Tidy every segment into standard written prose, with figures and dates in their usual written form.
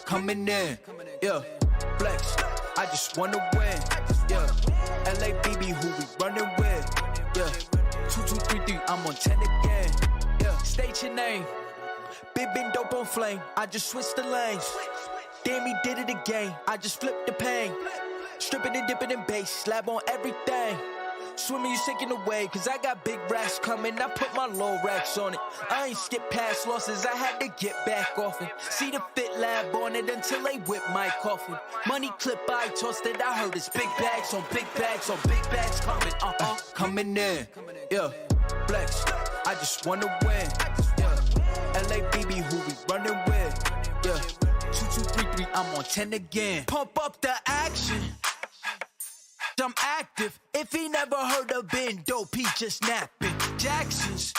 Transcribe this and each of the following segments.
Coming in, flex, I just wanna win, LABB, who we running with, 2, 2, 3, 3, I'm on 10 again, state your name, big been dope on flame, I just switched the lanes, damn he did it again, I just flipped the pain, stripping and dipping in bass, slab on everything. Swimming, you sinking away, cause I got big racks coming. I put my low racks on it. I ain't skip past losses, I had to get back off it. See the fit lab on it until they whip my coffin. Money clip, I tossed it, I heard it's big bags on big bags on big bags coming. Coming in, flex, I just wanna win, LABB, who we running with, 2, 2, 3, 3, I'm on 10 again. Pump up the action. I'm active. If he never heard of been dope, he just napping. Jackson's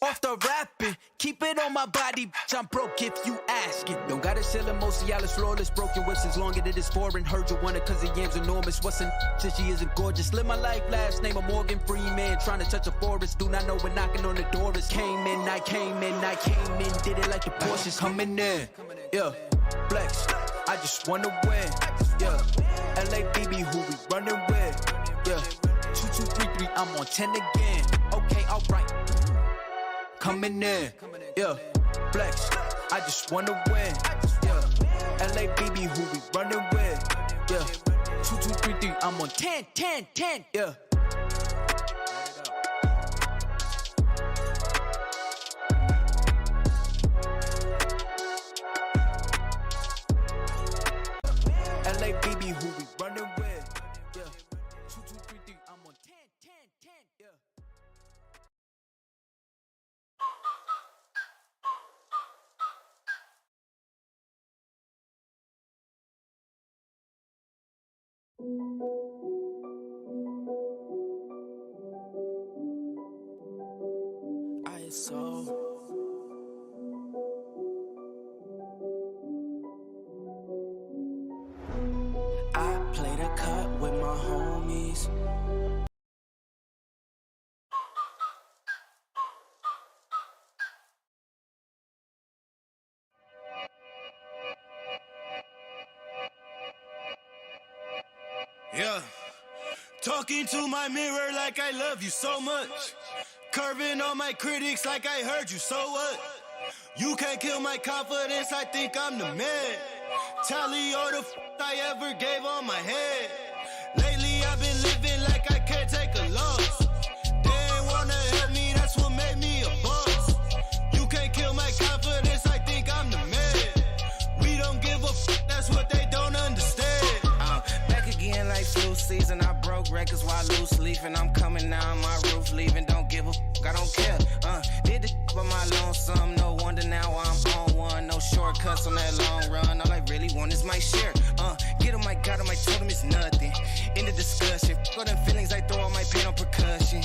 off the rapping. Keep it on my body, I'm broke if you ask it. Don't gotta sell him, Cialis, flawless, broken whips as long as it is foreign. Heard you want it cause the yam's enormous. What's in since she isn't gorgeous? Live my life, last name of Morgan Freeman. Trying to touch a forest, do not know when knocking on the door is. Came in, did it like the Porsches. Coming in, flex, I just wanna win, LABB, who we running with, 2, 2, 3, 3, I'm on 10 again. Okay, alright. Coming in, flex, I just wanna win, LABB, who we running with, 2, 2, 3, 3, I'm on 10, 10, 10, LABB, who we running with, 2, 2, 3, 3, I'm on 10, 10, 10, I played a cut with my homies. Talking to my mirror like I love you so much. Curving on my critics like I heard you, so what? You can't kill my confidence, I think I'm the man. Tally all the I ever gave on my head. Lately I've been living like I can't take a loss. They ain't wanna help me, that's what made me a boss. You can't kill my confidence, I think I'm the man. We don't give a that's what they don't understand. Back again like flu season, I broke records while loose leafing. I'm coming down my roof leaving, don't give a I don't care. Did the by my lonesome, no wonder now I'm on one. No shortcuts on that long run, all I really want is my share. Get on my God, on my totem it's nothing. In the discussion, all them feelings I throw all my pain on percussion.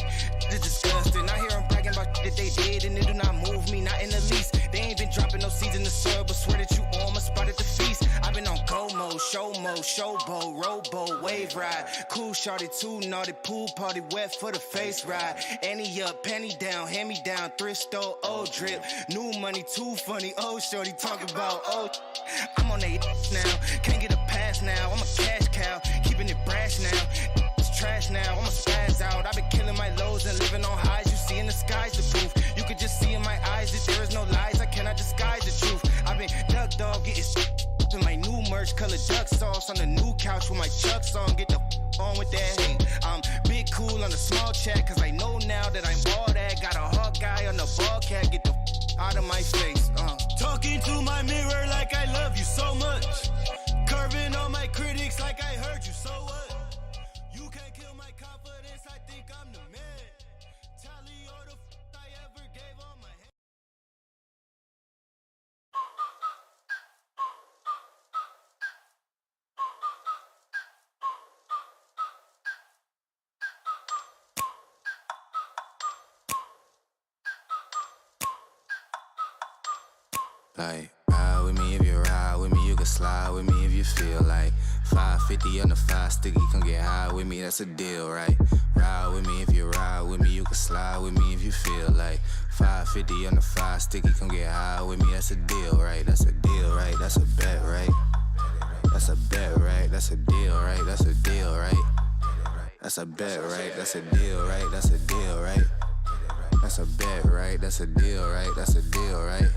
It's disgusting, I hear them bragging about that they did and it do not move me, not in the least. They ain't been dropping no seeds in the soil, but swear that you on my spot at the feast. I've been on go mode, showboat, rowboat, wave ride. Cool shorty, too naughty, pool party, wet for the face ride. Annie up, penny down, hand me down, thrift store, old drip. New money, too funny, old shorty talking about old. I'm on they now, can't get a pass now. I'm a cash cow, keeping it brash now. It's trash now, I'ma spaz out. I've been killing my lows and living on highs. You see in the sky's the proof. You could just see in my eyes that there is no lies. I cannot disguise the truth. I've been duck dog, getting to my new merch, color duck sauce on the new couch with my chucks on. Get the on with that hate. I'm big cool on the small chat, cause I know now that I'm bald at. Got a hawk guy on the ball cat, get the out of my face. Talking to my mirror like I love you so much. Curving on my critics like I heard you, so what? You can't kill my confidence, I think I'm the man. Tally all the I ever gave on my head. Like, ride with me if you ride with me, you can slide with me if you feel like 550 on the 5 sticky, come get high with me, that's a deal, right? Ride with me if you ride with me, you can slide with me if you feel like 550 on the 5 sticky, come get high with me, that's a deal, right? That's a deal, right? That's a bet, right? That's a bet, right? That's a deal, right? That's a deal, right? That's a bet, right? That's a deal, right? That's a deal, right? That's a bet, right? That's a deal, right? That's a deal, right?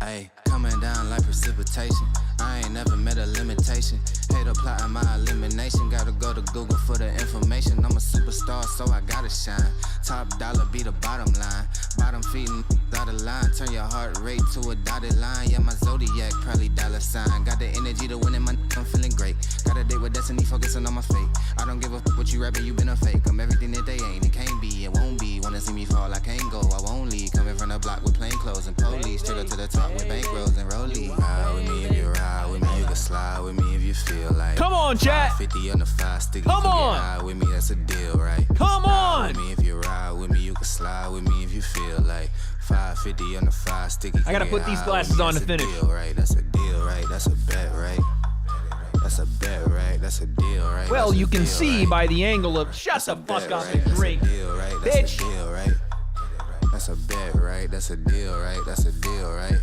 Ayy, coming down like precipitation. I ain't never met a limitation. Hater plotting my elimination. Gotta go to Google for the information. I'm a superstar, so I gotta shine. Top dollar be the bottom line. Bottom feeding out of line. Turn your heart rate to a dotted line. Yeah, my zodiac probably dollar sign. Got the energy to win in my I'm feeling great. Got a date with destiny, focusing on my fate. I don't give a what you rapping, you been a fake. I'm everything that they ain't. It can't be, it won't be. Wanna see me fall, I can't go, I won't leave. Coming from the block with plain clothes and police. Straight up to the top with bankrolls and rollies. Ride with me if you ride with me, you can slide with me if you feel like. Come on, chat. 50 on the 5 sticky. Come on. Ride with me, that's a deal, right? Come on. Ride with me if you ride with me, you can slide with me if you feel like. 550 on the 5 sticky. I gotta put these glasses on to finish. Deal, right? That's a deal, right? That's a bet, right? That's a bet, right? That's a deal, right? Well, you can deal, see right? by the angle of shut the fuck up and That's drink, a deal, right? That's bitch. a deal, right? That's a bet, right? That's a deal, right? That's a deal, right?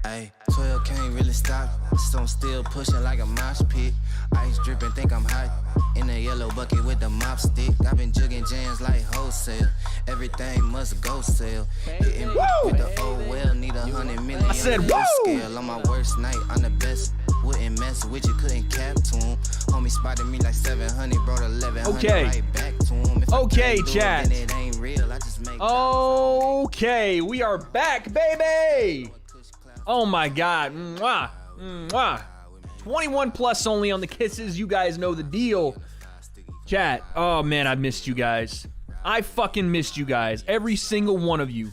Ayy, 12 can't really stop, so I'm still pushing like a mosh pit. Ice dripping, think I'm hot. In a yellow bucket with the mop stick. I've been jugging jams like wholesale. Everything must go sell. Hitting with the old well, need 100 million. I said, on woo! Scale. On my worst night, I'm the best. Wouldn't mess with you, couldn't cap to him. Homie spotted me like 700, brought 1100 Okay. right back to him. If Okay, I can't do chat. it, then it ain't real. I just make Okay, we are back, baby. Oh my God. Mwah. Mwah. 21 plus only on the kisses. You guys know the deal. Chat. Oh man, I missed you guys. I fucking missed you guys. Every single one of you.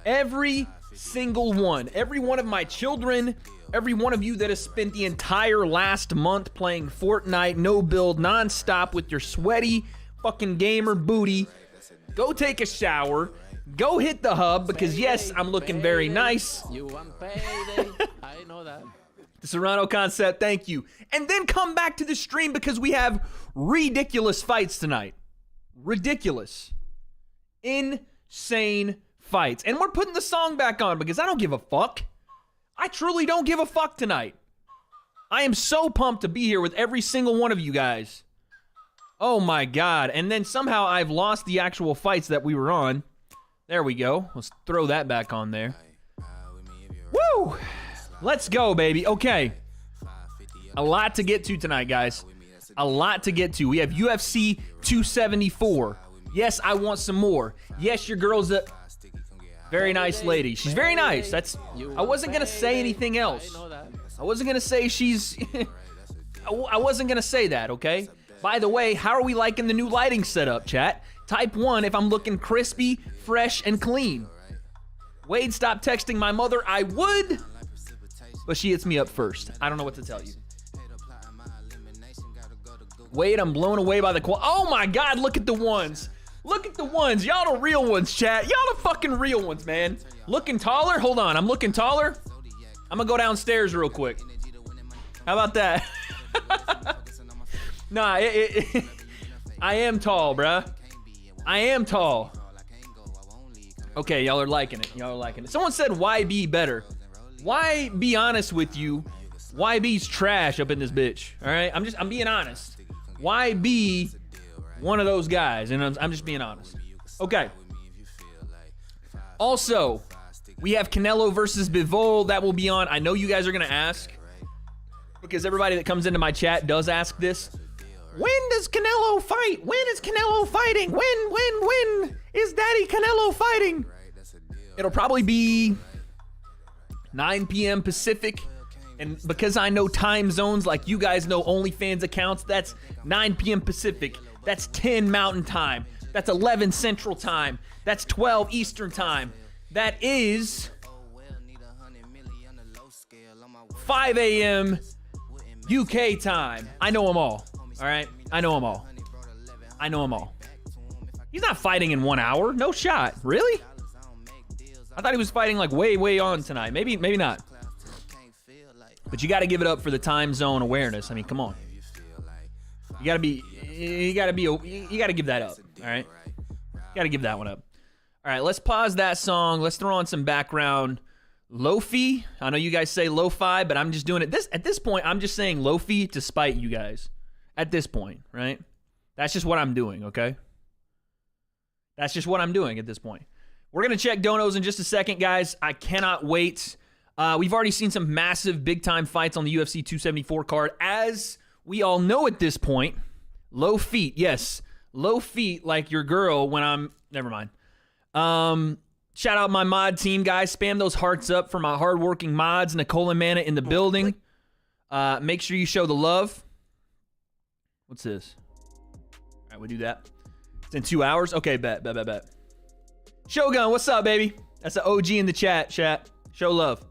Every single one. Every one of my children. Every one of you that has spent the entire last month playing Fortnite, no build, non-stop with your sweaty fucking gamer booty. Go take a shower. Go hit the hub, because yes, I'm looking very nice. You want payday? I know that. The Serrano concept, thank you. And then come back to the stream because we have ridiculous fights tonight. Ridiculous. Insane fights. And we're putting the song back on because I don't give a fuck. I truly don't give a fuck tonight. I am so pumped to be here with every single one of you guys. Oh my God. And then somehow I've lost the actual fights that we were on. There we go. Let's throw that back on there. Woo! Let's go, baby. Okay. A lot to get to tonight, guys. A lot to get to. We have UFC 274. Yes, I want some more. Yes, your girl's a very nice lady. She's very nice. That's. I wasn't going to say anything else. I wasn't going to say she's... I wasn't going to say that, okay? By the way, how are we liking the new lighting setup, chat? Type 1 if I'm looking crispy, fresh, and clean. Wade, stop texting my mother. I would, but she hits me up first. I don't know what to tell you. Wade, I'm blown away by the oh my God, look at the ones. Look at the ones. Y'all the real ones, chat. Y'all the fucking real ones, man. Looking taller? Hold on, I'm looking taller. I'm gonna go downstairs real quick. How about that? Nah, I am tall, bruh. I am tall. Okay, y'all are liking it. Y'all are liking it. Someone said YB better. Why be honest with you? YB's trash up in this bitch. All right, I'm being honest. Why be one of those guys? And I'm just being honest. Okay. Also, we have Canelo versus Bivol that will be on. I know you guys are gonna ask because everybody that comes into my chat does ask this. When does Canelo fight? When is Canelo fighting? When is Daddy Canelo fighting? It'll probably be 9 p.m. Pacific. And because I know time zones like you guys know OnlyFans accounts, that's 9 p.m. Pacific. That's 10 Mountain Time. That's 11 Central Time. That's 12 Eastern Time. That is 5 a.m. UK time. I know them all. All right, I know them all. I know them all. He's not fighting in 1 hour. No shot. Really? I thought he was fighting like way on tonight. Maybe not. But you got to give it up for the time zone awareness. I mean, come on. You got to give that up. All right. Got to give that one up. All right, let's pause that song. Let's throw on some background lo-fi. I know you guys say lo-fi, but I'm just doing it. At this point, I'm just saying lo-fi to spite you guys. At this point, right? That's just what I'm doing, okay? That's just what I'm doing at this point. We're going to check donos in just a second, guys. I cannot wait. We've already seen some massive big-time fights on the UFC 274 card. As we all know at this point, low feet. Yes, low feet like your girl when I'm... Never mind. Shout out my mod team, guys. Spam those hearts up for my hardworking mods. Nicole and Mana in the building. Make sure you show the love. What's this? All right, we do that. It's in 2 hours. Okay, bet. Shogun, what's up, baby? That's an OG in the chat. Show love.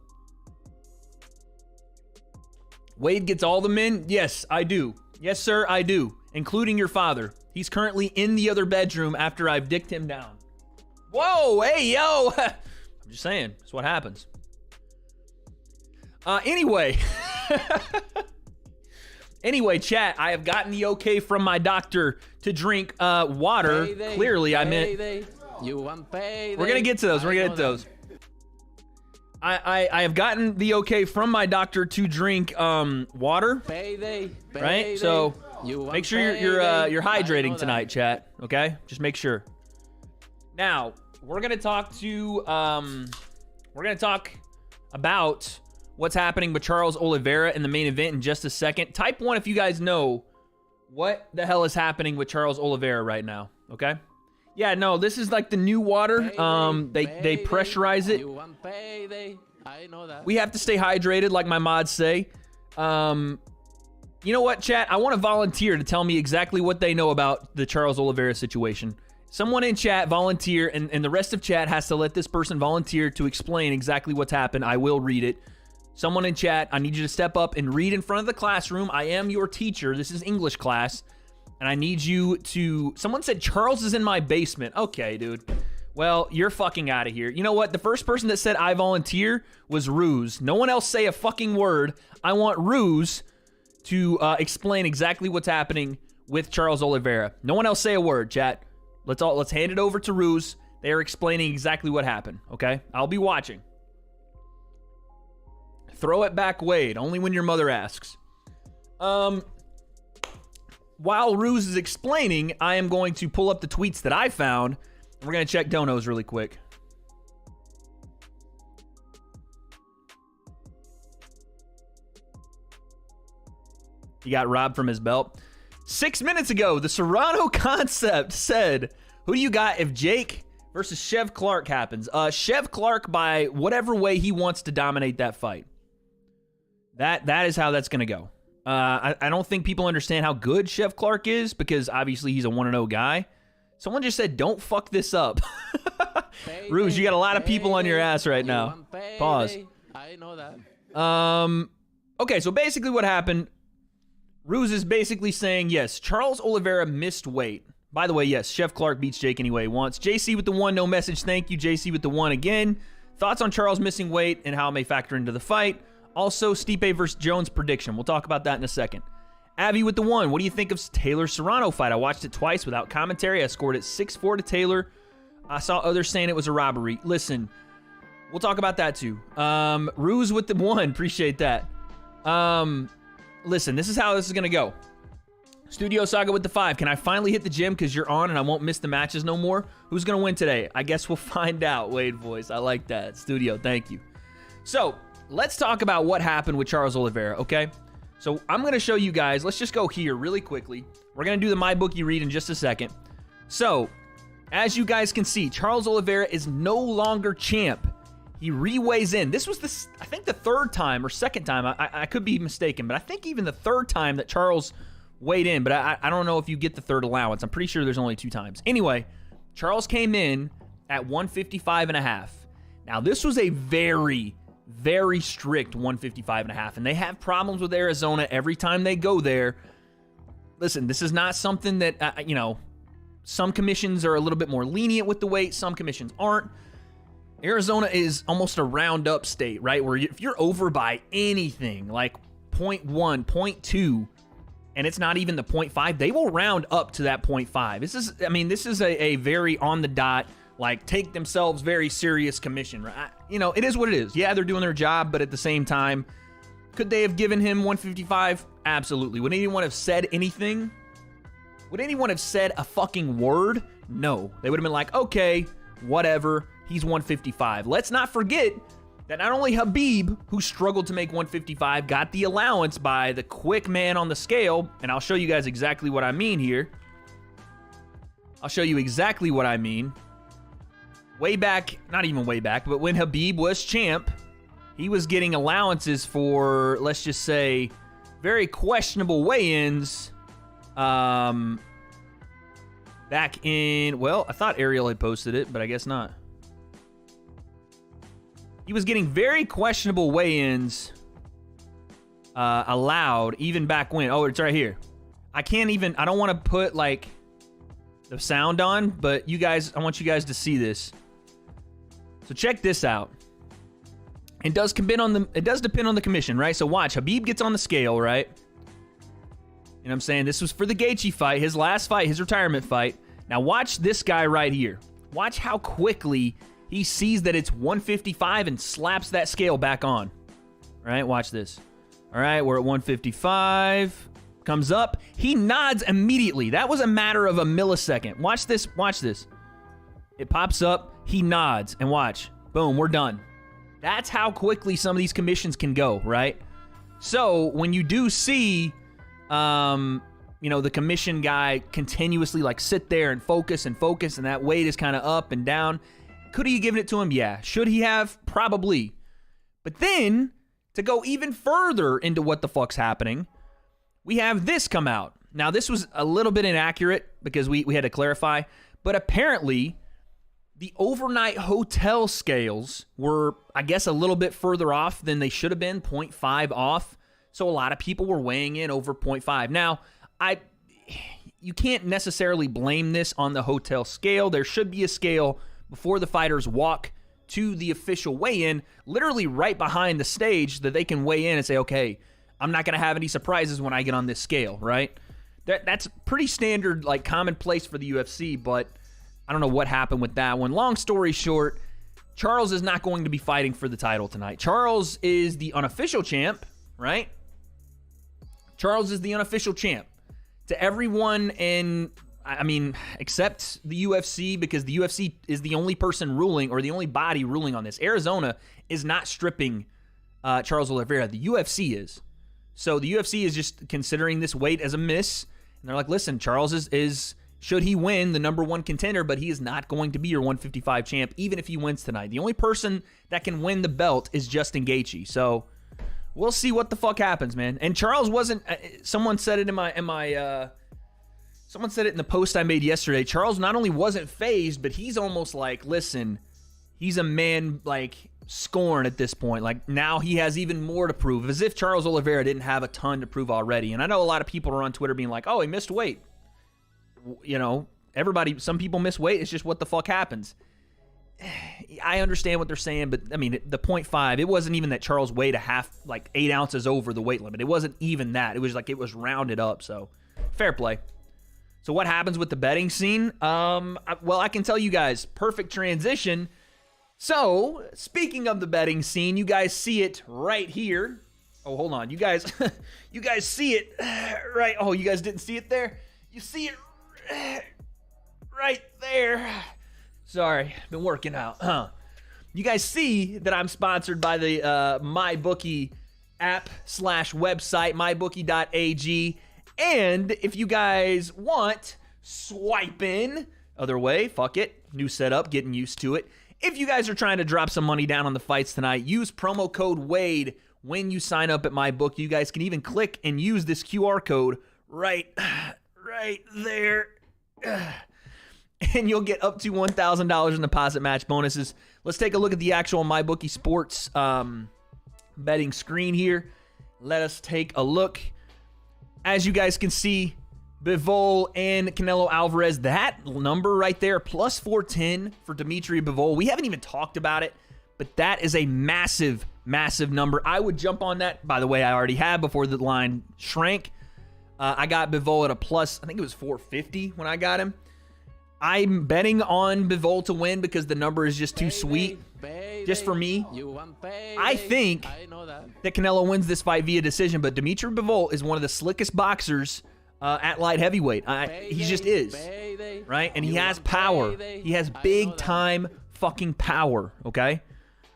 Wade gets all the men? Yes, I do. Yes, sir, I do. Including your father. He's currently in the other bedroom after I've dicked him down. Whoa, hey, yo. I'm just saying. That's what happens. Anyway. Anyway, chat, I have gotten the okay from my doctor to drink water. Payday, Clearly, I meant... payday. You want payday? We're going to get to those. I have gotten the okay from my doctor to drink water. Payday, Right? So make sure you're hydrating tonight, chat. Okay? Just make sure. Now, we're going to talk about what's happening with Charles Oliveira in the main event in just a second. Type 1 if you guys know what the hell is happening with Charles Oliveira right now, okay? Yeah, no, this is like the new water. They pressurize it. You want payday? I know that. We have to stay hydrated like my mods say. You know what, chat? I want to volunteer to tell me exactly what they know about the Charles Oliveira situation. Someone in chat volunteer, and the rest of chat has to let this person volunteer to explain exactly what's happened. I will read it. Someone in chat, I need you to step up and read in front of the classroom. I am your teacher. This is English class. And I need you to... Someone said Charles is in my basement. Okay, dude. Well, you're fucking out of here. You know what? The first person that said I volunteer was Ruse. No one else say a fucking word. I want Ruse to explain exactly what's happening with Charles Oliveira. No one else say a word, chat. Let's hand it over to Ruse. They are explaining exactly what happened, okay? I'll be watching. Throw it back, Wade. Only when your mother asks. While Ruse is explaining, I am going to pull up the tweets that I found. We're going to check donos really quick. He got robbed from his belt. 6 minutes ago, the Serrano Concept said, who do you got if Jake versus Chev Clark happens? Chev Clark by whatever way he wants to dominate that fight. That is how that's going to go. I don't think people understand how good Chev Clark is because obviously he's a 1-0 guy. Someone just said, don't fuck this up. Ruse, you got a lot of people on your ass right now. Pause. I know that. Okay, so basically what happened, Ruse is basically saying, yes, Charles Oliveira missed weight. By the way, yes, Chev Clark beats Jake anyway once. JC with the 1, no message. Thank you, JC with the 1 again. Thoughts on Charles missing weight and how it may factor into the fight. Also, Stipe versus Jones prediction. We'll talk about that in a second. Avi with the 1. What do you think of Taylor Serrano fight? I watched it twice without commentary. I scored it 6-4 to Taylor. I saw others saying it was a robbery. Listen, we'll talk about that too. Ruse with the 1. Appreciate that. Listen, this is how this is going to go. Studio Saga with the 5. Can I finally hit the gym because you're on and I won't miss the matches no more? Who's going to win today? I guess we'll find out. Wade voice. I like that. Studio, thank you. So, let's talk about what happened with Charles Oliveira, okay? So, I'm going to show you guys. Let's just go here really quickly. We're going to do the MyBookie read in just a second. So, as you guys can see, Charles Oliveira is no longer champ. He re-weighs in. This was, I think, the third time or second time. I could be mistaken, but I think even the third time that Charles weighed in, but I don't know if you get the third allowance. I'm pretty sure there's only 2 times. Anyway, Charles came in at 155.5. Now, this was a very, very strict 155.5, and they have problems with Arizona every time they go there. Listen, this is not something that, some commissions are a little bit more lenient with the weight. Some commissions aren't. Arizona is almost a round-up state, right? Where if you're over by anything, like 0.1, 0.2, and it's not even the 0.5, they will round up to that 0.5. This is a very on the dot, like, take themselves very serious commission, right? It is what it is. Yeah, they're doing their job, but at the same time, could they have given him 155? Absolutely. Would anyone have said anything? Would anyone have said a fucking word? No. They would have been like, okay, whatever, he's 155. Let's not forget that not only Khabib, who struggled to make 155, got the allowance by the quick man on the scale, and I'll show you guys exactly what I mean here. I'll show you exactly what I mean. Way back, not even way back, but when Khabib was champ, he was getting allowances for, let's just say, very questionable weigh-ins. Back in, well, I thought Ariel had posted it, but I guess not. He was getting very questionable weigh-ins allowed, even back when. Oh, it's right here. I don't want to put, like, the sound on, but I want you guys to see this. So check this out. It does depend on the commission, right? So watch, Khabib gets on the scale, right? And I'm saying this was for the Gaethje fight, his last fight, his retirement fight. Now watch this guy right here. Watch how quickly he sees that it's 155 and slaps that scale back on. All right, watch this. All right, we're at 155. Comes up. He nods immediately. That was a matter of a millisecond. Watch this. Watch this. It pops up. He nods. And watch. Boom, we're done. That's how quickly some of these commissions can go, right? So when you do see, the commission guy continuously like sit there and focus, and that weight is kind of up and down. Could he have given it to him? Yeah. Should he have? Probably. But then, to go even further into what the fuck's happening, we have this come out. Now, this was a little bit inaccurate because we had to clarify, but apparently the overnight hotel scales were, I guess, a little bit further off than they should have been, 0.5 off. So a lot of people were weighing in over 0.5. Now, you can't necessarily blame this on the hotel scale. There should be a scale before the fighters walk to the official weigh-in, literally right behind the stage, that they can weigh in and say, okay, I'm not going to have any surprises when I get on this scale, right? That's pretty standard, like, commonplace for the UFC, but I don't know what happened with that one. Long story short, Charles is not going to be fighting for the title tonight. Charles is the unofficial champ, right? Charles is the unofficial champ. To everyone except the UFC, because the UFC is the only person ruling, or the only body ruling on this. Arizona is not stripping Charles Oliveira. The UFC is. So the UFC is just considering this weight as a miss. And they're like, listen, Charles is should he win, the number one contender, but he is not going to be your 155 champ, even if he wins tonight. The only person that can win the belt is Justin Gaethje. So we'll see what the fuck happens, man. And Charles wasn't, someone said it someone said it in the post I made yesterday. Charles not only wasn't fazed, but he's almost like, listen, he's a man, like, scorned at this point. Like, now he has even more to prove, as if Charles Oliveira didn't have a ton to prove already. And I know a lot of people are on Twitter being like, oh, he missed weight. Some people miss weight. It's just what the fuck happens. I understand what they're saying, but I mean, the 0.5, it wasn't even that Charles weighed 8 ounces over the weight limit. It wasn't even that. It was like, it was rounded up. So fair play. So what happens with the betting scene? Well, I can tell you guys, perfect transition. So, speaking of the betting scene, you guys see it right here. Oh, hold on. You guys see it right. Oh, you guys didn't see it there? You see it right there. Sorry, been working out. You guys see that I'm sponsored by the MyBookie app/website, mybookie.ag. And if you guys want, swipe in. Other way, fuck it. New setup, getting used to it. If you guys are trying to drop some money down on the fights tonight, use promo code WADE when you sign up at MyBookie. You guys can even click and use this QR code right there. And you'll get up to $1,000 in deposit match bonuses. Let's take a look at the actual MyBookie Sports betting screen here. Let us take a look. As you guys can see, Bivol and Canelo Alvarez, that number right there, plus 410 for Dimitri Bivol. We haven't even talked about it, but that is a massive, massive number. I would jump on that. By the way, I already have before the line shrank. I got Bivol at a plus, I think it was 450 when I got him. I'm betting on Bivol to win because the number is just too sweet. Just for me. I think that Canelo wins this fight via decision, but Dimitri Bivol is one of the slickest boxers at light heavyweight. He just is, right? And he has power. He has big time fucking power, okay?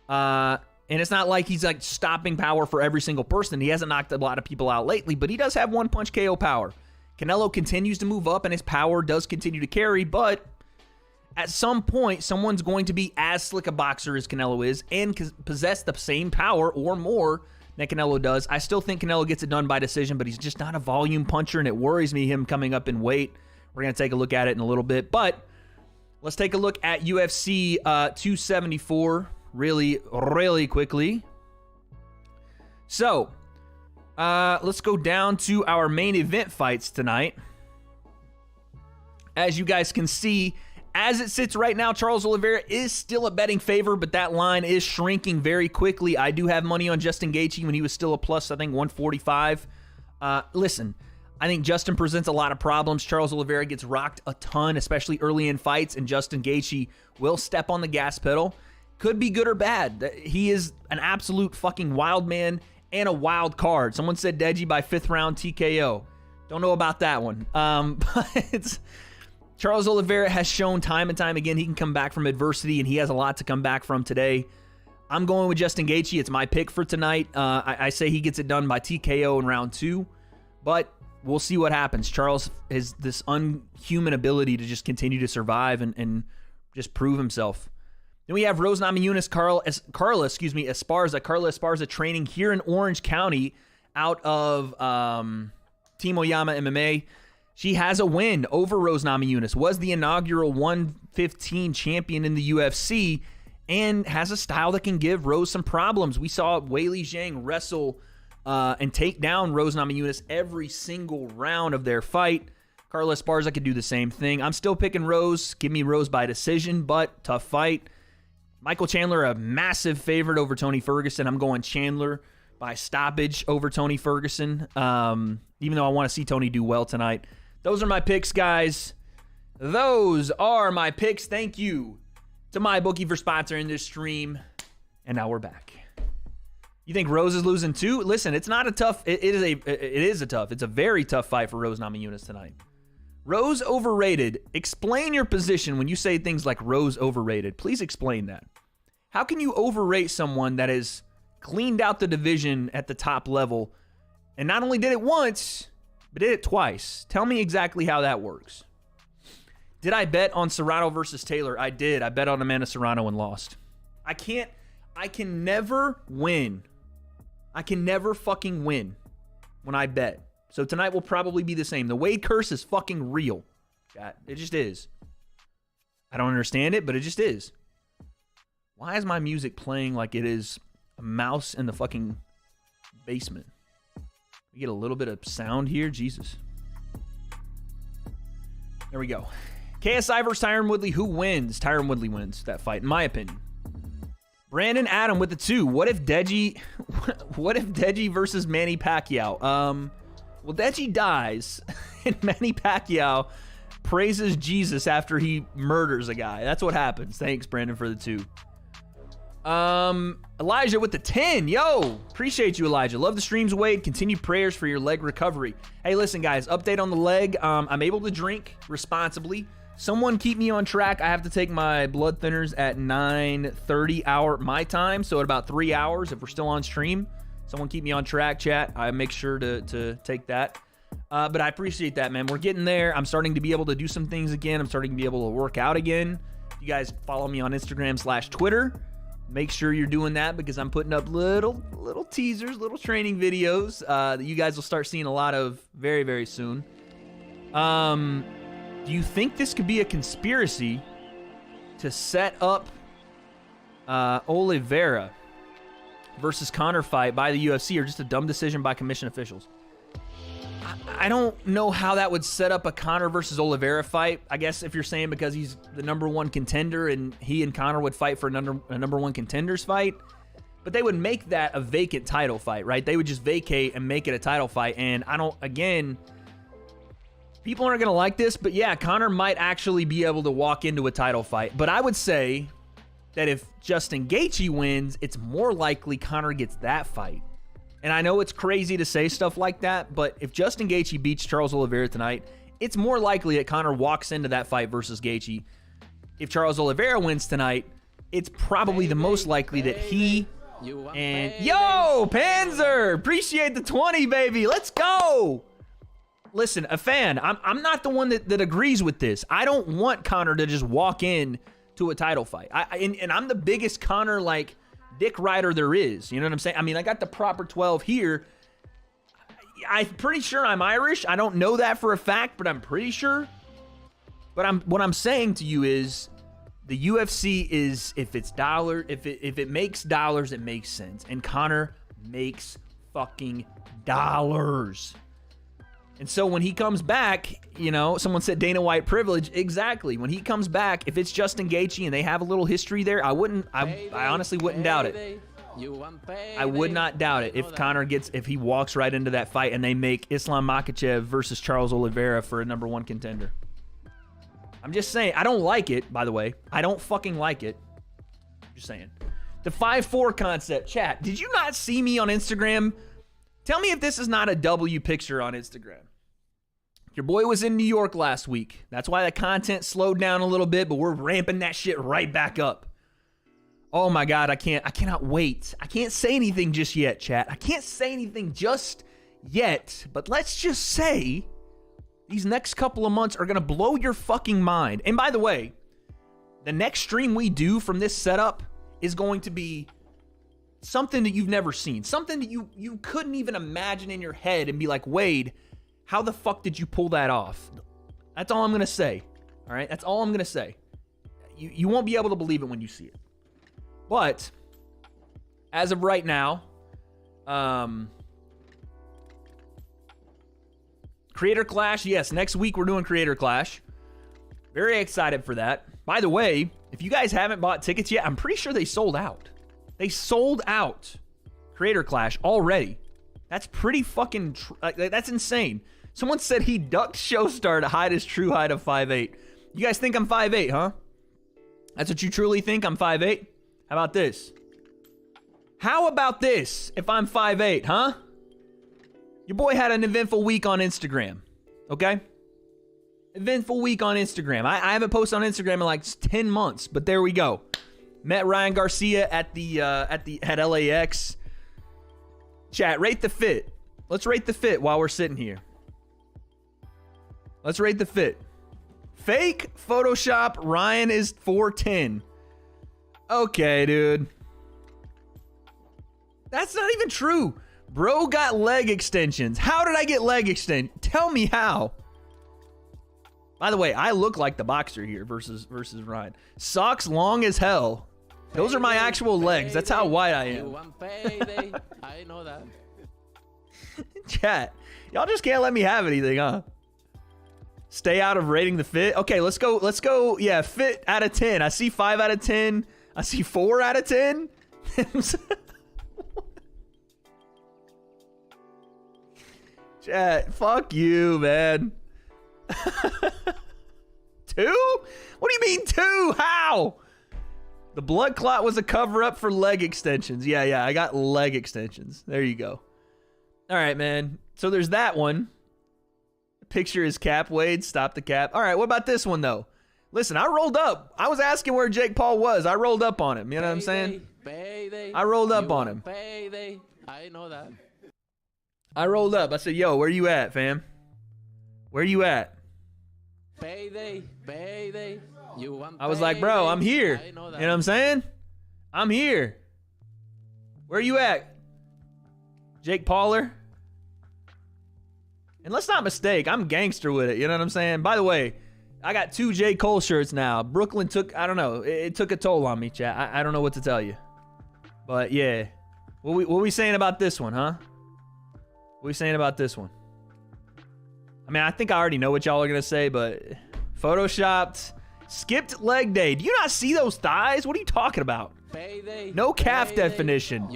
And it's not like he's like stopping power for every single person. He hasn't knocked a lot of people out lately, but he does have one punch KO power. Canelo continues to move up and his power does continue to carry, but at some point, someone's going to be as slick a boxer as Canelo is and possess the same power or more than Canelo does. I still think Canelo gets it done by decision, but he's just not a volume puncher, and it worries me him coming up in weight. We're going to take a look at it in a little bit, but let's take a look at UFC 274 really, really quickly. So, let's go down to our main event fights tonight. As you guys can see, as it sits right now, Charles Oliveira is still a betting favor, but that line is shrinking very quickly. I do have money on Justin Gaethje when he was still a plus, I think, 145. Listen, I think Justin presents a lot of problems. Charles Oliveira gets rocked a ton, especially early in fights, and Justin Gaethje will step on the gas pedal. Could be good or bad. He is an absolute fucking wild man and a wild card. Someone said Deji by 5th round TKO. Don't know about that one. But Charles Oliveira has shown time and time again he can come back from adversity, and he has a lot to come back from today. I'm going with Justin Gaethje. It's my pick for tonight. I say he gets it done by TKO in round 2, but we'll see what happens. Charles has this unhuman ability to just continue to survive and just prove himself. Then we have Rose Namajunas, Carla Esparza. Carla Esparza training here in Orange County out of Team Oyama MMA. She has a win over Rose Namajunas, was the inaugural 115 champion in the UFC, and has a style that can give Rose some problems. We saw Weili Zhang wrestle and take down Rose Namajunas every single round of their fight. Carla Esparza could do the same thing. I'm still picking Rose. Give me Rose by decision, but tough fight. Michael Chandler, a massive favorite over Tony Ferguson. I'm going Chandler by stoppage over Tony Ferguson, even though I want to see Tony do well tonight. Those are my picks, guys. Those are my picks. Thank you to MyBookie for sponsoring this stream. And now we're back. You think Rose is losing too? Listen, it's not a tough. It's a very tough fight for Rose Namajunas tonight. Rose overrated. Explain your position when you say things like Rose overrated. Please explain that. How can you overrate someone that has cleaned out the division at the top level and not only did it once, but did it twice? Tell me exactly how that works. Did I bet on Serrano versus Taylor? I did. I bet on Amanda Serrano and lost. I can never win. I can never fucking win when I bet. So tonight will probably be the same. The Wade curse is fucking real. It just is. I don't understand it, but it just is. Why is my music playing like it is a mouse in the fucking basement? We get a little bit of sound here. Jesus. There we go. KSI versus Tyron Woodley. Who wins? Tyron Woodley wins that fight, in my opinion. Brandon Adam with the 2. What if Deji versus Manny Pacquiao? Well, Deji dies, and Manny Pacquiao praises Jesus after he murders a guy. That's what happens. Thanks, Brandon, for the 2. Elijah with the 10. Yo, appreciate you, Elijah. Love the streams, Wade. Continue prayers for your leg recovery. Hey, listen, guys, update on the leg. I'm able to drink responsibly. Someone keep me on track. I have to take my blood thinners at 9:30 hour my time, so at about 3 hours if we're still on stream. Someone keep me on track, chat. I make sure to take that. But I appreciate that, man. We're getting there. I'm starting to be able to do some things again. I'm starting to be able to work out again. If you guys follow me on Instagram/Twitter, make sure you're doing that because I'm putting up little teasers, little training videos that you guys will start seeing a lot of very, very soon. Do you think this could be a conspiracy to set up Oliveira versus Conor fight by the UFC, or just a dumb decision by commission officials? I don't know how that would set up a Conor versus Oliveira fight. I guess if you're saying because he's the number 1 contender and he and Conor would fight for a number 1 contenders fight, but they would make that a vacant title fight, right? They would just vacate and make it a title fight. And People aren't going to like this, but yeah, Conor might actually be able to walk into a title fight. But I would say that if Justin Gaethje wins, it's more likely Conor gets that fight. And I know it's crazy to say stuff like that, but if Justin Gaethje beats Charles Oliveira tonight, it's more likely that Conor walks into that fight versus Gaethje. If Charles Oliveira wins tonight, it's probably the most likely that he and... Yo, Panzer! Appreciate the 20, baby. Let's go! Listen, a fan, I'm not the one that agrees with this. I don't want Conor to just walk in to a title fight. And I'm the biggest Conor, like, dick rider there is. You know what I'm saying? I mean, I got the proper 12 here. I'm pretty sure I'm Irish. I don't know that for a fact, but I'm pretty sure. But what I'm saying to you is the UFC is, if it makes dollars, it makes sense. And Conor makes fucking dollars. And so when he comes back, you know, someone said Dana White privilege. Exactly. When he comes back, if it's Justin Gaethje and they have a little history there, I honestly wouldn't doubt it. I would not doubt it if he walks right into that fight and they make Islam Makhachev versus Charles Oliveira for a number 1 contender. I'm just saying, I don't like it, by the way. I don't fucking like it. Just saying. The 5'4" concept. Chat, did you not see me on Instagram? Tell me if this is not a W picture on Instagram. Your boy was in New York last week. That's why the content slowed down a little bit, but we're ramping that shit right back up. Oh my God, I cannot wait. I can't say anything just yet, chat. I can't say anything just yet, but let's just say these next couple of months are going to blow your fucking mind. And by the way, the next stream we do from this setup is going to be something that you've never seen. Something that you couldn't even imagine in your head and be like, Wade, how the fuck did you pull that off? That's all I'm going to say. All right? That's all I'm going to say. You won't be able to believe it when you see it. But as of right now, Creator Clash, yes, next week we're doing Creator Clash. Very excited for that. By the way, if you guys haven't bought tickets yet, I'm pretty sure they sold out. They sold out Creator Clash already. That's pretty fucking... that's insane. Someone said he ducked Showstar to hide his true height of 5'8". You guys think I'm 5'8", huh? That's what you truly think? I'm 5'8"? How about this? How about this if I'm 5'8", huh? Your boy had an eventful week on Instagram, okay? Eventful week on Instagram. I haven't posted on Instagram in like 10 months, but there we go. Met Ryan Garcia at LAX. Chat, rate the fit. Let's rate the fit while we're sitting here. Let's rate the fit. Fake Photoshop, Ryan is 4'10". Okay, dude. That's not even true. Bro got leg extensions. How did I get leg extensions? Tell me how. By the way, I look like the boxer here versus Ryan. Socks long as hell. Those are my actual legs. That's how wide I am. I know that. Chat, y'all just can't let me have anything, huh? Stay out of rating the fit. Okay, let's go. Yeah, fit out of 10. I see 5 out of 10. I see 4 out of 10. Chat, fuck you, man. 2? What do you mean 2? How? The blood clot was a cover-up for leg extensions. Yeah, I got leg extensions. There you go. All right, man. So there's that one. Picture is cap, Wade. Stop the cap. All right, what about this one, though? Listen, I rolled up. I was asking where Jake Paul was. I rolled up on him. You know what I'm saying? I rolled up on him. I know that. I rolled up. I said, yo, where you at, fam? Where you at? Payday. I was like, bro, I'm here. You know what I'm saying? I'm here. Where you at? Jake Pauler? And let's not mistake, I'm gangster with it. You know what I'm saying? By the way, I got 2 J. Cole shirts now. Brooklyn took, I don't know. It took a toll on me, chat. I don't know what to tell you. But yeah. What we saying about this one, huh? What we saying about this one? I mean, I think I already know what y'all are going to say, but photoshopped, skipped leg day. Do you not see those thighs? What are you talking about? No calf definition.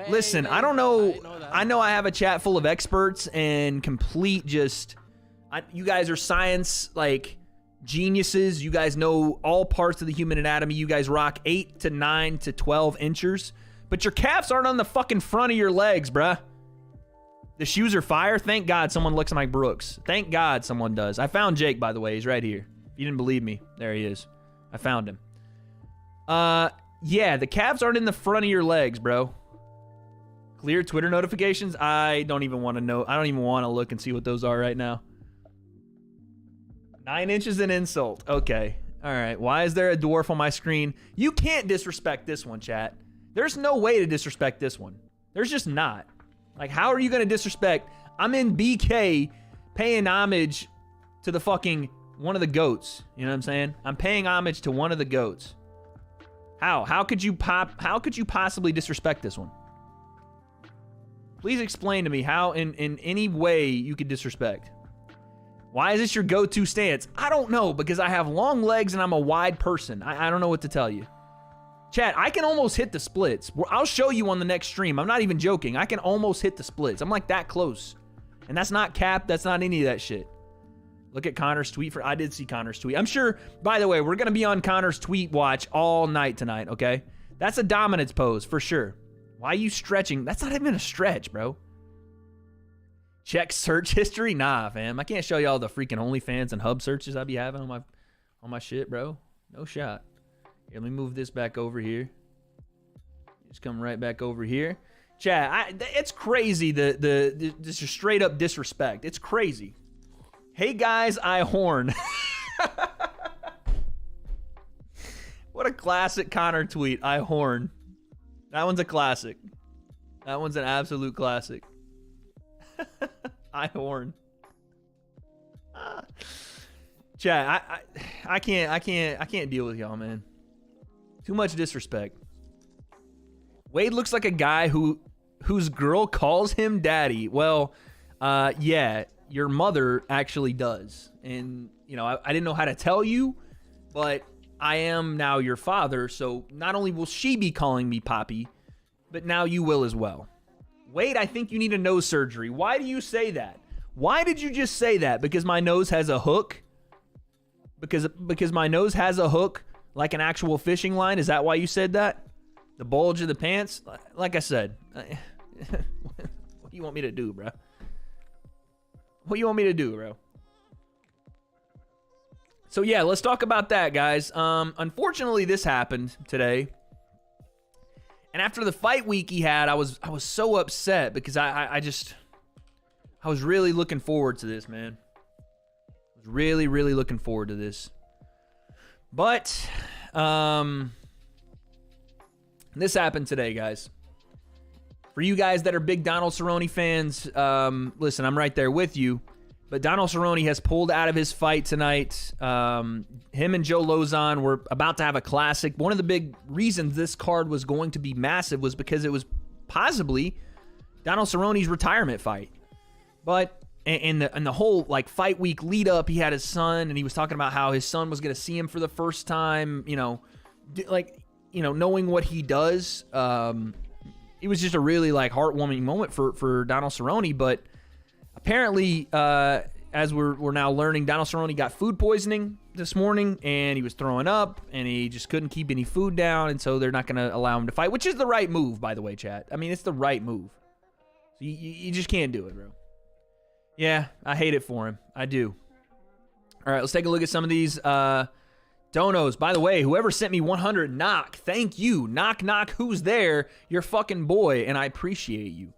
Listen, I don't know. I know I have a chat full of experts and complete just You guys are science, like, geniuses. You guys know all parts of the human anatomy. You guys rock 8 to 9 to 12 inchers. But your calves aren't on the fucking front of your legs, bruh. The shoes are fire. Thank God someone looks like Brooks. Thank God someone does. I found Jake, by the way. He's right here. If you didn't believe me, there he is. I found him. Yeah, the calves aren't in the front of your legs, bro. Clear Twitter notifications? I don't even want to know. I don't even want to look and see what those are right now. 9 inches an insult. Okay. All right. Why is there a dwarf on my screen? You can't disrespect this one, chat. There's no way to disrespect this one. There's just not. Like, how are you going to disrespect? I'm in BK paying homage to the fucking one of the goats. You know what I'm saying? I'm paying homage to one of the goats. How could you possibly disrespect this one? Please explain to me how in any way you could disrespect. Why is this your go-to stance? I don't know, because I have long legs and I'm a wide person. I don't know what to tell you. Chat, I can almost hit the splits. I'll show you on the next stream. I'm not even joking. I can almost hit the splits. I'm like that close. And that's not cap. That's not any of that shit. Look at Conor's tweet. I did see Conor's tweet. I'm sure, by the way, we're going to be on Conor's tweet watch all night tonight, okay? That's a dominance pose for sure. Why are you stretching? That's not even a stretch, bro. Check search history? Nah, fam. I can't show y'all the freaking OnlyFans and hub searches I be having on my shit, bro. No shot. Here, let me move this back over here. Just come right back over here. Chat, it's crazy, this is straight up disrespect. It's crazy. Hey guys, I horn. What a classic Conor tweet. I horn. That one's a classic. That one's an absolute classic. I horn. Chat, I can't deal with y'all, man. Too much disrespect. Wade looks like a guy whose girl calls him daddy. Well, yeah, your mother actually does. And, you know, I didn't know how to tell you, but I am now your father, so not only will she be calling me Poppy, but now you will as well. Wade, I think you need a nose surgery. Why do you say that? Why did you just say that? Because my nose has a hook? Because my nose has a hook like an actual fishing line? Is that why you said that? The bulge of the pants? Like I said, what do you want me to do, bro? What do you want me to do, bro? So yeah, let's talk about that, guys. Unfortunately, this happened today. And after the fight week he had, I was so upset because I was really looking forward to this, man. I was really, really looking forward to this. But this happened today, guys. For you guys that are big Donald Cerrone fans, listen, I'm right there with you. But Donald Cerrone has pulled out of his fight tonight. Him and Joe Lozon were about to have a classic. One of the big reasons this card was going to be massive was because it was possibly Donald Cerrone's retirement fight. But in the whole like fight week lead up, he had his son, and he was talking about how his son was going to see him for the first time. You know, knowing what he does. It was just a really like heartwarming moment for Donald Cerrone, but. Apparently, as we're now learning, Donald Cerrone got food poisoning this morning, and he was throwing up, and he just couldn't keep any food down, and so they're not going to allow him to fight, which is the right move, by the way, chat. I mean, it's the right move. So you just can't do it, bro. Yeah, I hate it for him. I do. All right, let's take a look at some of these donos. By the way, whoever sent me 100 knock, thank you. Knock, knock, who's there? You're fucking boy, and I appreciate you.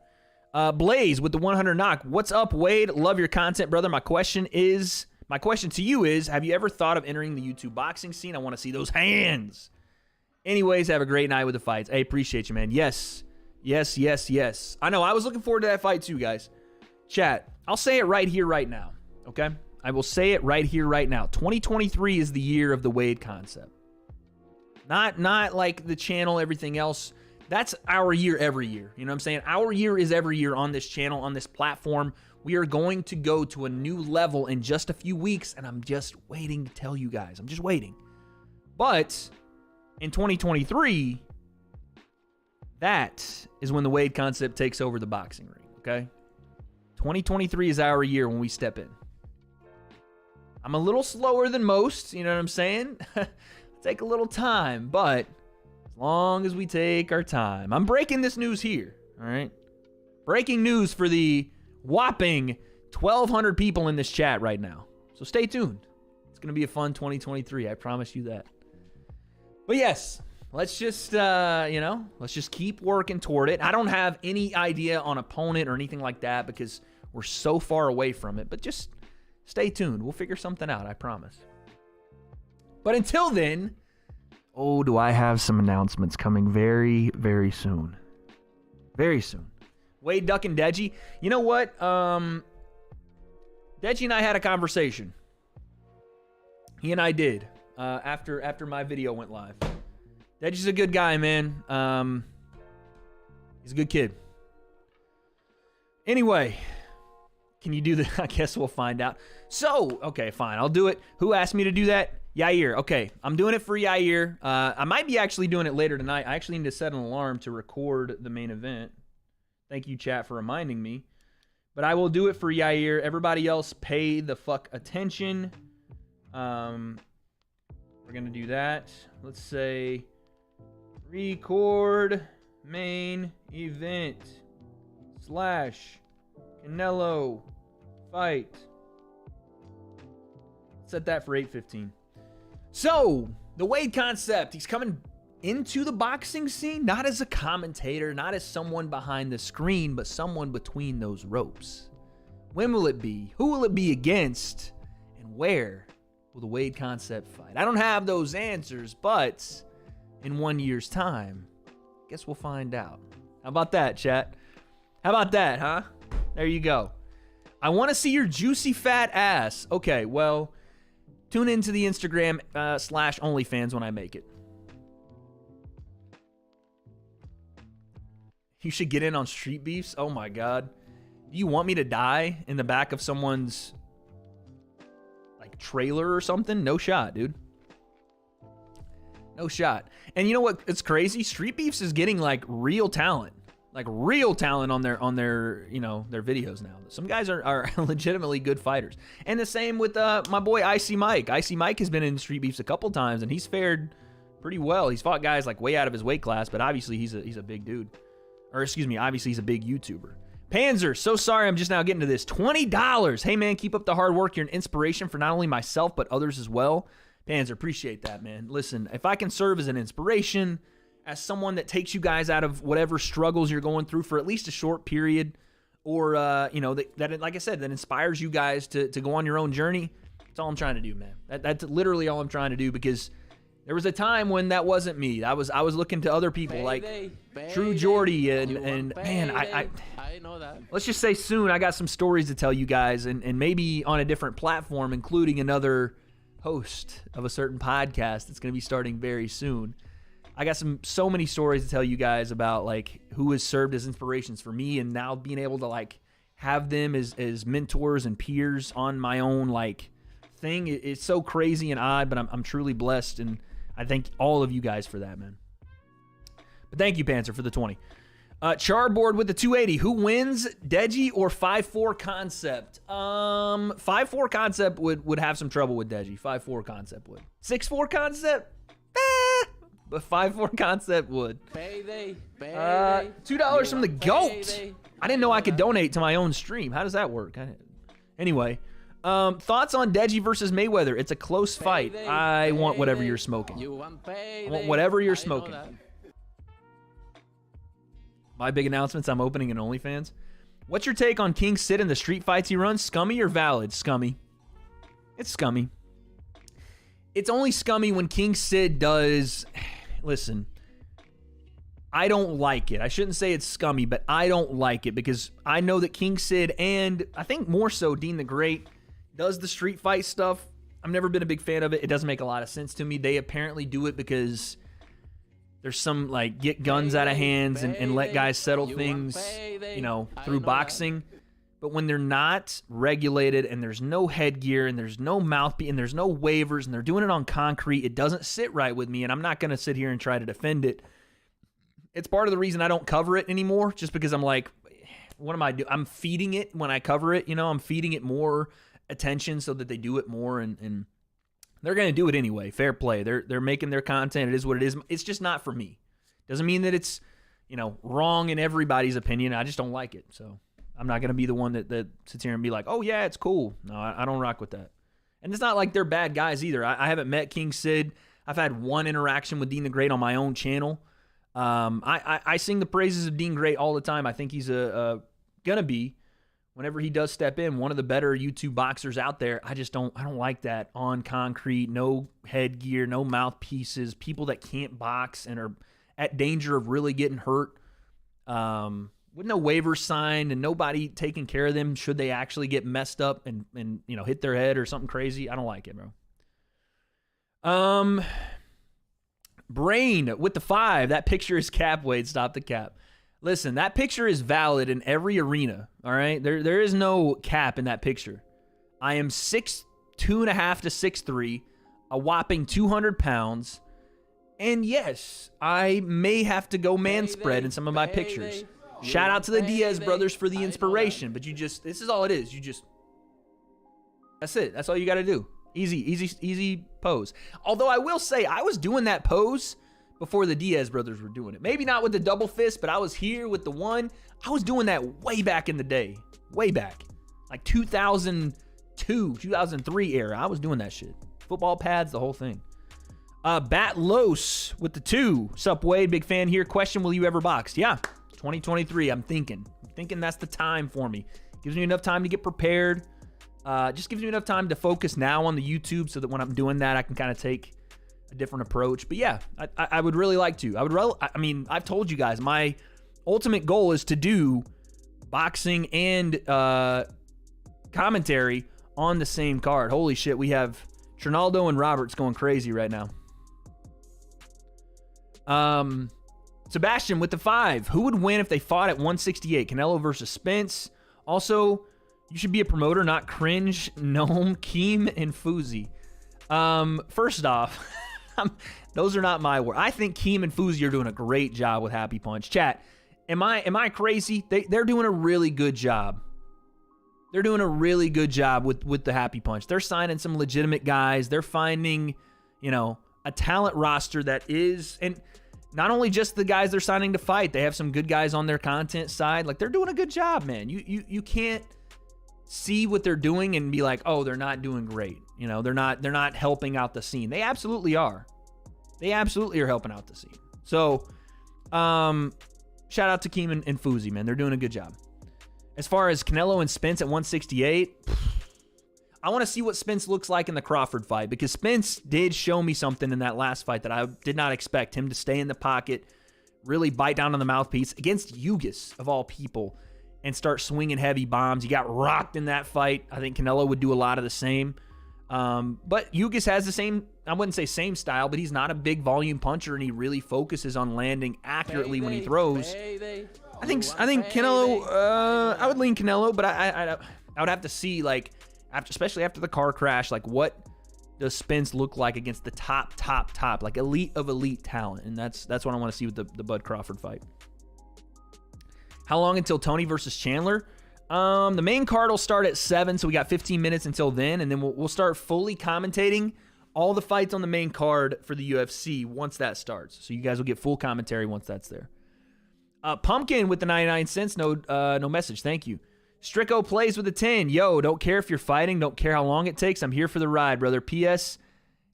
Blaze with the 100 knock. What's up, Wade? Love your content, brother. My question to you is, have you ever thought of entering the YouTube boxing scene? I want to see those hands. Anyways, have a great night with the fights. I appreciate you, man. Yes. Yes, yes, yes. I know. I was looking forward to that fight too, guys. Chat, I'll say it right here, right now. Okay? I will say it right here, right now. 2023 is the year of the W.A.D.E concept. Not like the channel, everything else. That's our year every year. You know what I'm saying? Our year is every year on this channel, on this platform. We are going to go to a new level in just a few weeks, and I'm just waiting to tell you guys. I'm just waiting. But in 2023, that is when the W.A.D.E concept takes over the boxing ring, okay? 2023 is our year when we step in. I'm a little slower than most, you know what I'm saying? Take a little time, but as long as we take our time. I'm breaking this news here, all right? Breaking news for the whopping 1,200 people in this chat right now. So stay tuned. It's going to be a fun 2023, I promise you that. But yes, let's just, let's just keep working toward it. I don't have any idea on opponent or anything like that because we're so far away from it, but just stay tuned. We'll figure something out, I promise. But until then, do I have some announcements coming very, very soon. Very soon. Wade, Duck, and Deji. You know what? Deji and I had a conversation. He and I did after my video went live. Deji's a good guy, man. He's a good kid. Anyway, can you do that? I guess we'll find out. So, okay, fine. I'll do it. Who asked me to do that? Yair. Okay, I'm doing it for Yair. I might be actually doing it later tonight. I actually need to set an alarm to record the main event. Thank you, chat, for reminding me. But I will do it for Yair. Everybody else, pay the fuck attention. We're going to do that. Let's say record main event / Canelo fight. Set that for 8:15. So, the W.A.D.E concept, he's coming into the boxing scene, not as a commentator, not as someone behind the screen, but someone between those ropes. When will it be? Who will it be against? And where will the W.A.D.E concept fight? I don't have those answers, but in 1 year's time, guess we'll find out. How about that, chat? How about that, huh? There you go. I want to see your juicy fat ass. Okay, well, tune into the Instagram / OnlyFans when I make it. You should get in on street beefs. Oh my God. Do you want me to die in the back of someone's like trailer or something? No shot, dude. No shot. And you know what? It's crazy. Street beefs is getting like real talent. Like real talent on their their videos now. Some guys are legitimately good fighters. And the same with my boy Icy Mike. Icy Mike has been in street beefs a couple times and he's fared pretty well. He's fought guys like way out of his weight class, but obviously he's a big dude. Or excuse me, obviously he's a big YouTuber. Panzer, so sorry I'm just now getting to this. $20. Hey man, keep up the hard work. You're an inspiration for not only myself, but others as well. Panzer, appreciate that, man. Listen, if I can serve as an inspiration, as someone that takes you guys out of whatever struggles you're going through for at least a short period, or, that like I said, that inspires you guys to go on your own journey, that's all I'm trying to do, man. That's literally all I'm trying to do, because there was a time when that wasn't me. I was looking to other people like True Jordy and man, I know that. Let's just say soon I got some stories to tell you guys, and maybe on a different platform, including another host of a certain podcast that's going to be starting very soon. I got so many stories to tell you guys about like who has served as inspirations for me, and now being able to like have them as mentors and peers on my own like thing. It's so crazy and odd, but I'm truly blessed, and I thank all of you guys for that, man. But thank you, Panzer, for the 20. Charboard with the 280. Who wins, Deji or 5-4 Concept? 5-4 Concept would have some trouble with Deji. 5-4 Concept would. 6-4 Concept? But 5-4 Concept would. $2 from the GOAT. I didn't know I could donate to my own stream. How does that work? Anyway. Thoughts on Deji versus Mayweather? It's a close fight. I want whatever you're smoking. I want whatever you're smoking. My big announcements, I'm opening an OnlyFans. What's your take on King Sid and the street fights he runs? Scummy or valid? Scummy. It's scummy. It's only scummy when King Sid does... Listen, I don't like it. I shouldn't say it's scummy, but I don't like it because I know that King Sid and I think more so Dean the Great does the street fight stuff. I've never been a big fan of it. It doesn't make a lot of sense to me. They apparently do it because there's some like get guns out of hands and let guys settle things, through boxing. But when they're not regulated and there's no headgear and there's no mouthpiece and there's no waivers and they're doing it on concrete, it doesn't sit right with me, and I'm not going to sit here and try to defend it. It's part of the reason I don't cover it anymore, just because I'm like, what am I doing? I'm feeding it when I cover it, I'm feeding it more attention so that they do it more, and they're going to do it anyway. Fair play. They're making their content. It is what it is. It's just not for me. Doesn't mean that it's, wrong in everybody's opinion. I just don't like it. So I'm not going to be the one that sits here and be like, oh, yeah, it's cool. No, I don't rock with that. And it's not like they're bad guys either. I haven't met King Sid. I've had one interaction with Dean the Great on my own channel. I sing the praises of Dean Great all the time. I think he's going to be, whenever he does step in, one of the better YouTube boxers out there. I don't like that on concrete, no headgear, no mouthpieces, people that can't box and are at danger of really getting hurt. With no waivers signed and nobody taking care of them should they actually get messed up and hit their head or something crazy. I don't like it, bro. Brain with the 5. That picture is cap. Wade, stop the cap. Listen, that picture is valid in every arena, all right? There is no cap in that picture. I am 6'2.5" to 6'3", a whopping 200 pounds, and yes, I may have to go man spread in some of my pictures. Shout out to the Diaz brothers for the inspiration, but this is all it is. That's it. That's all you got to do. Easy pose. Although I will say, I was doing that pose before the Diaz brothers were doing it. Maybe not with the double fist, but I was here with the one. I was doing that way back in the day. Way back. Like 2002, 2003 era. I was doing that shit. Football pads, the whole thing. Batlos with the 2. Sup, Wade? Big fan here. Question, will you ever box? Yeah. 2023, I'm thinking that's the time for me. Gives me enough time to get prepared. Just gives me enough time to focus now on the YouTube so that when I'm doing that, I can kind of take a different approach. But yeah, I would really like to. I've told you guys, my ultimate goal is to do boxing and commentary on the same card. Holy shit, we have Trinaldo and Roberts going crazy right now. Sebastian with the 5. Who would win if they fought at 168? Canelo versus Spence. Also, you should be a promoter, not cringe. Gnome, Keem, and Fuzi. First off, those are not my words. I think Keem and Fuzi are doing a great job with Happy Punch. Chat, am I crazy? They're doing a really good job. They're doing a really good job with the Happy Punch. They're signing some legitimate guys. They're finding, a talent roster that is, and not only just the guys they're signing to fight, they have some good guys on their content side. Like, they're doing a good job, man. You can't see what they're doing and be like, oh, they're not doing great. They're not helping out the scene. They absolutely are. They absolutely are helping out the scene. So, shout out to Keem and Fuzi, man. They're doing a good job. As far as Canelo and Spence at 168, I want to see what Spence looks like in the Crawford fight, because Spence did show me something in that last fight that I did not expect. Him to stay in the pocket, really bite down on the mouthpiece against Ugis, of all people, and start swinging heavy bombs. He got rocked in that fight. I think Canelo would do a lot of the same. But Ugis has the same, I wouldn't say same style, but he's not a big volume puncher, and he really focuses on landing accurately when he throws. I think Canelo, I would lean Canelo, but I would have to see, like, especially after the car crash, like, what does Spence look like against the top, like elite of elite talent? And that's what I want to see with the Bud Crawford fight. How long until Tony versus Chandler? The main card will start at 7, so we got 15 minutes until then, and then we'll start fully commentating all the fights on the main card for the UFC once that starts. So you guys will get full commentary once that's there. Pumpkin with the 99 cents, no message, thank you. Stricko plays with a 10. Yo, don't care if you're fighting, don't care how long it takes. I'm here for the ride, brother. P.S.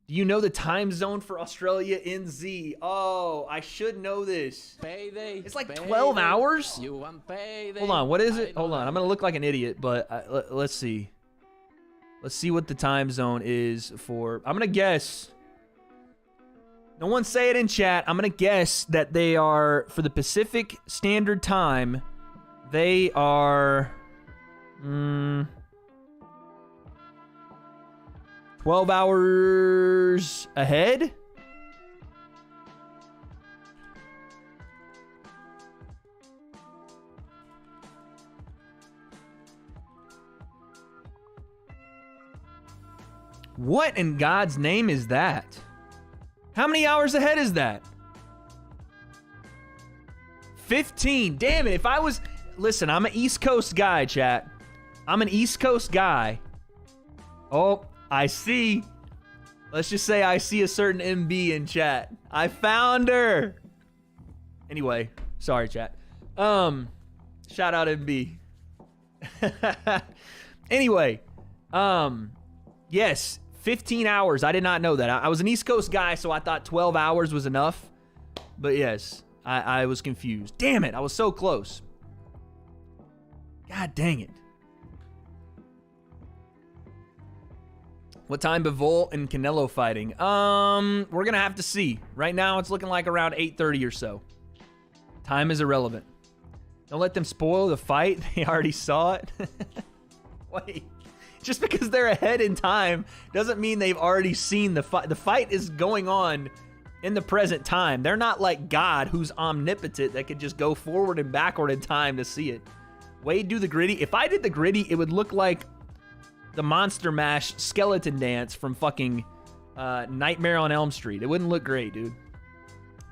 Do you know the time zone for Australia NZ? Oh, I should know this. Payday. It's like 12 hours? You want payday? Hold on, what is it? Hold on, I'm going to look like an idiot, but let's see. Let's see what the time zone is for... I'm going to guess... No one say it in chat. I'm going to guess that they are, for the Pacific Standard Time, they are... 12 hours ahead? What in God's name is that? How many hours ahead is that? 15. Damn it. If I was... Listen, I'm an East Coast guy, chat. I'm an East Coast guy. Oh, I see. Let's just say I see a certain MB in chat. I found her. Anyway, sorry, chat. Shout out MB. Anyway, yes, 15 hours. I did not know that. I was an East Coast guy, so I thought 12 hours was enough. But yes, I was confused. Damn it, I was so close. God dang it. What time Bivol and Canelo fighting? We're gonna have to see. Right now, it's looking like around 8:30 or so. Time is irrelevant. Don't let them spoil the fight. They already saw it. Wait, just because they're ahead in time doesn't mean they've already seen the fight. The fight is going on in the present time. They're not like God, who's omnipotent, that could just go forward and backward in time to see it. Wade, do the gritty. If I did the gritty, it would look like the Monster Mash skeleton dance from fucking Nightmare on Elm Street. It wouldn't look great, dude.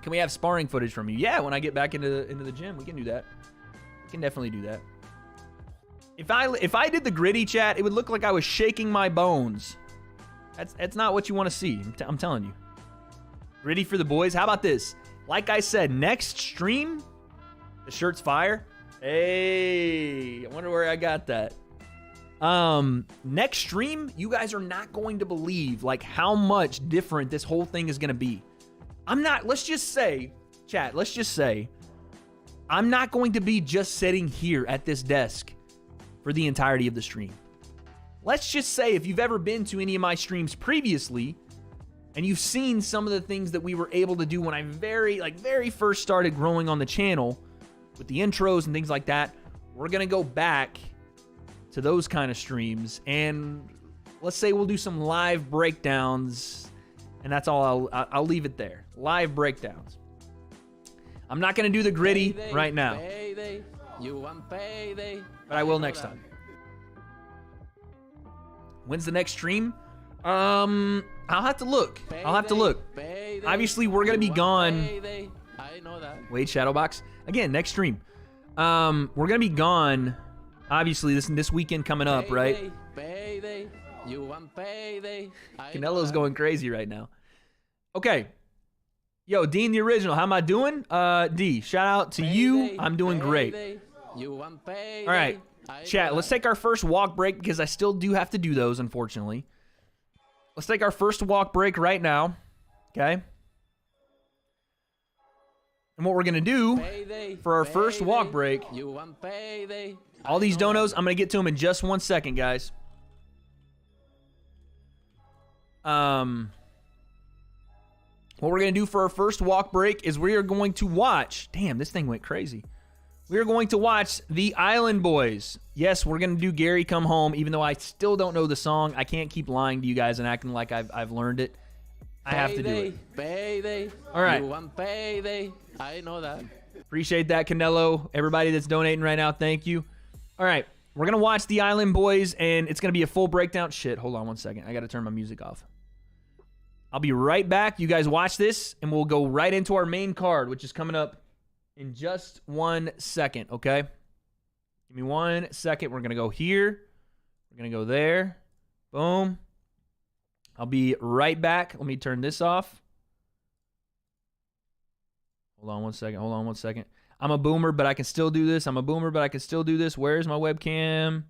Can we have sparring footage from you? Yeah, when I get back into the gym, we can do that. We can definitely do that. If I did the gritty, chat, it would look like I was shaking my bones. That's not what you want to see. I'm telling you. Gritty for the boys. How about this? Like I said, next stream, the shirt's fire. Hey, I wonder where I got that. Next stream, you guys are not going to believe like how much different this whole thing is going to be. Let's just say, chat, let's just say, I'm not going to be just sitting here at this desk for the entirety of the stream. Let's just say if you've ever been to any of my streams previously and you've seen some of the things that we were able to do when I very first started growing on the channel with the intros and things like that, we're going to go back to those kind of streams and let's say we'll do some live breakdowns, and that's all. I'll leave it there. Live breakdowns. I'm not going to do the gritty right now. You want payday. But I will next time. When's the next stream? I'll have to look. I'll have to look. Obviously, we're going to be gone. I know that. Wait, Shadowbox. Again, next stream. We're going to be gone. Obviously, this weekend coming up, right? Payday. You want payday. Canelo's going crazy right now. Okay. Yo, Dean the Original, how am I doing? D, shout out to you. I'm doing great. You want payday. All right, chat, let's take our first walk break because I still do have to do those, unfortunately. Let's take our first walk break right now, okay? And what we're going to do for our first walk break, You want payday. all these donos, I'm going to get to them in just 1 second, guys. What we're going to do for our first walk break is we are going to watch... Damn, this thing went crazy. We are going to watch The Island Boys. Yes, we're going to do Gary Come Home, even though I still don't know the song. I can't keep lying to you guys and acting like I've learned it. I have to do it. Payday. All right. You want payday. I know that. Appreciate that, Canelo. Everybody that's donating right now, thank you. All right, we're going to watch The Island Boys, and it's going to be a full breakdown. Shit, hold on 1 second. I got to turn my music off. I'll be right back. You guys watch this, and we'll go right into our main card, which is coming up in just 1 second, okay? Give me 1 second. We're going to go here. We're going to go there. Boom. I'll be right back. Let me turn this off. Hold on 1 second. Hold on 1 second. I'm a boomer, but I can still do this. I'm a boomer, but I can still do this. Where's my webcam?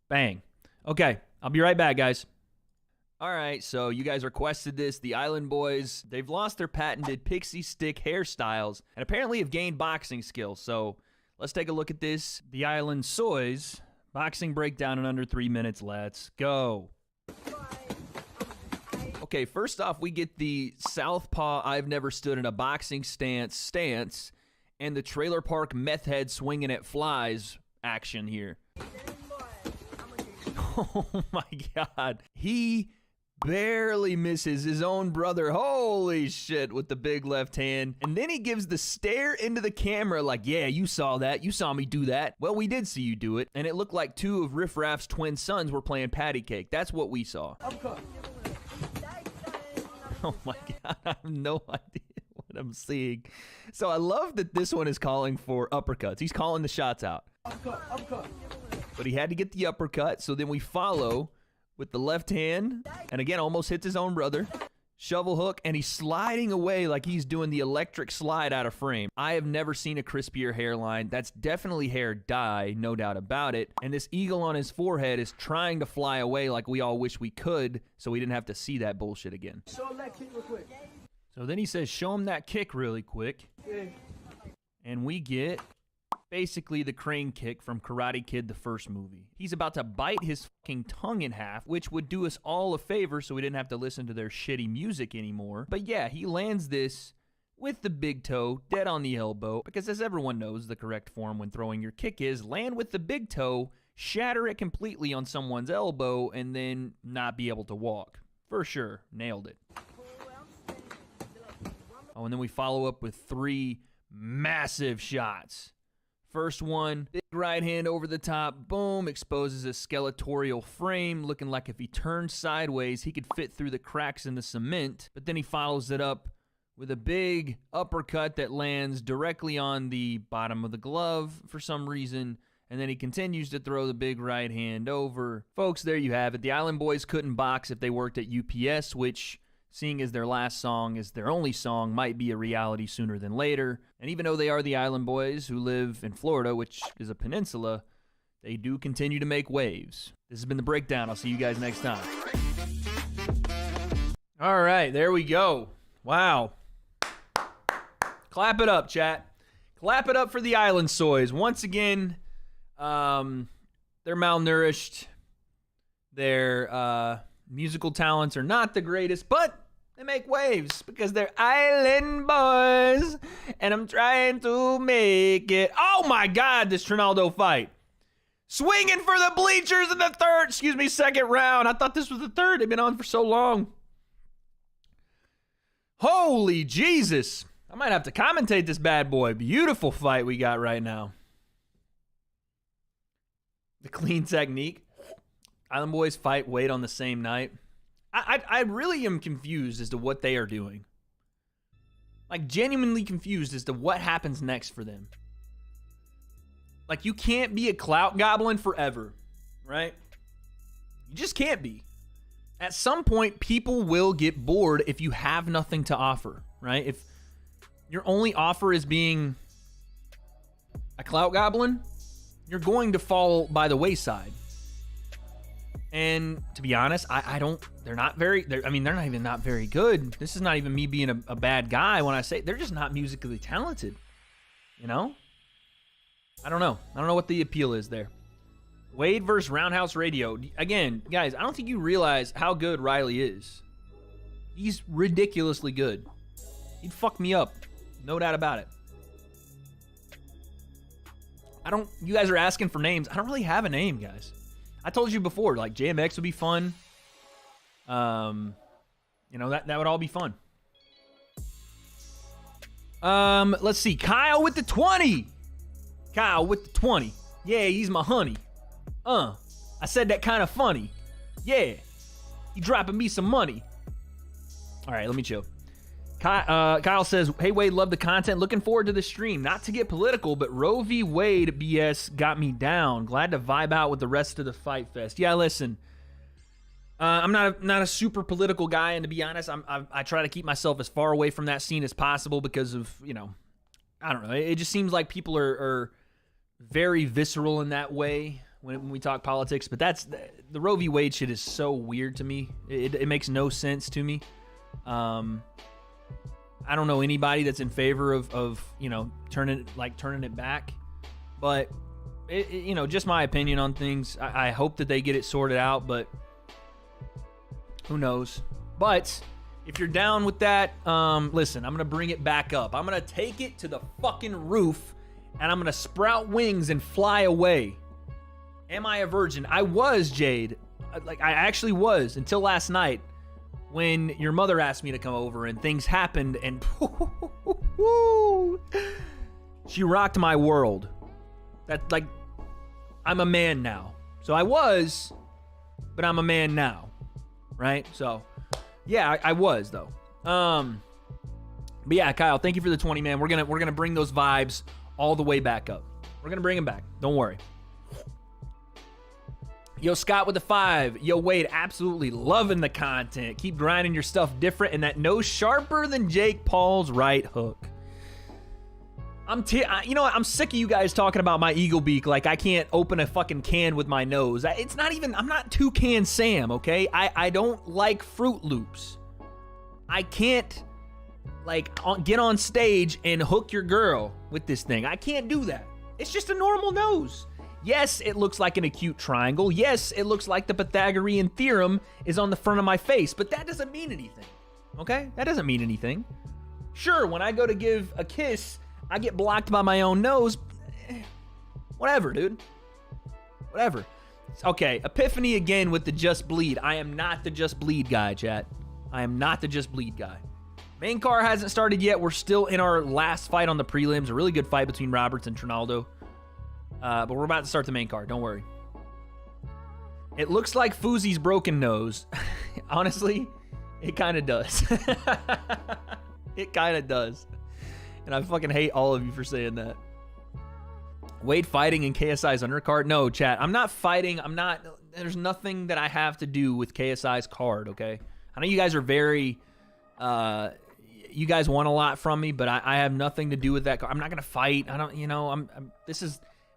Bang. Okay. I'll be right back, guys. All right, so you guys requested this. The Island Boys, they've lost their patented pixie stick hairstyles and apparently have gained boxing skills. So let's take a look at this. The Island Soys, boxing breakdown in under 3 minutes. Let's go. Okay, first off, we get the Southpaw I've never stood in a boxing stance and the Trailer Park Meth Head swinging at flies action here. Oh my God. He barely misses his own brother. Holy shit, with the big left hand. And then he gives the stare into the camera like, yeah, you saw that. You saw me do that. Well, we did see you do it. And it looked like two of Riff Raff's twin sons were playing patty cake. That's what we saw. Oh my God, I have no idea what I'm seeing. So I love that this one is calling for uppercuts. He's calling the shots out. But he had to get the uppercut, so then we follow with the left hand. And again, almost hits his own brother. Shovel hook, and he's sliding away like he's doing the electric slide out of frame. I have never seen a crispier hairline. That's definitely hair dye, no doubt about it. And this eagle on his forehead is trying to fly away like we all wish we could, so we didn't have to see that bullshit again. Show him that kick real quick. So then he says, show him that kick really quick. Yeah. And we get basically the crane kick from Karate Kid, the first movie. He's about to bite his fucking tongue in half, which would do us all a favor so we didn't have to listen to their shitty music anymore. But yeah, he lands this with the big toe, dead on the elbow, because as everyone knows, the correct form when throwing your kick is land with the big toe, shatter it completely on someone's elbow, and then not be able to walk. For sure. Nailed it. Oh, and then we follow up with 3 massive shots. First one, big right hand over the top, boom, exposes a skeletorial frame, looking like if he turned sideways, he could fit through the cracks in the cement. But then he follows it up with a big uppercut that lands directly on the bottom of the glove for some reason. And then he continues to throw the big right hand over. Folks, there you have it. The Island Boys couldn't box if they worked at UPS, which, seeing as their last song is their only song, might be a reality sooner than later. And even though they are the Island Boys who live in Florida, which is a peninsula, they do continue to make waves. This has been The Breakdown. I'll see you guys next time. All right, there we go. Wow. Clap it up, chat. Clap it up for the Island Soys. Once again, they're malnourished. Their musical talents are not the greatest, but they make waves because they're Island Boys, and I'm trying to make it. Oh my God, this Trinaldo fight. Swinging for the bleachers in the second round. I thought this was the third. They've been on for so long. Holy Jesus. I might have to commentate this bad boy. Beautiful fight we got right now. The clean technique. Island Boys fight Wade on the same night. I really am confused as to what they are doing. Like, genuinely confused as to what happens next for them. Like, you can't be a clout goblin forever, right? You just can't be. At some point, people will get bored if you have nothing to offer, right? If your only offer is being a clout goblin, you're going to fall by the wayside. And to be honest, they're not even not very good. This is not even me being a bad guy when I say they're just not musically talented. You know? I don't know what the appeal is there. Wade versus Roundhouse Radio. Again, guys, I don't think you realize how good Riley is. He's ridiculously good. He'd fuck me up. No doubt about it. You guys are asking for names. I don't really have a name, guys. I told you before, like, JMX would be fun. That would all be fun. Let's see. Kyle with the 20. Kyle with the 20. Yeah, he's my honey. I said that kind of funny. Yeah. He dropping me some money. All right, let me chill. Kyle says, hey, Wade, love the content. Looking forward to the stream. Not to get political, but Roe v. Wade BS got me down. Glad to vibe out with the rest of the Fight Fest. Yeah, listen. I'm not a super political guy, and to be honest, I try to keep myself as far away from that scene as possible because of, I don't know. It just seems like people are very visceral in that way when we talk politics. But the Roe v. Wade shit is so weird to me. It makes no sense to me. I don't know anybody that's in favor of turning it back, but just my opinion on things. I hope that they get it sorted out, but who knows? But if you're down with that, listen, I'm gonna bring it back up. I'm gonna take it to the fucking roof, and I'm gonna sprout wings and fly away. Am I a virgin? I was, Jade. I actually was until last night, when your mother asked me to come over and things happened, and she rocked my world. I'm a man now. So I was, but I'm a man now, right? So, yeah, I was though. But yeah, Kyle, thank you for the 20, man. We're gonna bring those vibes all the way back up. We're gonna bring them back. Don't worry. Yo, Scott with the 5. Yo, Wade, absolutely loving the content. Keep grinding your stuff different, and that nose sharper than Jake Paul's right hook. You know what? I'm sick of you guys talking about my eagle beak like I can't open a fucking can with my nose. It's not even, I'm not Toucan Sam, okay? I don't like Fruit Loops. I can't, like, get on stage and hook your girl with this thing. I can't do that. It's just a normal nose. Yes, it looks like an acute triangle. Yes, it looks like the Pythagorean theorem is on the front of my face, but that doesn't mean anything, okay? That doesn't mean anything. Sure, when I go to give a kiss, I get blocked by my own nose. Whatever, dude. Whatever. Okay, Epiphany again with the Just Bleed. I am not the Just Bleed guy, chat. I am not the Just Bleed guy. Main card hasn't started yet. We're still in our last fight on the prelims. A really good fight between Roberts and Trinaldo. But we're about to start the main card. Don't worry. It looks like Fuzi's broken nose. Honestly, it kind of does. It kind of does. And I fucking hate all of you for saying that. Wade fighting in KSI's undercard? No, chat. I'm not fighting. There's nothing that I have to do with KSI's card, okay? I know you guys are very, you guys want a lot from me, but I have nothing to do with that. I'm not going to fight. I don't, you know,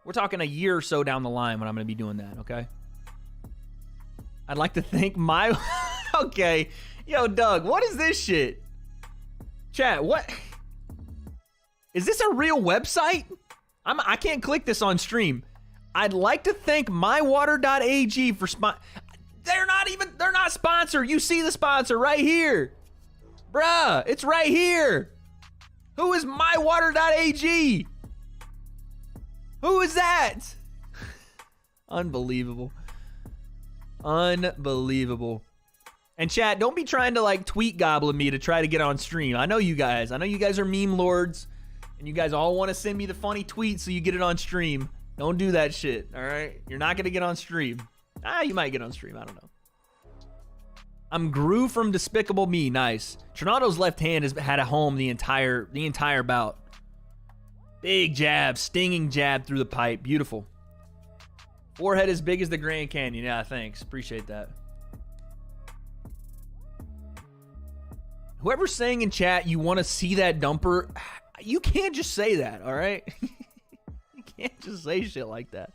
we're talking a year or so down the line when I'm going to be doing that, okay? I'd like to thank my, okay. Yo, Doug, what is this shit? Chat, what? Is this a real website? I can't click this on stream. I'd like to thank mywater.ag for they're not sponsored. You see the sponsor right here. Bruh, it's right here. Who is mywater.ag? Who is that? Unbelievable. Unbelievable. And chat, don't be trying to like tweet goblin me to try to get on stream. I know you guys. I know you guys are meme lords. And you guys all want to send me the funny tweets so you get it on stream. Don't do that shit, all right? You're not going to get on stream. You might get on stream. I don't know. I'm Gru from Despicable Me. Nice. Trinaldo's left hand has had a home the entire bout. Big jab, stinging jab through the pipe. Beautiful. Forehead as big as the Grand Canyon. Yeah, thanks. Appreciate that. Whoever's saying in chat you want to see that dumper, you can't just say that, all right? You can't just say shit like that.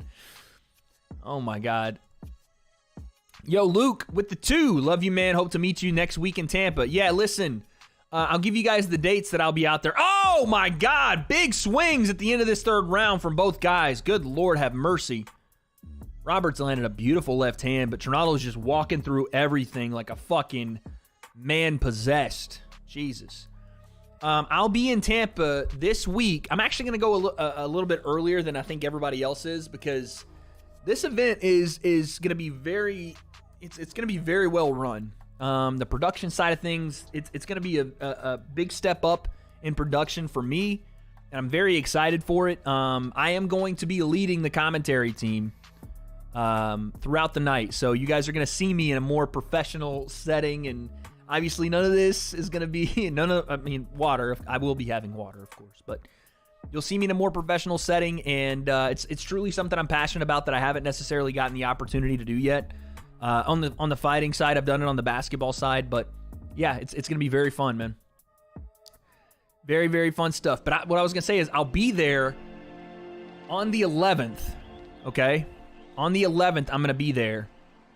Oh, my God. Yo, Luke with the 2. Love you, man. Hope to meet you next week in Tampa. Yeah, listen. I'll give you guys the dates that I'll be out there. Oh, my God. Big swings at the end of this third round from both guys. Good Lord, have mercy. Roberts landed a beautiful left hand, but Trinaldo's just walking through everything like a fucking man possessed. Jesus. I'll be in Tampa this week. I'm actually going to go a little bit earlier than I think everybody else is because this event is going to be very well run. The production side of things, it's going to be a big step up in production for me, and I'm very excited for it. I am going to be leading the commentary team throughout the night, so you guys are going to see me in a more professional setting, and obviously none of this is going to be water. I will be having water, of course, but you'll see me in a more professional setting, and it's truly something I'm passionate about that I haven't necessarily gotten the opportunity to do yet. On the fighting side, I've done it on the basketball side, but yeah, it's going to be very fun, man. Very, very fun stuff. But what I was going to say is I'll be there on the 11th, okay? On the 11th, I'm going to be there,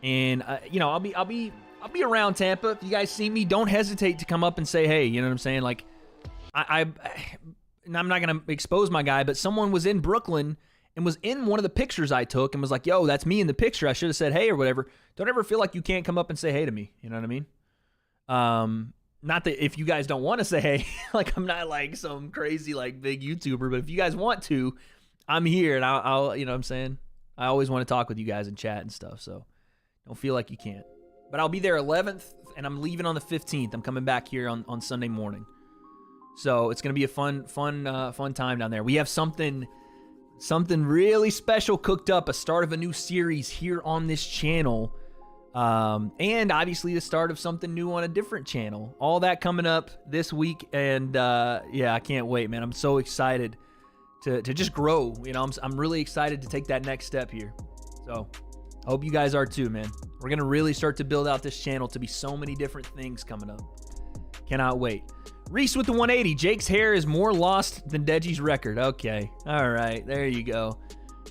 and I'll be around Tampa. If you guys see me, don't hesitate to come up and say hey. You know what I'm saying? Like, I'm not going to expose my guy, but someone was in Brooklyn and was in one of the pictures I took and was like, yo, that's me in the picture. I should have said hey or whatever. Don't ever feel like you can't come up and say hey to me. You know what I mean? Not that if you guys don't want to say hey, like I'm not like some crazy like big YouTuber, but if you guys want to, I'm here and I'll you know what I'm saying? I always want to talk with you guys and chat and stuff, so don't feel like you can't. But I'll be there 11th, and I'm leaving on the 15th. I'm coming back here on Sunday morning. So it's going to be a fun time down there. We have something really special cooked up, a start of a new series here on this channel. And obviously the start of something new on a different channel. All that coming up this week, and yeah, I can't wait, man. I'm so excited to just grow. You know, I'm really excited to take that next step here. So I hope you guys are too, man. We're going to really start to build out this channel to be so many different things coming up. Cannot wait. Reese with the 180. Jake's hair is more lost than Deji's record. Okay. All right. There you go.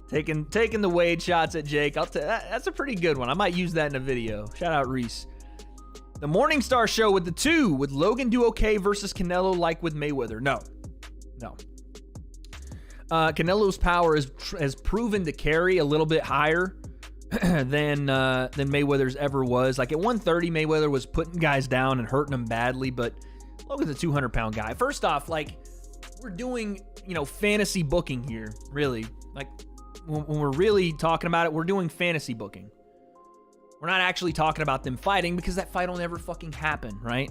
Taking the Wade shots at Jake. That's a pretty good one. I might use that in a video. Shout out Reese. The Morningstar Show with the 2. Would Logan do okay versus Canelo like with Mayweather? No. Canelo's power has proven to carry a little bit higher than Mayweather's ever was. Like at 130, Mayweather was putting guys down and hurting them badly, but Logan's a 200-pound guy. First off, like, we're doing, fantasy booking here, really. Like, when we're really talking about it, we're doing fantasy booking. We're not actually talking about them fighting because that fight will never fucking happen, right?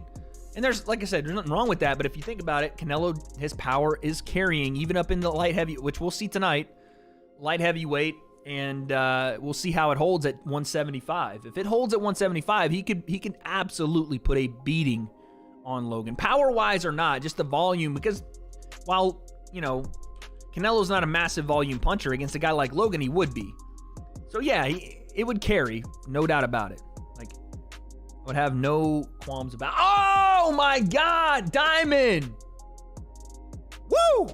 And there's, like I said, there's nothing wrong with that, but if you think about it, Canelo, his power is carrying, even up in the light heavy, which we'll see tonight, light heavyweight, and we'll see how it holds at 175. If it holds at 175, he could absolutely put a beating on Logan. Power-wise or not, just the volume, because while, Canelo's not a massive volume puncher, against a guy like Logan, he would be. So yeah, it would carry, no doubt about it. Like, I would have no qualms about. Oh my God, Diamond! Woo!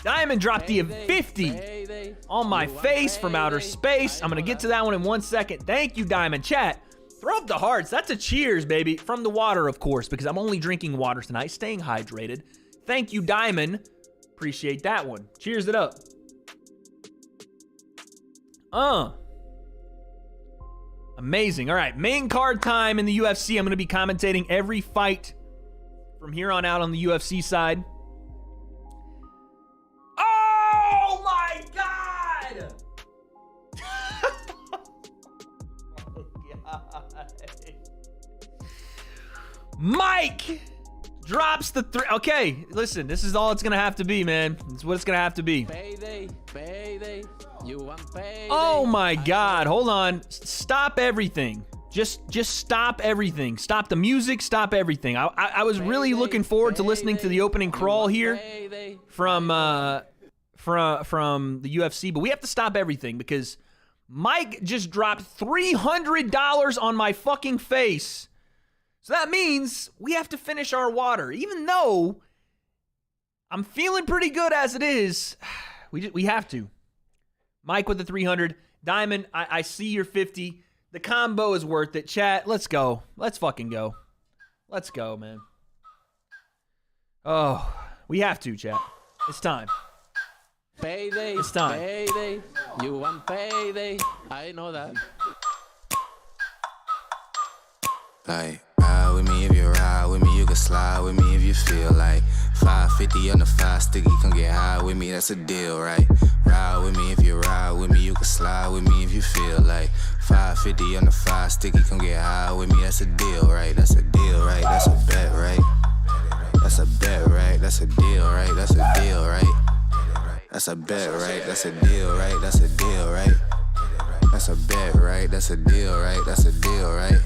Diamond dropped the 50 on my face from outer space. I'm gonna get to that one in 1 second. Thank you, Diamond. Chat, throw up the hearts. That's a cheers, baby. From the water, of course, because I'm only drinking water tonight, staying hydrated. Thank you, Diamond. Appreciate that one. Cheers it up. Amazing. All right, main card time in the UFC. I'm going to be commentating every fight from here on out on the UFC side. Oh my God! Oh God. Mike drops the 3. Okay, listen, this is all it's going to have to be, man. It's what it's going to have to be. Payday. You want payday. Oh my God, hold on. Stop everything. Just stop everything. Stop the music, stop everything. I was really looking forward to listening to the opening crawl here from the UFC, but we have to stop everything because Mike just dropped $300 on my fucking face. So that means we have to finish our water. Even though I'm feeling pretty good as it is, we have to. Mike with the 300. Diamond, I see your 50. The combo is worth it. Chat, let's go. Let's fucking go. Let's go, man. Oh, we have to, chat. It's time. Payday. It's time. Payday. You want payday. I know that. Like, ride with me if you ride with me, you can slide with me if you feel like 550 on the 5 sticky, come get high with me, that's a deal, right? Ride with me if you ride with me, you can slide with me if you feel like 550 on the 5 sticky, come get high with me, that's a deal, right? That's a deal, right? That's a bet, right? That's a bet, right? That's a deal, right? That's a deal, right? That's a bet, right? That's a deal, right? That's a deal, right? That's a bet, right? That's a deal, right? That's a deal, right?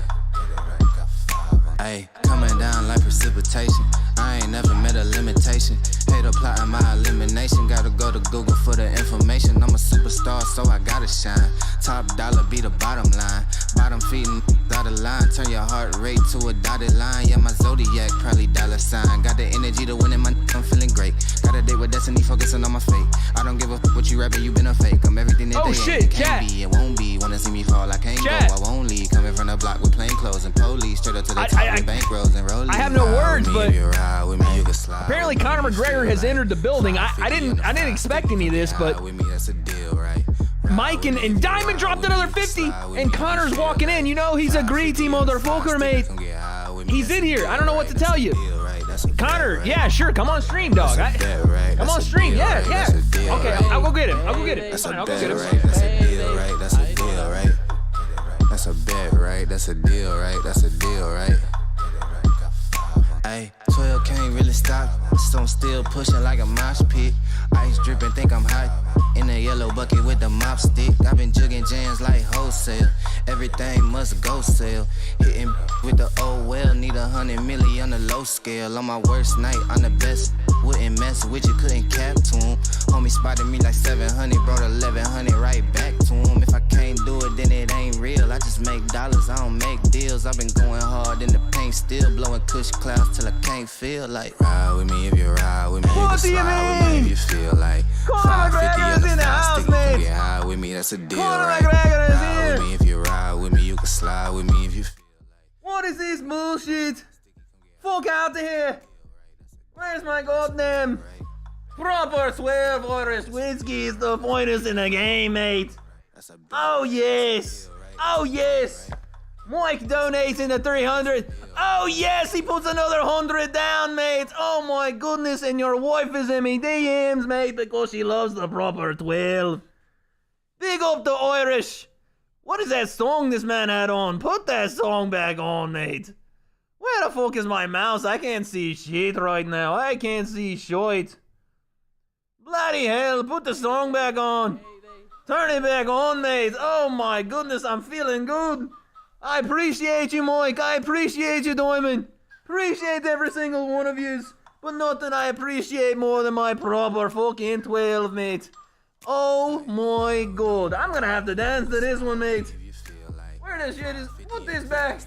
Ayy, coming down like precipitation. I ain't never met a limitation. Hater plotting my elimination. Gotta go to Google for the information. I'm a superstar, so I gotta shine. Top dollar be the bottom line. Bottom feeding dotted line. Turn your heart rate to a dotted line. Yeah, my zodiac probably dollar sign. Got the energy to win it, I'm feeling great. Got a date with destiny, focusing on my fate. I don't give a fuck what you rapping, you been a fake. I'm everything that they ain't. It can't be, it won't be. Wanna see me fall, I can't go. I won't leave. Coming from the block with plain clothes and police. Straight up to the top with bank rolls and rolling. I have no words, but apparently Conor McGregor has entered the building. I didn't expect any of this, but Mike and Diamond dropped another 50, and Conor's walking in. You know he's a greedy motherfucker, mate. He's in here. I don't know what to tell you. Conor, yeah, sure, come on stream, dog. Come on stream, yeah. Okay, I'll go get him. I'll go get him. That's a bet, right? That's a deal, right? That's a deal, right? That's a bet, right? That's a deal, right? That's a deal, right? Ayy, 12 can't really stop, so I'm still pushing like a mosh pit. Ice dripping, think I'm hot. In a yellow bucket with the mop stick. I've been jugging jams like wholesale. Everything must go sell. Hitting with the oh well. Need 100 million on the low scale. On my worst night, I'm the best. Wouldn't mess with you, couldn't cap to him. Homie spotted me like 700, brought 1100 right back to him. If I can't do it, then it ain't real. I just make dollars, I don't make deals. I've been going hard in the paint, still blowing kush clouds till I can't feel like. Ride with me if you ride with me. What do you mean? If you feel like. Conor McGregor's in the house, mate. Get high with me, that's a deal, Conor right? McGregor is Ride here. with me if you ride with me, you can slide with me if you feel like. What is this bullshit? Fuck out of here. Where's my goddamn proper 12 Irish whiskey is the finest in the game, mate. Oh yes. Oh yes. Mike donates the 300. Oh yes, he puts another 100 down, mate. Oh my goodness, and your wife is in me DMs, mate, because she loves the proper 12. Big up the Irish. What is that song this man had on? Put that song back on, mate. Where the fuck is my mouse? I can't see shit right now. I can't see shit. Bloody hell, put the song back on. Turn it back on, mate. Oh my goodness, I'm feeling good. I appreciate you, Mike. I appreciate you, Diamond. Appreciate every single one of yous. But nothing I appreciate more than my proper fucking 12, mate. Oh my god. I'm gonna have to dance to this one, mate. Where the shit is? Put this back.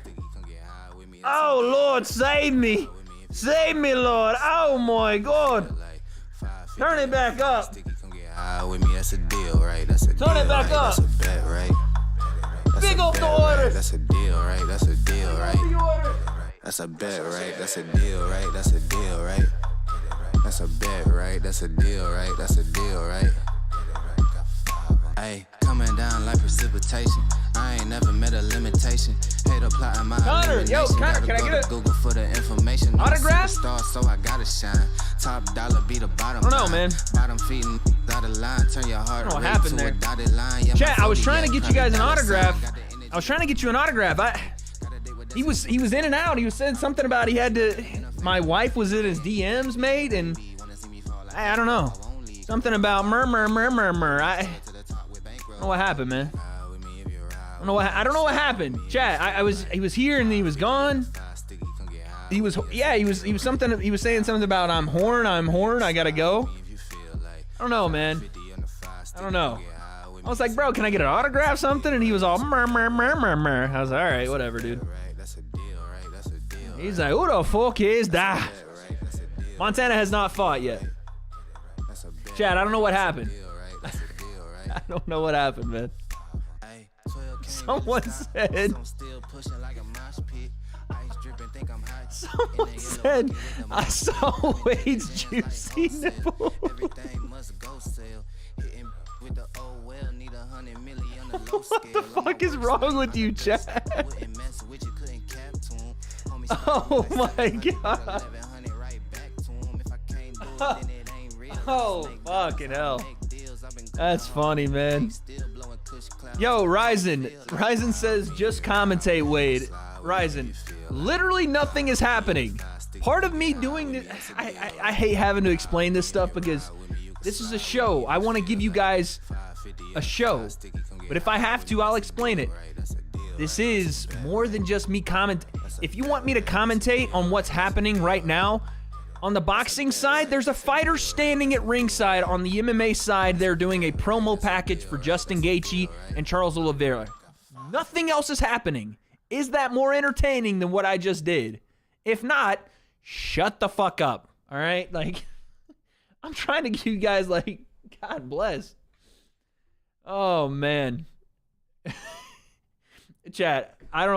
Oh, Lord, save me. Save me, Lord. Oh, my God. Turn it back up. Turn it back up. Big up the order. That's a deal, right? That's a deal, right? That's a bet, right? That's a deal, right? That's a deal, right? That's a bet, right? That's a deal, right? That's a deal, right? Hey, coming down like precipitation. I ain't never met a limitation. Hate applying my Conor, yo, Conor, can I get a Google for the information? autograph? Star, so I gotta shine. Top dollar be the bottom. I don't know, man. Bottom feeding dotted line. Turn your heart I don't know what rate happened to there. a dotted line. Yeah, Chat, I was my trying to phobia, get you guys an dollar sign. autograph. Got the energy. I was trying to get you an autograph. He was in and out. He was saying something about he had to. My wife was in his DMs, mate, and I don't know. Something about murmur. I don't know what happened, man. I don't know what happened. Chat, he was here and he was gone. He was something. He was saying something about I'm horn. I gotta go. I don't know, man. I don't know. I was like, bro, can I get an autograph, something? And he was all murmur. I was like, all right, whatever, dude. He's like, who the fuck is that? Montana has not fought yet. Chad, I don't know what happened. I don't know what happened, man. Someone said I saw Wade's juicy nipple. What the fuck is wrong with you, Chad? Oh my god. Oh, fucking hell. That's funny, man. Yo, Ryzen says just commentate, Wade. Ryzen, literally nothing is happening. Part of me doing this, I hate having to explain this stuff because this is a show. I want to give you guys a show. But if I have to, I'll explain it. This is more than just me comment. If you want me to commentate on what's happening right now, on the boxing side, there's a fighter standing at ringside. On the MMA side, they're doing a promo package for Justin Gaethje and Charles Oliveira. Nothing else is happening. Is that more entertaining than what I just did? If not, shut the fuck up. All right? Like, I'm trying to give you guys, like, God bless. Oh, man. Chat, I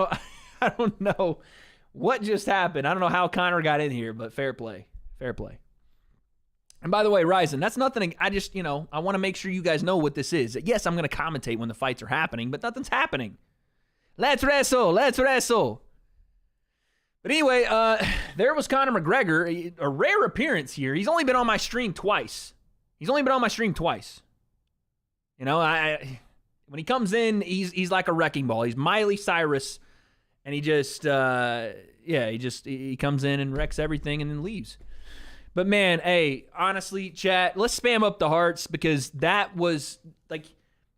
don't know what just happened. I don't know how Conor got in here, but fair play. Fair play. And by the way, Ryzen, that's nothing. I just, I want to make sure you guys know what this is. Yes, I'm going to commentate when the fights are happening, but nothing's happening. Let's wrestle. But anyway, there was Conor McGregor, a rare appearance here. He's only been on my stream twice. When he comes in, he's like a wrecking ball. He's Miley Cyrus, and he just, he comes in and wrecks everything and then leaves. But man, hey, honestly, chat, let's spam up the hearts because that was like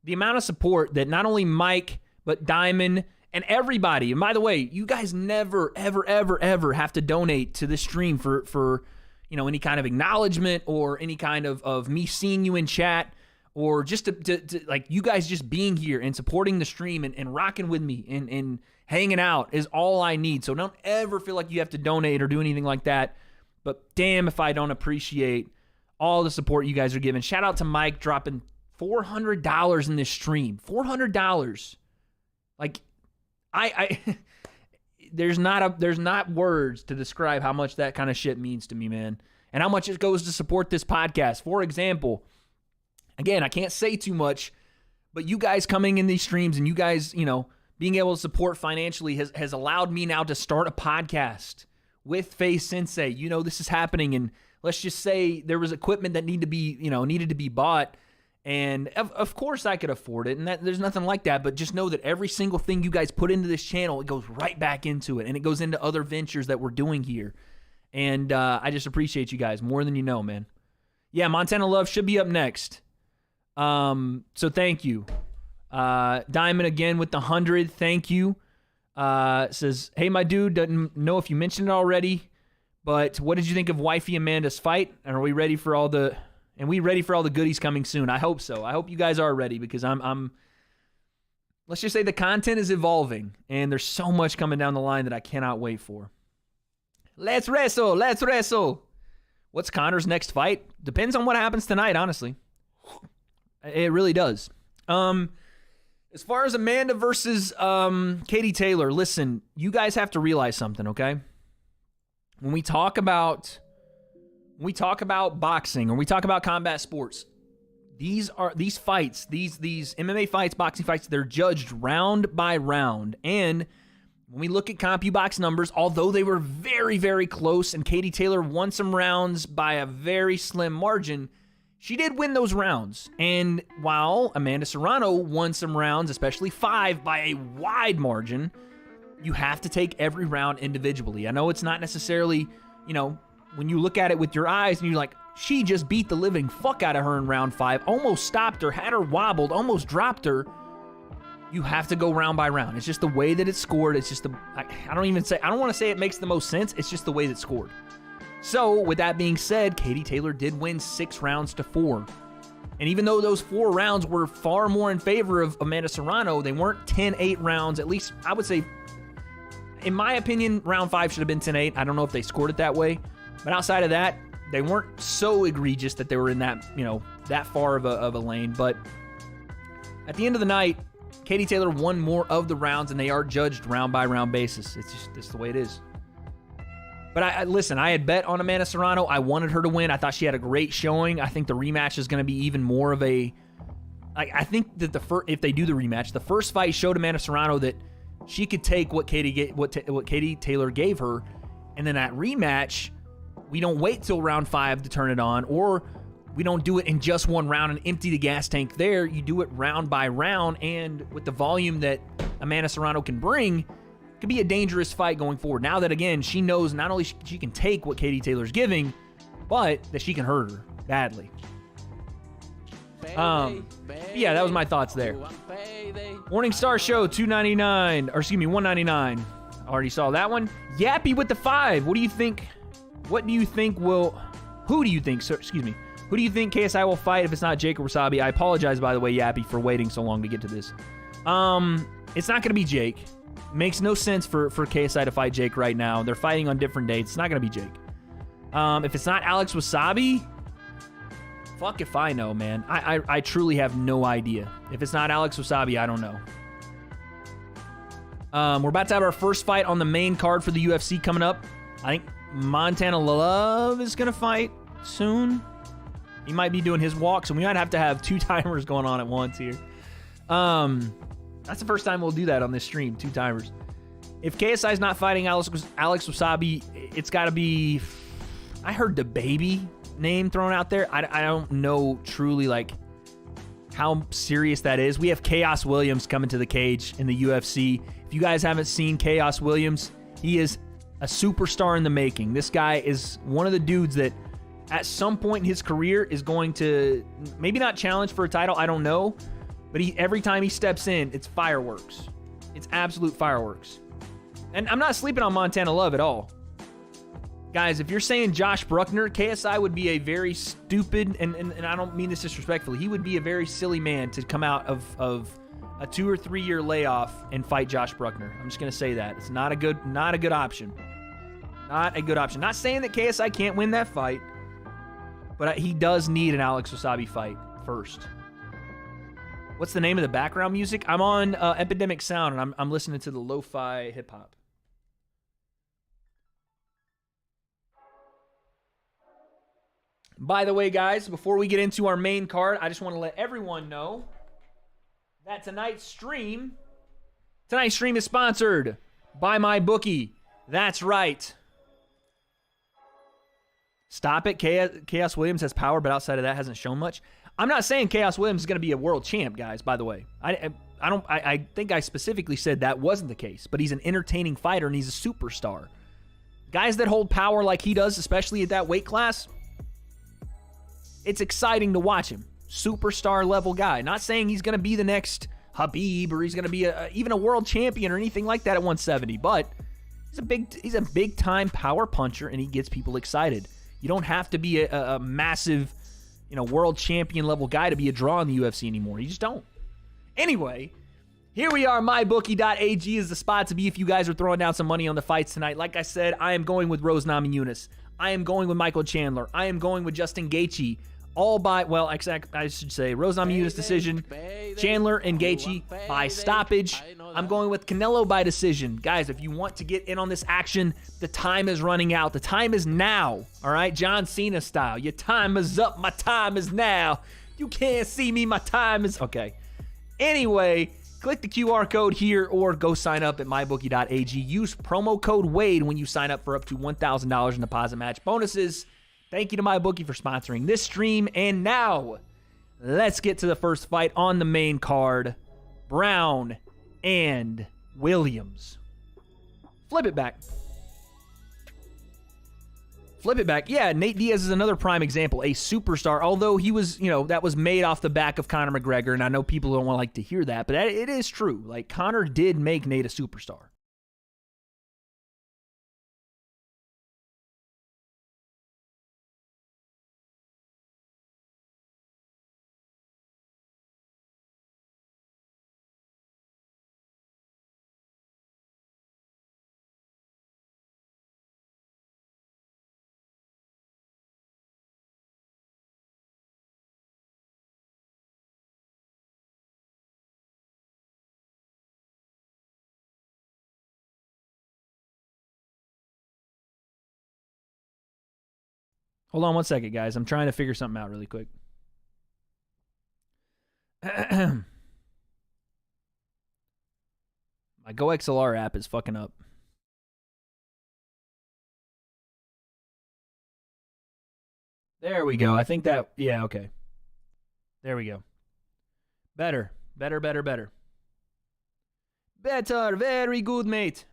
the amount of support that not only Mike, but Diamond and everybody. And by the way, you guys never, ever, ever, ever have to donate to this stream for any kind of acknowledgement or any kind of me seeing you in chat, or just to like you guys just being here and supporting the stream and rocking with me and hanging out is all I need. So don't ever feel like you have to donate or do anything like that. But damn if I don't appreciate all the support you guys are giving. Shout out to Mike dropping $400 in this stream. $400. Like, I there's not words to describe how much that kind of shit means to me, man. And how much it goes to support this podcast. For example, again, I can't say too much, but you guys coming in these streams and you guys, being able to support financially has allowed me now to start a podcast with Face Sensei. This is happening, and let's just say there was equipment that needed to be bought, and of course I could afford it, and there's nothing like that, but just know that every single thing you guys put into this channel, it goes right back into it, and it goes into other ventures that we're doing here, and I just appreciate you guys more than you know, man. Yeah, Montana Love should be up next, so thank you. Diamond again with the 100, thank you. Says, hey, my dude, doesn't know if you mentioned it already, but what did you think of Wifey Amanda's fight? And are we ready for all the goodies coming soon? I hope so. I hope you guys are ready, because I'm let's just say the content is evolving and there's so much coming down the line that I cannot wait for. Let's wrestle. What's Conor's next fight? Depends on what happens tonight, honestly. It really does. As far as Amanda versus Katie Taylor, listen, you guys have to realize something, okay? When we talk about boxing or we talk about combat sports, these fights, these MMA fights, boxing fights, they're judged round by round. And when we look at CompuBox numbers, although they were very, very close and Katie Taylor won some rounds by a very slim margin, she did win those rounds. And while Amanda Serrano won some rounds, especially 5, by a wide margin, you have to take every round individually. I know it's not necessarily, when you look at it with your eyes and you're like, she just beat the living fuck out of her in round 5, almost stopped her, had her wobbled, almost dropped her. You have to go round by round. It's just the way that it's scored. It's just I don't want to say it makes the most sense. It's just the way that it's scored. So, with that being said, Katie Taylor did win 6 rounds to 4. And even though those 4 rounds were far more in favor of Amanda Serrano, they weren't 10-8 rounds. At least, I would say, in my opinion, round 5 should have been 10-8. I don't know if they scored it that way. But outside of that, they weren't so egregious that they were in that, that far of a lane. But at the end of the night, Katie Taylor won more of the rounds, and they are judged round by round basis. It's the way it is. But listen, I had bet on Amanda Serrano. I wanted her to win. I thought she had a great showing. I think the rematch is going to be even more of a... I think that if they do the rematch, the first fight showed Amanda Serrano that she could take what Katie Taylor gave her, and then that rematch, we don't wait till round 5 to turn it on, or we don't do it in just one round and empty the gas tank there. You do it round by round, and with the volume that Amanda Serrano can bring, could be a dangerous fight going forward. Now that, again, she knows not only she can take what Katie Taylor's giving, but that she can hurt her badly. Yeah, that was my thoughts there. Morning Star Show, $199. Already saw that one. Yappy with the 5. Who do you think KSI will fight if it's not Jake or Wasabi? I apologize, by the way, Yappy, for waiting so long to get to this. It's not going to be Jake. Makes no sense for KSI to fight Jake right now. They're fighting on different dates. It's not going to be Jake. If it's not Alex Wasabi, fuck if I know, man. I truly have no idea. If it's not Alex Wasabi, I don't know. We're about to have our first fight on the main card for the UFC coming up. I think Montana Love is going to fight soon. He might be doing his walk, so we might have to have 2 timers going on at once here. That's the first time we'll do that on this stream, 2 timers. If KSI's not fighting Alex Wasabi, it's got to be... I heard the baby name thrown out there. I don't know truly like how serious that is. We have Chaos Williams coming to the cage in the UFC. If you guys haven't seen Chaos Williams, he is a superstar in the making. This guy is one of the dudes that at some point in his career is going to maybe not challenge for a title, I don't know, but every time he steps in, it's fireworks. It's absolute fireworks. And I'm not sleeping on Montana Love at all. Guys, if you're saying Josh Bruckner, KSI would be a very stupid, and I don't mean this disrespectfully, he would be a very silly man to come out of a 2 or 3 year layoff and fight Josh Bruckner. I'm just going to say that. It's not a good option. Not a good option. Not saying that KSI can't win that fight, but he does need an Alex Wasabi fight first. What's the name of the background music? I'm on Epidemic Sound, and I'm listening to the lo-fi hip-hop. By the way, guys, before we get into our main card, I just want to let everyone know that tonight's stream is sponsored by MyBookie. That's right. Stop it. Chaos Williams has power, but outside of that hasn't shown much. I'm not saying Chaos Williams is going to be a world champ, guys, by the way. I think I specifically said that wasn't the case, but he's an entertaining fighter and he's a superstar. Guys that hold power like he does, especially at that weight class, it's exciting to watch him. Superstar level guy. Not saying he's going to be the next Habib or he's going to be even a world champion or anything like that at 170, but he's a big time power puncher and he gets people excited. You don't have to be a massive, world champion level guy to be a draw in the UFC anymore. You just don't. Anyway, here we are. MyBookie.ag is the spot to be if you guys are throwing down some money on the fights tonight. Like I said, I am going with Rose Namajunas. I am going with Michael Chandler. I am going with Justin Gaethje. All by, well, I should say, Rose Namajunas decision, Chandler and Gaethje by stoppage. I'm going with Canelo by decision. Guys, if you want to get in on this action, the time is running out. The time is now, all right? John Cena style. Your time is up. My time is now. You can't see me. My time is... Okay. Anyway, click the QR code here or go sign up at mybookie.ag. Use promo code WADE when you sign up for up to $1,000 in deposit match bonuses. Thank you to MyBookie for sponsoring this stream. And now, let's get to the first fight on the main card. Brown and Williams. Flip it back. Flip it back. Yeah, Nate Diaz is another prime example. A superstar, although he was, that was made off the back of Conor McGregor. And I know people don't like to hear that, but it is true. Like, Conor did make Nate a superstar. Hold on one second, guys. I'm trying to figure something out really quick. My GoXLR app is fucking up. There we go. I think that... Yeah, okay. There we go. Better. Better. Better. Very good, mate.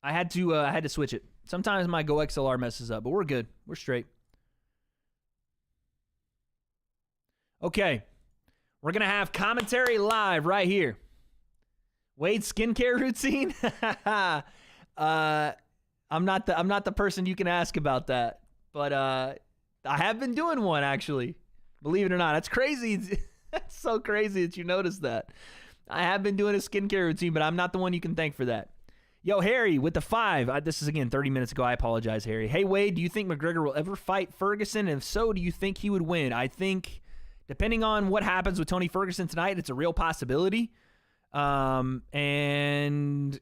I had to switch it. Sometimes my GoXLR messes up, but we're good. We're straight. Okay. We're going to have commentary live right here. Wade's skincare routine? I'm not the person you can ask about that. But I have been doing one, actually. Believe it or not. That's crazy. That's so crazy that you noticed that. I have been doing a skincare routine, but I'm not the one you can thank for that. Yo, Harry, with the 5. This is, again, 30 minutes ago. I apologize, Harry. Hey, Wade, do you think McGregor will ever fight Ferguson? And if so, do you think he would win? I think, depending on what happens with Tony Ferguson tonight, it's a real possibility. And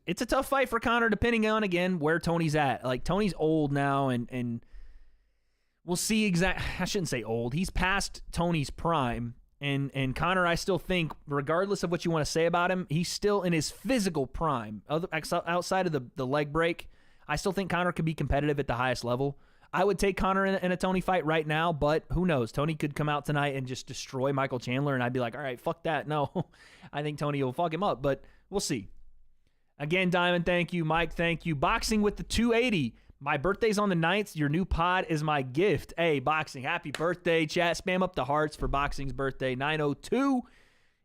it's a tough fight for Conor, depending on, again, where Tony's at. Like, Tony's old now, and we'll see I shouldn't say old. He's past Tony's prime. And Conor, I still think, regardless of what you want to say about him, he's still in his physical prime. Outside of the leg break, I still think Conor could be competitive at the highest level. I would take Conor in a Tony fight right now, but who knows? Tony could come out tonight and just destroy Michael Chandler, and I'd be like, all right, fuck that. No, I think Tony will fuck him up, but we'll see. Again, Diamond, thank you. Mike, thank you. Boxing with the 280. My birthday's on the 9th. Your new pod is my gift. Hey, Boxing, happy birthday. Chat, spam up the hearts for Boxing's birthday, 9/02.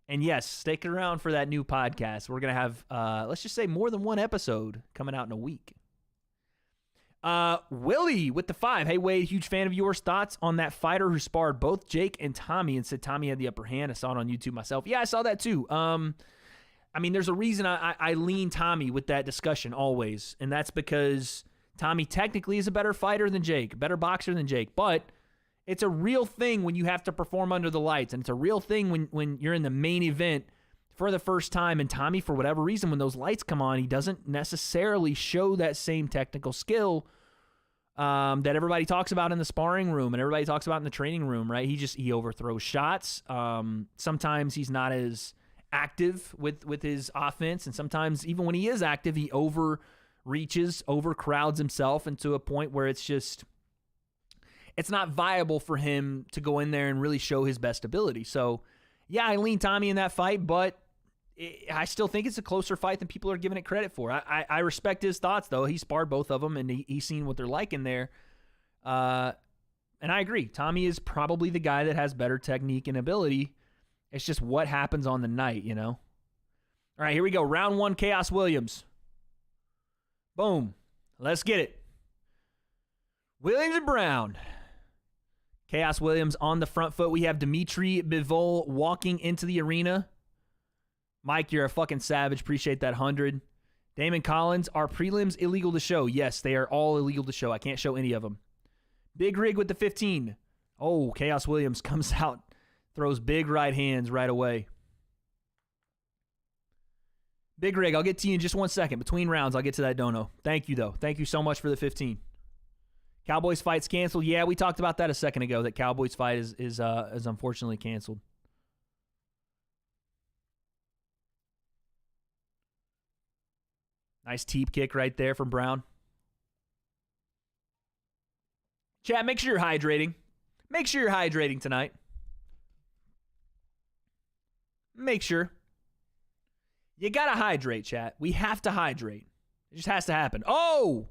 And yes, stick around for that new podcast. We're going to have, let's just say, more than one episode coming out in a week. Willie with the 5. Hey, Wade, huge fan of yours. Thoughts on that fighter who sparred both Jake and Tommy and said Tommy had the upper hand? I saw it on YouTube myself. Yeah, I saw that too. I mean, there's a reason I lean Tommy with that discussion always, and that's because Tommy technically is a better fighter than Jake, a better boxer than Jake, but it's a real thing when you have to perform under the lights, and it's a real thing when you're in the main event for the first time, and Tommy, for whatever reason, when those lights come on, he doesn't necessarily show that same technical skill that everybody talks about in the sparring room and everybody talks about in the training room, right? He overthrows shots. Sometimes he's not as active with his offense, and sometimes even when he is active, he overreaches, overcrowds himself into a point where it's not viable for him to go in there and really show his best ability. So, yeah, I lean Tommy in that fight, but I still think it's a closer fight than people are giving it credit for. I respect his thoughts, though. He sparred both of them, and he's seen what they're like in there. And I agree. Tommy is probably the guy that has better technique and ability. It's just what happens on the night, you know? All right, here we go. Round 1, Chaos Williams. Boom. Let's get it. Williams and Brown. Chaos Williams on the front foot. We have Dimitri Bivol walking into the arena. Mike, you're a fucking savage. Appreciate that 100. Damon Collins, are prelims illegal to show? Yes, they are all illegal to show. I can't show any of them. Big Rig with the 15. Oh, Chaos Williams comes out, throws big right hands right away. Big Rig, I'll get to you in just 1 second. Between rounds, I'll get to that dono. Thank you, though. Thank you so much for the 15. Cowboys fight's canceled. Yeah, we talked about that a second ago, that Cowboys fight is unfortunately canceled. Nice teep kick right there from Brown. Chat, make sure you're hydrating. Make sure you're hydrating tonight. Make sure. You got to hydrate, chat. We have to hydrate. It just has to happen. Oh!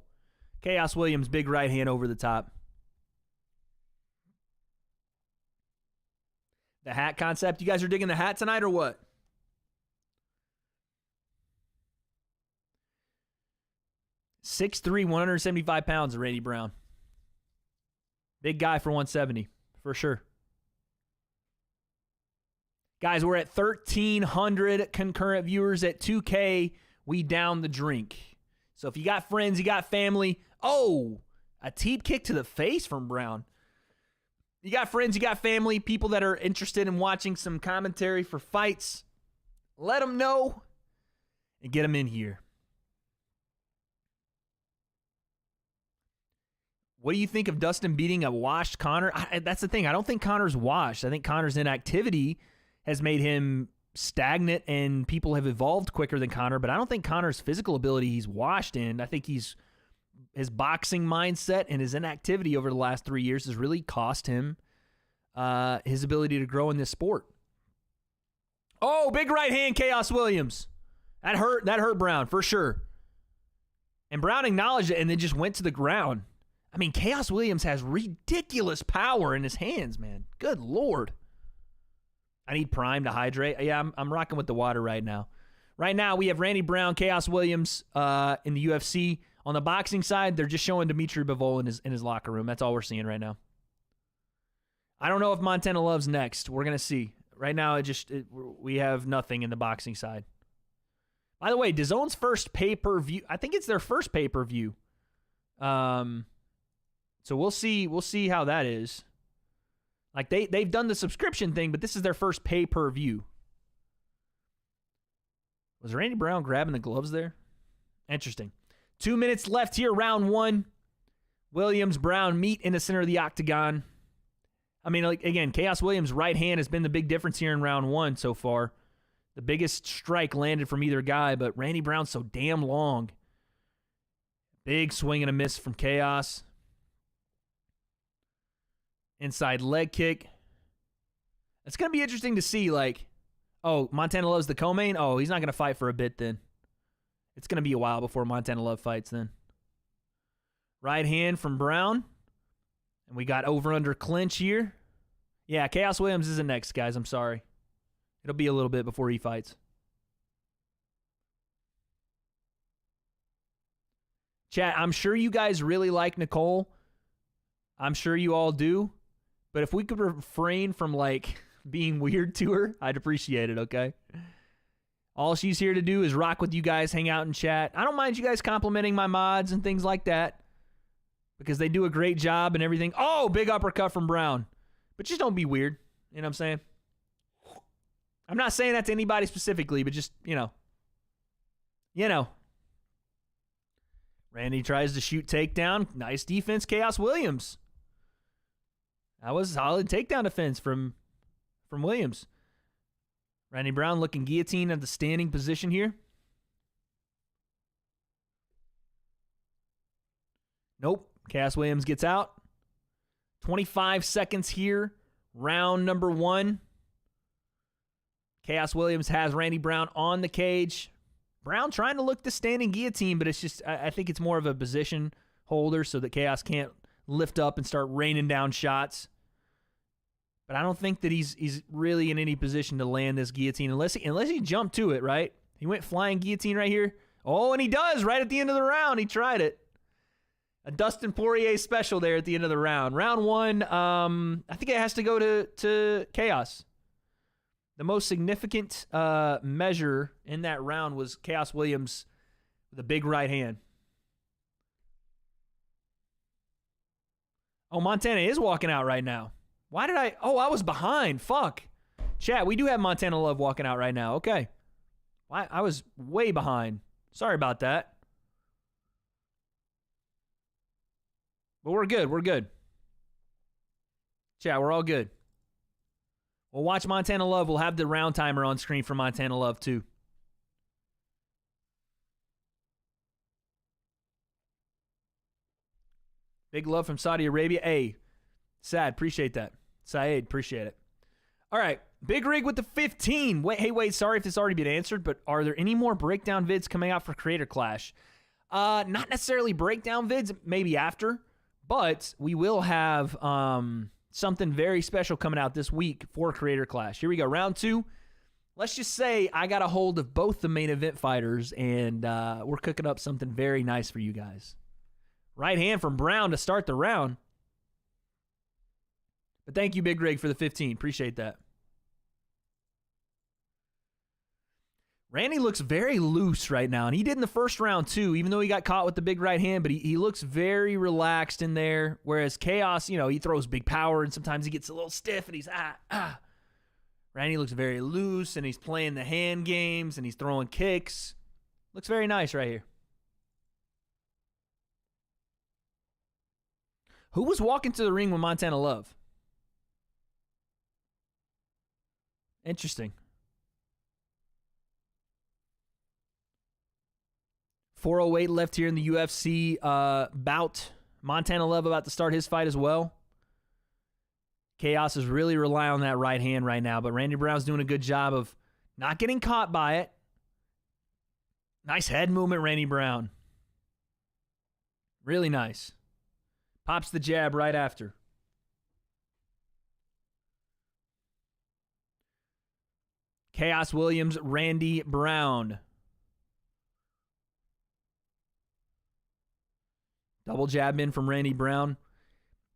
Chaos Williams, big right hand over the top. The hat concept. You guys are digging the hat tonight or what? .6'3", 175 pounds of Randy Brown. Big guy for 170, for sure. Guys, we're at 1,300 concurrent viewers at 2K. We down the drink. So if you got friends, you got family. Oh, a teep kick to the face from Brown. You got friends, you got family, people that are interested in watching some commentary for fights. Let them know and get them in here. What do you think of Dustin beating a washed Conor? That's the thing. I don't think Conor's washed. I think Conor's inactivity has made him stagnant, and people have evolved quicker than Conor, but I don't think Conor's physical ability he's washed in. I think his boxing mindset and his inactivity over the last 3 years has really cost him his ability to grow in this sport. Oh, big right hand, Chaos Williams. That hurt Brown, for sure. And Brown acknowledged it and then just went to the ground. I mean, Chaos Williams has ridiculous power in his hands, man. Good Lord. I need Prime to hydrate. Yeah, I'm rocking with the water right now. Right now, we have Randy Brown, Chaos Williams in the UFC. On the boxing side, they're just showing Dimitri Bivol in his locker room. That's all we're seeing right now. I don't know if Montana Love's next. We're going to see. Right now, we have nothing in the boxing side. By the way, DAZN's first pay-per-view, I think it's their first pay-per-view. So we'll see how that is. Like they've done the subscription thing, but this is their first pay-per-view. Was Randy Brown grabbing the gloves there? Interesting. 2 minutes left here, round 1. Williams, Brown meet in the center of the octagon. I mean, like, again, Chaos Williams' right hand has been the big difference here in round 1 so far. The biggest strike landed from either guy, but Randy Brown's so damn long. Big swing and a miss from Chaos. Inside leg kick. It's going to be interesting to see, like, oh, Montana Love's the co-main? Oh, he's not going to fight for a bit then. It's going to be a while before Montana Love fights then. Right hand from Brown. And we got over-under clinch here. Yeah, Chaos Williams isn't next, guys. I'm sorry. It'll be a little bit before he fights. Chat, I'm sure you guys really like Nicole. I'm sure you all do. But if we could refrain from, like, being weird to her, I'd appreciate it, okay? All she's here to do is rock with you guys, hang out and chat. I don't mind you guys complimenting my mods and things like that because they do a great job and everything. Oh, big uppercut from Brown. But just don't be weird. You know what I'm saying? I'm not saying that to anybody specifically, but just, you know. Randy tries to shoot takedown. Nice defense, Chaos Williams. That was solid takedown defense from Williams. Randy Brown looking guillotine at the standing position here. Nope. Chaos Williams gets out. 25 seconds here. Round number 1. Chaos Williams has Randy Brown on the cage. Brown trying to look the standing guillotine, but it's just, I think it's more of a position holder so that Chaos can't lift up and start raining down shots. But I don't think that he's really in any position to land this guillotine unless he jumped to it, right? He went flying guillotine right here. Oh, and he does right at the end of the round. He tried it. A Dustin Poirier special there at the end of the round. Round 1, I think it has to go to Chaos. The most significant measure in that round was Chaos Williams with a big right hand. Oh, Montana is walking out right now. Why did I was behind. Fuck. Chat, we do have Montana Love walking out right now. Okay. I was way behind. Sorry about that. But we're good. We're good. Chat, we're all good. We'll watch Montana Love. We'll have the round timer on screen for Montana Love, too. Big love from Saudi Arabia. Hey, Sad, appreciate that. Saeed, appreciate it. All right, Big Rig with the 15. Wait, sorry if this already been answered, but are there any more breakdown vids coming out for Creator Clash? Not necessarily breakdown vids, maybe after, but we will have something very special coming out this week for Creator Clash. Here we go, round 2. Let's just say I got a hold of both the main event fighters, and we're cooking up something very nice for you guys. Right hand from Brown to start the round. But thank you, Big Rig, for the 15. Appreciate that. Randy looks very loose right now, and he did in the first round too, even though he got caught with the big right hand, but he looks very relaxed in there, whereas Chaos, he throws big power, and sometimes he gets a little stiff, and he's Randy looks very loose, and he's playing the hand games, and he's throwing kicks. Looks very nice right here. Who was walking to the ring with Montana Love? Interesting. 408 left here in the UFC bout. Montana Love about to start his fight as well. Chaos is really relying on that right hand right now, but Randy Brown's doing a good job of not getting caught by it. Nice head movement, Randy Brown. Really nice. Pops the jab right after. Chaos Williams, Randy Brown. Double jab in from Randy Brown.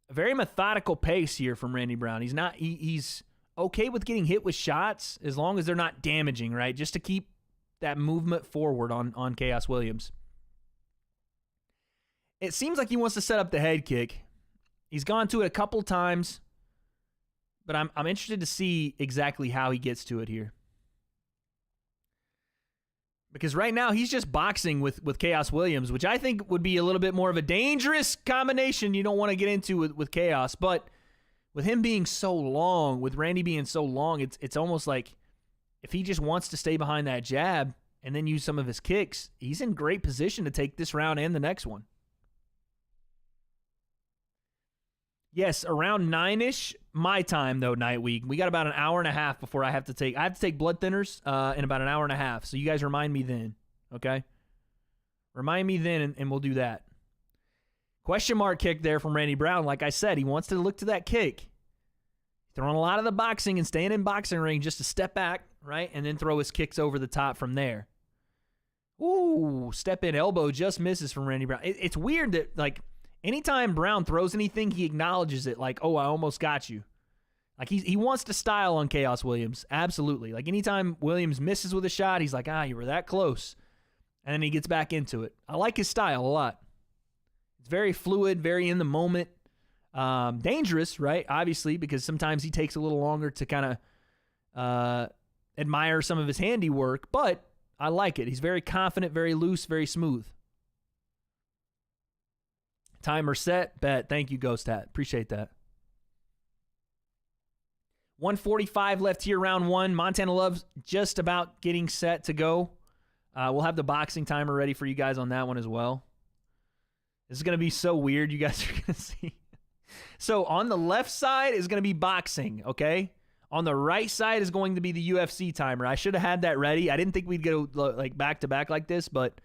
A very methodical pace here from Randy Brown. He's okay with getting hit with shots as long as they're not damaging, right? Just to keep that movement forward on Chaos Williams. It seems like he wants to set up the head kick. He's gone to it a couple times, but I'm interested to see exactly how he gets to it here. Because right now he's just boxing with Chaos Williams, which I think would be a little bit more of a dangerous combination you don't want to get into with Chaos. But with him being so long, with Randy being so long, it's almost like if he just wants to stay behind that jab and then use some of his kicks, he's in great position to take this round and the next one. Yes, around 9-ish my time, though, night week. We got about an hour and a half before I have to take blood thinners in about an hour and a half. So you guys remind me then, okay? Remind me then, and we'll do that. Question mark kick there from Randy Brown. Like I said, he wants to look to that kick. Throwing a lot of the boxing and staying in boxing ring just to step back, right? And then throw his kicks over the top from there. Ooh, step in elbow just misses from Randy Brown. It's weird that, like, anytime Brown throws anything, he acknowledges it like, oh, I almost got you. Like, he wants to style on Chaos Williams. Absolutely. Like, anytime Williams misses with a shot, he's like, you were that close. And then he gets back into it. I like his style a lot. It's very fluid, very in the moment. Dangerous, right? Obviously, because sometimes he takes a little longer to kind of admire some of his handiwork, but I like it. He's very confident, very loose, very smooth. Timer set, bet. Thank you, Ghost Hat. Appreciate that. 1:45 left here, round one. Montana Love's just about getting set to go. We'll have the boxing timer ready for you guys on that one as well. This is going to be so weird. You guys are going to see. So on the left side is going to be boxing, okay? On the right side is going to be the UFC timer. I should have had that ready. I didn't think we'd go like back to back like this, but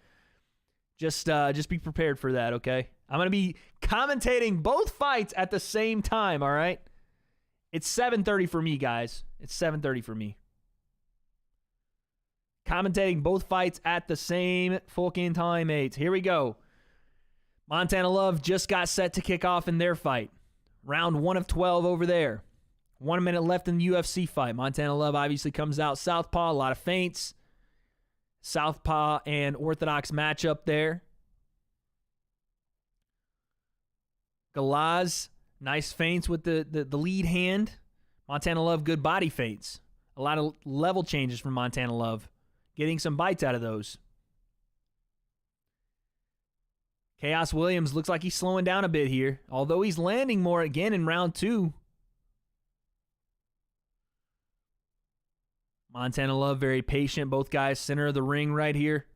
just be prepared for that, okay? I'm going to be commentating both fights at the same time, all right? It's 7:30 for me, guys. It's 7:30 for me. Commentating both fights at the same fucking time, mates. Here we go. Montana Love just got set to kick off in their fight. Round 1 of 12 over there. 1 minute left in the UFC fight. Montana Love obviously comes out Southpaw, a lot of feints. Southpaw and Orthodox matchup there. Galaz, nice feints with the lead hand. Montana Love, good body feints. A lot of level changes from Montana Love. Getting some bites out of those. Chaos Williams looks like he's slowing down a bit here, although he's landing more again in round 2. Montana Love, very patient. Both guys center of the ring right here.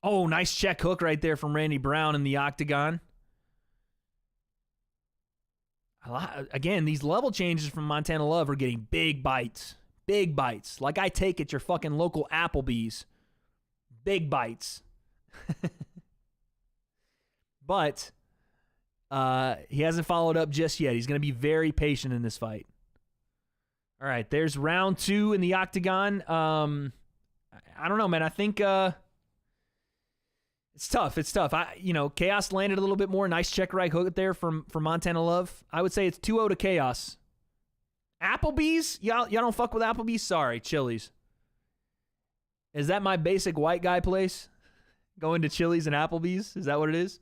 Oh, nice check hook right there from Randy Brown in the octagon. Again, these level changes from Montana Love are getting big bites. Big bites. Like I take at your fucking local Applebee's. Big bites. But he hasn't followed up just yet. He's going to be very patient in this fight. All right, there's round 2 in the octagon. I don't know, man. I think it's tough. It's tough. Chaos landed a little bit more. Nice check right hook there from Montana Love. I would say it's 2-0 to Chaos. Applebee's? Y'all don't fuck with Applebee's? Sorry, Chili's. Is that my basic white guy place? Going to Chili's and Applebee's? Is that what it is?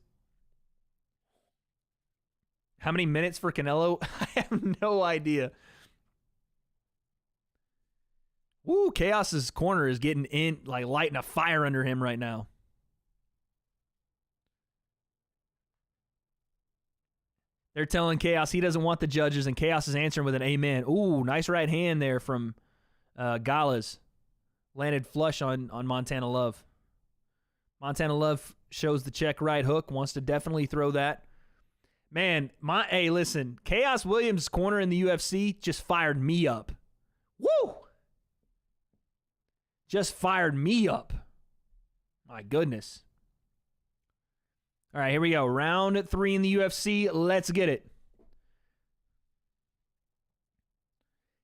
How many minutes for Canelo? I have no idea. Woo, Chaos's corner is getting in, like lighting a fire under him right now. They're telling Chaos he doesn't want the judges, and Chaos is answering with an amen. Ooh, nice right hand there from Galas. Landed flush on Montana Love. Montana Love shows the check right hook, wants to definitely throw that. Man, hey, listen, Chaos Williams' corner in the UFC just fired me up. Woo! Just fired me up. My goodness. All right, here we go. Round 3 in the UFC. Let's get it.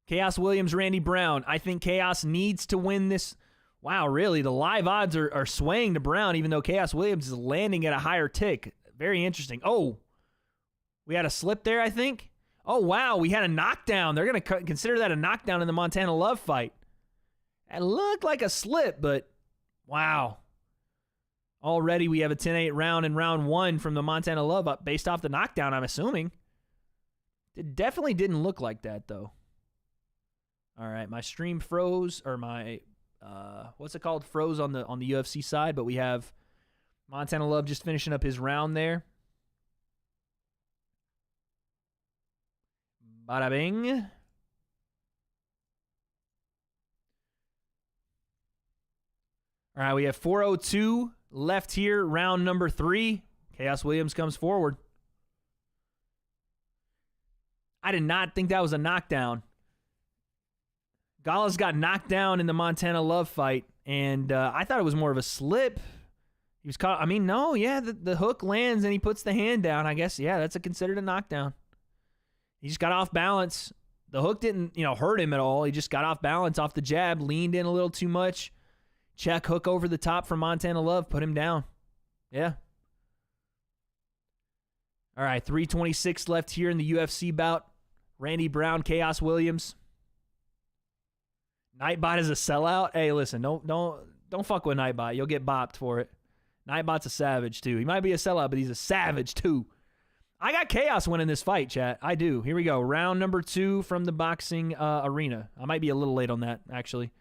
Chaos Williams, Randy Brown. I think Chaos needs to win this. Wow, really? The live odds are swaying to Brown, even though Chaos Williams is landing at a higher tick. Very interesting. Oh, we had a slip there, I think. Oh, wow, we had a knockdown. They're going to consider that a knockdown in the Montana Love fight. It looked like a slip, but wow. Already we have a 10-8 round in round 1 from the Montana Love up based off the knockdown, I'm assuming. It definitely didn't look like that, though. All right, my stream froze, or my, what's it called? Froze on the UFC side, but we have Montana Love just finishing up his round there. Bada bing. All right, we have 4:02 left here, round number 3. Chaos Williams comes forward. I did not think that was a knockdown. Gallus got knocked down in the Montana Love fight, and I thought it was more of a slip. He was caught. I mean, no, yeah, the hook lands and he puts the hand down. I guess, yeah, that's considered a knockdown. He just got off balance. The hook didn't, hurt him at all. He just got off balance off the jab, leaned in a little too much. Check hook over the top from Montana Love. Put him down. Yeah. All right, 3:26 left here in the UFC bout. Randy Brown, Chaos Williams. Nightbot is a sellout. Hey, listen, don't fuck with Nightbot. You'll get bopped for it. Nightbot's a savage too. He might be a sellout, but he's a savage too. I got Chaos winning this fight, chat. I do. Here we go. Round number 2 from the boxing arena. I might be a little late on that, actually.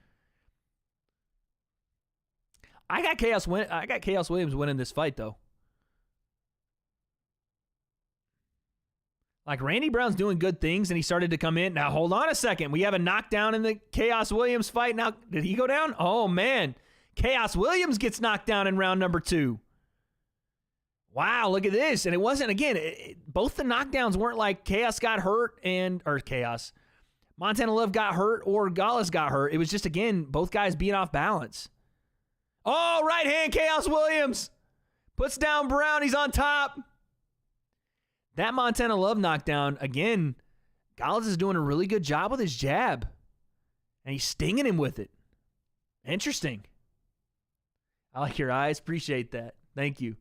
I got Chaos Williams winning this fight, though. Like, Randy Brown's doing good things, and he started to come in. Now, hold on a second. We have a knockdown in the Chaos Williams fight. Now, did he go down? Oh, man. Chaos Williams gets knocked down in round number 2. Wow, look at this. And it wasn't, again, both the knockdowns weren't like Chaos got hurt or Chaos. Montana Love got hurt or Gallus got hurt. It was just, again, both guys being off balance. Oh, right hand, Chaos Williams. Puts down Brown. He's on top. That Montana Love knockdown, again, Gallus is doing a really good job with his jab. And he's stinging him with it. Interesting. I like your eyes. Appreciate that. Thank you.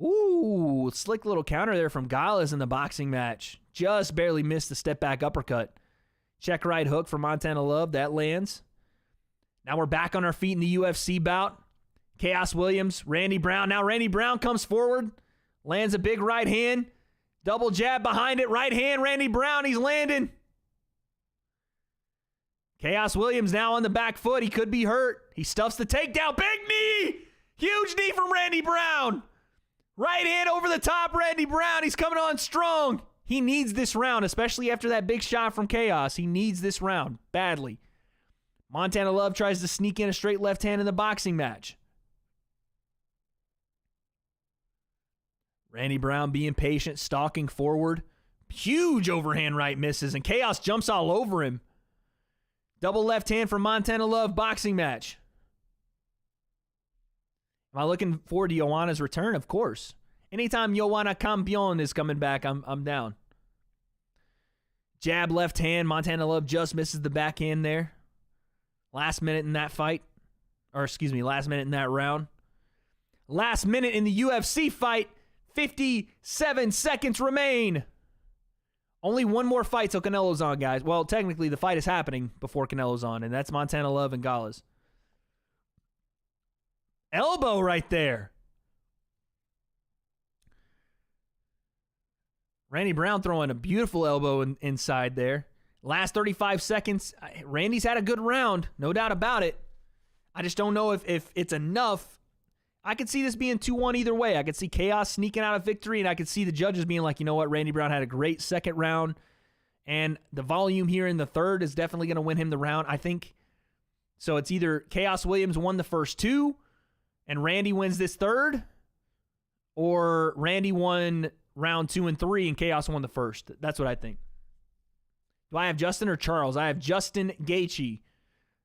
Ooh, slick little counter there from Gallus in the boxing match. Just barely missed the step back uppercut. Check right hook for Montana Love. That lands. Now we're back on our feet in the UFC bout. Chaos Williams, Randy Brown. Now Randy Brown comes forward. Lands a big right hand. Double jab behind it. Right hand, Randy Brown. He's landing. Chaos Williams now on the back foot. He could be hurt. He stuffs the takedown. Big knee. Huge knee from Randy Brown. Right hand over the top, Randy Brown. He's coming on strong. He needs this round, especially after that big shot from Chaos. He needs this round badly. Montana Love tries to sneak in a straight left hand in the boxing match. Randy Brown being patient, stalking forward. Huge overhand right misses, and Chaos jumps all over him. Double left hand from Montana Love, boxing match. Am I looking forward to Joanna's return? Of course. Anytime Joanna Campion is coming back, I'm down. Jab left hand. Montana Love just misses the backhand there. Last minute in that fight. Last minute in that round. Last minute in the UFC fight. 57 seconds remain. Only one more fight till Canelo's on, guys. Well, technically, the fight is happening before Canelo's on, and that's Montana Love and Gallus. Elbow right there. Randy Brown throwing a beautiful elbow inside there. Last 35 seconds. Randy's had a good round, no doubt about it. I just don't know if it's enough. I could see this being 2-1 either way. I could see Chaos sneaking out of victory, and I could see the judges being like, you know what, Randy Brown had a great second round, and the volume here in the third is definitely going to win him the round, I think. So it's either Chaos Williams won the first 2, and Randy wins this third, or Randy won round 2 and 3, and Chaos won the first. That's what I think. Do I have Justin or Charles? I have Justin Gaethje.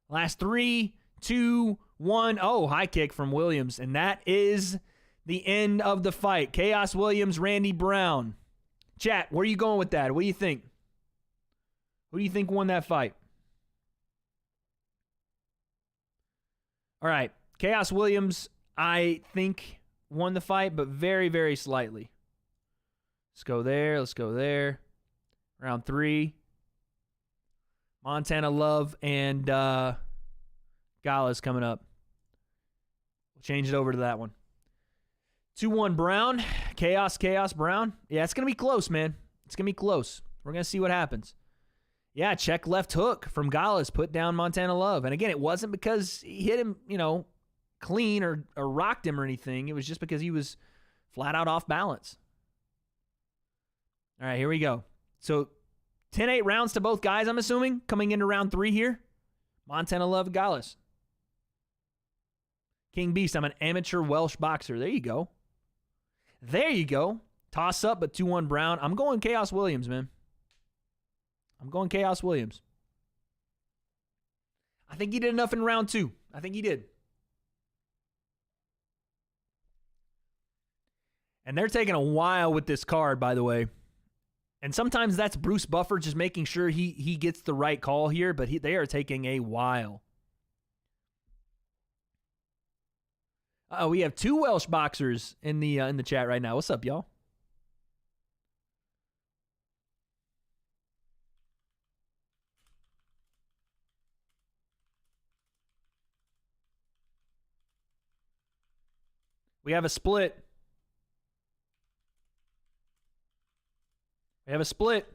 Last 3, 2, 1. Oh, high kick from Williams. And that is the end of the fight. Chaos Williams, Randy Brown. Chat, where are you going with that? What do you think? Who do you think won that fight? All right. Chaos Williams, I think, won the fight, but very, very slightly. Let's go there. Let's go there. Round 3. Montana Love and Gallus coming up. We'll change it over to that one. 2-1 Brown. Chaos, Brown. Yeah, it's going to be close, man. It's going to be close. We're going to see what happens. Yeah, check left hook from Gallus. Put down Montana Love. And again, it wasn't because he hit him, clean or rocked him or anything. It was just because he was flat out off balance. All right, here we go. So 10-8 rounds to both guys, I'm assuming, coming into round 3 here. Montana Love, Gallus. King Beast, I'm an amateur Welsh boxer. There you go. There you go. Toss up, but 2-1 Brown. I'm going Chaos Williams, man. I'm going Chaos Williams. I think he did enough in round 2. I think he did. And they're taking a while with this card, by the way. And sometimes that's Bruce Buffer just making sure he gets the right call here, but they are taking a while. We have 2 Welsh boxers in the chat right now. What's up, y'all? We have a split. We have a split.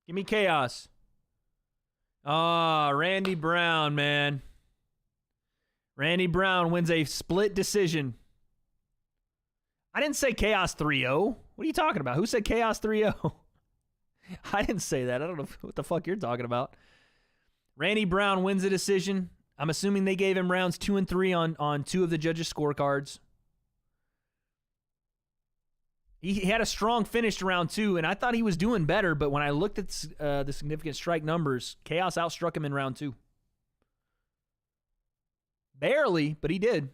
Give me chaos. Ah, Randy Brown, man. Randy Brown wins a split decision. I didn't say chaos 3-0. What are you talking about? Who said chaos 3-0? I didn't say that. I don't know what the fuck you're talking about. Randy Brown wins a decision. I'm assuming they gave him rounds 2 and 3 on 2 of the judges' scorecards. He had a strong finish to round 2, and I thought he was doing better, but when I looked at the significant strike numbers, Chaos outstruck him in round 2. Barely, but he did.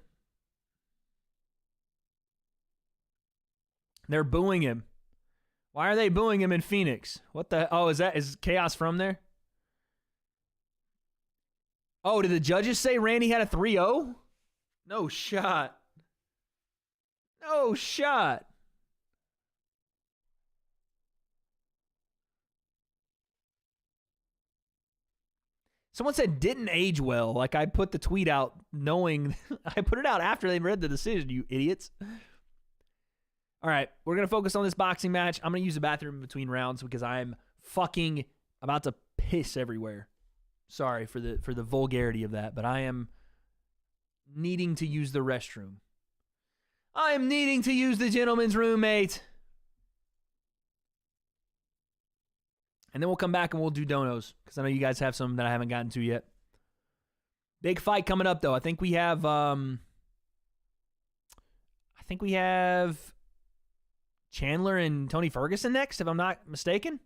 They're booing him. Why are they booing him in Phoenix? What the... Oh, is Chaos from there? Oh, did the judges say Randy had a 3-0? No shot. No shot. Someone said didn't age well. Like I put the tweet out knowing... I put it out after they read the decision, you idiots. All right, we're going to focus on this boxing match. I'm going to use the bathroom in between rounds because I'm fucking about to piss everywhere. Sorry for the vulgarity of that, but I am needing to use the restroom. I am needing to use the gentleman's room, mate. And then we'll come back and we'll do donos because I know you guys have some that I haven't gotten to yet. Big fight coming up though. I think we have Chandler and Tony Ferguson next, if I'm not mistaken.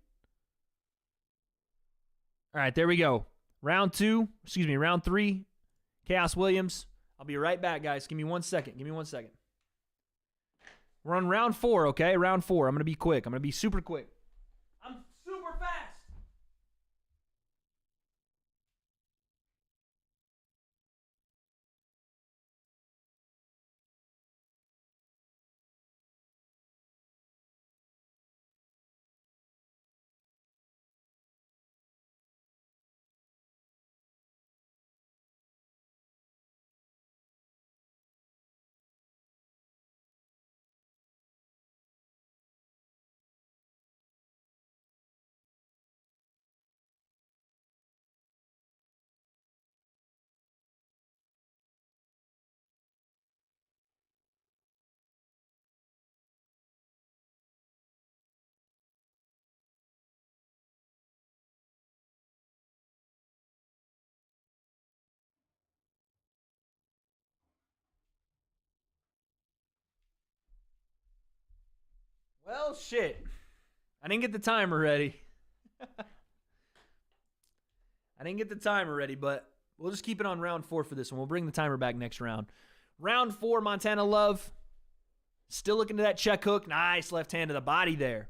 All right, there we go. Round 3. Chaos Williams. I'll be right back, guys. Give me 1 second. We're on round 4, okay? Round 4. I'm going to be quick. I'm going to be super quick. I'm super fast. Well, shit. I didn't get the timer ready. But we'll just keep it on round 4 for this one. We'll bring the timer back next round. Round 4, Montana Love. Still looking to that check hook. Nice left hand to the body there.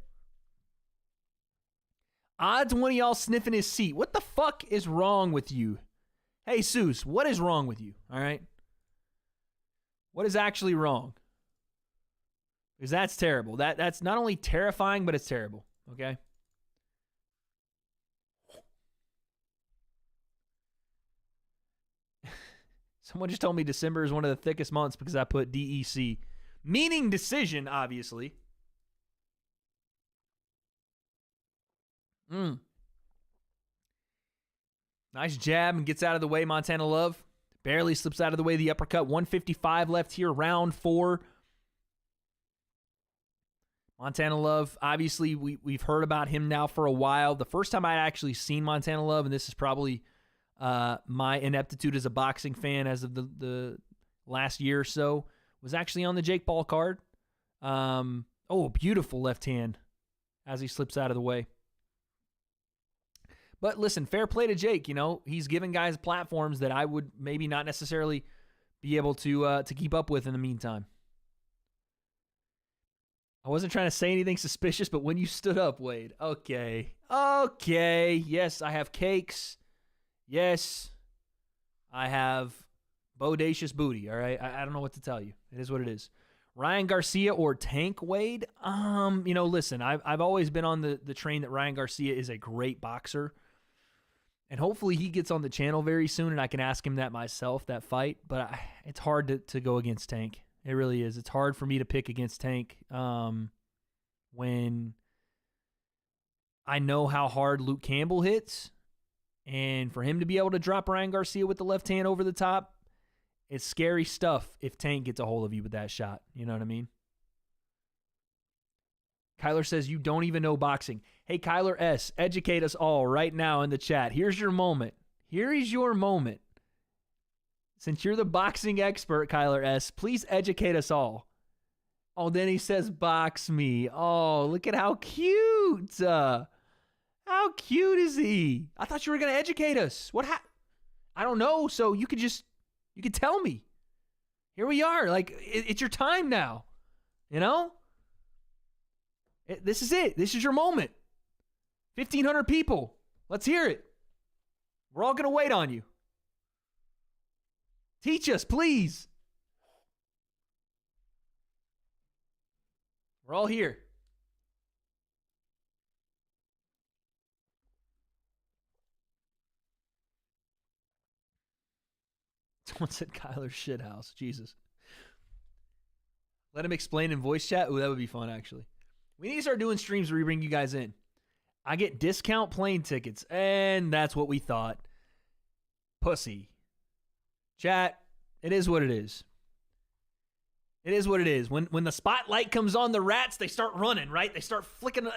Odds one of y'all sniffing his seat. What the fuck is wrong with you? Hey, Seuss, what is wrong with you? All right? What is actually wrong? Because that's terrible. That's not only terrifying, but it's terrible. Okay? Someone just told me December is one of the thickest months because I put DEC. Meaning decision, obviously. Nice jab and gets out of the way, Montana Love. Barely slips out of the way. The uppercut. 155 left here, round 4. Montana Love, obviously, we've heard about him now for a while. The first time I'd actually seen Montana Love, and this is probably my ineptitude as a boxing fan as of the last year or so, was actually on the Jake Paul card. Beautiful left hand as he slips out of the way. But listen, fair play to Jake. You know, he's giving guys platforms that I would maybe not necessarily be able to keep up with in the meantime. I wasn't trying to say anything suspicious, but when you stood up, Wade. Okay. Yes, I have cakes. Yes. I have bodacious booty, all right? I don't know what to tell you. It is what it is. Ryan Garcia or Tank Wade? Listen, I've always been on the train that Ryan Garcia is a great boxer. And hopefully he gets on the channel very soon and I can ask him that myself, that fight. But it's hard to go against Tank. It really is. It's hard for me to pick against Tank when I know how hard Luke Campbell hits. And for him to be able to drop Ryan Garcia with the left hand over the top, it's scary stuff if Tank gets a hold of you with that shot. You know what I mean? Kyler says, you don't even know boxing. Hey, Kyler S., educate us all right now in the chat. Here's your moment. Here is your moment. Since you're the boxing expert, Kyler S., please educate us all. Oh, then he says, box me. Oh, look at how cute. How cute is he? I thought you were going to educate us. What happened? I don't know. So you could tell me. Here we are. Like, it's your time now. You know? This is it. This is your moment. 1,500 people. Let's hear it. We're all going to wait on you. Teach us, please. We're all here. Someone said Kyler's shithouse. Jesus. Let him explain in voice chat. Ooh, that would be fun, actually. We need to start doing streams where we bring you guys in. I get discount plane tickets, and that's what we thought. Pussy. Chat, it is what it is. It is what it is. When the spotlight comes on the rats, they start running, right? They start flicking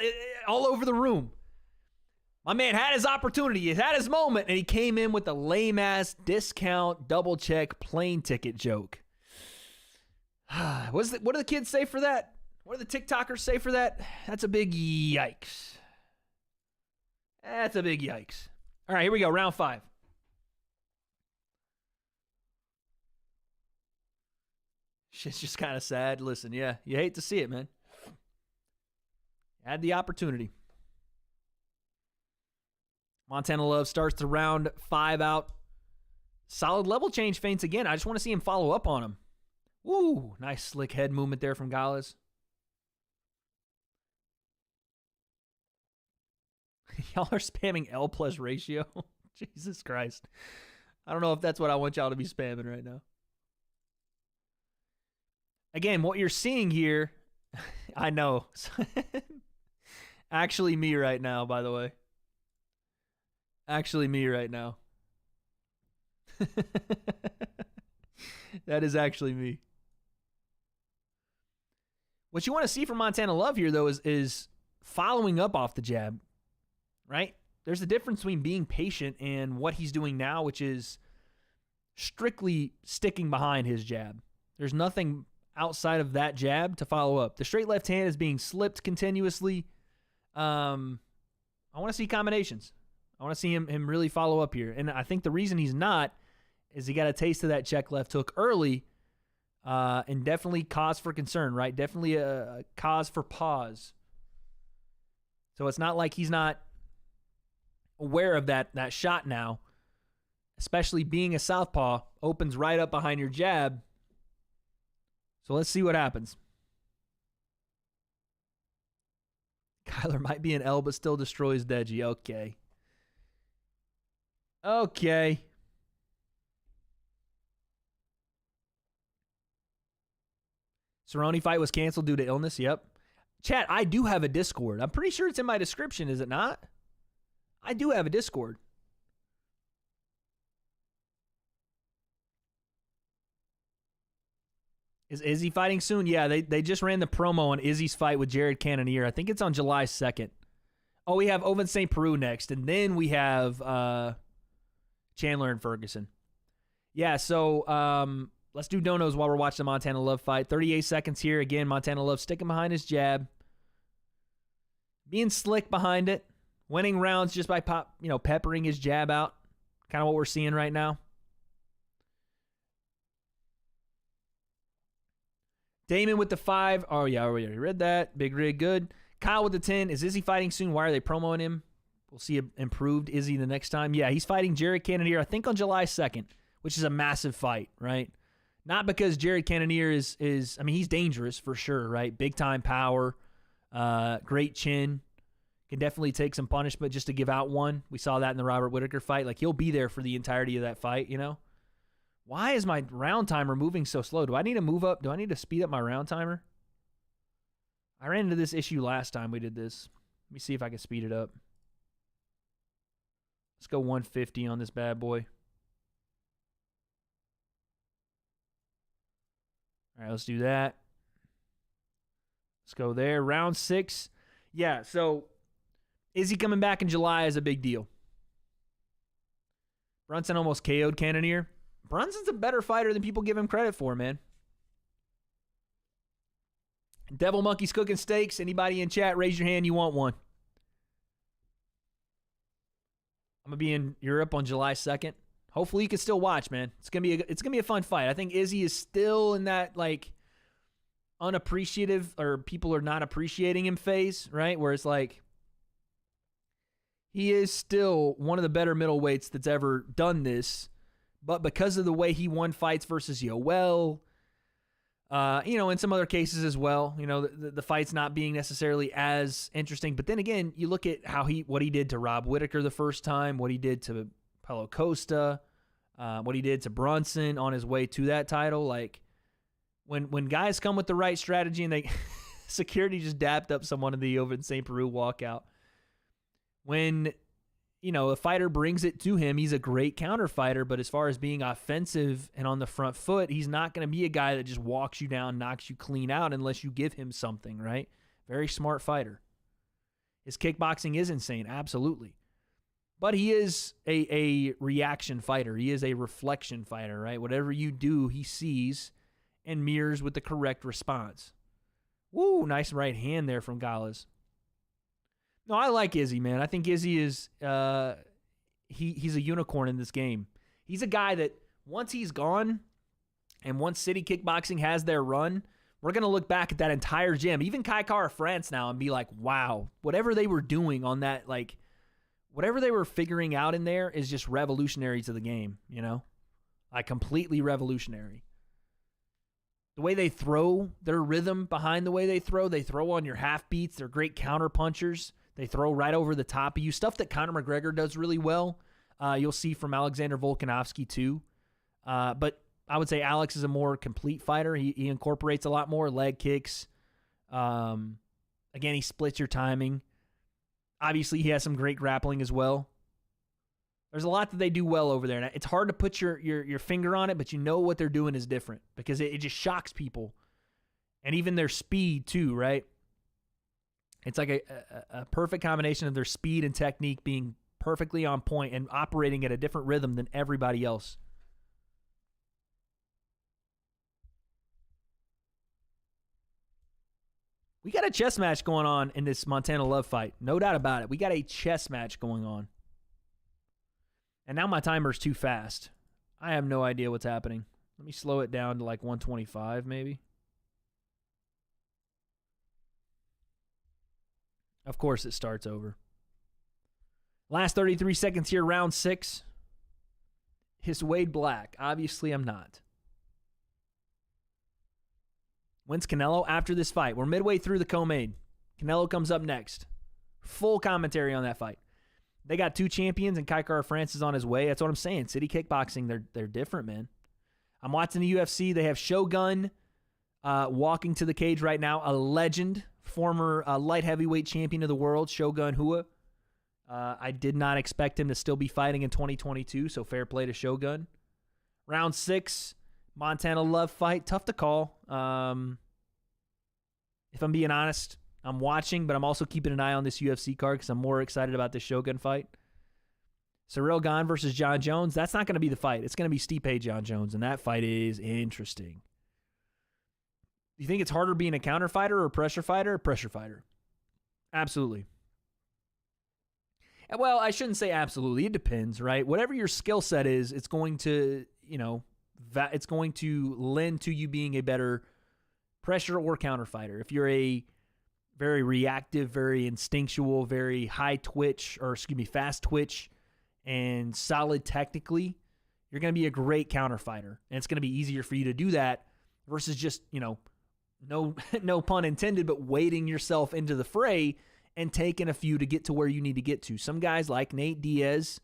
all over the room. My man had his opportunity. He had his moment, and he came in with a lame-ass discount double-check plane ticket joke. What do the kids say for that? What do the TikTokers say for that? That's a big yikes. That's a big yikes. All right, here we go. Round 5. Shit's just kind of sad. Listen, yeah, you hate to see it, man. Had the opportunity. Montana Love starts the round 5 out. Solid level change feints again. I just want to see him follow up on him. Woo, nice slick head movement there from Gales. Y'all are spamming L plus ratio. Jesus Christ. I don't know if that's what I want y'all to be spamming right now. Again, what you're seeing here, I know. Actually me right now, by the way. Actually me right now. That is actually me. What you want to see from Montana Love here, though, is following up off the jab, right? There's a difference between being patient and what he's doing now, which is strictly sticking behind his jab. There's nothing outside of that jab to follow up. The straight left hand is being slipped continuously. I want to see combinations. I want to see him really follow up here. And I think the reason he's not is he got a taste of that check left hook early, and definitely cause for concern, right? Definitely a cause for pause. So it's not like he's not aware of that shot now, especially being a southpaw, opens right up behind your jab. So let's see what happens. Kyler might be an L, but still destroys Deji. Okay. Okay. Cerrone fight was canceled due to illness. Yep. Chat, I do have a Discord. I'm pretty sure it's in my description, is it not? I do have a Discord. Is Izzy fighting soon? Yeah, they just ran the promo on Izzy's fight with Jared Cannonier. I think it's on July 2nd. Oh, we have Oven St. Peru next, and then we have Chandler and Ferguson. Yeah, so let's do donos while we're watching the Montana Love fight. 38 seconds here. Again, Montana Love sticking behind his jab. Being slick behind it. Winning rounds just by peppering his jab out. Kind of what we're seeing right now. Damon with the 5. Oh, yeah, we already read that. Big Rig, good. Kyle with the 10. Is Izzy fighting soon? Why are they promoting him? We'll see improved Izzy the next time. Yeah, he's fighting Jared Cannonier, I think on July 2nd. which is a massive fight, right? Not because Jared Cannonier is he's dangerous for sure, right? Big time power, great chin, can definitely take some punishment just to give out one. We saw that in the Robert Whittaker fight. Like, he'll be there for the entirety of that fight, you know? Why is my round timer moving so slow? Do I need to move up? Do I need to speed up my round timer? I ran into this issue last time we did this. Let me see if I can speed it up. Let's go 150 on this bad boy. All right, let's do that. Let's go there. Round 6. Yeah, so is he coming back in July is a big deal. Brunson almost KO'd Cannonier. Brunson's a better fighter than people give him credit for, man. Devil Monkey's cooking steaks. Anybody in chat, raise your hand. You want one. I'm going to be in Europe on July 2nd. Hopefully you can still watch, man. It's gonna be a fun fight. I think Izzy is still in that like unappreciative or people are not appreciating him phase, right? Where it's like he is still one of the better middleweights that's ever done this, but because of the way he won fights versus Yoel, in some other cases as well, the fight's not being necessarily as interesting. But then again, you look at what he did to Rob Whittaker the first time, what he did to Paulo Costa, what he did to Brunson on his way to that title. Like, when guys come with the right strategy and they security just dapped up someone in the over in St. Peru walkout. When, a fighter brings it to him, he's a great counter fighter, but as far as being offensive and on the front foot, he's not going to be a guy that just walks you down, knocks you clean out unless you give him something, right? Very smart fighter. His kickboxing is insane, absolutely. But he is a reaction fighter. He is a reflection fighter, right? Whatever you do, he sees and mirrors with the correct response. Woo, nice right hand there from Gales. No, I like Izzy, man. I think Izzy is he's a unicorn in this game. He's a guy that once he's gone and once City Kickboxing has their run, we're going to look back at that entire gym, even Kai Kara France now, and be like, wow, whatever they were doing on that, like, whatever they were figuring out in there is just revolutionary to the game, Like, completely revolutionary. The way they throw, their rhythm behind the way they throw on your half beats. They're great counter punchers. They throw right over the top of you. Stuff that Conor McGregor does really well. You'll see from Alexander Volkanovski too. But I would say Alex is a more complete fighter. He incorporates a lot more leg kicks. Again, he splits your timing. Obviously, he has some great grappling as well. There's a lot that they do well over there. And it's hard to put your finger on it, but you know what they're doing is different because it just shocks people. And even their speed too, right? It's like a perfect combination of their speed and technique being perfectly on point and operating at a different rhythm than everybody else. We got a chess match going on in this Montana Love fight. No doubt about it. We got a chess match going on. And now my timer's too fast. I have no idea what's happening. Let me slow it down to like 125 maybe. Of course it starts over. Last 33 seconds here, round 6. Is Wade Black? Obviously I'm not. When's Canelo? After this fight. We're midway through the co-main. Canelo comes up next. Full commentary on that fight. They got 2 champions, and Kai Kara France is on his way. That's what I'm saying. City Kickboxing, they're different, man. I'm watching the UFC. They have Shogun walking to the cage right now. A legend, former light heavyweight champion of the world, Shogun Rua. I did not expect him to still be fighting in 2022, so fair play to Shogun. Round 6, Montana Love fight. Tough to call. If I'm being honest, I'm watching, but I'm also keeping an eye on this UFC card because I'm more excited about this Shogun fight. Cyril Gane versus John Jones. That's not going to be the fight. It's going to be Stipe John Jones, and that fight is interesting. You think it's harder being a counter fighter or a pressure fighter? Pressure fighter. Absolutely. Well, I shouldn't say absolutely. It depends, right? Whatever your skill set is, it's going to, it's going to lend to you being a better pressure or counter fighter. If you're a very reactive, very instinctual, very high twitch, fast twitch, and solid technically, you're going to be a great counter fighter. And it's going to be easier for you to do that versus just, no pun intended, but wading yourself into the fray and taking a few to get to where you need to get to. Some guys like Nate Diaz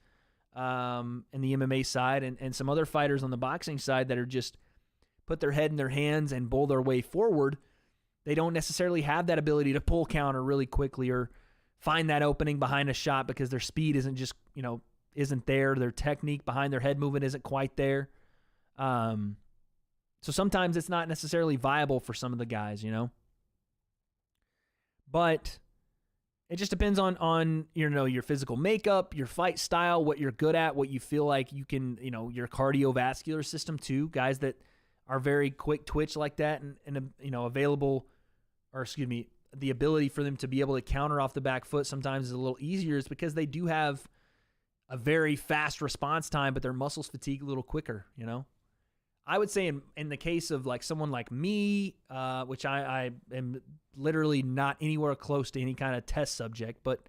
in the MMA side and some other fighters on the boxing side that are just put their head in their hands and bull their way forward. They don't necessarily have that ability to pull counter really quickly or find that opening behind a shot because their speed isn't there. Their technique behind their head movement isn't quite there. So sometimes it's not necessarily viable for some of the guys, But it just depends on your physical makeup, your fight style, what you're good at, what you feel like you can, your cardiovascular system too. Guys that are very quick twitch like that and available, or excuse me, the ability for them to be able to counter off the back foot sometimes is a little easier. It's because they do have a very fast response time, but their muscles fatigue a little quicker, I would say in the case of like someone like me, which I am literally not anywhere close to any kind of test subject, but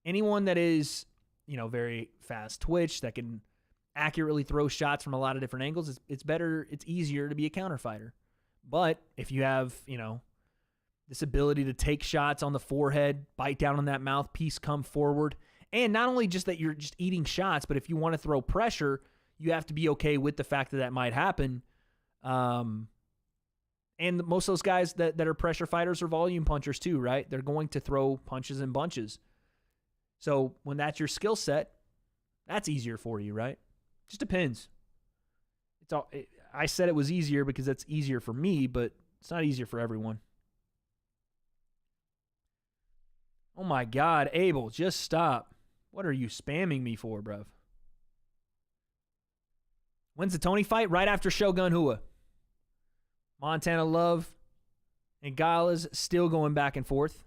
anyone that is, very fast twitch, that can accurately throw shots from a lot of different angles, it's easier to be a counter fighter. But if you have, this ability to take shots on the forehead, bite down on that mouthpiece, come forward, and not only just that you're just eating shots, but if you want to throw pressure, you have to be okay with the fact that might happen. And most of those guys that are pressure fighters are volume punchers too, right? They're going to throw punches in bunches. So when that's your skill set, that's easier for you, right? Just depends. I said it was easier because it's easier for me, but it's not easier for everyone. Oh my God, Abel, just stop. What are you spamming me for, bruv? When's the Tony fight? Right after Shogun Rua. Montana Love and Gala's still going back and forth.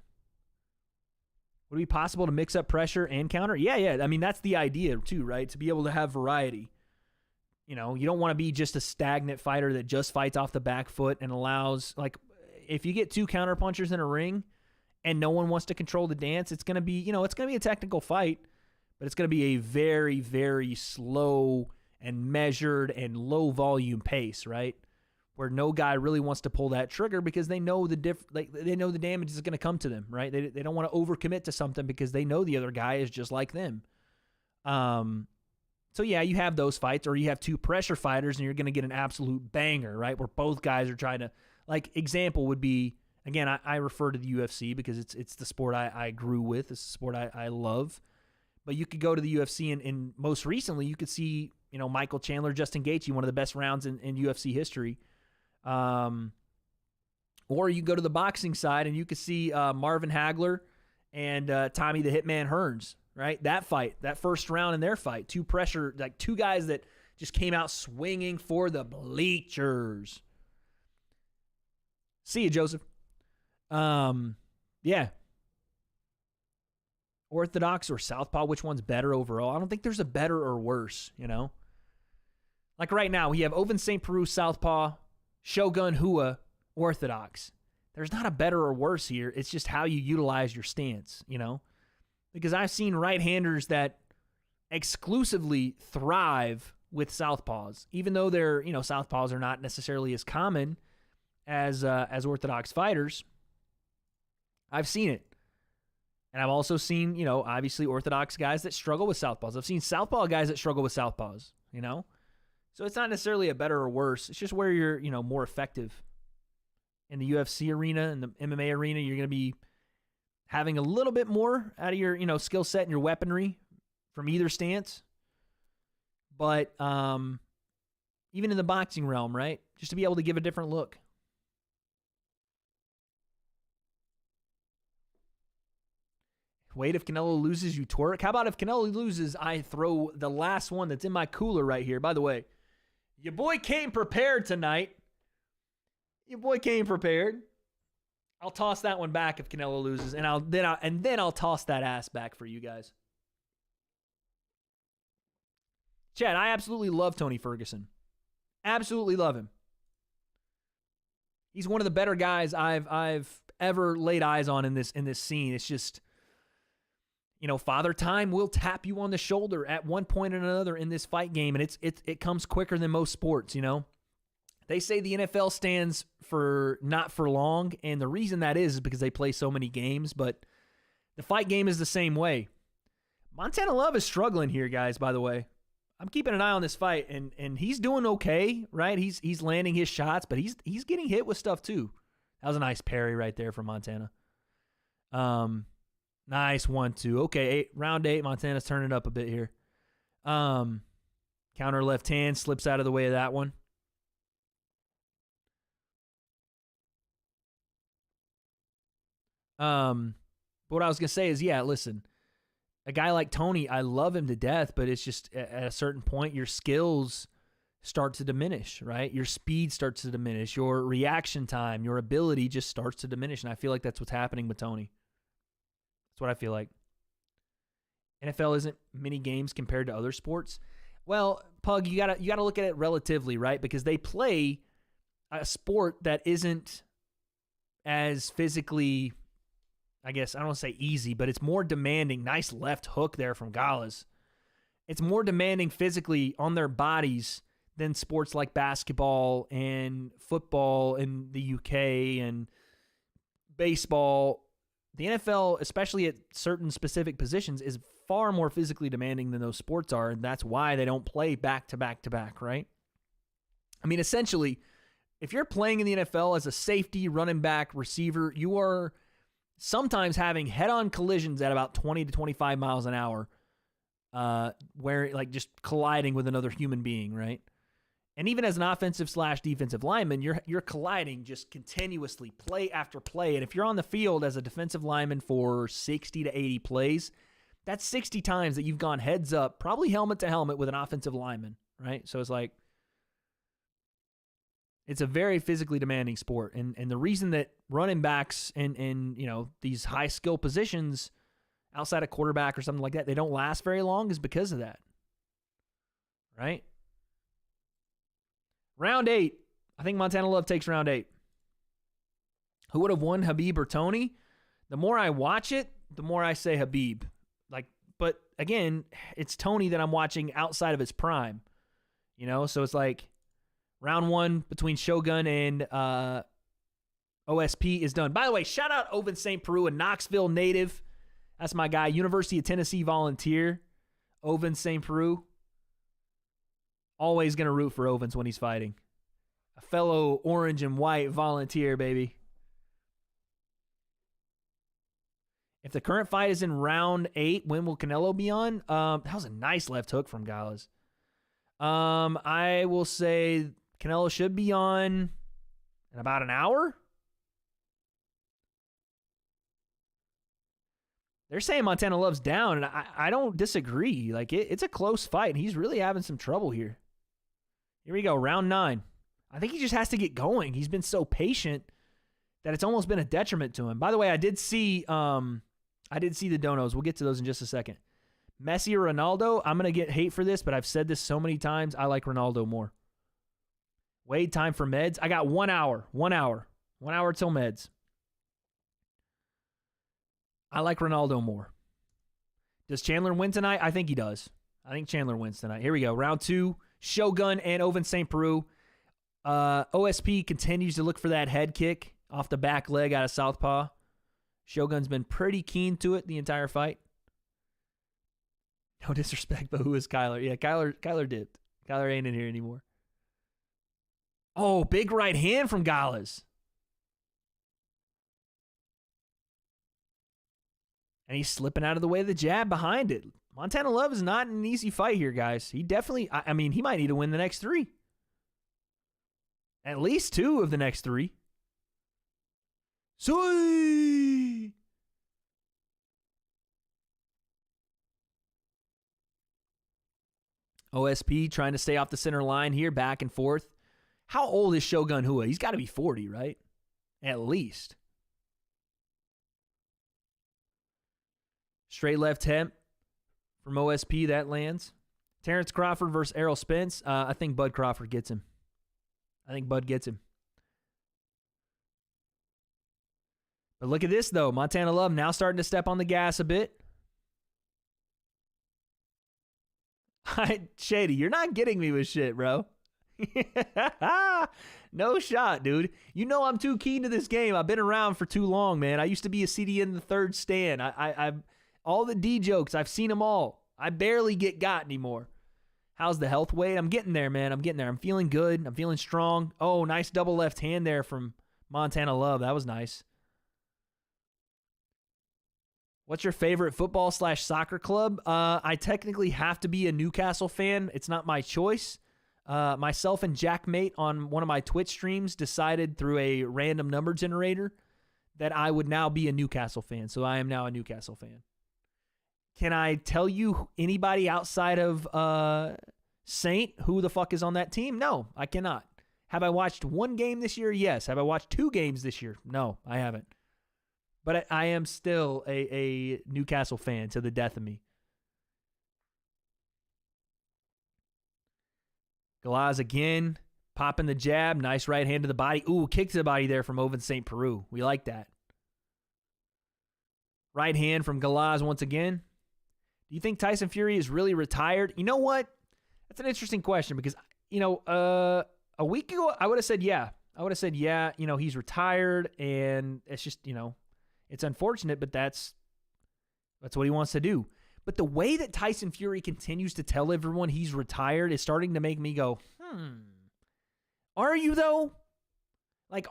Would it be possible to mix up pressure and counter? Yeah. I mean, that's the idea too, right? To be able to have variety. You don't want to be just a stagnant fighter that just fights off the back foot and allows, like, if you get two counter punchers in a ring and no one wants to control the dance, it's going to be, it's going to be a technical fight, but it's going to be a very, very slow and measured and low volume pace, right? Where no guy really wants to pull that trigger because they know they know the damage is going to come to them, right? They don't want to overcommit to something because they know the other guy is just like them. So yeah, you have those fights, or you have two pressure fighters and you're going to get an absolute banger, right? Where both guys are trying to, like, example would be, again, I refer to the UFC because it's the sport I grew with. It's the sport I love. But you could go to the UFC and most recently you could see, Michael Chandler, Justin Gaethje, one of the best rounds in UFC history. Or you go to the boxing side and you could see Marvin Hagler and Tommy the Hitman Hearns, right? That fight, that first round in their fight, two guys that just came out swinging for the bleachers. See you, Joseph. Yeah. Orthodox or Southpaw, which one's better overall? I don't think there's a better or worse, Like right now, we have Oven St. Peru, Southpaw, Shogun Rua, Orthodox. There's not a better or worse here. It's just how you utilize your stance, Because I've seen right-handers that exclusively thrive with Southpaws, even though they're, Southpaws are not necessarily as common as Orthodox fighters. I've seen it. And I've also seen, obviously Orthodox guys that struggle with Southpaws. I've seen Southpaw guys that struggle with Southpaws, So it's not necessarily a better or worse. It's just where you're, more effective. In the UFC arena and the MMA arena, you're going to be having a little bit more out of your, skill set and your weaponry from either stance. But even in the boxing realm, right? Just to be able to give a different look. Wait, if Canelo loses, you twerk? How about if Canelo loses, I throw the last one that's in my cooler right here? By the way, your boy came prepared tonight. Your boy came prepared. I'll toss that one back if Canelo loses, and then I'll toss that ass back for you guys. Chad, I absolutely love Tony Ferguson. Absolutely love him. He's one of the better guys I've ever laid eyes on in this scene. It's just Father Time will tap you on the shoulder at one point or another in this fight game, and it comes quicker than most sports, They say the NFL stands for not for long, and the reason that is because they play so many games, but the fight game is the same way. Montana Love is struggling here, guys, by the way. I'm keeping an eye on this fight, and he's doing okay, right? He's landing his shots, but he's getting hit with stuff too. That was a nice parry right there from Montana. Nice 1-2. Okay, round 8. Montana's turning up a bit here. Counter left hand, slips out of the way of that one. What I was going to say is, listen, a guy like Tony, I love him to death, but it's just at a certain point, your skills start to diminish, right? Your speed starts to diminish. Your reaction time, your ability just starts to diminish, and I feel like that's what's happening with Tony. That's what I feel like. NFL isn't many games compared to other sports. Well, Pug, you gotta look at it relatively, right? Because they play a sport that isn't as physically, I guess, I don't want to say easy, but it's more demanding. Nice left hook there from Gallus. It's more demanding physically on their bodies than sports like basketball and football in the UK and baseball. The NFL, especially at certain specific positions, is far more physically demanding than those sports are, and that's why they don't play back to back to back, right? I mean, essentially, if you're playing in the NFL as a safety, running back, receiver, you are sometimes having head-on collisions at about 20 to 25 miles an hour, where just colliding with another human being, right? And even as an offensive/defensive lineman, you're colliding just continuously, play after play. And if you're on the field as a defensive lineman for 60 to 80 plays, that's 60 times that you've gone heads up, probably helmet to helmet with an offensive lineman, right? So it's a very physically demanding sport. And the reason that running backs and these high skill positions outside of quarterback or something like that, they don't last very long is because of that, right? Round 8. I think Montana Love takes round 8. Who would have won, Khabib or Tony? The more I watch it, the more I say Khabib. But again, it's Tony that I'm watching outside of his prime. So it's round 1 between Shogun and OSP is done. By the way, shout out Oven St. Peru, a Knoxville native. That's my guy. University of Tennessee volunteer. Oven St. Peru. Always going to root for Ovens when he's fighting. A fellow orange and white volunteer, baby. If the current fight is in round 8, when will Canelo be on? That was a nice left hook from Gallus. I will say Canelo should be on in about an hour. They're saying Montana Love's down, and I don't disagree. It's a close fight, and he's really having some trouble here. Here we go, round 9. I think he just has to get going. He's been so patient that it's almost been a detriment to him. By the way, I did see the donos. We'll get to those in just a second. Messi or Ronaldo, I'm going to get hate for this, but I've said this so many times, I like Ronaldo more. Wade, time for meds. I got 1 hour. 1 hour. 1 hour till meds. I like Ronaldo more. Does Chandler win tonight? I think he does. I think Chandler wins tonight. Here we go. Round 2. Shogun and Oven St. Peru. OSP continues to look for that head kick off the back leg out of Southpaw. Shogun's been pretty keen to it the entire fight. No disrespect, but who is Kyler? Yeah, Kyler dipped. Kyler ain't in here anymore. Oh, big right hand from Gallus. And he's slipping out of the way of the jab behind it. Montana Love is not an easy fight here, guys. He definitely, he might need to win the next 3. At least 2 of the next 3. Soy! OSP trying to stay off the center line here, back and forth. How old is Shogun Hua? He's got to be 40, right? At least. Straight left hip from OSP, that lands. Terrence Crawford versus Errol Spence. I think Bud Crawford gets him. But look at this, though. Montana Love now starting to step on the gas a bit. Shady, you're not getting me with shit, bro. No shot, dude. You know I'm too keen to this game. I've been around for too long, man. I used to be a CD in the third stand. I've all the D jokes, I've seen them all. I barely get got anymore. How's the health weight? I'm getting there, man. I'm getting there. I'm feeling good. I'm feeling strong. Oh, nice double left hand there from Montana Love. That was nice. What's your favorite football/soccer club? I technically have to be a Newcastle fan. It's not my choice. Myself and Jackmate on one of my Twitch streams decided through a random number generator that I would now be a Newcastle fan. So I am now a Newcastle fan. Can I tell you anybody outside of Saint who the fuck is on that team? No, I cannot. Have I watched one game this year? Yes. Have I watched 2 games this year? No, I haven't. But I am still a Newcastle fan to the death of me. Galaz again, popping the jab. Nice right hand to the body. Ooh, kick to the body there from Oven St. Peru. We like that. Right hand from Galaz once again. Do you think Tyson Fury is really retired? You know what? That's an interesting question because, a week ago, I would have said yeah. He's retired and it's just, it's unfortunate, but that's what he wants to do. But the way that Tyson Fury continues to tell everyone he's retired is starting to make me go, Are you though?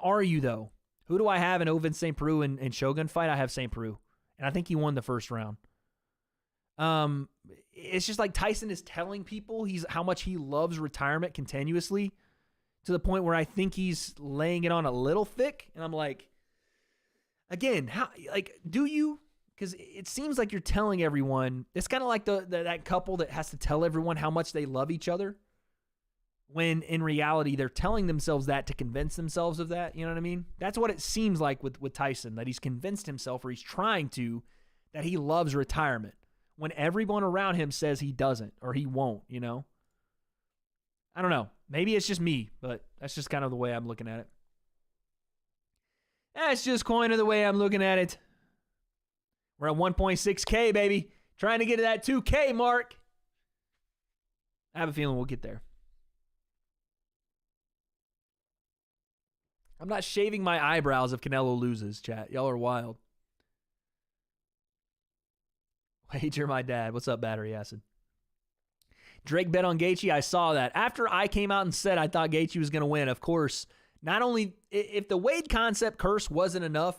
Are you though? Who do I have in Oven St. Peru and Shogun fight? I have St. Peru. And I think he won the first round. It's just like Tyson is telling people how much he loves retirement continuously to the point where I think he's laying it on a little thick. And I'm like, again, do you? Because it seems like you're telling everyone. It's kind of like that couple that has to tell everyone how much they love each other, when in reality they're telling themselves that to convince themselves of that. You know what I mean? That's what it seems like with Tyson, that he's convinced himself, or he's trying to, that he loves retirement, when everyone around him says he doesn't or he won't. I don't know. Maybe it's just me, but that's just kind of the way I'm looking at it. That's just kind of the way I'm looking at it. We're at 1.6K, baby. Trying to get to that 2K mark. I have a feeling we'll get there. I'm not shaving my eyebrows if Canelo loses, chat. Y'all are wild. Wager my dad. What's up, battery acid? Drake bet on Gaethje. I saw that. After I came out and said I thought Gaethje was going to win, of course, not only, if the W.A.D.E concept curse wasn't enough,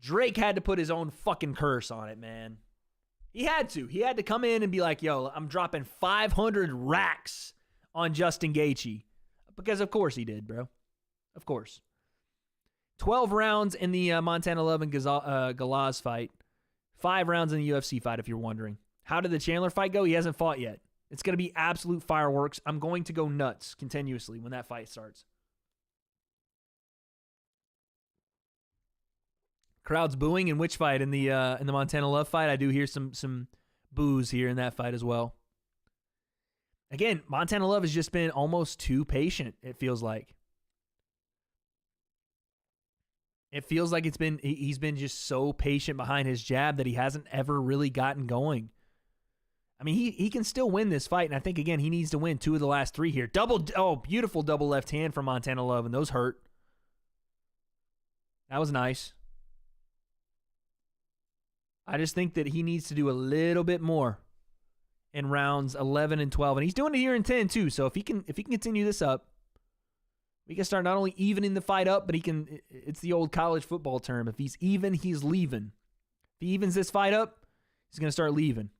Drake had to put his own fucking curse on it, man. He had to. He had to come in and be like, yo, I'm dropping 500 racks on Justin Gaethje. Because of course he did, bro. Of course. 12 rounds in the Montana Love and Galaz fight. 5 rounds in the UFC fight, if you're wondering. How did the Chandler fight go? He hasn't fought yet. It's going to be absolute fireworks. I'm going to go nuts continuously when that fight starts. Crowd's booing in which fight? In the Montana Love fight? I do hear some boos here in that fight as well. Again, Montana Love has just been almost too patient, it feels like. It feels like he's been just so patient behind his jab that he hasn't ever really gotten going. I mean, he can still win this fight, and I think, again, he needs to win 2 of the last 3 here. Beautiful double left hand from Montana Love, and those hurt. That was nice. I just think that he needs to do a little bit more in rounds 11 and 12, and he's doing it here in 10 too. So if he can continue this up, we can start not only evening the fight up, but it's the old college football term. If he's even, he's leaving. If he evens this fight up, he's going to start leaving.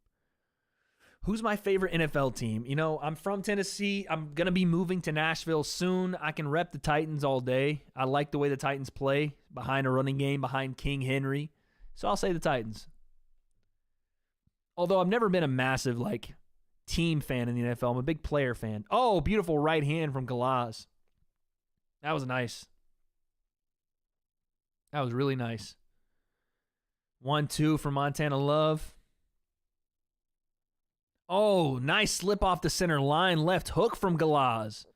Who's my favorite NFL team? I'm from Tennessee. I'm going to be moving to Nashville soon. I can rep the Titans all day. I like the way the Titans play behind a running game, behind King Henry. So I'll say the Titans. Although I've never been a massive team fan in the NFL. I'm a big player fan. Oh, beautiful right hand from Galaz. That was nice. That was really nice. 1-2 from Montana Love. Oh, nice slip off the center line. Left hook from Galaz.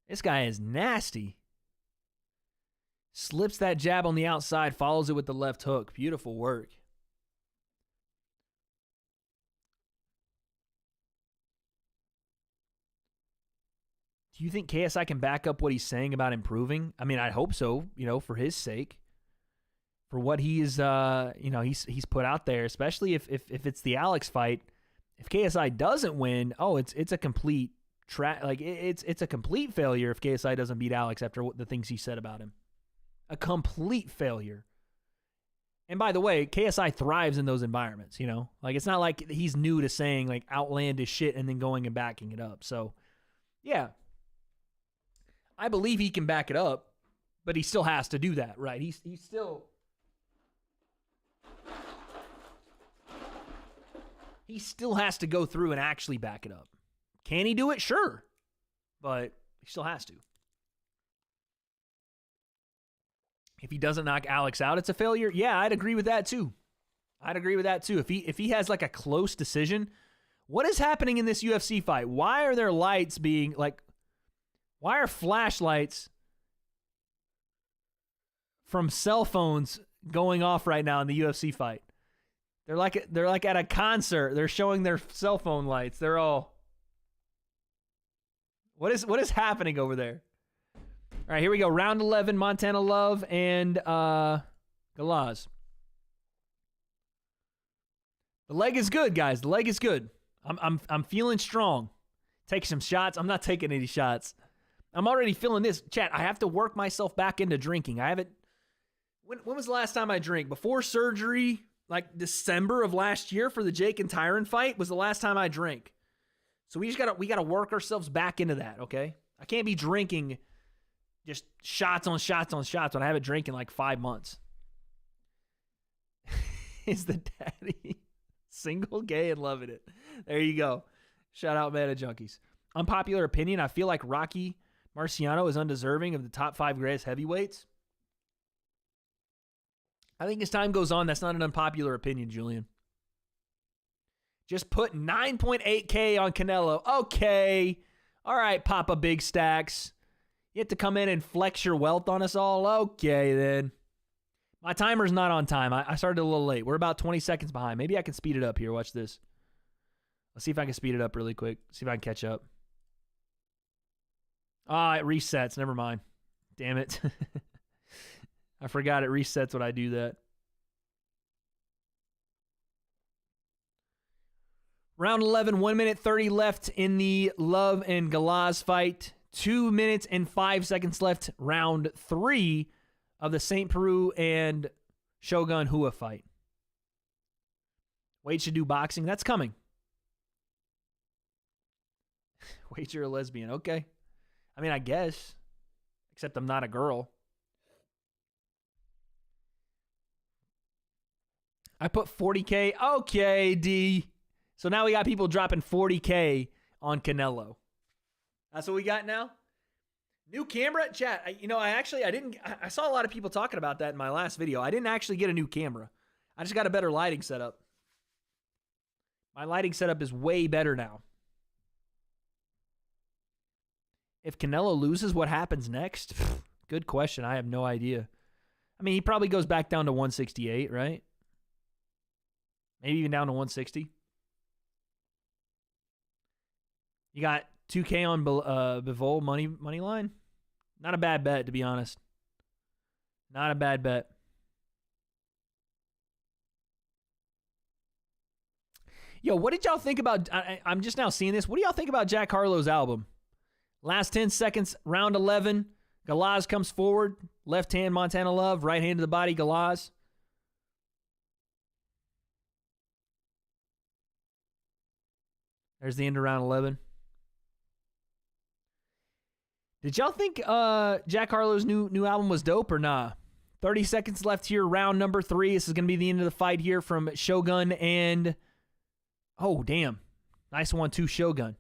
This guy is nasty. Slips that jab on the outside, follows it with the left hook. Beautiful work. Do you think KSI can back up what he's saying about improving? I mean, I hope so, for his sake. For what he is, he's put out there, especially if it's the Alex fight. If KSI doesn't win, it's a complete it's a complete failure if KSI doesn't beat Alex after the things he said about him. A complete failure. And by the way, KSI thrives in those environments, Like, it's not like he's new to saying, like, outlandish shit and then going and backing it up. So, yeah. I believe he can back it up, but he still has to do that, right? He's still... He still has to go through and actually back it up. Can he do it? Sure. But he still has to. If he doesn't knock Alex out, it's a failure. Yeah, I'd agree with that too. If he has like a close decision, what is happening in this UFC fight? Why are there lights being like, why are flashlights from cell phones going off right now in the UFC fight? They're like at a concert. They're showing their cell phone lights. They're all... What is happening over there? All right, here we go. Round 11, Montana Love and Galaz. The leg is good, guys. The leg is good. I'm feeling strong. Take some shots. I'm not taking any shots. I'm already feeling this. Chat, I have to work myself back into drinking. I haven't... When was the last time I drank? Before surgery... Like December of last year for the Jake and Tyron fight was the last time I drank. So we gotta work ourselves back into that, okay? I can't be drinking just shots on shots on shots when I haven't drank in like 5 months. Is the daddy single, gay, and loving it? There you go. Shout out, Mana Junkies. Unpopular opinion, I feel like Rocky Marciano is undeserving of the top 5 greatest heavyweights. I think as time goes on, that's not an unpopular opinion, Julian. Just put 9.8K on Canelo. Okay. All right, Papa Big Stacks. You have to come in and flex your wealth on us all? Okay, then. My timer's not on time. I started a little late. We're about 20 seconds behind. Maybe I can speed it up here. Watch this. Let's see if I can speed it up really quick. See if I can catch up. It resets. Never mind. Damn it. I forgot it resets when I do that. Round 11, 1 minute 30 left in the Love and Galaz fight. 2 minutes and 5 seconds left. Round 3 of the St. Peru and Shogun Hua fight. Wade should do boxing. That's coming. Wade, you're a lesbian. Okay. I mean, I guess. Except I'm not a girl. I put 40K. Okay, D. So now we got people dropping 40K on Canelo. That's what we got now? New camera? Chat, I saw a lot of people talking about that in my last video. I didn't actually get a new camera. I just got a better lighting setup. My lighting setup is way better now. If Canelo loses, what happens next? Good question. I have no idea. I mean, he probably goes back down to 168, right? Maybe even down to 160. You got 2K on Bivol money line. Not a bad bet, to be honest. Not a bad bet. Yo, what did y'all think about... I'm just now seeing this. What do y'all think about Jack Harlow's album? Last 10 seconds, round 11. Galaz comes forward. Left hand, Montana Love. Right hand to the body, Galaz. There's the end of round 11. Did y'all think Jack Harlow's new album was dope or nah? 30 seconds left here, round number 3. This is going to be the end of the fight here from Shogun and... Oh, damn. Nice 1-2 Shogun.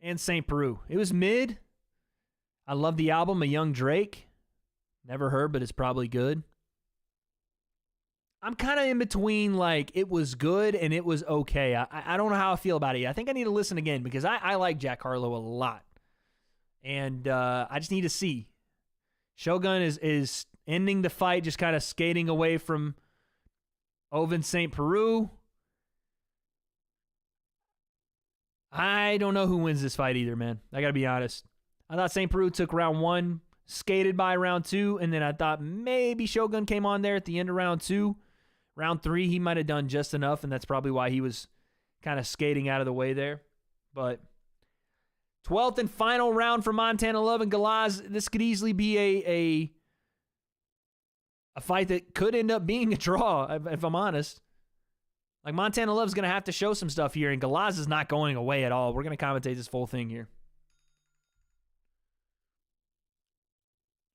And St. Peru. It was mid. I love the album, A Young Drake. Never heard, but it's probably good. I'm kind of in between, like, it was good and it was okay. I don't know how I feel about it. I think I need to listen again because I like Jack Harlow a lot. And I just need to see. Shogun is ending the fight, just kind of skating away from Ovince St. Peru. I don't know who wins this fight either, man. I got to be honest. I thought St. Peru took round 1, skated by round 2, and then I thought maybe Shogun came on there at the end of round 2. Round 3, he might have done just enough, and that's probably why he was kind of skating out of the way there. But 12th and final round for Montana Love and Galaz. This could easily be a fight that could end up being a draw, if I'm honest. Like, Montana Love's going to have to show some stuff here, and Galaz is not going away at all. We're going to commentate this full thing here.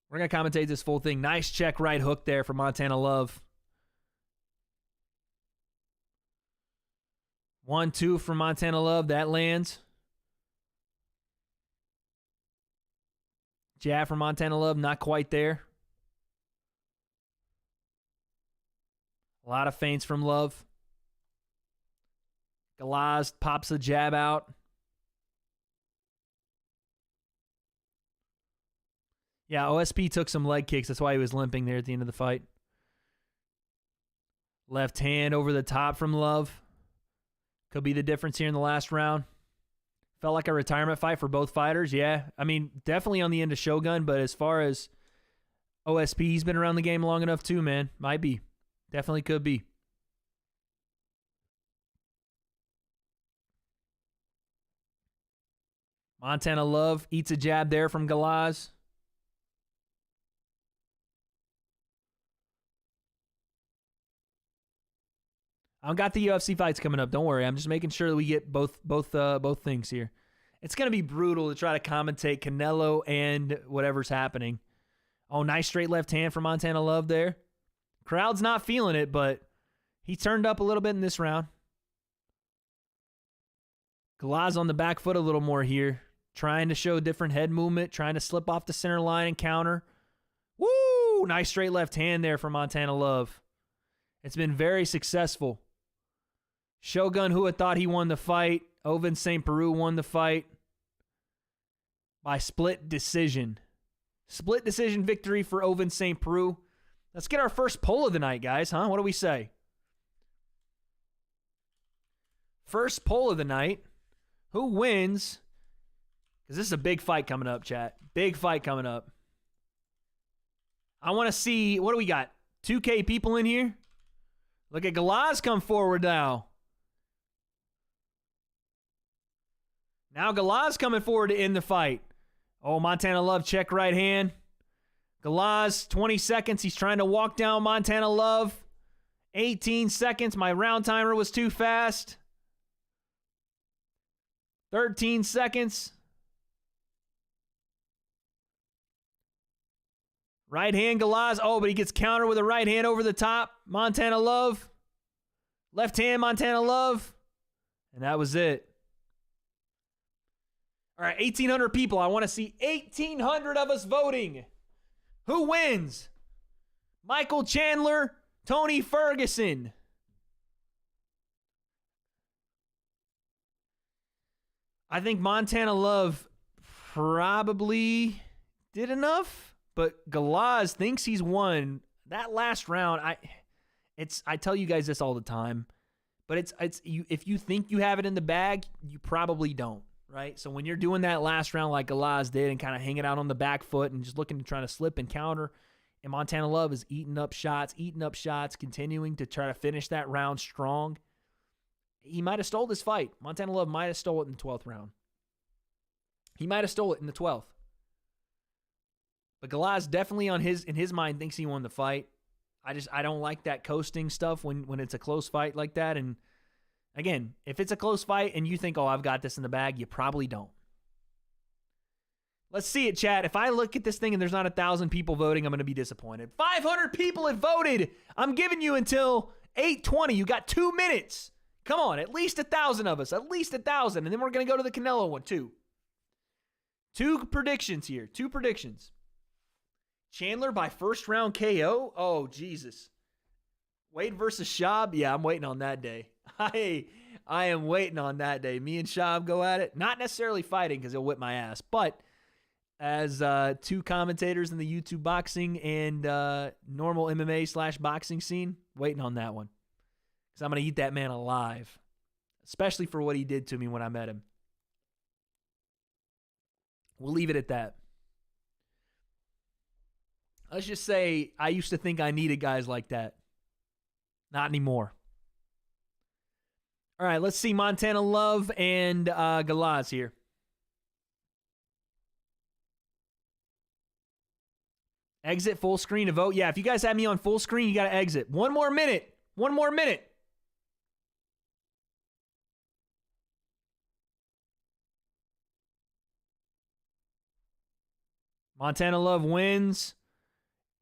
We're going to commentate this full thing. Nice check right hook there for Montana Love. 1-2 from Montana Love. That lands. Jab from Montana Love, not quite there. A lot of feints from Love. Galaz pops the jab out. Yeah, OSP took some leg kicks. That's why he was limping there at the end of the fight. Left hand over the top from Love. Could be the difference here in the last round. Felt like a retirement fight for both fighters. Yeah, I mean, definitely on the end of Shogun, but as far as OSP, he's been around the game long enough too, man. Might be. Definitely could be. Montana Love eats a jab there from Galaz. I've got the UFC fights coming up. Don't worry. I'm just making sure that we get both things here. It's going to be brutal to try to commentate Canelo and whatever's happening. Oh, nice straight left hand from Montana Love there. Crowd's not feeling it, but he turned up a little bit in this round. Galaz on the back foot a little more here. Trying to show different head movement. Trying to slip off the center line and counter. Woo! Nice straight left hand there from Montana Love. It's been very successful. Shogun, who had thought he won the fight. Ovince St. Peru won the fight by split decision. Split decision victory for Ovince St. Peru. Let's get our first poll of the night, guys, huh? What do we say? First poll of the night. Who wins? Because this is a big fight coming up, chat. Big fight coming up. I want to see, what do we got? 2K people in here? Look at Galaz come forward now. Now Galaz coming forward to end the fight. Oh, Montana Love, check right hand. Galaz, 20 seconds. He's trying to walk down Montana Love. 18 seconds. My round timer was too fast. 13 seconds. Right hand Galaz. Oh, but he gets countered with a right hand over the top. Montana Love. Left hand Montana Love. And that was it. All right, 1,800 people. I want to see 1,800 of us voting. Who wins? Michael Chandler, Tony Ferguson. I think Montana Love probably did enough, but Galaz thinks he's won. That last round, I tell you guys this all the time, but it's you, if you think you have it in the bag, you probably don't. Right? So when you're doing that last round like Galaz did and kind of hanging out on the back foot and just looking to try to slip and counter, and Montana Love is eating up shots, continuing to try to finish that round strong, he might have stole this fight. Montana Love might have stole it in the 12th round. He might have stole it in the 12th. But Galaz definitely in his mind thinks he won the fight. I don't like that coasting stuff when it's a close fight like that. And again, if it's a close fight and you think, oh, I've got this in the bag, you probably don't. Let's see it, chat. If I look at this thing and there's not 1,000 people voting, I'm going to be disappointed. 500 people have voted. I'm giving you until 8:20. You got 2 minutes. Come on, at least 1,000 of us. At least 1,000. And then we're going to go to the Canelo one, too. 2 predictions here. 2 predictions. Chandler by first round KO? Oh, Jesus. Wade versus Shab? Yeah, I'm waiting on that day. I am waiting on that day. Me and Shab go at it. Not necessarily fighting because he'll whip my ass, but as 2 commentators in the YouTube boxing and normal MMA/boxing scene, waiting on that one. Because I'm going to eat that man alive, especially for what he did to me when I met him. We'll leave it at that. Let's just say I used to think I needed guys like that. Not anymore. All right, let's see Montana Love and Galaz here. Exit full screen to vote. Yeah, if you guys have me on full screen, you got to exit. One more minute. One more minute. Montana Love wins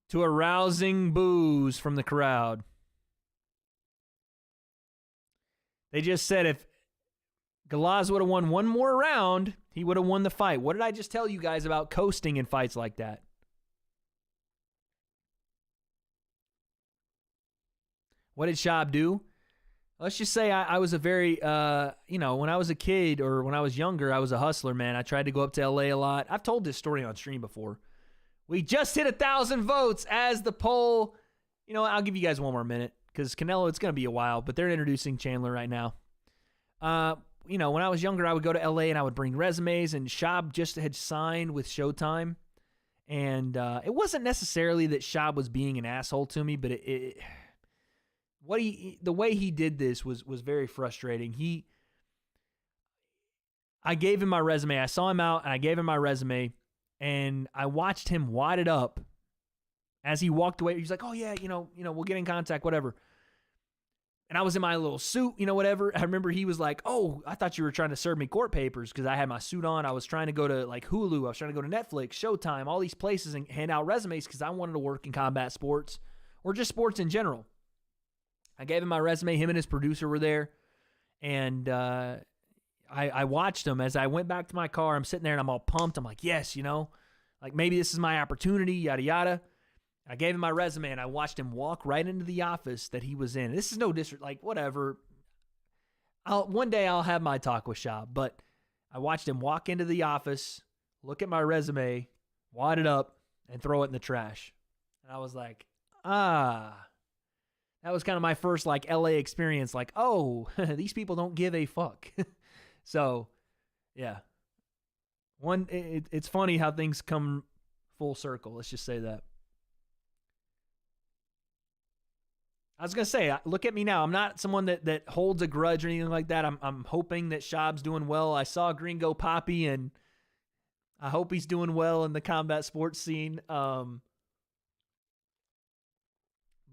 to a rousing boos from the crowd. They just said if Galaz would have won one more round, he would have won the fight. What did I just tell you guys about coasting in fights like that? What did Shab do? Let's just say I was a very, when I was a kid or when I was younger, I was a hustler, man. I tried to go up to LA a lot. I've told this story on stream before. We just hit 1,000 votes as the poll. I'll give you guys one more minute because Canelo, it's going to be a while, but they're introducing Chandler right now. When I was younger, I would go to LA and I would bring resumes, and Shab just had signed with Showtime. And it wasn't necessarily that Shab was being an asshole to me, but the way he did this was very frustrating. I gave him my resume. I saw him out and I gave him my resume, and I watched him wad it up as he walked away. He's like, "Oh yeah, we'll get in contact, whatever." And I was in my little suit, whatever. I remember he was like, "Oh, I thought you were trying to serve me court papers," because I had my suit on. I was trying to go to like Hulu. I was trying to go to Netflix, Showtime, all these places and hand out resumes because I wanted to work in combat sports or just sports in general. I gave him my resume. Him and his producer were there. And I watched him as I went back to my car. I'm sitting there and I'm all pumped. I'm like, yes, like maybe this is my opportunity, yada, yada. I gave him my resume and I watched him walk right into the office that he was in. This is no disrespect, like whatever. One day I'll have my talk with Shab, but I watched him walk into the office, look at my resume, wad it up, and throw it in the trash. And I was like, that was kind of my first like LA experience. Like, oh, these people don't give a fuck. So, yeah. It's funny how things come full circle. Let's just say that. I was going to say, look at me now. I'm not someone that holds a grudge or anything like that. I'm hoping that Shab's doing well. I saw Gringo Poppy, and I hope he's doing well in the combat sports scene. But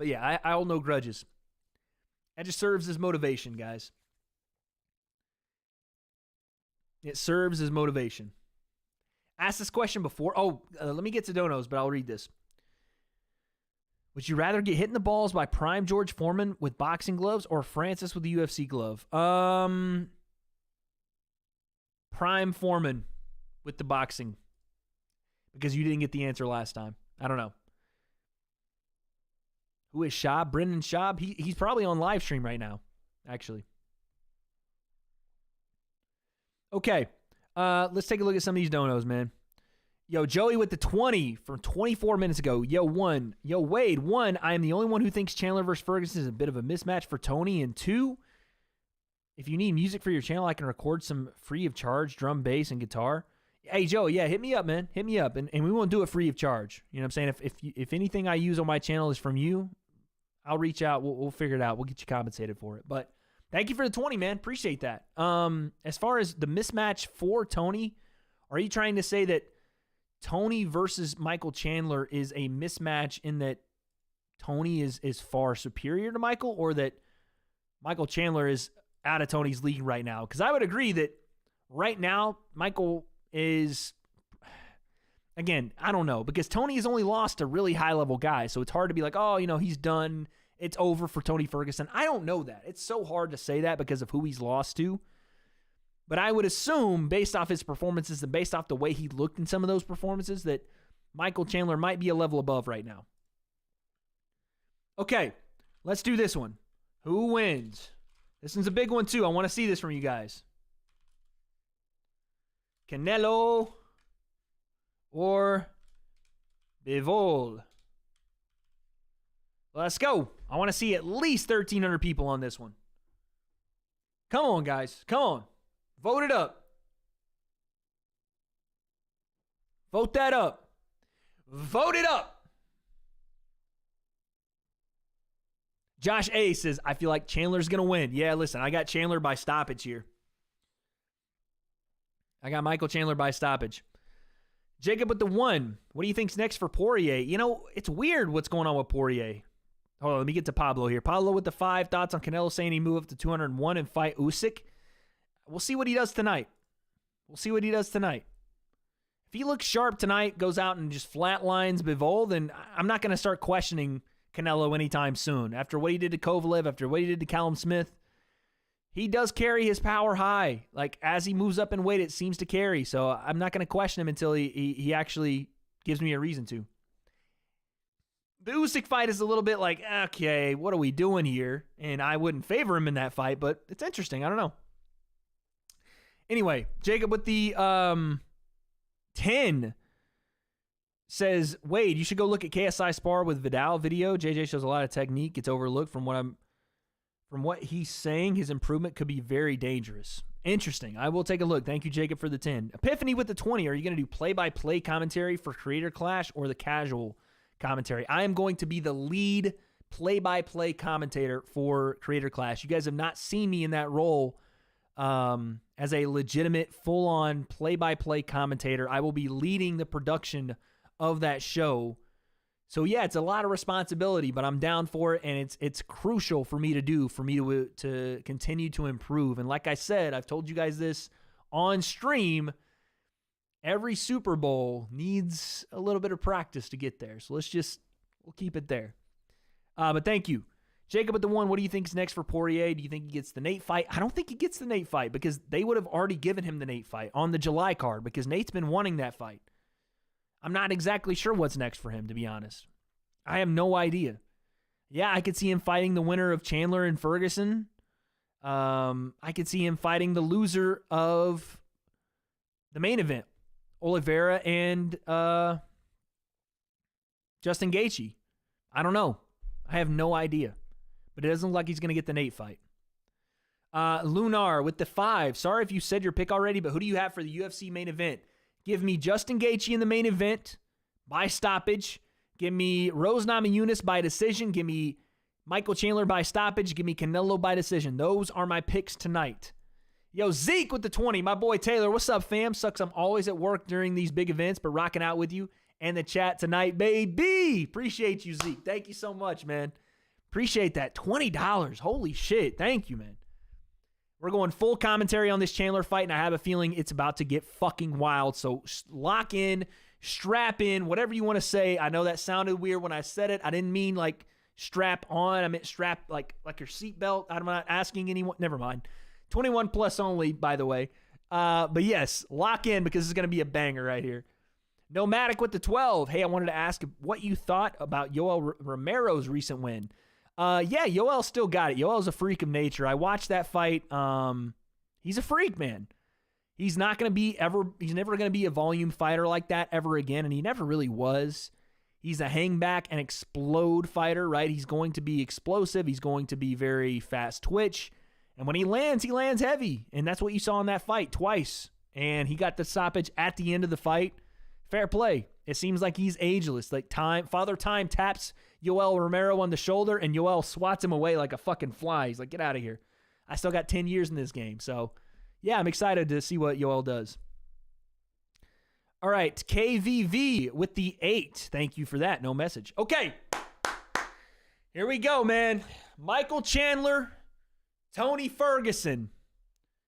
yeah, I hold no grudges. That just serves as motivation, guys. It serves as motivation. Asked this question before. Let me get to donos, but I'll read this. Would you rather get hit in the balls by prime George Foreman with boxing gloves or Francis with the UFC glove? Prime Foreman with the boxing. Because you didn't get the answer last time. I don't know. Who is Shab? Brendan Shab? He's probably on live stream right now, actually. Okay. Let's take a look at some of these donos, man. Yo, Joey with the 20 from 24 minutes ago. Yo, Wade, 1, I am the only one who thinks Chandler versus Ferguson is a bit of a mismatch for Tony. And 2, if you need music for your channel, I can record some free of charge drum, bass, and guitar. Hey, Joe, yeah, hit me up, man. Hit me up, and we won't do it free of charge. You know what I'm saying? If anything I use on my channel is from you, I'll reach out. We'll figure it out. We'll get you compensated for it. But thank you for the 20, man. Appreciate that. As far as the mismatch for Tony, are you trying to say that Tony versus Michael Chandler is a mismatch in that Tony is far superior to Michael, or that Michael Chandler is out of Tony's league right now? Because I would agree that right now, Michael is, again, I don't know, because Tony has only lost to really high-level guys, so it's hard to be like, oh, he's done. It's over for Tony Ferguson. I don't know that. It's so hard to say that because of who he's lost to. But I would assume, based off his performances and based off the way he looked in some of those performances, that Michael Chandler might be a level above right now. Okay, let's do this one. Who wins? This one's a big one, too. I want to see this from you guys. Canelo or Bivol? Let's go. I want to see at least 1,300 people on this one. Come on, guys. Come on. Vote it up. Vote that up. Vote it up. Josh A says, I feel like Chandler's going to win. Yeah, listen, I got Chandler by stoppage here. I got Michael Chandler by stoppage. Jacob with the 1. What do you think's next for Poirier? You know, it's weird what's going on with Poirier. Hold on, let me get to Pablo here. Pablo with the 5. Thoughts on Canelo saying he move up to 201 and fight Usyk? We'll see what he does tonight. If he looks sharp tonight, goes out and just flatlines Bivol, then I'm not going to start questioning Canelo anytime soon. After what he did to Kovalev, after what he did to Callum Smith, he does carry his power high. Like, as he moves up in weight, it seems to carry. So I'm not going to question him until he actually gives me a reason to. The Usyk fight is a little bit like, okay, what are we doing here? And I wouldn't favor him in that fight, but it's interesting. I don't know. Anyway, Jacob with the 10 says, Wade, you should go look at KSI spar with Vidal video. JJ shows a lot of technique. It's overlooked. From what he's saying, his improvement could be very dangerous. Interesting. I will take a look. Thank you, Jacob, for the 10. Epiphany with the 20. Are you going to do play-by-play commentary for Creator Clash or the casual commentary? I am going to be the lead play-by-play commentator for Creator Clash. You guys have not seen me in that role as a legitimate, full-on play-by-play commentator. I will be leading the production of that show. So yeah, it's a lot of responsibility, but I'm down for it, and it's crucial for me to continue to improve. And like I said, I've told you guys this on stream, every Super Bowl needs a little bit of practice to get there. So we'll keep it there. But thank you. Jacob with the 1, what do you think is next for Poirier? Do you think he gets the Nate fight? I don't think he gets the Nate fight because they would have already given him the Nate fight on the July card because Nate's been wanting that fight. I'm not exactly sure what's next for him, to be honest. I have no idea. Yeah, I could see him fighting the winner of Chandler and Ferguson. I could see him fighting the loser of the main event, Oliveira and Justin Gaethje. I don't know. I have no idea. But it doesn't look like he's going to get the Nate fight. Lunar with the 5. Sorry if you said your pick already, but who do you have for the UFC main event? Give me Justin Gaethje in the main event by stoppage. Give me Rose Namajunas by decision. Give me Michael Chandler by stoppage. Give me Canelo by decision. Those are my picks tonight. Yo, Zeke with the 20. My boy Taylor. What's up, fam? Sucks I'm always at work during these big events, but rocking out with you and the chat tonight, baby. Appreciate you, Zeke. Thank you so much, man. Appreciate that. $20. Holy shit. Thank you, man. We're going full commentary on this Chandler fight, and I have a feeling it's about to get fucking wild. So lock in, strap in, whatever you want to say. I know that sounded weird when I said it. I didn't mean like strap on. I meant strap like your seatbelt. I'm not asking anyone. Never mind. 21 plus only, by the way. But yes, lock in because it's going to be a banger right here. Nomadic with the 12. Hey, I wanted to ask what you thought about Yoel Romero's recent win. Yeah, Yoel still got it. Yoel's a freak of nature. I watched that fight. He's a freak, man. He's never going to be a volume fighter like that ever again, and he never really was. He's a hang back and explode fighter, right? He's going to be explosive. He's going to be very fast twitch. And when he lands heavy. And that's what you saw in that fight twice. And he got the stoppage at the end of the fight. Fair play. It seems like he's ageless. Like Father Time taps Yoel Romero on the shoulder, and Yoel swats him away like a fucking fly. He's like, get out of here. I still got 10 years in this game. So, yeah, I'm excited to see what Yoel does. All right, KVV with the 8. Thank you for that. No message. Okay. Here we go, man. Michael Chandler, Tony Ferguson.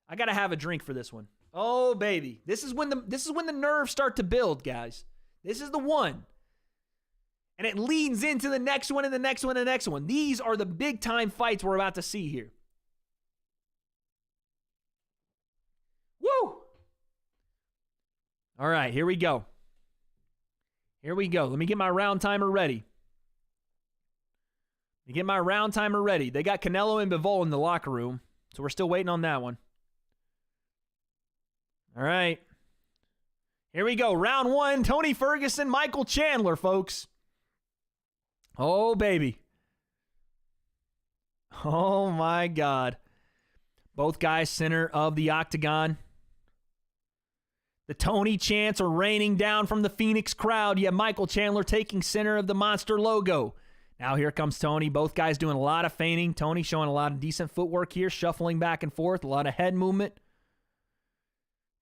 I got to have a drink for this one. Oh, baby. This is when the nerves start to build, guys. This is the one. And it leads into the next one and the next one and the next one. These are the big-time fights we're about to see here. Woo! All right, here we go. Here we go. Let me get my round timer ready. They got Canelo and Bivol in the locker room, so we're still waiting on that one. All right. Here we go. Round 1, Tony Ferguson, Michael Chandler, folks. Oh, baby. Oh, my God. Both guys center of the octagon. The Tony chants are raining down from the Phoenix crowd. You have Michael Chandler taking center of the monster logo. Now here comes Tony. Both guys doing a lot of feigning. Tony showing a lot of decent footwork here, shuffling back and forth, a lot of head movement.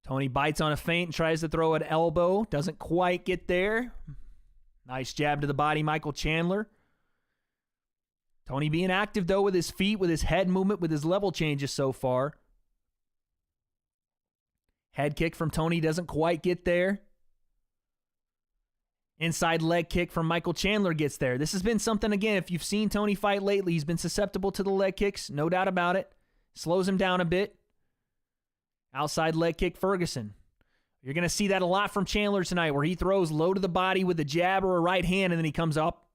Tony bites on a feint and tries to throw an elbow. Doesn't quite get there. Nice jab to the body, Michael Chandler. Tony being active, though, with his feet, with his head movement, with his level changes so far. Head kick from Tony doesn't quite get there. Inside leg kick from Michael Chandler gets there. This has been something, again, if you've seen Tony fight lately, he's been susceptible to the leg kicks, no doubt about it. Slows him down a bit. Outside leg kick, Ferguson. You're going to see that a lot from Chandler tonight, where he throws low to the body with a jab or a right hand, and then he comes up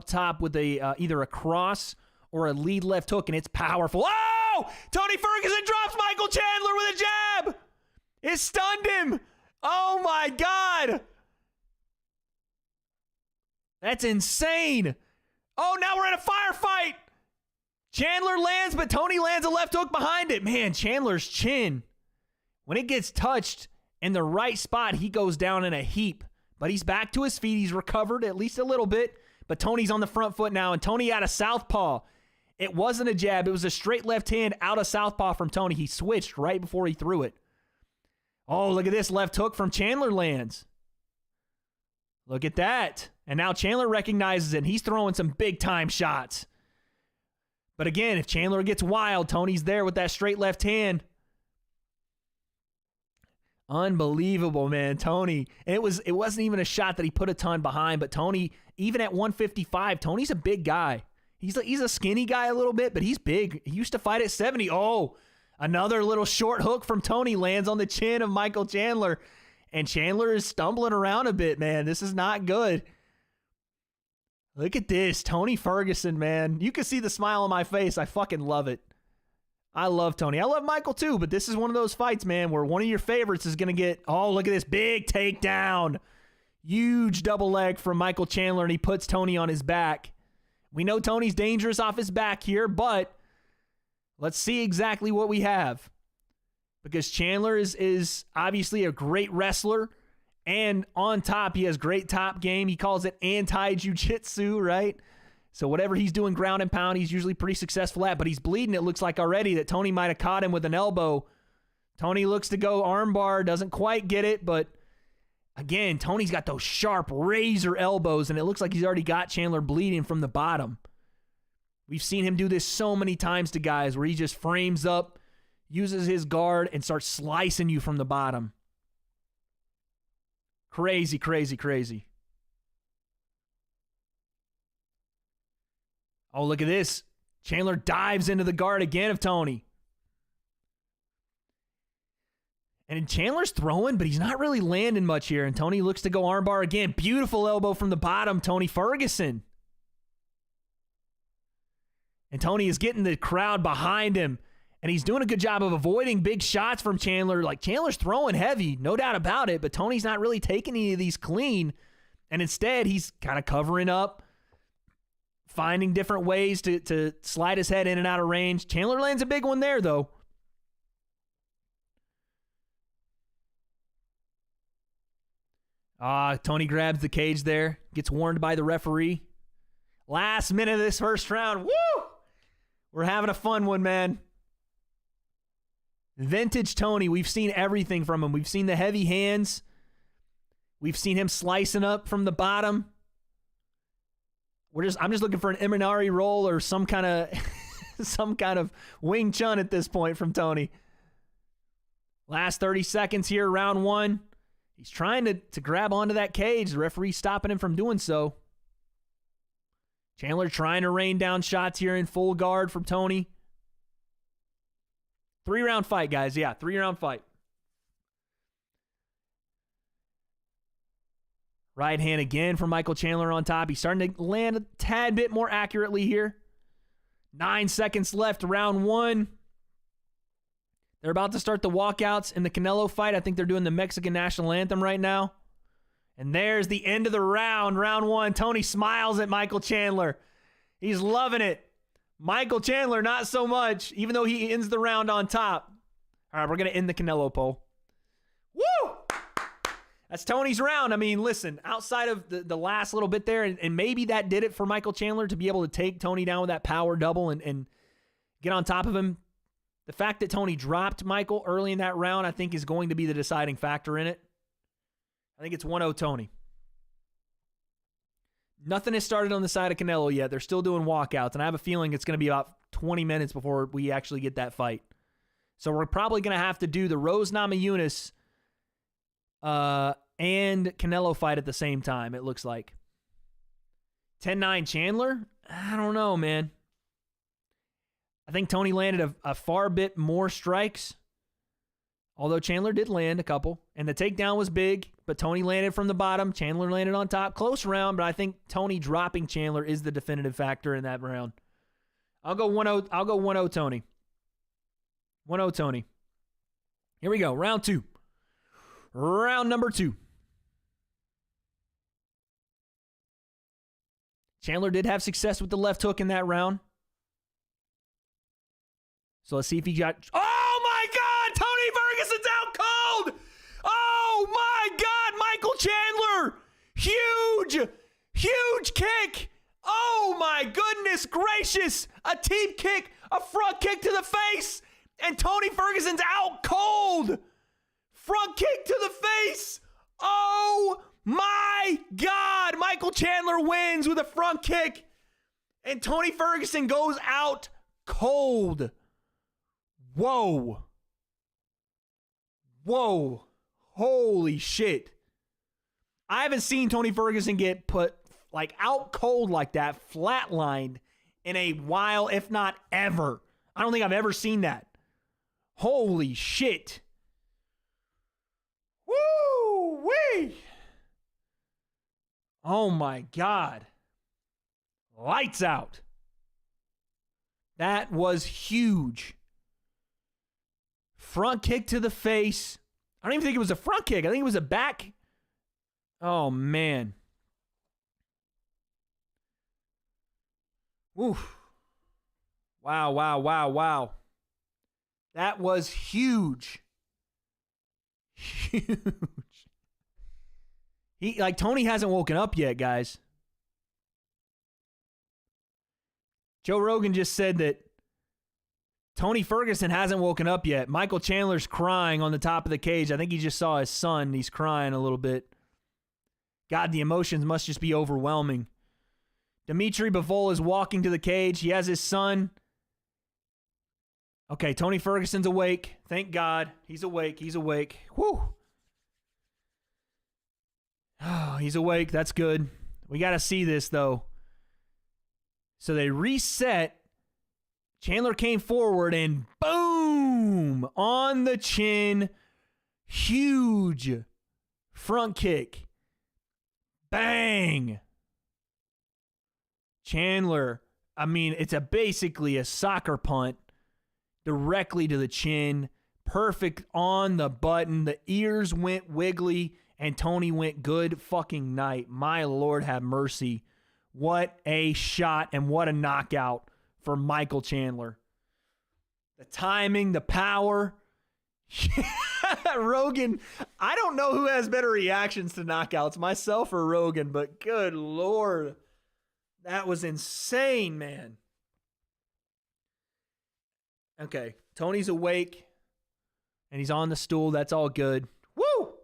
top with a either a cross or a lead left hook, and it's powerful. Oh! Tony Ferguson drops Michael Chandler with a jab! It stunned him! Oh my God! That's insane! Oh, now we're in a firefight! Chandler lands, but Tony lands a left hook behind it. Man, Chandler's chin, when it gets touched in the right spot, he goes down in a heap. But he's back to his feet. He's recovered at least a little bit. But Tony's on the front foot now, and Tony out of southpaw. It wasn't a jab. It was a straight left hand out of southpaw from Tony. He switched right before he threw it. Oh, look at this left hook from Chandler lands. Look at that. And now Chandler recognizes it, and he's throwing some big-time shots. But again, if Chandler gets wild, Tony's there with that straight left hand. Unbelievable, man. Tony. And it wasn't even a shot that he put a ton behind, but Tony, even at 155, Tony's a big guy. He's a skinny guy a little bit, but he's big. He used to fight at 70. Oh, another little short hook from Tony lands on the chin of Michael Chandler. And Chandler is stumbling around a bit, man. This is not good. Look at this. Tony Ferguson, man. You can see the smile on my face. I fucking love it. I love Tony. I love Michael too, but this is one of those fights, man, where one of your favorites is going to get, oh, look at this big takedown. Huge double leg from Michael Chandler, and he puts Tony on his back. We know Tony's dangerous off his back here, but let's see exactly what we have. Because Chandler is obviously a great wrestler, and on top, he has great top game. He calls it anti-jiu-jitsu, right? So whatever he's doing ground and pound, he's usually pretty successful at, but he's bleeding. It looks like already that Tony might have caught him with an elbow. Tony looks to go armbar, doesn't quite get it, but again, Tony's got those sharp razor elbows, and it looks like he's already got Chandler bleeding from the bottom. We've seen him do this so many times to guys where he just frames up, uses his guard, and starts slicing you from the bottom. Crazy, crazy, crazy. Oh, look at this. Chandler dives into the guard again of Tony. And Chandler's throwing, but he's not really landing much here. And Tony looks to go armbar again. Beautiful elbow from the bottom, Tony Ferguson. And Tony is getting the crowd behind him. And he's doing a good job of avoiding big shots from Chandler. Like, Chandler's throwing heavy, no doubt about it. But Tony's not really taking any of these clean. And instead, he's kind of covering up, finding different ways to slide his head in and out of range. Chandler lands a big one there, though. Tony grabs the cage there. Gets warned by the referee. Last minute of this first round. Woo! We're having a fun one, man. Vintage Tony. We've seen everything from him. We've seen the heavy hands. We've seen him slicing up from the bottom. I'm just looking for an Imanari roll or some kind of Wing Chun at this point from Tony. Last 30 seconds here, round one. He's trying to grab onto that cage. The referee's stopping him from doing so. Chandler trying to rain down shots here in full guard from Tony. 3-round fight, guys. Yeah, 3-round fight. Right hand again from Michael Chandler on top. He's starting to land a tad bit more accurately here. 9 seconds left, round one. They're about to start the walkouts in the Canelo fight. I think they're doing the Mexican national anthem right now. And there's the end of the round, round one. Tony smiles at Michael Chandler. He's loving it. Michael Chandler, not so much, even though he ends the round on top. All right, we're going to end the Canelo poll. Woo! That's Tony's round. I mean, listen, outside of the last little bit there, and maybe that did it for Michael Chandler to be able to take Tony down with that power double and get on top of him. The fact that Tony dropped Michael early in that round, I think, is going to be the deciding factor in it. I think it's 1-0 Tony. Nothing has started on the side of Canelo yet. They're still doing walkouts, and I have a feeling it's going to be about 20 minutes before we actually get that fight. So we're probably going to have to do the Rose Namajunas and Canelo fight at the same time, it looks like. 10-9 Chandler? I don't know, man. I think Tony landed a far bit more strikes, although Chandler did land a couple. And the takedown was big, but Tony landed from the bottom. Chandler landed on top. Close round, but I think Tony dropping Chandler is the definitive factor in that round. I'll go 1-0. I'll go 1-0 Tony. 1-0 Tony. Here we go. Round 2. Round number 2. Chandler did have success with the left hook in that round. So let's see if he got... Oh, my God! Tony Ferguson's out cold! Oh, my God! Michael Chandler! Huge! Huge kick! Oh, my goodness gracious! A teep kick, a front kick to the face, and Tony Ferguson's out cold! Front kick to the face! Oh, my God! Michael Chandler wins with a front kick, and Tony Ferguson goes out cold. Whoa. Whoa. Holy shit. I haven't seen Tony Ferguson get put like out cold like that, flatlined in a while, if not ever. I don't think I've ever seen that. Holy shit. Woo-wee. Oh my God. Lights out. That was huge. Front kick to the face. I don't even think it was a front kick. I think it was a back. Oh, man. Oof. Wow, wow, wow, wow. That was huge. Huge. Tony hasn't woken up yet, guys. Joe Rogan just said that Tony Ferguson hasn't woken up yet. Michael Chandler's crying on the top of the cage. I think he just saw his son. He's crying a little bit. God, the emotions must just be overwhelming. Dimitri Bivol is walking to the cage. He has his son. Okay, Tony Ferguson's awake. Thank God. He's awake. He's awake. Whew. Oh, he's awake. That's good. We got to see this, though. So they reset. Chandler came forward and boom! On the chin. Huge front kick. Bang! Chandler, I mean, it's basically a soccer punt directly to the chin. Perfect on the button. The ears went wiggly and Tony went good fucking night. My Lord have mercy. What a shot and what a knockout for Michael Chandler. The timing, the power. Rogan, I don't know who has better reactions to knockouts, myself or Rogan, but good Lord. That was insane, man. Okay, Tony's awake and he's on the stool. That's all good. Woo!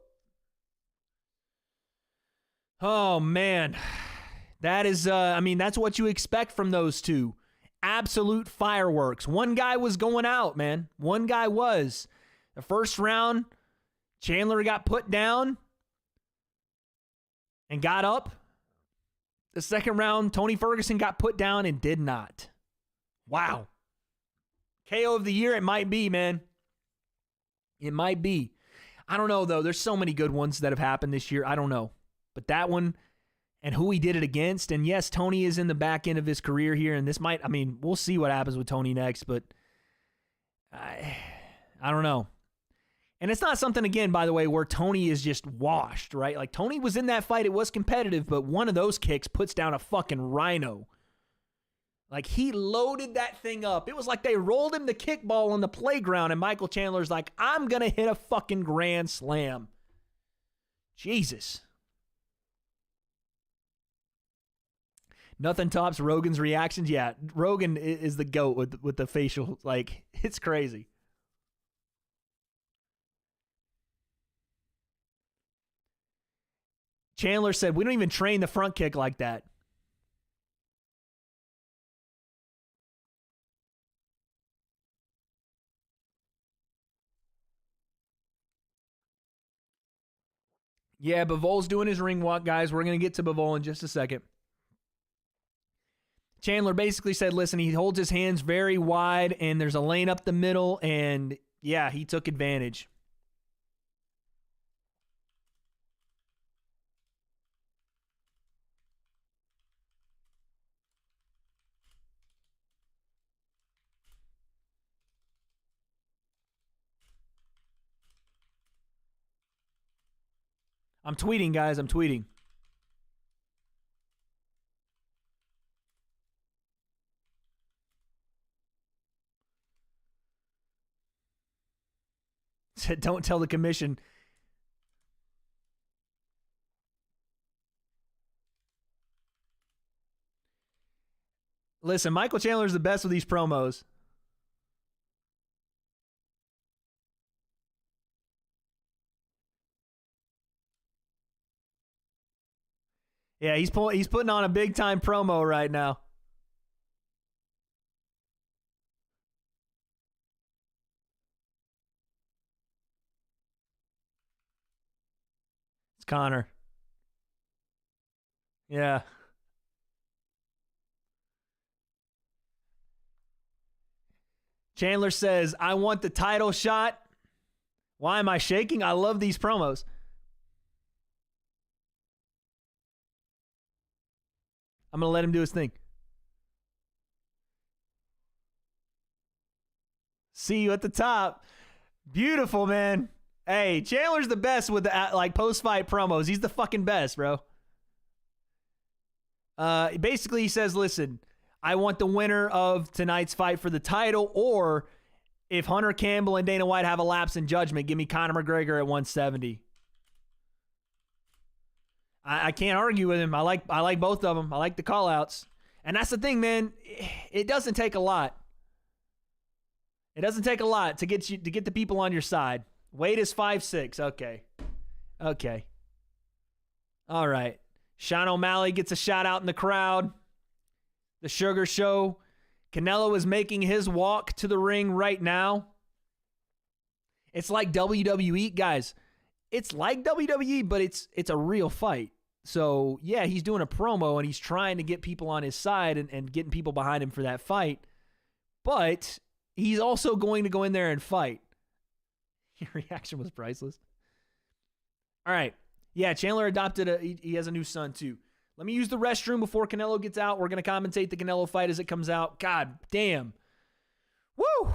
Oh, man. That is, that's what you expect from those two. Absolute fireworks. One guy was going out, man. One guy was. The first round, Chandler got put down and got up. The second round, Tony Ferguson got put down and did not. Wow. KO of the year, it might be, man. It might be. I don't know, though. There's so many good ones that have happened this year. I don't know. But that one and who he did it against. And yes, Tony is in the back end of his career here. And this might, we'll see what happens with Tony next. But I don't know. And it's not something, again, by the way, where Tony is just washed, right? Like, Tony was in that fight. It was competitive, but one of those kicks puts down a fucking rhino. Like, he loaded that thing up. It was like they rolled him the kickball on the playground, and Michael Chandler's like, I'm going to hit a fucking grand slam. Jesus. Nothing tops Rogan's reactions. Yeah, Rogan is the GOAT with the facial. Like, it's crazy. Chandler said, we don't even train the front kick like that. Yeah, Bivol's doing his ring walk, guys. We're going to get to Bivol in just a second. Chandler basically said, listen, he holds his hands very wide, and there's a lane up the middle, and yeah, he took advantage. I'm tweeting, guys. I'm tweeting. Said, don't tell the commission. Listen, Michael Chandler's the best with these promos. Yeah, he's putting on a big time promo right now. It's Conor. Yeah. Chandler says, I want the title shot. Why am I shaking? I love these promos. I'm going to let him do his thing. See you at the top. Beautiful, man. Hey, Chandler's the best with the like post-fight promos. He's the fucking best, bro. Basically, he says, listen, I want the winner of tonight's fight for the title, or if Hunter Campbell and Dana White have a lapse in judgment, give me Conor McGregor at 170. I can't argue with him. I like both of them. I like the call-outs. And that's the thing, man. It doesn't take a lot. It doesn't take a lot to get the people on your side. Wade is 5'6". Okay. All right. Sean O'Malley gets a shout out in the crowd. The Sugar Show. Canelo is making his walk to the ring right now. It's like WWE, guys. It's like WWE, but it's a real fight. So, yeah, he's doing a promo, and he's trying to get people on his side and getting people behind him for that fight. But he's also going to go in there and fight. Your reaction was priceless. All right. Yeah, Chandler adopted he has a new son, too. Let me use the restroom before Canelo gets out. We're going to commentate the Canelo fight as it comes out. God damn. Woo!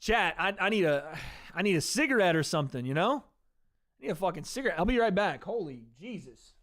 Chat, I need a cigarette or something, you know? I need a fucking cigarette. I'll be right back. Holy Jesus.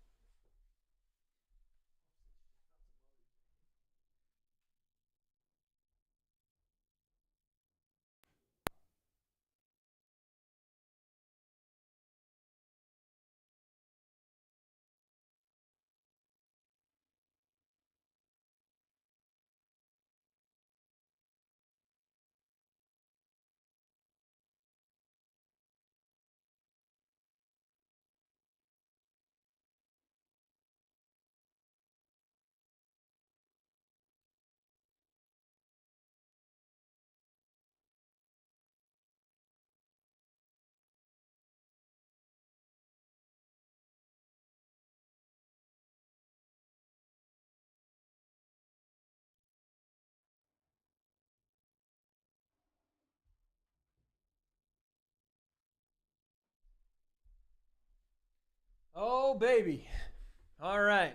Oh, baby. All right.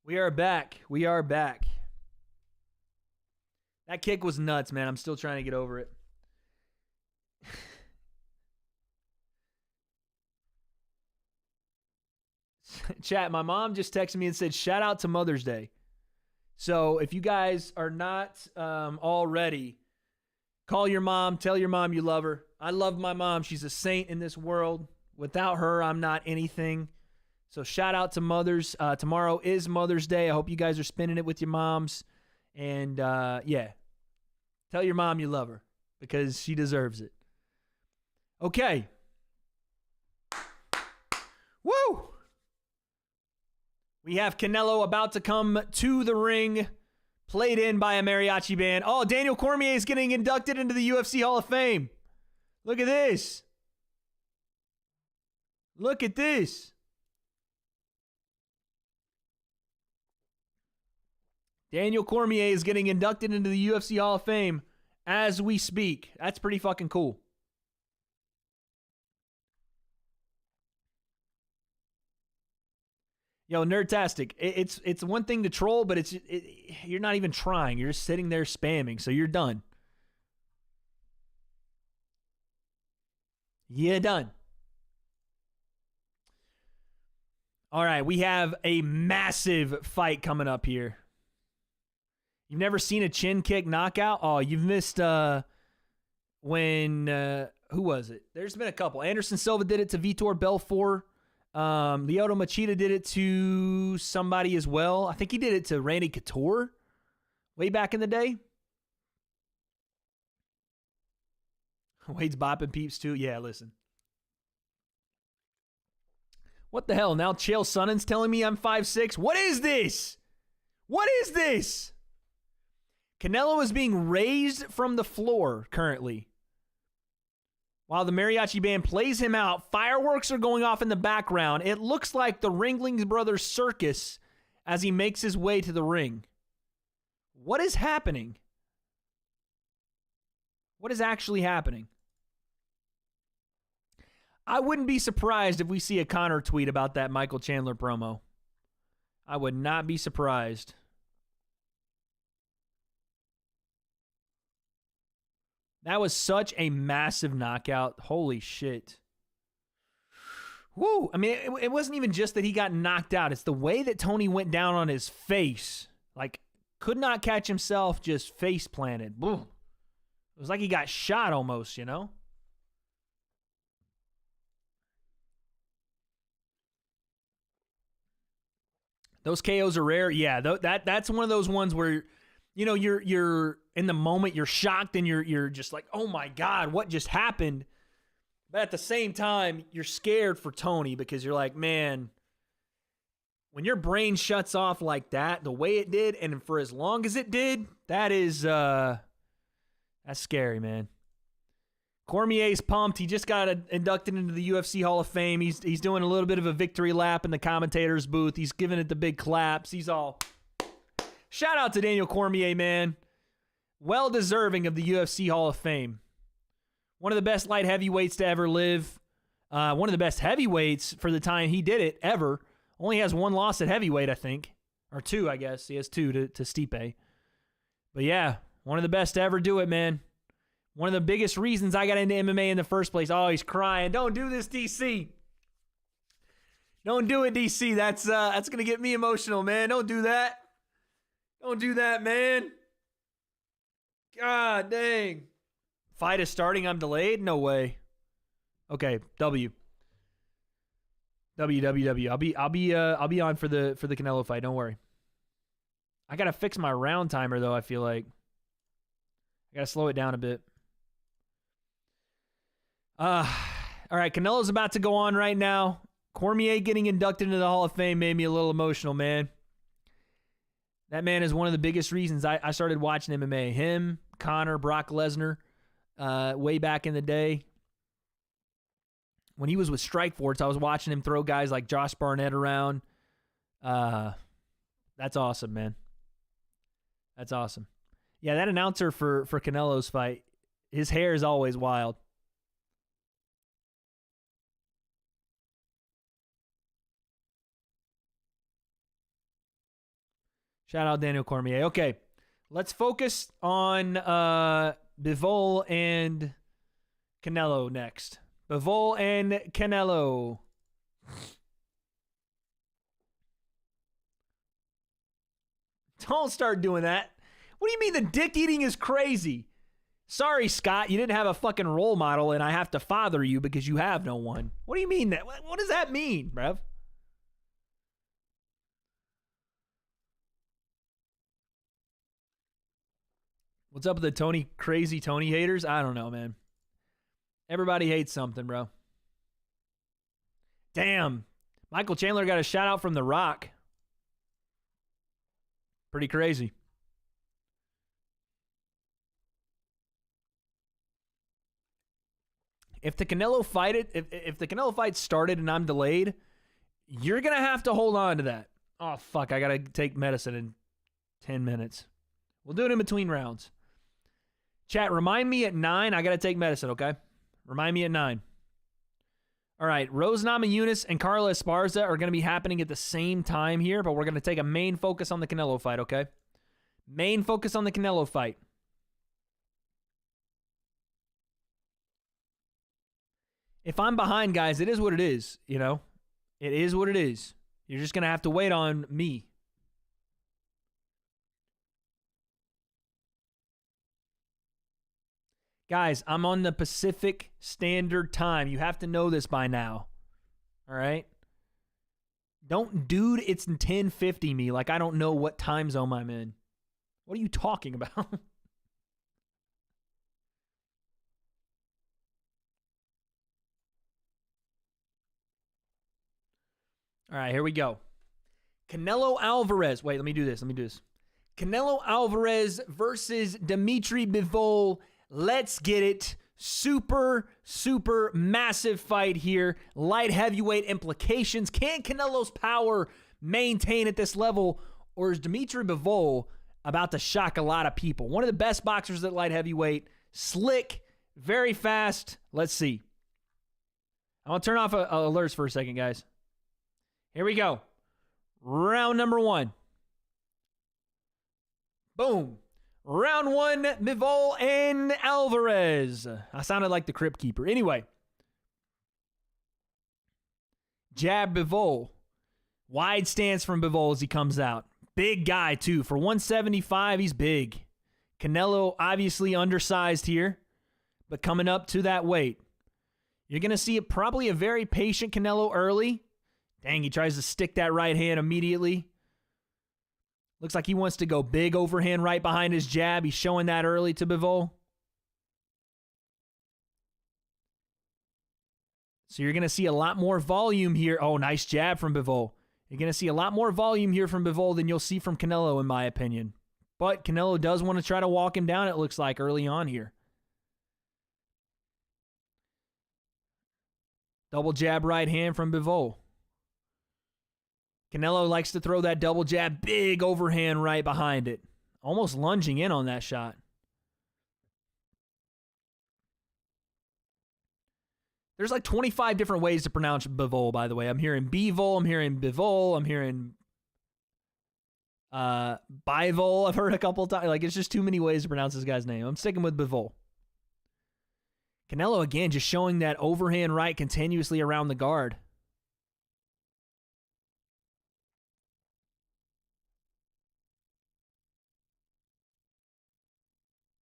We are back. That kick was nuts, man. I'm still trying to get over it. Chat, my mom just texted me and said, shout out to Mother's Day. So if you guys are not already, call your mom. Tell your mom you love her. I love my mom. She's a saint in this world. Without her, I'm not anything. So shout out to mothers. Tomorrow is Mother's Day. I hope you guys are spending it with your moms. And yeah, tell your mom you love her because she deserves it. Okay. Woo! We have Canelo about to come to the ring, played in by a mariachi band. Oh, Daniel Cormier is getting inducted into the UFC Hall of Fame. Look at this. Look at this. Daniel Cormier is getting inducted into the UFC Hall of Fame as we speak. That's pretty fucking cool. Yo, Nerdtastic, it's one thing to troll, but you're not even trying. You're just sitting there spamming, so you're done. You're done. All right, we have a massive fight coming up here. You've never seen a chin kick knockout? Oh, you've missed when, who was it? There's been a couple. Anderson Silva did it to Vitor Belfort. Lyoto Machida did it to somebody as well. I think he did it to Randy Couture way back in the day. Wade's bopping peeps too. Yeah, listen. What the hell? Now Chael Sonnen's telling me I'm 5'6"? What is this? What is this? Canelo is being raised from the floor currently. While the mariachi band plays him out, fireworks are going off in the background. It looks like the Ringling Brothers circus as he makes his way to the ring. What is happening? What is actually happening? I wouldn't be surprised if we see a Conor tweet about that Michael Chandler promo. I would not be surprised. That was such a massive knockout. Holy shit. Woo! I mean, it wasn't even just that he got knocked out. It's the way that Tony went down on his face. Like, could not catch himself, just face planted. Boom. It was like he got shot almost, you know? Those KOs are rare. Yeah, that's one of those ones where, you know, you're in the moment, you're shocked and you're just like, oh my God, what just happened? But at the same time, you're scared for Tony because you're like, man, when your brain shuts off like that, the way it did, and for as long as it did, that's scary, man. Cormier's pumped. He just got inducted into the UFC Hall of Fame. He's doing a little bit of a victory lap in the commentator's booth. He's giving it the big claps. He's all... Shout out to Daniel Cormier, man. Well deserving of the UFC Hall of Fame. One of the best light heavyweights to ever live. One of the best heavyweights for the time he did it ever. Only has one loss at heavyweight, I think. Or two, I guess. He has two to Stipe. But yeah, one of the best to ever do it, man. One of the biggest reasons I got into MMA in the first place. Oh, he's crying. Don't do this, DC. Don't do it, DC. That's going to get me emotional, man. Don't do that. Don't do that, man. God dang. Fight is starting. I'm delayed? No way. Okay, W. I'll be on for the Canelo fight. Don't worry. I got to fix my round timer though, I feel like. I got to slow it down a bit. All right, Canelo's about to go on right now. Cormier getting inducted into the Hall of Fame made me a little emotional, man. That man is one of the biggest reasons I started watching MMA. Him, Conor, Brock Lesnar, way back in the day. When he was with Strikeforce, I was watching him throw guys like Josh Barnett around. That's awesome, man. That's awesome. Yeah, that announcer for Canelo's fight, his hair is always wild. Shout out Daniel Cormier. Okay, let's focus on Bivol and Canelo next. Bivol and Canelo. Don't start doing that. What do you mean the dick eating is crazy? Sorry, Scott, you didn't have a fucking role model and I have to father you because you have no one. What do you mean that? What does that mean, bruv? What's up with the crazy Tony haters? I don't know, man. Everybody hates something, bro. Damn. Michael Chandler got a shout out from The Rock. Pretty crazy. If the Canelo fight started and I'm delayed, you're gonna have to hold on to that. Oh fuck, I gotta take medicine in 10 minutes. We'll do it in between rounds. Chat, remind me at 9. I gotta take medicine, okay? Remind me at 9. All right, Rose Namajunas and Carla Esparza are gonna be happening at the same time here, but we're gonna take a main focus on the Canelo fight, okay? Main focus on the Canelo fight. If I'm behind, guys, it is what it is, you know? It is what it is. You're just going to have to wait on me. Guys, I'm on the Pacific Standard Time. You have to know this by now. All right? Don't dude, it's 10:50 me like I don't know what time zone I'm in. What are you talking about? All right, here we go. Canelo Alvarez. Wait, let me do this. Canelo Alvarez versus Dimitri Bivol. Let's get it. Super, super massive fight here. Light heavyweight implications. Can Canelo's power maintain at this level? Or is Dimitri Bivol about to shock a lot of people? One of the best boxers at light heavyweight. Slick, very fast. Let's see. I want to turn off alerts for a second, guys. Here we go. Round number 1. Boom. Round 1, Bivol and Alvarez. I sounded like the Crypt Keeper. Anyway. Jab Bivol. Wide stance from Bivol as he comes out. Big guy, too. For 175, he's big. Canelo obviously undersized here, but coming up to that weight. You're going to see probably a very patient Canelo early. Dang, he tries to stick that right hand immediately. Looks like he wants to go big overhand right behind his jab. He's showing that early to Bivol. So you're going to see a lot more volume here. Oh, nice jab from Bivol. You're going to see a lot more volume here from Bivol than you'll see from Canelo, in my opinion. But Canelo does want to try to walk him down, it looks like, early on here. Double jab right hand from Bivol. Canelo likes to throw that double jab, big overhand right behind it. Almost lunging in on that shot. There's like 25 different ways to pronounce Bivol, by the way. I'm hearing Bivol, I'm hearing Bivol, I'm hearing Bivol. I've heard a couple times. Like, it's just too many ways to pronounce this guy's name. I'm sticking with Bivol. Canelo, again, just showing that overhand right continuously around the guard.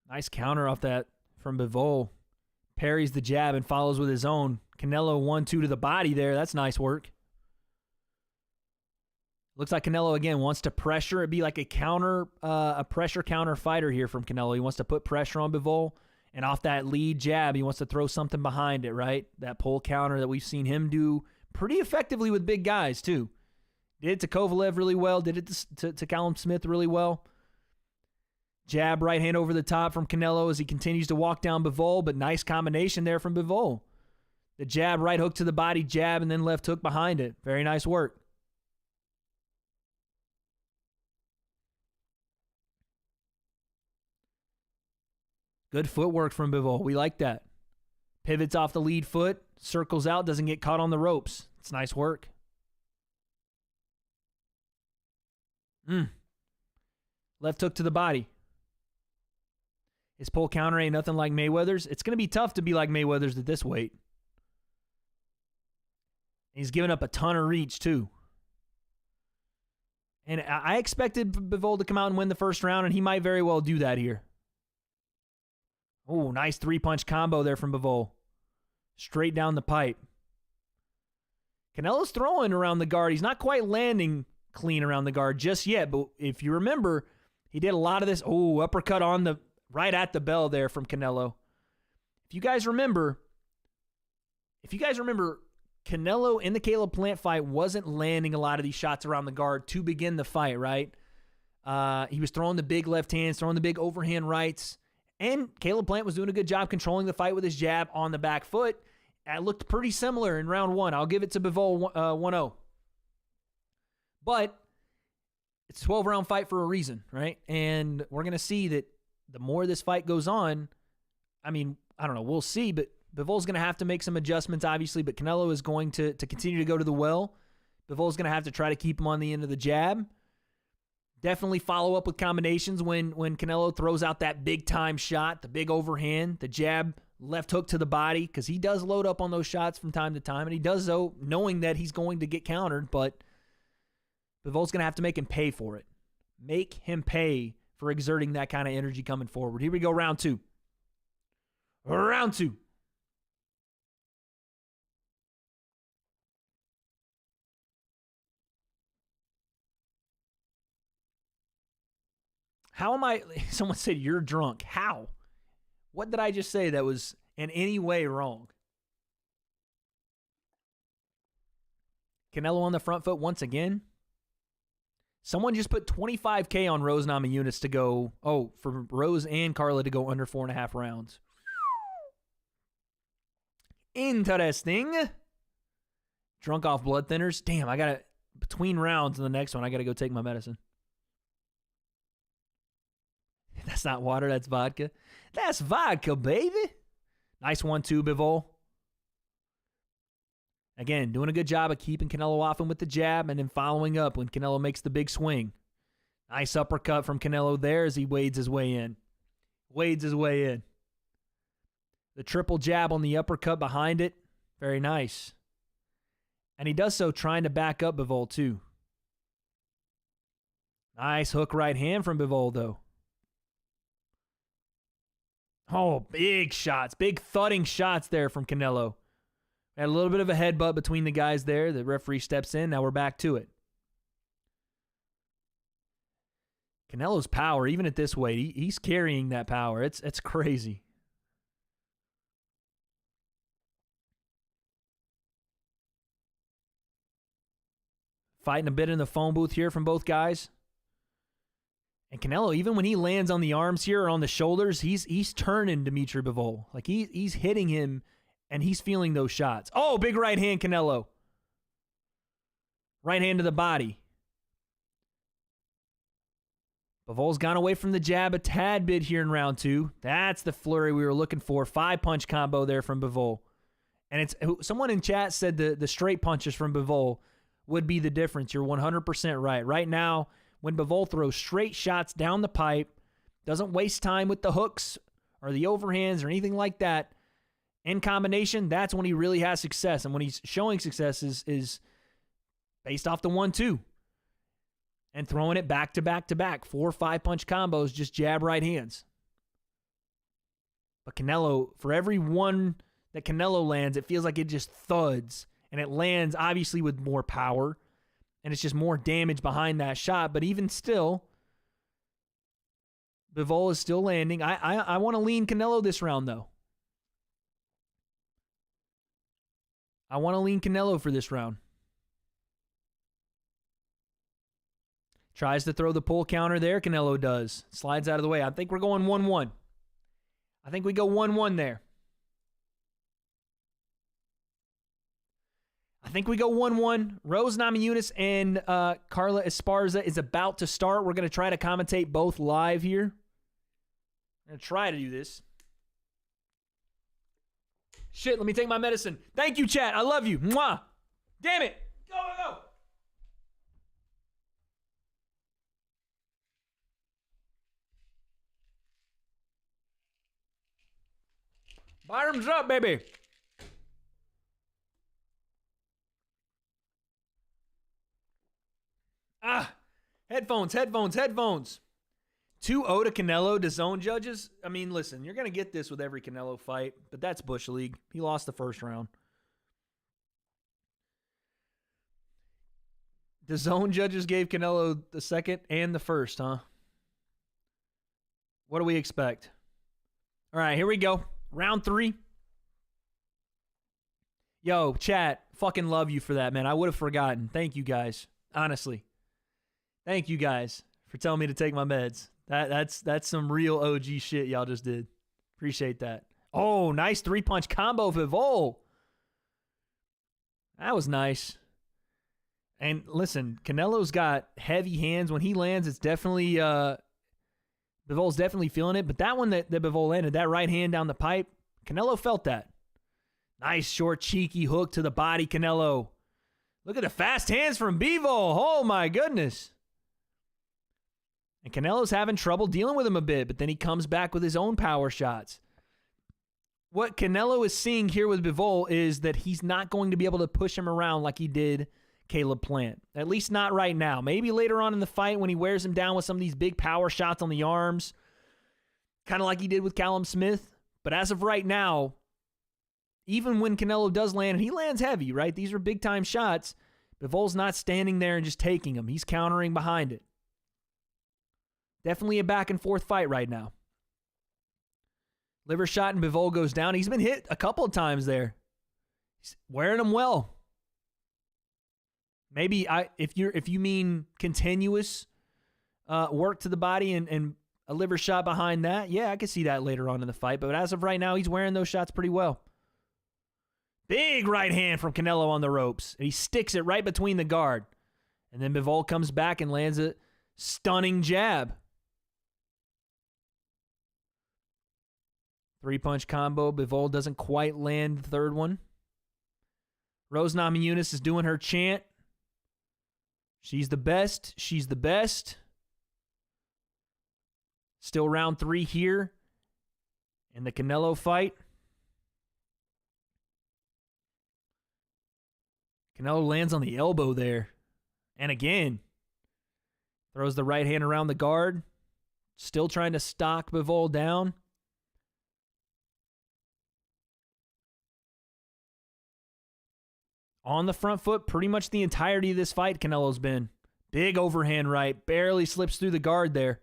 Nice counter off that from Bivol. Parries the jab and follows with his own. Canelo 1-2 to the body there. That's nice work. Looks like Canelo, again, wants to pressure. It'd be like a pressure counter fighter here from Canelo. He wants to put pressure on Bivol. And off that lead jab, he wants to throw something behind it, right? That pull counter that we've seen him do pretty effectively with big guys, too. Did it to Kovalev really well. Did it to Callum Smith really well. Jab, right hand over the top from Canelo as he continues to walk down Bivol, but nice combination there from Bivol. The jab, right hook to the body, jab, and then left hook behind it. Very nice work. Good footwork from Bivol. We like that. Pivots off the lead foot, circles out, doesn't get caught on the ropes. It's nice work. Left hook to the body. His pull counter ain't nothing like Mayweather's. It's going to be tough to be like Mayweather's at this weight. He's given up a ton of reach, too. And I expected Bivol to come out and win the first round, and he might very well do that here. Oh, nice 3-punch combo there from Bivol. Straight down the pipe. Canelo's throwing around the guard. He's not quite landing clean around the guard just yet, but if you remember, he did a lot of this. Oh, uppercut on the right at the bell there from Canelo. If you guys remember, Canelo in the Caleb Plant fight wasn't landing a lot of these shots around the guard to begin the fight, right? He was throwing the big left hands, throwing the big overhand rights, and Caleb Plant was doing a good job controlling the fight with his jab on the back foot. It looked pretty similar in round 1. I'll give it to Bivol 1-0. But it's a 12-round fight for a reason, right? And we're going to see that the more this fight goes on, I mean, I don't know, we'll see, but Bivol's going to have to make some adjustments, obviously, but Canelo is going to continue to go to the well. Bivol's going to have to try to keep him on the end of the jab. Definitely follow up with combinations when Canelo throws out that big-time shot, the big overhand, the jab, left hook to the body, because he does load up on those shots from time to time, and he does so knowing that he's going to get countered, but Bivol's going to have to make him pay for it. Make him pay for exerting that kind of energy coming forward. Here we go, round 2. Round 2. How am I? Someone said you're drunk. How? What did I just say that was in any way wrong? Canelo on the front foot once again. Someone just put $25K on Rose Namajunas to go, for Rose and Carla to go under 4.5 rounds. Interesting. Drunk off blood thinners. Damn, I got to, between rounds in the next one, I got to go take my medicine. That's not water, that's vodka. That's vodka, baby. Nice 1-2, Bivol. Again, doing a good job of keeping Canelo off him with the jab and then following up when Canelo makes the big swing. Nice uppercut from Canelo there as he wades his way in. The triple jab on the uppercut behind it. Very nice. And he does so trying to back up Bivol too. Nice hook right hand from Bivol though. Oh, big shots. Big thudding shots there from Canelo. Had a little bit of a headbutt between the guys there. The referee steps in. Now we're back to it. Canelo's power, even at this weight, he's carrying that power. It's crazy. Fighting a bit in the phone booth here from both guys. And Canelo, even when he lands on the arms here or on the shoulders, he's turning Dimitri Bivol. Like he's hitting him and he's feeling those shots. Oh, big right hand, Canelo. Right hand to the body. Bivol's gone away from the jab a tad bit here in round 2. That's the flurry we were looking for. 5-punch combo there from Bivol. And it's someone in chat said the straight punches from Bivol would be the difference. You're 100% right. Right now, when Bivol throws straight shots down the pipe, doesn't waste time with the hooks or the overhands or anything like that, in combination, that's when he really has success. And when he's showing success is based off the 1-2. And throwing it back to back to back. 4 5-punch combos, just jab right hands. But Canelo, for every one that Canelo lands, it feels like it just thuds. And it lands, obviously, with more power. And it's just more damage behind that shot. But even still, Bivol is still landing. I want to lean Canelo this round, though. I want to lean Canelo for this round. Tries to throw the pull counter there. Canelo does. Slides out of the way. I think we're going 1-1. I think we go 1-1 there. I think we go 1-1. Rose Namajunas and Carla Esparza is about to start. We're going to try to commentate both live here. I'm going to try to do this. Shit, let me take my medicine. Thank you, chat. I love you. Mwah. Damn it. Go, go, go. Bottoms up, baby. Headphones. 2-0 to Canelo, DAZN judges. I mean, listen, you're going to get this with every Canelo fight, but that's Bush League. He lost the first round. DAZN judges gave Canelo the second and the first, huh? What do we expect? All right, here we go. Round 3. Yo, chat, fucking love you for that, man. I would have forgotten. Thank you guys. Honestly. Thank you guys for telling me to take my meds. That's some real OG shit y'all just did. Appreciate that. Oh, nice 3-punch combo, Vivol. That was nice. And listen, Canelo's got heavy hands. When he lands, it's definitely Bivol's definitely feeling it. But that one that Bivol landed, that right hand down the pipe, Canelo felt that. Nice short, cheeky hook to the body, Canelo. Look at the fast hands from Bivol. Oh, my goodness. And Canelo's having trouble dealing with him a bit, but then he comes back with his own power shots. What Canelo is seeing here with Bivol is that he's not going to be able to push him around like he did Caleb Plant. At least not right now. Maybe later on in the fight when he wears him down with some of these big power shots on the arms, kind of like he did with Callum Smith. But as of right now, even when Canelo does land, and he lands heavy, right? These are big-time shots. Bivol's not standing there and just taking them. He's countering behind it. Definitely a back-and-forth fight right now. Liver shot and Bivol goes down. He's been hit a couple of times there. He's wearing them well. Maybe if you mean continuous work to the body and a liver shot behind that, yeah, I could see that later on in the fight. But as of right now, he's wearing those shots pretty well. Big right hand from Canelo on the ropes. And he sticks it right between the guard. And then Bivol comes back and lands a stunning jab. 3-punch combo. Bivol doesn't quite land the third one. Rose Namajunas is doing her chant. She's the best. She's the best. Still round 3 here in the Canelo fight. Canelo lands on the elbow there. And again, throws the right hand around the guard. Still trying to stock Bivol down. On the front foot pretty much the entirety of this fight, Canelo's been. Big overhand right. Barely slips through the guard there.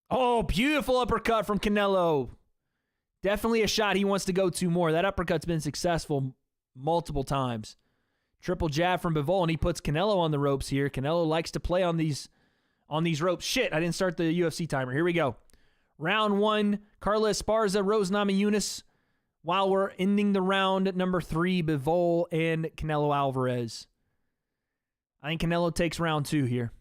Oh, beautiful uppercut from Canelo. Definitely a shot he wants to go to more. That uppercut's been successful multiple times. Triple jab from Bivol, and he puts Canelo on the ropes here. Canelo likes to play on these ropes. Shit, I didn't start the UFC timer. Here we go. Round 1, Carla Esparza, Rose Namajunas. While we're ending the round at number 3, Bivol and Canelo Alvarez. I think Canelo takes round 2 here.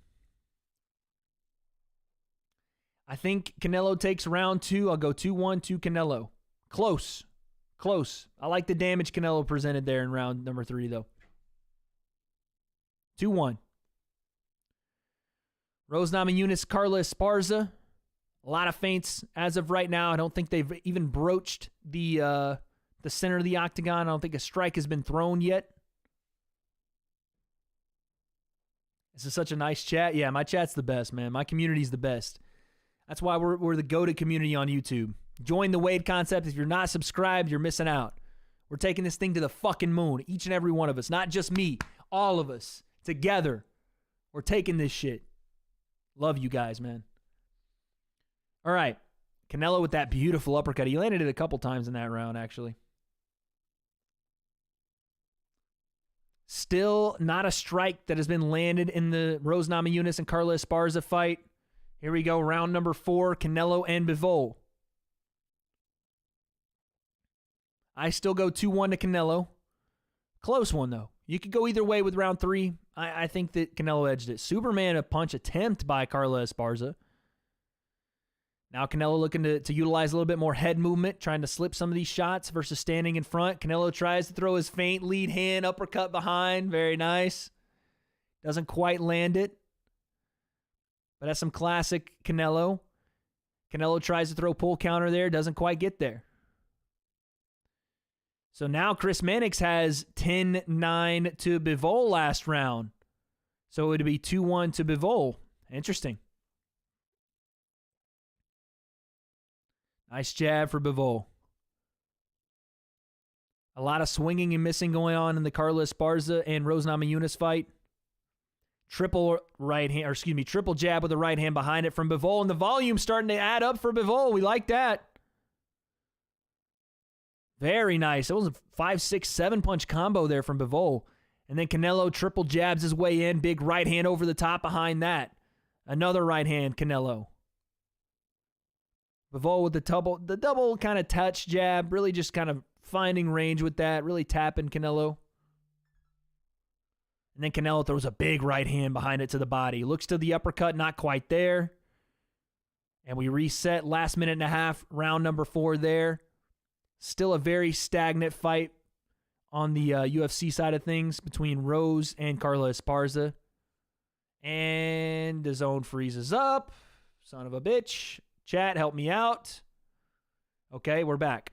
I think Canelo takes round 2. I'll go 2-1 to Canelo. Close. I like the damage Canelo presented there in round number 3, though. 2-1. Rose Namajunas, Carla Esparza. A lot of feints as of right now. I don't think they've even broached the center of the octagon. I don't think a strike has been thrown yet. This is such a nice chat. Yeah, my chat's the best, man. My community's the best. That's why we're the go-to community on YouTube. Join the W.A.D.E concept. If you're not subscribed, you're missing out. We're taking this thing to the fucking moon. Each and every one of us. Not just me. All of us. Together. We're taking this shit. Love you guys, man. All right. Canelo with that beautiful uppercut. He landed it a couple times in that round, actually. Still not a strike that has been landed in the Rose Namajunas and Carla Esparza fight. Here we go. Round number 4, Canelo and Bivol. I still go 2-1 to Canelo. Close one, though. You could go either way with round 3. I think that Canelo edged it. Superman a punch attempt by Carla Esparza. Now Canelo looking to utilize a little bit more head movement, trying to slip some of these shots versus standing in front. Canelo tries to throw his feint lead hand, uppercut behind. Very nice. Doesn't quite land it. But that's some classic Canelo. Canelo tries to throw pull counter there. Doesn't quite get there. So now Chris Mannix has 10-9 to Bivol last round. So it would be 2-1 to Bivol. Interesting. Nice jab for Bivol. A lot of swinging and missing going on in the Carla Esparza and Rose Namajunas fight. Triple jab with the right hand behind it from Bivol, and the volume starting to add up for Bivol. We like that. Very nice. It was a 5, 6, 7 punch combo there from Bivol. And then Canelo triple jabs his way in. Big right hand over the top behind that. Another right hand, Canelo. Bivol with the double kind of touch jab. Really just kind of finding range with that. Really tapping Canelo. And then Canelo throws a big right hand behind it to the body. Looks to the uppercut, not quite there. And we reset last minute and a half, round number 4 there. Still a very stagnant fight on the UFC side of things between Rose and Carla Esparza. And the zone freezes up. Son of a bitch. Chat, help me out. Okay, we're back.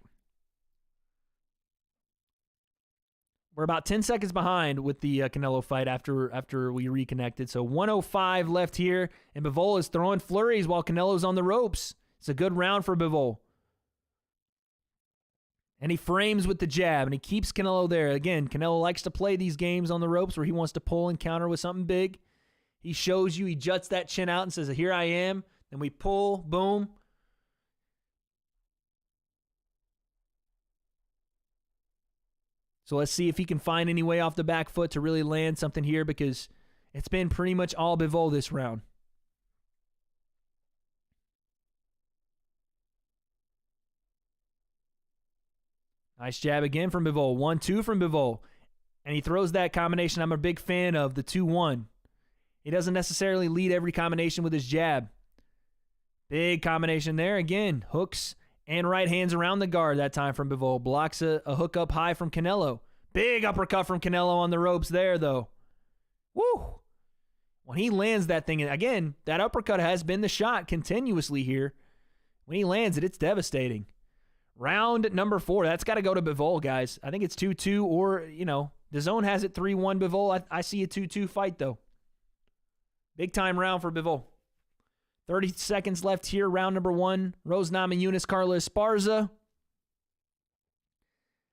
We're about 10 seconds behind with the Canelo fight after we reconnected. So 1:05 left here, and Bivol is throwing flurries while Canelo's on the ropes. It's a good round for Bivol. And he frames with the jab, and he keeps Canelo there. Again, Canelo likes to play these games on the ropes where he wants to pull and counter with something big. He shows you, he juts that chin out and says, here I am. Then we pull, boom. So let's see if he can find any way off the back foot to really land something here, because it's been pretty much all Bivol this round. Nice jab again from Bivol. 1-2 from Bivol. And he throws that combination I'm a big fan of, the 2-1. He doesn't necessarily lead every combination with his jab. Big combination there. Again, hooks and right hands around the guard that time from Bivol. Blocks a hook up high from Canelo. Big uppercut from Canelo on the ropes there, though. Woo! When he lands that thing, again, that uppercut has been the shot continuously here. When he lands it, it's devastating. Round number 4. That's got to go to Bivol, guys. I think it's 2-2, or, the zone has it 3-1 Bivol. I see a 2-2 fight, though. Big time round for Bivol. 30 seconds left here, round number 1. Rose Namajunas, Carla Esparza.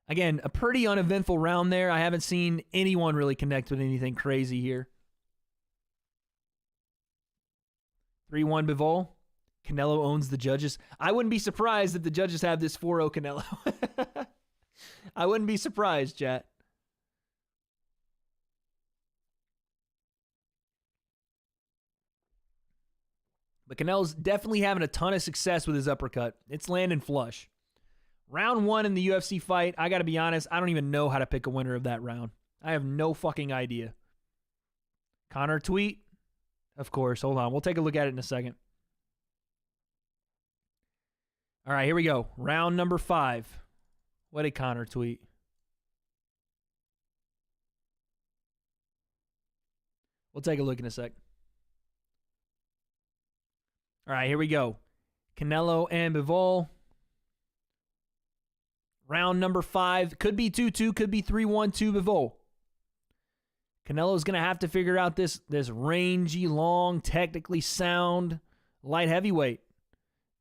Again, a pretty uneventful round there. I haven't seen anyone really connect with anything crazy here. 3-1 Bivol. Canelo owns the judges. I wouldn't be surprised if the judges have this 4-0 Canelo. I wouldn't be surprised, chat. But Canelo's definitely having a ton of success with his uppercut. It's landing flush. Round 1 in the UFC fight, I got to be honest, I don't even know how to pick a winner of that round. I have no fucking idea. Conor tweet? Of course. Hold on. We'll take a look at it in a second. All right, here we go. Round number 5. What did Conor tweet? We'll take a look in a sec. All right, here we go. Canelo and Bivol. Round number 5. Could be 2-2, could be 3-1 to Bivol. Canelo's going to have to figure out this rangy, long, technically sound light heavyweight,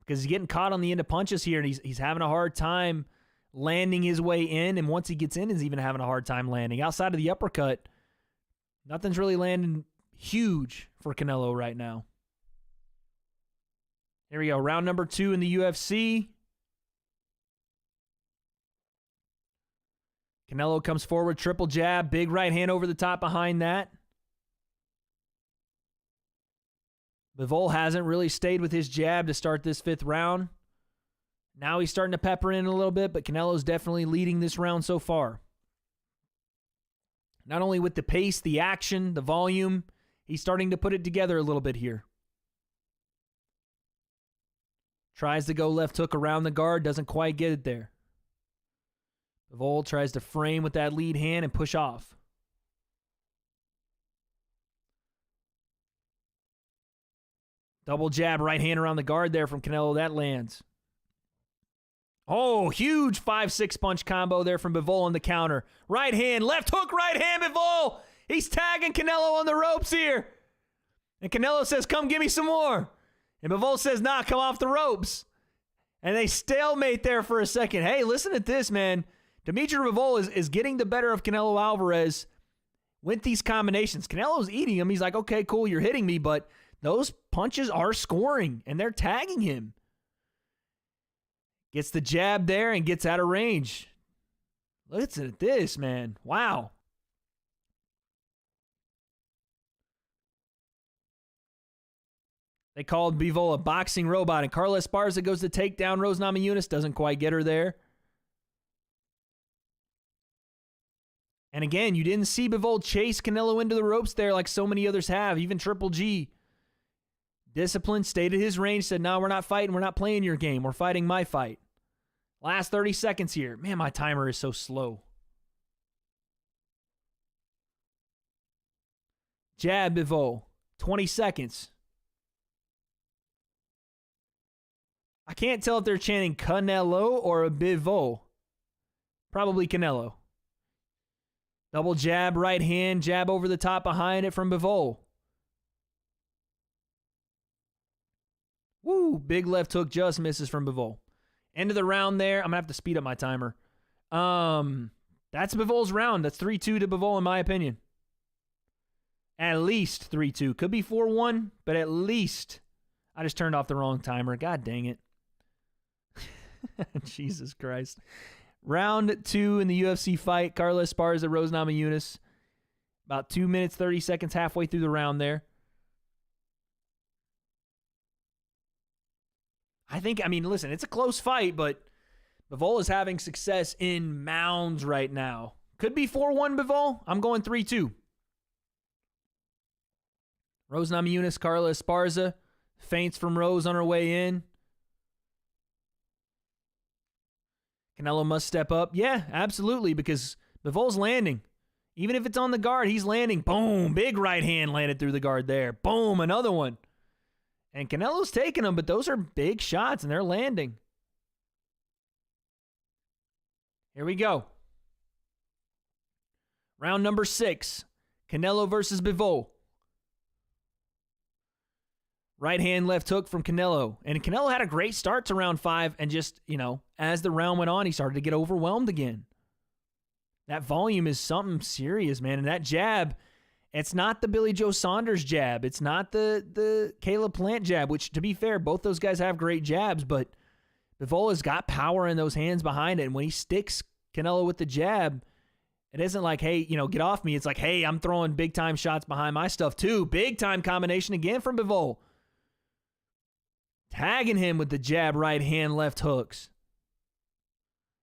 because he's getting caught on the end of punches here, and he's having a hard time landing his way in, and once he gets in, he's even having a hard time landing. Outside of the uppercut, nothing's really landing huge for Canelo right now. Here we go. Round number 2 in the UFC. Canelo comes forward, triple jab, big right hand over the top behind that. Bivol hasn't really stayed with his jab to start this 5th round. Now he's starting to pepper in a little bit, but Canelo's definitely leading this round so far. Not only with the pace, the action, the volume, he's starting to put it together a little bit here. Tries to go left hook around the guard, doesn't quite get it there. Bivol tries to frame with that lead hand and push off. Double jab, right hand around the guard there from Canelo. That lands. Oh, huge 5-6 punch combo there from Bivol on the counter. Right hand, left hook, right hand, Bivol. He's tagging Canelo on the ropes here. And Canelo says, come give me some more. And Bivol says, nah, come off the ropes. And they stalemate there for a second. Hey, listen to this, man. Dimitri Bivol is getting the better of Canelo Alvarez with these combinations. Canelo's eating him. He's like, okay, cool, you're hitting me, but those punches are scoring, and they're tagging him. Gets the jab there and gets out of range. Listen at this, man. Wow. They called Bivol a boxing robot, and Carla Esparza goes to take down Rose Namajunas. Doesn't quite get her there. And again, you didn't see Bivol chase Canelo into the ropes there like so many others have. Even Triple G. Discipline, stayed at his range, said, no, we're not fighting. We're not playing your game. We're fighting my fight. Last 30 seconds here. Man, my timer is so slow. Jab, Bivol. 20 seconds. I can't tell if they're chanting Canelo or Bivol. Probably Canelo. Double jab, right hand, jab over the top behind it from Bivol. Woo, big left hook just misses from Bivol. End of the round there. I'm going to have to speed up my timer. That's Bivol's round. That's 3-2 to Bivol in my opinion. At least 3-2. Could be 4-1, but at least. I just turned off the wrong timer. God dang it. Jesus Christ. Round 2 in the UFC fight. Carla Esparza, Rose Namajunas. About 2 minutes, 30 seconds halfway through the round there. Listen, it's a close fight, but Bivol is having success in mounds right now. Could be 4-1 Bivol. I'm going 3-2. Rose Namajunas, Carla Esparza. Feints from Rose on her way in. Canelo must step up. Yeah, absolutely, because Bivol's landing. Even if it's on the guard, he's landing. Boom, big right hand landed through the guard there. Boom, another one. And Canelo's taking them, but those are big shots, and they're landing. Here we go. Round number 6. Canelo versus Bivol. Right hand, left hook from Canelo. And Canelo had a great start to round 5, and just, as the round went on, he started to get overwhelmed again. That volume is something serious, man. And that jab, it's not the Billy Joe Saunders jab. It's not the Caleb Plant jab, which, to be fair, both those guys have great jabs, but Bivol has got power in those hands behind it. And when he sticks Canelo with the jab, it isn't like, hey, get off me. It's like, hey, I'm throwing big-time shots behind my stuff, too. Big-time combination again from Bivol. Tagging him with the jab, right hand, left hooks.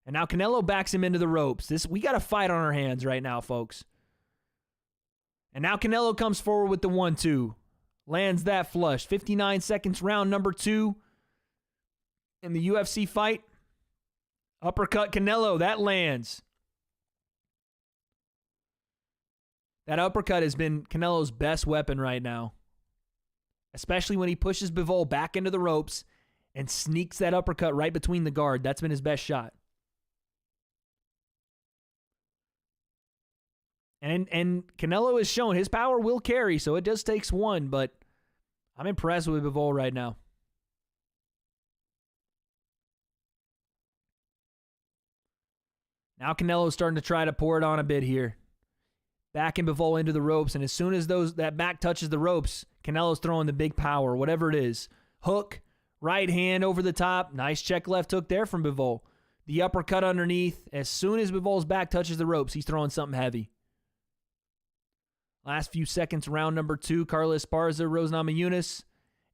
And now Canelo backs him into the ropes. We got a fight on our hands right now, folks. And now Canelo comes forward with the 1-2. Lands that flush. 59 seconds, round number 2 in the UFC fight. Uppercut Canelo, that lands. That uppercut has been Canelo's best weapon right now. Especially when he pushes Bivol back into the ropes and sneaks that uppercut right between the guard. That's been his best shot. And Canelo has shown his power will carry, so it does take one, but I'm impressed with Bivol right now. Now Canelo's starting to try to pour it on a bit here. Backing Bivol into the ropes, and as soon as that back touches the ropes, Canelo's throwing the big power, whatever it is. Hook, right hand over the top. Nice check left hook there from Bivol. The uppercut underneath. As soon as Bivol's back touches the ropes, he's throwing something heavy. Last few seconds, round number 2. Carla Esparza, Rose Namajunas.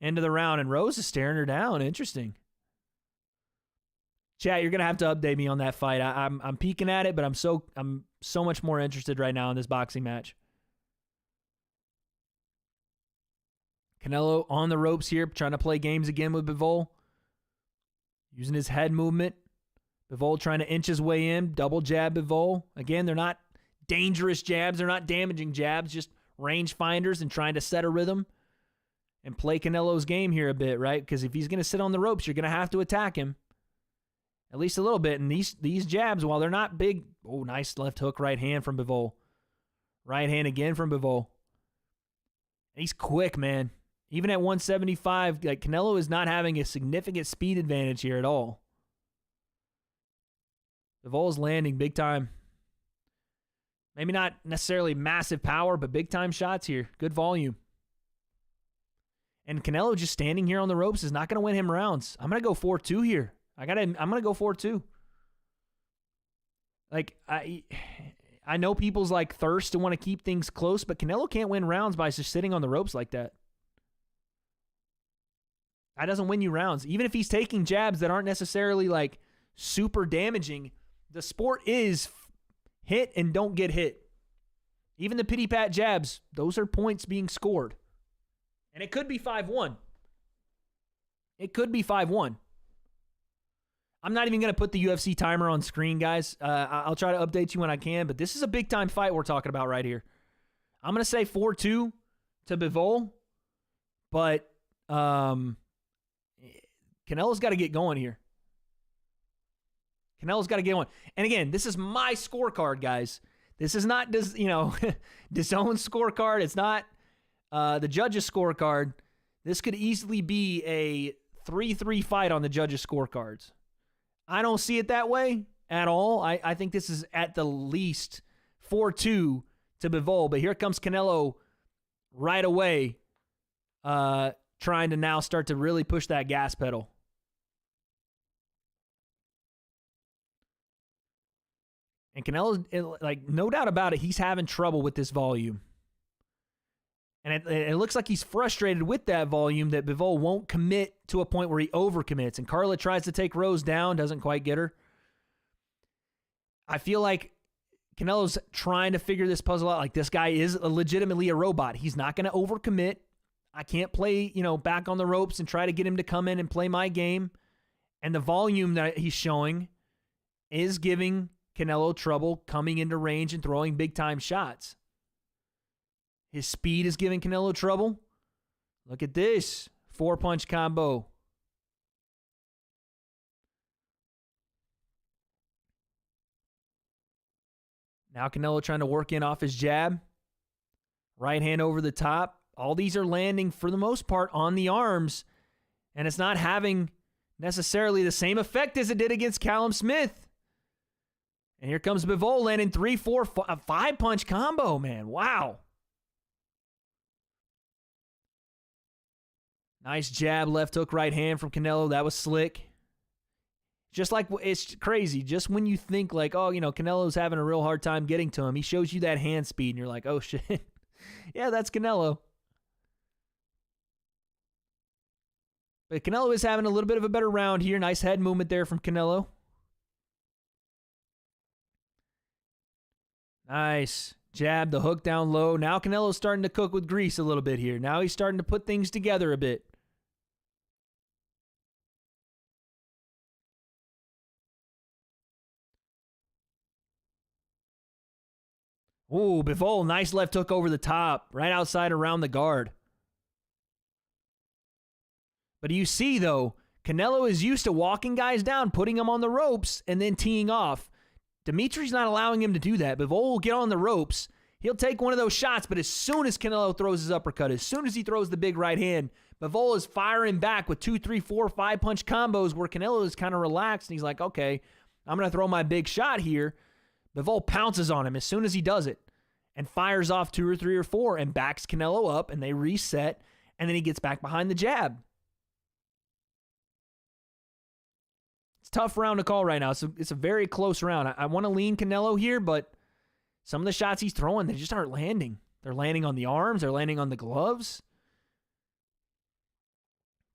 End of the round, and Rose is staring her down. Interesting. Chat, you're gonna have to update me on that fight. I'm peeking at it, but I'm so much more interested right now in this boxing match. Canelo on the ropes here, trying to play games again with Bivol. Using his head movement. Bivol trying to inch his way in. Double jab Bivol. Again, they're not dangerous jabs. They're not damaging jabs. Just range finders and trying to set a rhythm and play Canelo's game here a bit, right? Because if he's going to sit on the ropes, you're going to have to attack him. At least a little bit. And these jabs, while they're not big, oh, nice left hook, right hand from Bivol. Right hand again from Bivol. He's quick, man. Even at 175, like Canelo is not having a significant speed advantage here at all. Bivol's landing big time. Maybe not necessarily massive power, but big time shots here. Good volume. And Canelo just standing here on the ropes is not going to win him rounds. I'm going to go 4-2 here. I'm going to go 4-2. Like, I know people's like thirst to want to keep things close, but Canelo can't win rounds by just sitting on the ropes like that. That doesn't win you rounds. Even if he's taking jabs that aren't necessarily like super damaging, the sport is hit and don't get hit. Even the pity pat jabs, those are points being scored. And it could be 5-1. It could be 5-1. I'm not even going to put the UFC timer on screen, guys. I'll try to update you when I can, but this is a big-time fight we're talking about right here. I'm going to say 4-2 to Bivol, but Canelo's got to get going here. Canelo's got to get going. And again, this is my scorecard, guys. This is not, DAZN's scorecard. It's not the judges' scorecard. This could easily be a 3-3 fight on the judges' scorecards. I don't see it that way at all. I think this is at the least 4-2 to Bivol. But here comes Canelo right away, trying to now start to really push that gas pedal. And Canelo, like, no doubt about it, he's having trouble with this volume. And it looks like he's frustrated with that volume, that Bivol won't commit to a point where he overcommits. And Carla tries to take Rose down, doesn't quite get her. I feel like Canelo's trying to figure this puzzle out. Like, this guy is legitimately a robot. He's not going to overcommit. I can't play, back on the ropes and try to get him to come in and play my game. And the volume that he's showing is giving Canelo trouble coming into range and throwing big-time shots. His speed is giving Canelo trouble. Look at this. 4-punch combo. Now Canelo trying to work in off his jab. Right hand over the top. All these are landing, for the most part, on the arms. And it's not having necessarily the same effect as it did against Callum Smith. And here comes Bivol landing 3, 4, 5-punch combo, man. Wow. Nice jab, left hook, right hand from Canelo. That was slick. Just like, it's crazy. Just when you think like, oh, Canelo's having a real hard time getting to him, he shows you that hand speed, and you're like, oh, shit. Yeah, that's Canelo. But Canelo is having a little bit of a better round here. Nice head movement there from Canelo. Nice. Jab, the hook down low. Now Canelo's starting to cook with grease a little bit here. Now he's starting to put things together a bit. Ooh, Bivol, nice left hook over the top. Right outside around the guard. But you see, though, Canelo is used to walking guys down, putting them on the ropes, and then teeing off. Dimitri's not allowing him to do that. Bivol will get on the ropes. He'll take one of those shots, but as soon as Canelo throws his uppercut, as soon as he throws the big right hand, Bivol is firing back with 2, 3, 4, 5-punch combos where Canelo is kind of relaxed, and he's like, okay, I'm going to throw my big shot here. Bivol pounces on him as soon as he does it and fires off 2 or 3 or 4 and backs Canelo up, and they reset, and then he gets back behind the jab. Tough round to call right now. It's a very close round. I want to lean Canelo here, but some of the shots he's throwing, they just aren't landing. They're landing on the arms. They're landing on the gloves.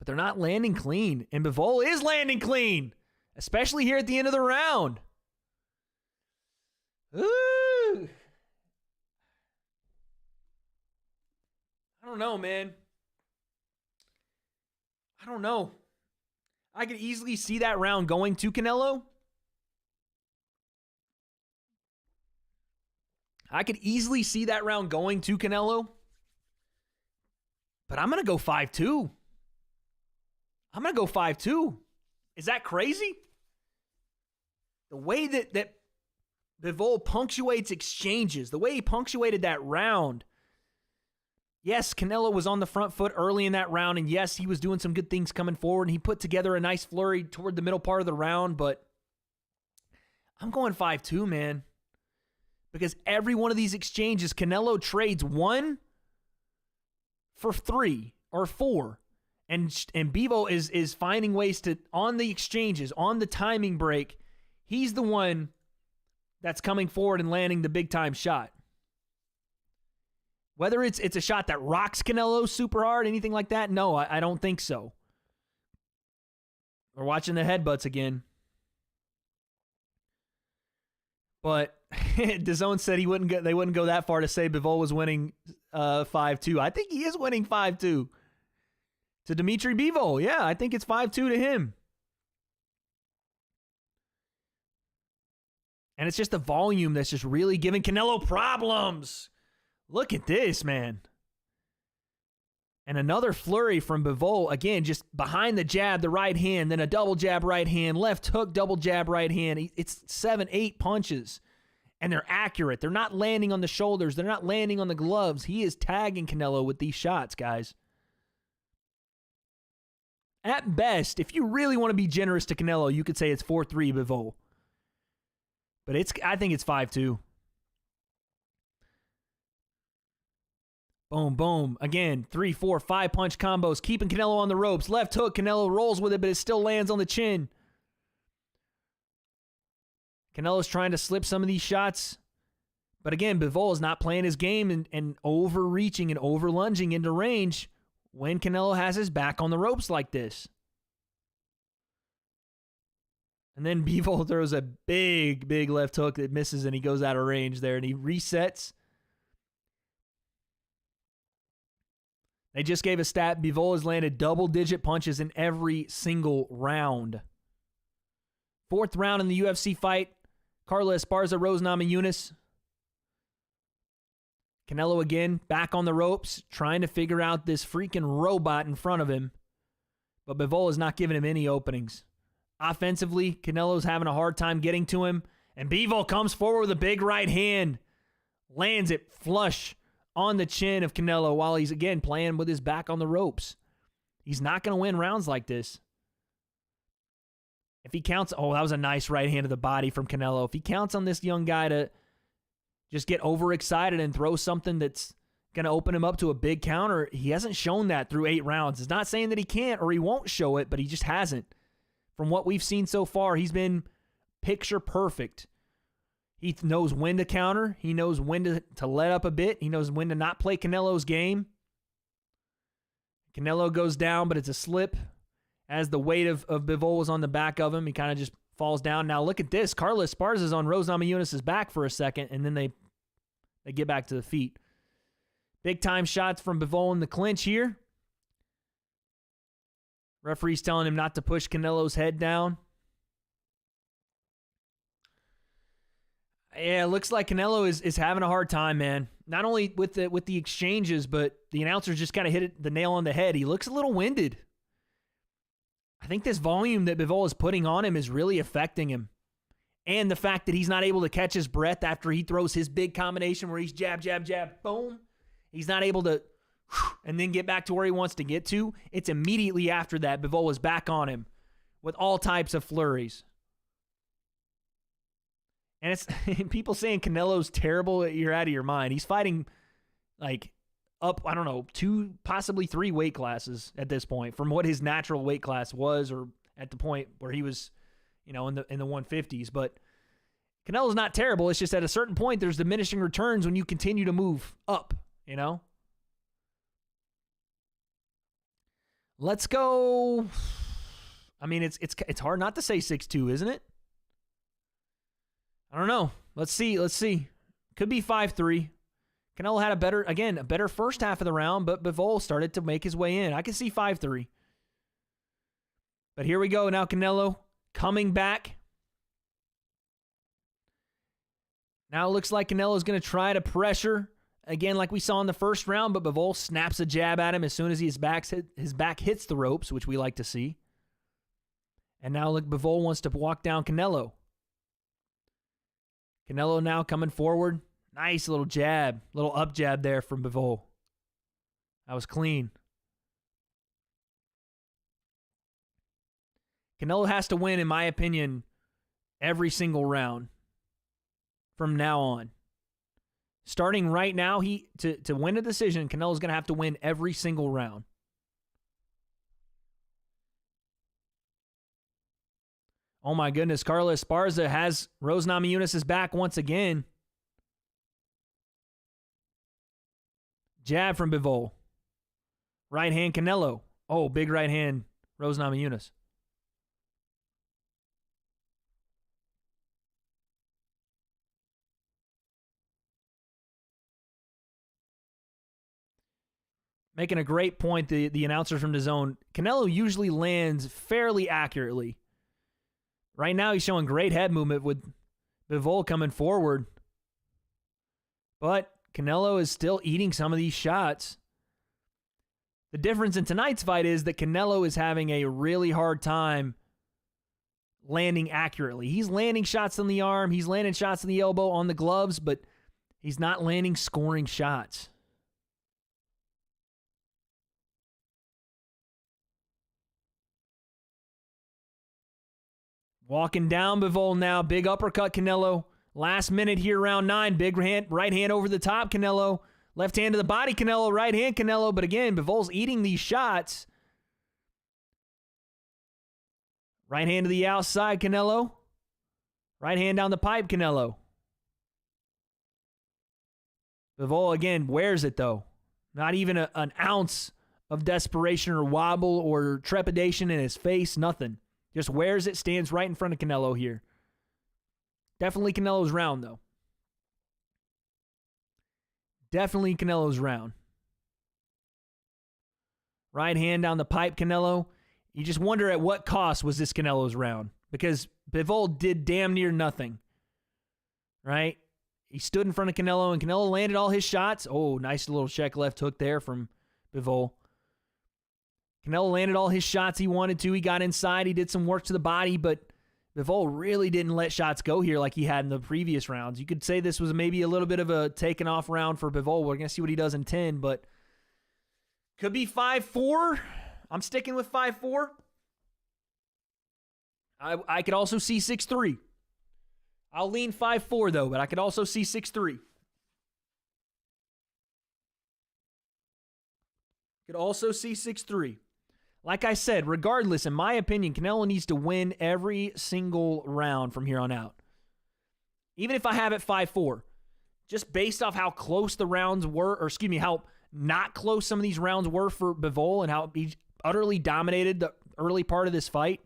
But they're not landing clean. And Bivol is landing clean, especially here at the end of the round. Ooh. I don't know, man. I don't know. I could easily see that round going to Canelo. But I'm going to go 5-2. Is that crazy? The way that Bivol punctuates exchanges. The way he punctuated that round. Yes, Canelo was on the front foot early in that round, and yes, he was doing some good things coming forward, and he put together a nice flurry toward the middle part of the round, but I'm going 5-2, man. Because every one of these exchanges, Canelo trades 1 for 3 or 4. And Bivol is finding ways to, on the exchanges, on the timing break, he's the one that's coming forward and landing the big-time shot. Whether it's a shot that rocks Canelo super hard, anything like that, no, I don't think so. We're watching the headbutts again. But DAZN said they wouldn't go that far to say Bivol was winning 5-2. I think he is winning 5-2 to Dimitri Bivol. Yeah, I think it's 5-2 to him. And it's just the volume that's just really giving Canelo problems. Look at this, man. And another flurry from Bivol. Again, just behind the jab, the right hand, then a double jab right hand, left hook, double jab right hand. It's 7-8 punches. And they're accurate. They're not landing on the shoulders. They're not landing on the gloves. He is tagging Canelo with these shots, guys. At best, if you really want to be generous to Canelo, you could say it's 4-3 Bivol. But I think it's 5-2. Boom, boom. Again, 3, 4, 5 punch combos, keeping Canelo on the ropes. Left hook, Canelo rolls with it, but it still lands on the chin. Canelo's trying to slip some of these shots. But again, Bivol is not playing his game and overreaching and over-lunging into range when Canelo has his back on the ropes like this. And then Bivol throws a big, big left hook that misses, and he goes out of range there, and he resets. They just gave a stat. Bivol has landed double-digit punches in every single round. 4th round in the UFC fight. Carla Esparza, Rose Namajunas. Canelo again, back on the ropes, trying to figure out this freaking robot in front of him. But Bivol is not giving him any openings. Offensively, Canelo's having a hard time getting to him. And Bivol comes forward with a big right hand. Lands it flush on the chin of Canelo while he's, again, playing with his back on the ropes. He's not going to win rounds like this. If he counts, that was a nice right hand to the body from Canelo. If he counts on this young guy to just get overexcited and throw something that's going to open him up to a big counter, he hasn't shown that through 8 rounds. It's not saying that he can't or he won't show it, but he just hasn't. From what we've seen so far, he's been picture perfect. He knows when to counter. He knows when to let up a bit. He knows when to not play Canelo's game. Canelo goes down, but it's a slip. As the weight of Bivol was on the back of him, he kind of just falls down. Now look at this. Carla Esparza's on Rose Namajunas' back for a second, and then they get back to the feet. Big-time shots from Bivol in the clinch here. Referee's telling him not to push Canelo's head down. Yeah, it looks like Canelo is having a hard time, man. Not only with the exchanges, but the announcers just kind of hit the nail on the head. He looks a little winded. I think this volume that Bivol is putting on him is really affecting him. And the fact that he's not able to catch his breath after he throws his big combination where he's jab, jab, jab, boom. He's not able to and then get back to where he wants to get to. It's immediately after that Bivol is back on him with all types of flurries. And it's people saying Canelo's terrible, you're out of your mind. He's fighting like up, I don't know, 2, possibly 3 weight classes at this point from what his natural weight class was, or at the point where he was, in the 150s. But Canelo's not terrible. It's just at a certain point there's diminishing returns when you continue to move up, Let's go. I mean, it's hard not to say 6-2, isn't it? I don't know. Let's see. Could be 5-3. Canelo had a better first half of the round, but Bivol started to make his way in. I can see 5-3. But here we go. Now Canelo coming back. Now it looks like Canelo is going to try to pressure, again, like we saw in the first round, but Bivol snaps a jab at him as soon as his back hits the ropes, which we like to see. And now look, Bivol wants to walk down Canelo. Canelo now coming forward. Nice little jab. Little up jab there from Bivol. That was clean. Canelo has to win, in my opinion, every single round from now on. Starting right now, to win a decision, Canelo's going to have to win every single round. Oh my goodness, Carlos Esparza has Rose Namajunas' back once again. Jab from Bivol. Right hand Canelo. Oh, big right hand Rose Namajunas. Making a great point, the announcers from DAZN. Canelo usually lands fairly accurately. Right now, he's showing great head movement with Bivol coming forward. But Canelo is still eating some of these shots. The difference in tonight's fight is that Canelo is having a really hard time landing accurately. He's landing shots on the arm. He's landing shots on the elbow, on the gloves, but he's not landing scoring shots. Walking down Bivol now. Big uppercut, Canelo. Last minute here, round 9. Big right hand over the top, Canelo. Left hand to the body, Canelo. Right hand, Canelo. But again, Bivol's eating these shots. Right hand to the outside, Canelo. Right hand down the pipe, Canelo. Bivol, again, wears it, though. Not even an ounce of desperation or wobble or trepidation in his face. Nothing. Just wears it, stands right in front of Canelo here. Definitely Canelo's round, though. Definitely Canelo's round. Right hand down the pipe, Canelo. You just wonder at what cost was this Canelo's round. Because Bivol did damn near nothing. Right? He stood in front of Canelo, and Canelo landed all his shots. Oh, nice little check left hook there from Bivol. Canelo landed all his shots he wanted to. He got inside. He did some work to the body, but Bivol really didn't let shots go here like he had in the previous rounds. You could say this was maybe a little bit of a taken off round for Bivol. We're going to see what he does in 10, but could be 5-4. I'm sticking with 5-4. I could also see 6-3. I'll lean 5-4, though, but I could also see 6-3. Could also see 6-3. Like I said, regardless, in my opinion, Canelo needs to win every single round from here on out. Even if I have it 5-4, just based off how close the rounds were, or excuse me, how not close some of these rounds were for Bivol and how he utterly dominated the early part of this fight,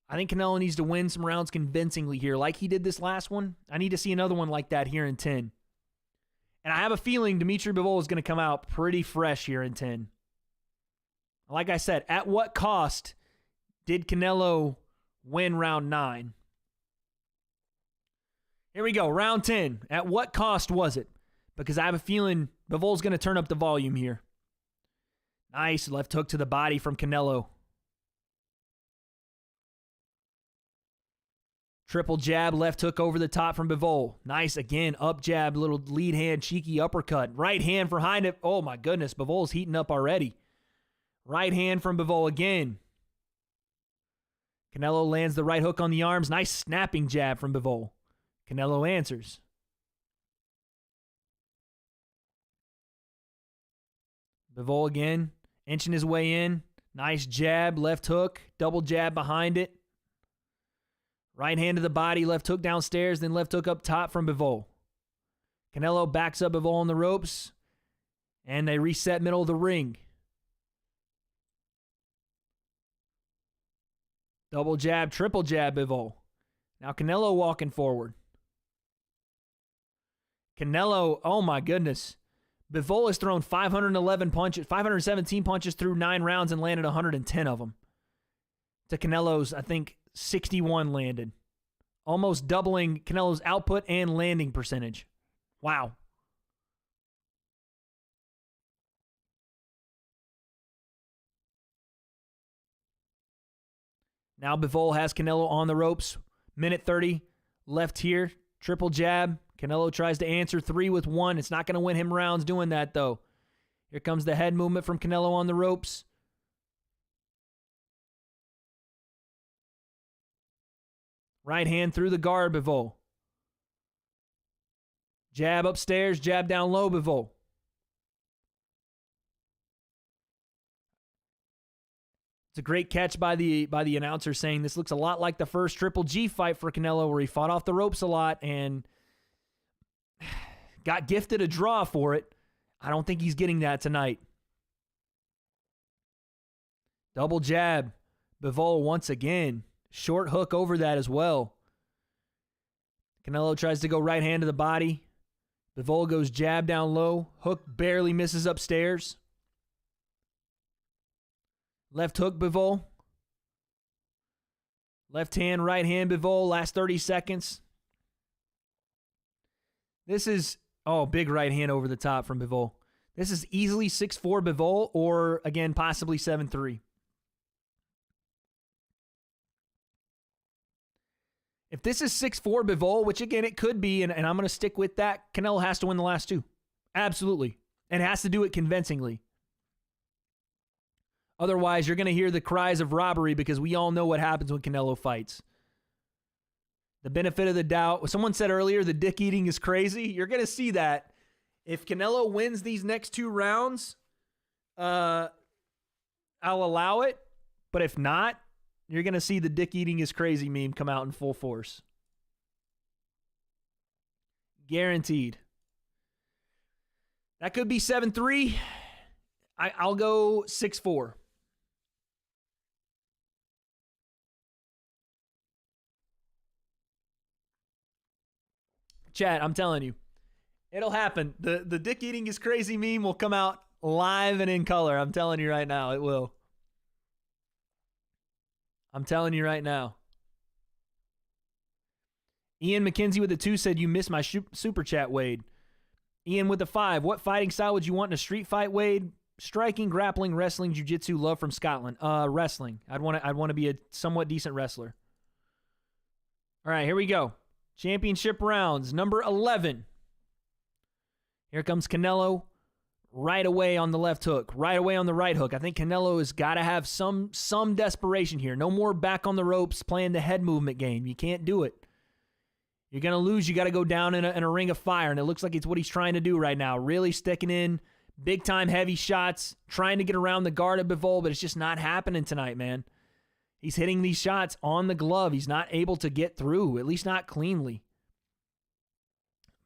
I think Canelo needs to win some rounds convincingly here, like he did this last one. I need to see another one like that here in 10. And I have a feeling Dimitri Bivol is going to come out pretty fresh here in 10. Like I said, at what cost did Canelo win round 9? Here we go, round 10. At what cost was it? Because I have a feeling Bivol's going to turn up the volume here. Nice left hook to the body from Canelo. Triple jab, left hook over the top from Bivol. Nice, again, up jab, little lead hand, cheeky uppercut. Right hand behind it. Oh my goodness, Bivol's heating up already. Right hand from Bivol again. Canelo lands the right hook on the arms. Nice snapping jab from Bivol. Canelo answers. Bivol again, inching his way in. Nice jab, left hook, double jab behind it. Right hand to the body, left hook downstairs, then left hook up top from Bivol. Canelo backs up Bivol on the ropes, and they reset middle of the ring. Double jab, triple jab, Bivol. Now Canelo walking forward. Canelo, oh my goodness. Bivol has thrown 517 punches through 9 rounds and landed 110 of them. To Canelo's, I think, 61 landed. Almost doubling Canelo's output and landing percentage. Wow. Now Bivol has Canelo on the ropes. Minute 30 left here. Triple jab. Canelo tries to answer 3 with 1. It's not going to win him rounds doing that, though. Here comes the head movement from Canelo on the ropes. Right hand through the guard, Bivol. Jab upstairs, jab down low, Bivol. It's a great catch by the announcer saying this looks a lot like the first Triple G fight for Canelo where he fought off the ropes a lot and got gifted a draw for it. I don't think he's getting that tonight. Double jab. Bivol once again. Short hook over that as well. Canelo tries to go right hand to the body. Bivol goes jab down low. Hook barely misses upstairs. Left hook, Bivol. Left hand, right hand, Bivol. Last 30 seconds. This is, big right hand over the top from Bivol. This is easily 6-4 Bivol or, again, possibly 7-3. If this is 6-4 Bivol, which, again, it could be, and I'm going to stick with that, Canelo has to win the last 2. Absolutely. And has to do it convincingly. Otherwise, you're going to hear the cries of robbery because we all know what happens when Canelo fights. The benefit of the doubt. Someone said earlier the dick eating is crazy. You're going to see that. If Canelo wins these next 2 rounds, I'll allow it. But if not, you're going to see the dick eating is crazy meme come out in full force. Guaranteed. That could be 7-3. I'll go 6-4. Chat, I'm telling you, it'll happen. The dick eating is crazy meme will come out live and in color. I'm telling you right now, it will. I'm telling you right now. Ian McKenzie with the 2 said, you missed my super chat, Wade. Ian with the 5, what fighting style would you want in a street fight, Wade? Striking, grappling, wrestling, jiu-jitsu, love from Scotland. Wrestling. I'd want to be a somewhat decent wrestler. All right, here we go. Championship rounds, number 11. Here comes Canelo right away on the left hook, right away on the right hook. I think Canelo has got to have some desperation here. No more back on the ropes playing the head movement game. You can't do it. You're going to lose. You got to go down in a ring of fire, and it looks like it's what he's trying to do right now. Really sticking in big-time heavy shots, trying to get around the guard of Bivol, but it's just not happening tonight, man. He's hitting these shots on the glove. He's not able to get through, at least not cleanly.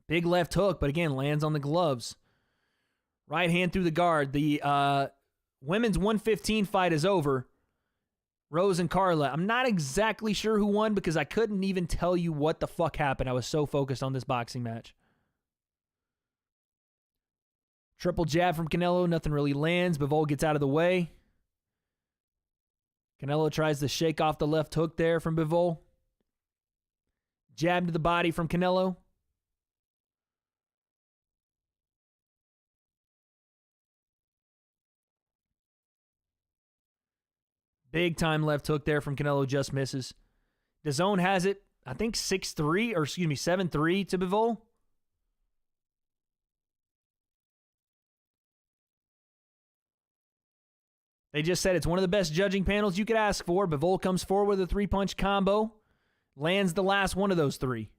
Big left hook, but again, lands on the gloves. Right hand through the guard. The women's 115 fight is over. Rose and Carla. I'm not exactly sure who won because I couldn't even tell you what the fuck happened. I was so focused on this boxing match. Triple jab from Canelo. Nothing really lands. Bivol gets out of the way. Canelo tries to shake off the left hook there from Bivol. Jab to the body from Canelo. Big time left hook there from Canelo, just misses. DAZN has it, I think 7-3 to Bivol. They just said it's one of the best judging panels you could ask for. Bivol comes forward with a 3-punch combo. Lands the last one of those 3.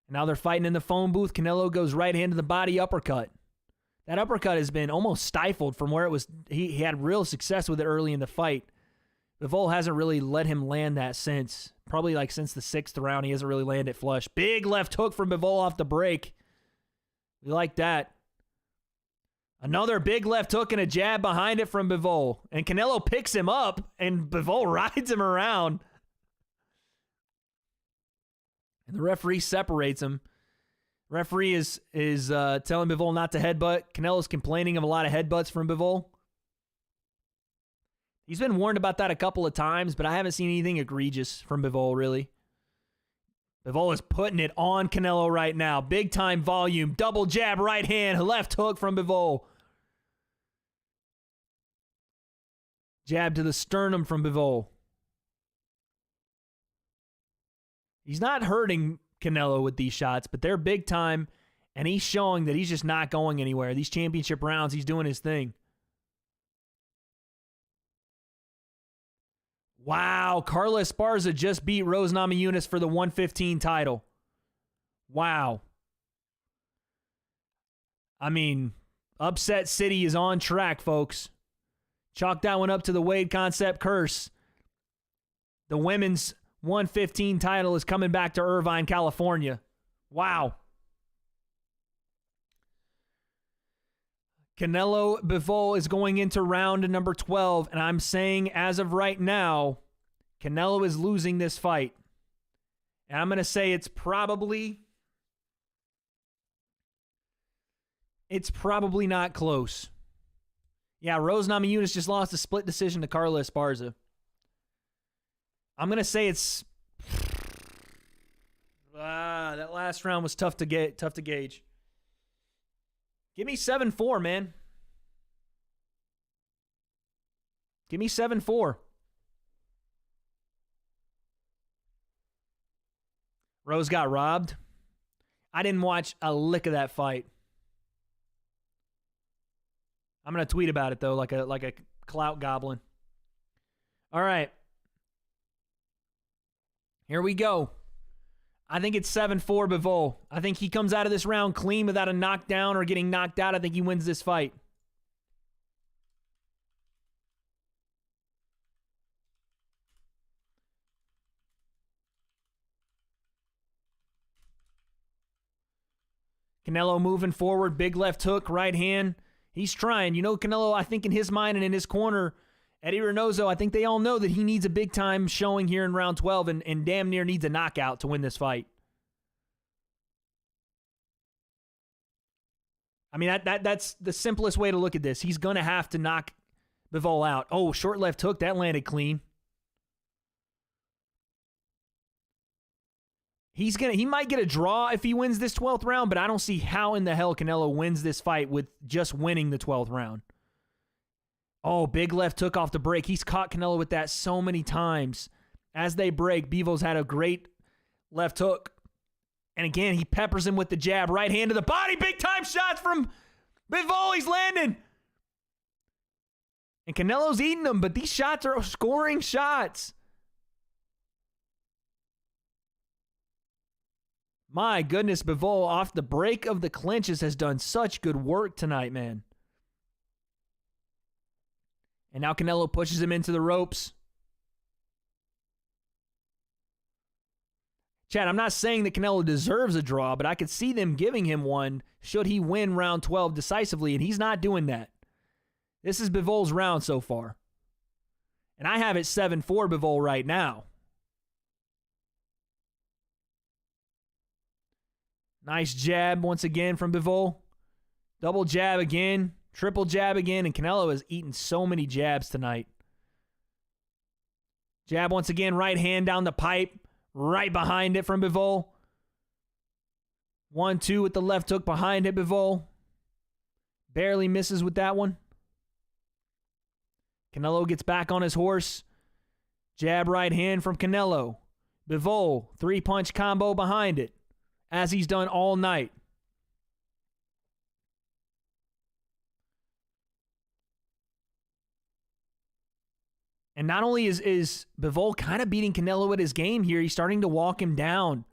And now they're fighting in the phone booth. Canelo goes right hand to the body uppercut. That uppercut has been almost stifled from where it was. He had real success with it early in the fight. Bivol hasn't really let him land that since. Probably like since the 6th round, he hasn't really landed it flush. Big left hook from Bivol off the break. We like that. Another big left hook and a jab behind it from Bivol. And Canelo picks him up, and Bivol rides him around. And the referee separates him. Referee is telling Bivol not to headbutt. Canelo's complaining of a lot of headbutts from Bivol. He's been warned about that a couple of times, but I haven't seen anything egregious from Bivol, really. Bivol is putting it on Canelo right now. Big time volume. Double jab, right hand, left hook from Bivol. Jab to the sternum from Bivol. He's not hurting Canelo with these shots, but they're big time, and he's showing that he's just not going anywhere. These championship rounds, he's doing his thing. Wow, Carla Esparza just beat Rose Namajunas for the 115 title. Wow. I mean, Upset City is on track, folks. Chalk that one up to the Wade Concept curse. The women's 115 title is coming back to Irvine, California. Wow. Canelo Bivol is going into round number 12, and I'm saying as of right now, Canelo is losing this fight. And I'm going to say it's probably not close. Yeah, Rose Namajunas just lost a split decision to Carla Esparza. I'm going to say it's... that last round was tough to gauge. Give me 7-4, man. Give me 7-4. Rose got robbed. I didn't watch a lick of that fight. I'm going to tweet about it, though, like a clout goblin. All right. Here we go. I think it's 7-4 Bivol. I think he comes out of this round clean without a knockdown or getting knocked out. I think he wins this fight. Canelo moving forward, big left hook, right hand. He's trying. You know, Canelo, I think in his mind and in his corner, Eddie Reynoso, I think they all know that he needs a big-time showing here in round 12 and damn near needs a knockout to win this fight. I mean, that's the simplest way to look at this. He's going to have to knock Bivol out. Oh, short left hook. That landed clean. He might get a draw if he wins this 12th round, but I don't see how in the hell Canelo wins this fight with just winning the 12th round. Oh, big left hook off the break. He's caught Canelo with that so many times. As they break, Bivol's had a great left hook. And again, he peppers him with the jab. Right hand to the body. Big time shots from Bivol. He's landing. And Canelo's eating them, but these shots are scoring shots. My goodness, Bivol off the break of the clinches has done such good work tonight, man. And now Canelo pushes him into the ropes. Chad, I'm not saying that Canelo deserves a draw, but I could see them giving him one should he win round 12 decisively, and he's not doing that. This is Bivol's round so far. And I have it 7-4 Bivol right now. Nice jab once again from Bivol. Double jab again. Triple jab again. And Canelo has eaten so many jabs tonight. Jab once again. Right hand down the pipe. Right behind it from Bivol. 1-2 with the left hook behind it, Bivol. Barely misses with that one. Canelo gets back on his horse. Jab right hand from Canelo. Bivol, 3-punch combo behind it, as he's done all night. And not only is Bivol kind of beating Canelo at his game here, he's starting to walk him down.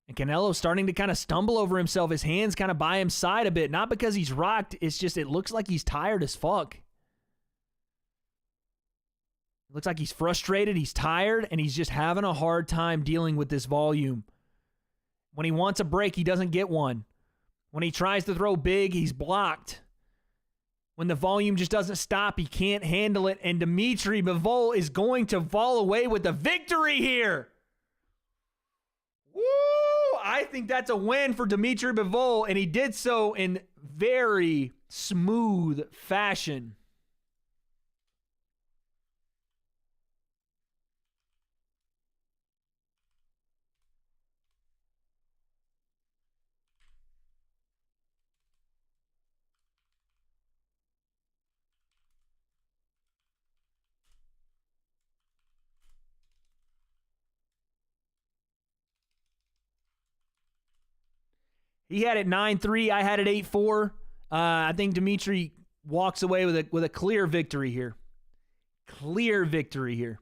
And Canelo's starting to kind of stumble over himself. His hands kind of by his side a bit. Not because he's rocked. It's just it looks like he's tired as fuck. It looks like he's frustrated. He's tired. And he's just having a hard time dealing with this volume. When he wants a break, he doesn't get one. When he tries to throw big, he's blocked. When the volume just doesn't stop, he can't handle it. And Dimitri Bivol is going to fall away with the victory here. Woo! I think that's a win for Dimitri Bivol, and he did so in very smooth fashion. He had it 9-3. I had it 8-4. I think Dimitri walks away with a clear victory here. Clear victory here.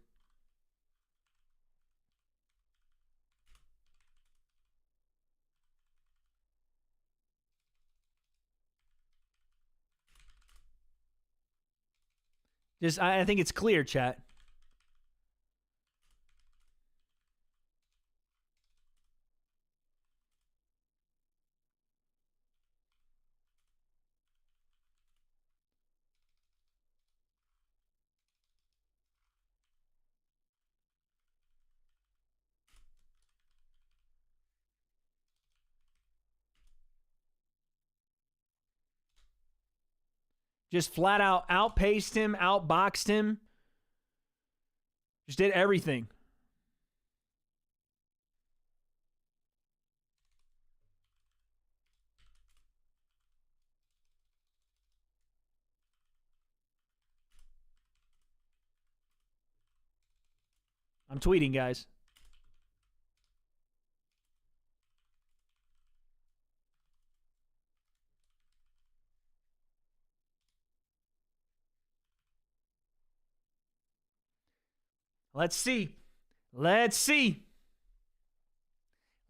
I think it's clear, chat. Just flat out outpaced him, outboxed him. Just did everything. I'm tweeting, guys. Let's see. Let's see.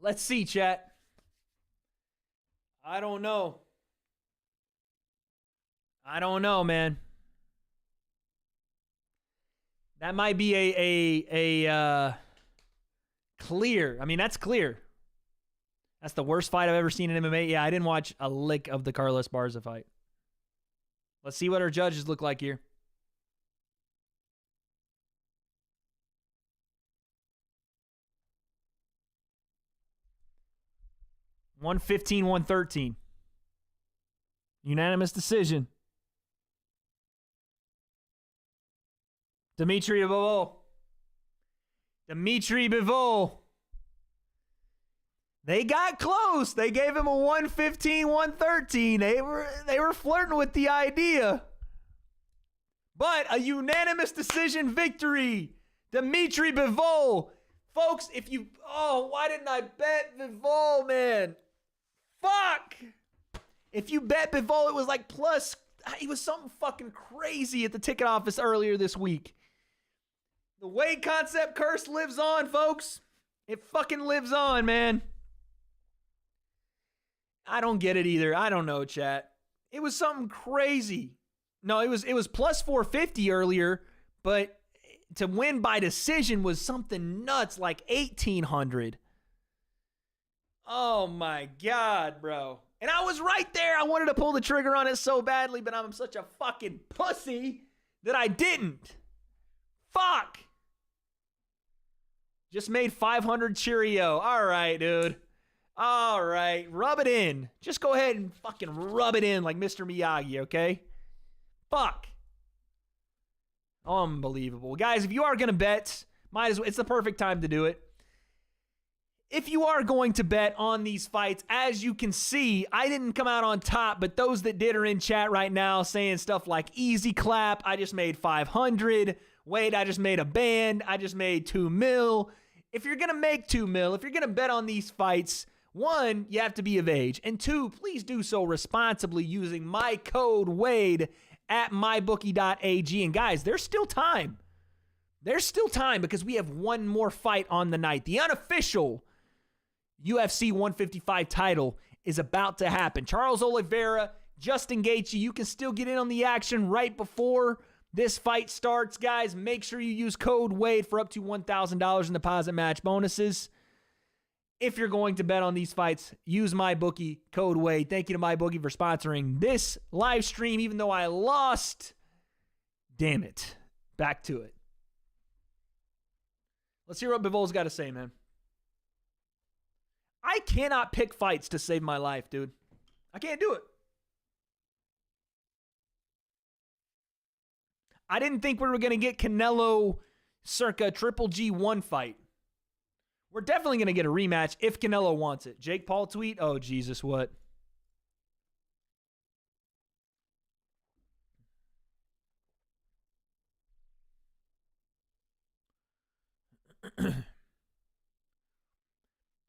Let's see, chat. I don't know. I don't know, man. That might be a clear. I mean, that's clear. That's the worst fight I've ever seen in MMA. Yeah, I didn't watch a lick of the Carlos Barza fight. Let's see what our judges look like here. $115, $113. Unanimous decision. Dimitri Bivol. Dimitri Bivol. They got close. They gave him a 115, 113. They were flirting with the idea. But a unanimous decision victory. Dimitri Bivol. Folks, if you... Oh, why didn't I bet Bivol, man? Fuck! If you bet Bivol, it was like plus... It was something fucking crazy at the ticket office earlier this week. The Wade concept curse lives on, folks. It fucking lives on, man. I don't get it either. I don't know, chat. It was something crazy. No, it was plus 450 earlier, but to win by decision was something nuts, like 1,800. Oh my God, bro. And I was right there. I wanted to pull the trigger on it so badly, but I'm such a fucking pussy that I didn't. Fuck. Just made 500 Cheerio. All right, dude. All right. Rub it in. Just go ahead and fucking rub it in like Mr. Miyagi, okay? Fuck. Unbelievable. Guys, if you are going to bet, might as well, it's the perfect time to do it. If you are going to bet on these fights, as you can see, I didn't come out on top, but those that did are in chat right now saying stuff like easy clap, I just made 500. Wait, I just made a band. I just made $2 million. If you're going to make $2 million, if you're going to bet on these fights, one, you have to be of age. And two, please do so responsibly using my code WADE at mybookie.ag. And guys, there's still time. There's still time because we have one more fight on the night. The unofficial UFC 155 title is about to happen. Charles Oliveira, Justin Gaethje, you can still get in on the action right before this fight starts, guys. Make sure you use code WADE for up to $1,000 in deposit match bonuses. If you're going to bet on these fights, use MyBookie, code WADE. Thank you to MyBookie for sponsoring this live stream, even though I lost. Damn it. Back to it. Let's hear what Bivol's got to say, man. I cannot pick fights to save my life, dude. I can't do it. I didn't think we were going to get Canelo circa Triple G1 fight. We're definitely going to get a rematch if Canelo wants it. Jake Paul tweet? Oh, Jesus, what?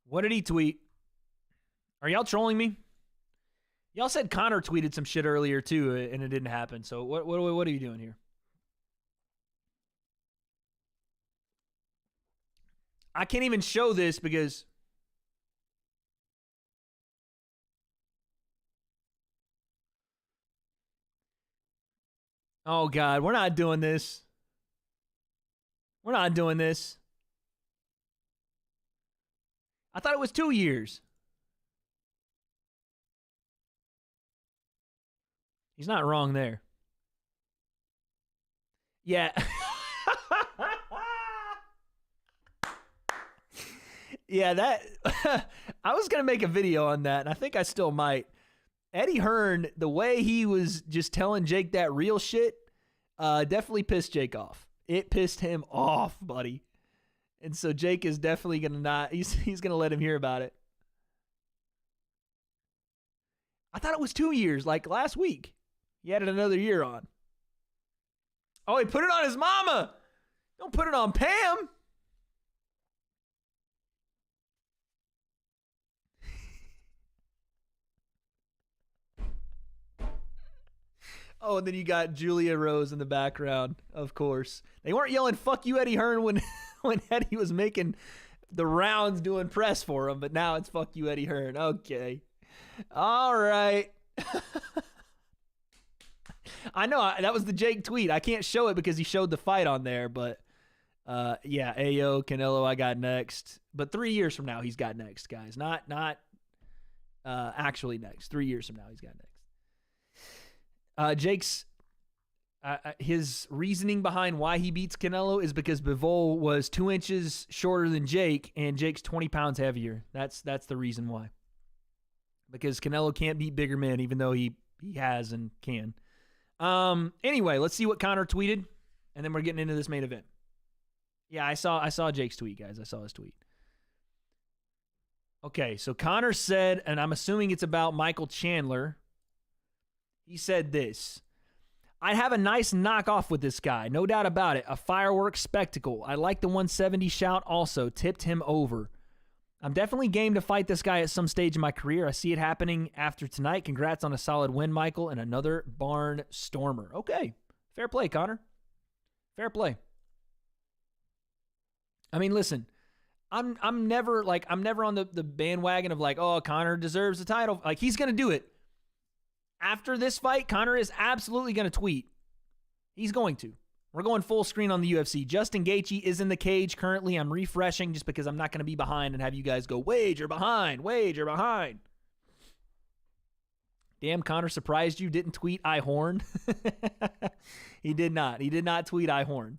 What did he tweet? Are y'all trolling me? Y'all said Conor tweeted some shit earlier too, and it didn't happen. So what are you doing here? I can't even show this because oh God, we're not doing this. We're not doing this. I thought it was 2 years. He's not wrong there. Yeah. Yeah, that I was going to make a video on that, and I think I still might. Eddie Hearn, the way he was just telling Jake that real shit, definitely pissed Jake off. It pissed him off, buddy. And so Jake is definitely going to not, he's going to let him hear about it. I thought it was 2 years, like last week. He added another year on. Oh, he put it on his mama. Don't put it on Pam. Oh, and then you got Julia Rose in the background, of course. They weren't yelling, fuck you, Eddie Hearn, when Eddie was making the rounds doing press for him, but now it's fuck you, Eddie Hearn. Okay. All right. I know, that was the Jake tweet. I can't show it because he showed the fight on there, but yeah, Ayo, Canelo, I got next. But 3 years from now, he's got next, guys. Not actually next. 3 years from now, he's got next. Jake's his reasoning behind why he beats Canelo is because Bivol was 2 inches shorter than Jake, and Jake's 20 pounds heavier. That's the reason why. Because Canelo can't beat bigger men, even though he has and can. Anyway, let's see what Conor tweeted, and then we're getting into this main event. Yeah, I saw Jake's tweet, guys. I saw his tweet. Okay, so Conor said, and I'm assuming it's about Michael Chandler. He said this: I'd have a nice knockoff with this guy, no doubt about it. A fireworks spectacle. I like the 170 shout also. Tipped him over. I'm definitely game to fight this guy at some stage in my career. I see it happening after tonight. Congrats on a solid win, Michael, and another barn stormer. Okay. Fair play, Conor. Fair play. I mean, listen, I'm never on the bandwagon of like, oh, Conor deserves the title. Like, he's going to do it. After this fight, Conor is absolutely going to tweet. He's going to. We're going full screen on the UFC. Justin Gaethje is in the cage currently. I'm refreshing just because I'm not going to be behind and have you guys go, Wade, you're behind. Wade, you're behind. Damn, Conor surprised you. Didn't tweet I horn. He did not. He did not tweet I horn.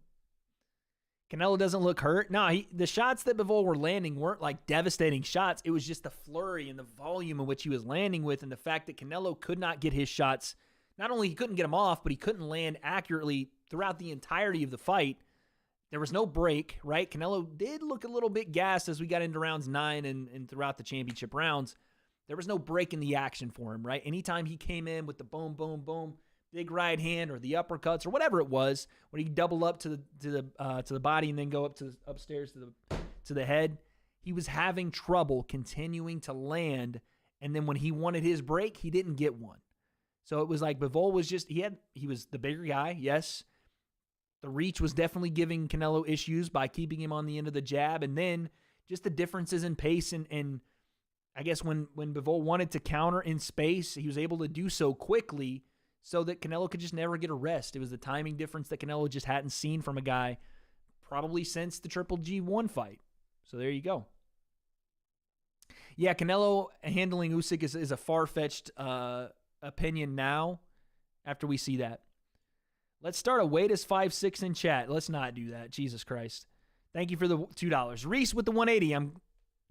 Canelo doesn't look hurt. No, the shots that Bivol were landing weren't like devastating shots. It was just the flurry and the volume in which he was landing with, and the fact that Canelo could not get his shots. Not only he couldn't get them off, but he couldn't land accurately throughout the entirety of the fight. There was no break, right? Canelo did look a little bit gassed as we got into rounds 9 and throughout the championship rounds. There was no break in the action for him, right? Anytime he came in with the boom, boom, boom, big right hand or the uppercuts or whatever it was, when he double up to the body and then go upstairs to the head, he was having trouble continuing to land. And then when he wanted his break, he didn't get one. So it was like Bivol was just he was the bigger guy, yes. The reach was definitely giving Canelo issues by keeping him on the end of the jab, and then just the differences in pace and I guess when Bivol wanted to counter in space, he was able to do so quickly so that Canelo could just never get a rest. It was the timing difference that Canelo just hadn't seen from a guy probably since the Triple G1 fight. So there you go. Yeah, Canelo handling Usyk is a far-fetched opinion now after we see that. Let's start a Wade is 5'6" in chat. Let's not do that. Jesus Christ. Thank you for the $2. Reese with the 180. I'm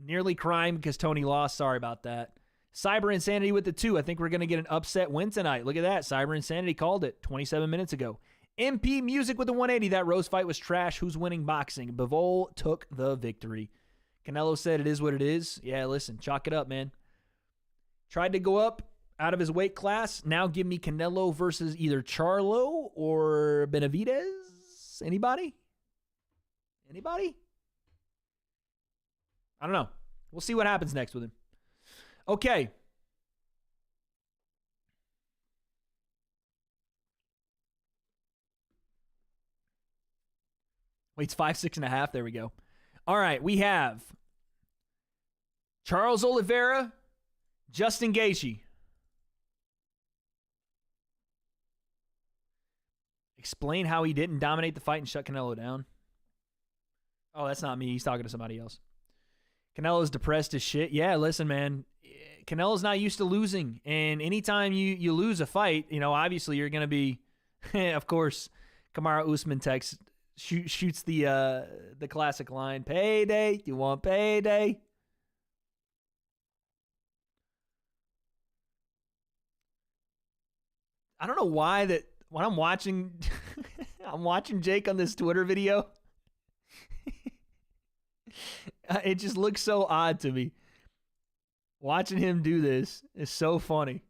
nearly crying because Tony lost. Sorry about that. Cyber Insanity with the 2. I think we're going to get an upset win tonight. Look at that. Cyber Insanity called it 27 minutes ago. MP Music with the 180. That Rose fight was trash. Who's winning boxing? Bivol took the victory. Canelo said it is what it is. Yeah, listen, chalk it up, man. Tried to go up out of his weight class. Now give me Canelo versus either Charlo or Benavidez. Anybody? Anybody? I don't know. We'll see what happens next with him. Okay. Weight's 5'6.5". There we go. All right, we have Charles Oliveira, Justin Gaethje. Explain how he didn't dominate the fight and shut Canelo down. Oh, that's not me. He's talking to somebody else. Canelo's depressed as shit. Yeah, listen, man. Canelo's not used to losing. And anytime you lose a fight, obviously you're going to be, of course, Kamaru Usman shoots the classic line, payday, you want payday? I don't know why that when I'm watching Jake on this Twitter video, it just looks so odd to me. Watching him do this is so funny.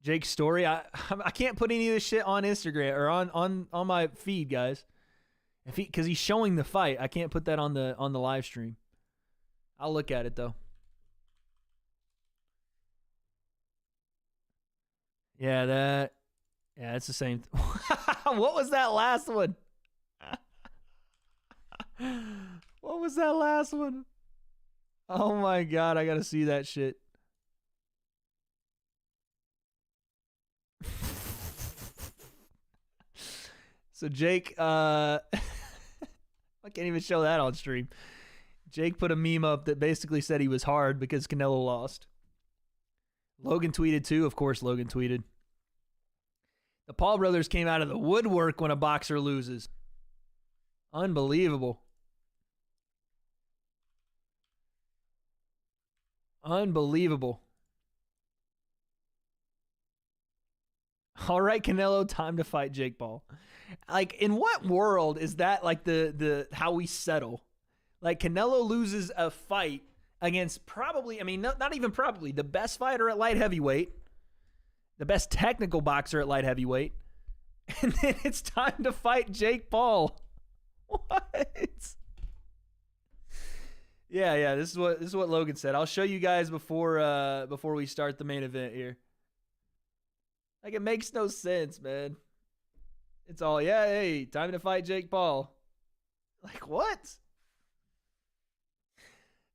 Jake's story, I can't put any of this shit on Instagram or on my feed, guys. Because he's showing the fight. I can't put that on the live stream. I'll look at it though. Yeah, it's the same. What was that last one? What was that last one? Oh my God, I gotta see that shit. So Jake, I can't even show that on stream. Jake put a meme up that basically said he was hard because Canelo lost. Logan tweeted too. Of course, Logan tweeted. The Paul brothers came out of the woodwork when a boxer loses. Unbelievable. Unbelievable. All right, Canelo, time to fight Jake Paul. Like, in what world is that like the how we settle? Like, Canelo loses a fight against probably, not even probably, the best fighter at light heavyweight, the best technical boxer at light heavyweight, and then it's time to fight Jake Paul. What? Yeah, this is what Logan said. I'll show you guys before we start the main event here. Like, it makes no sense, man. It's all, hey, time to fight Jake Paul. Like, what?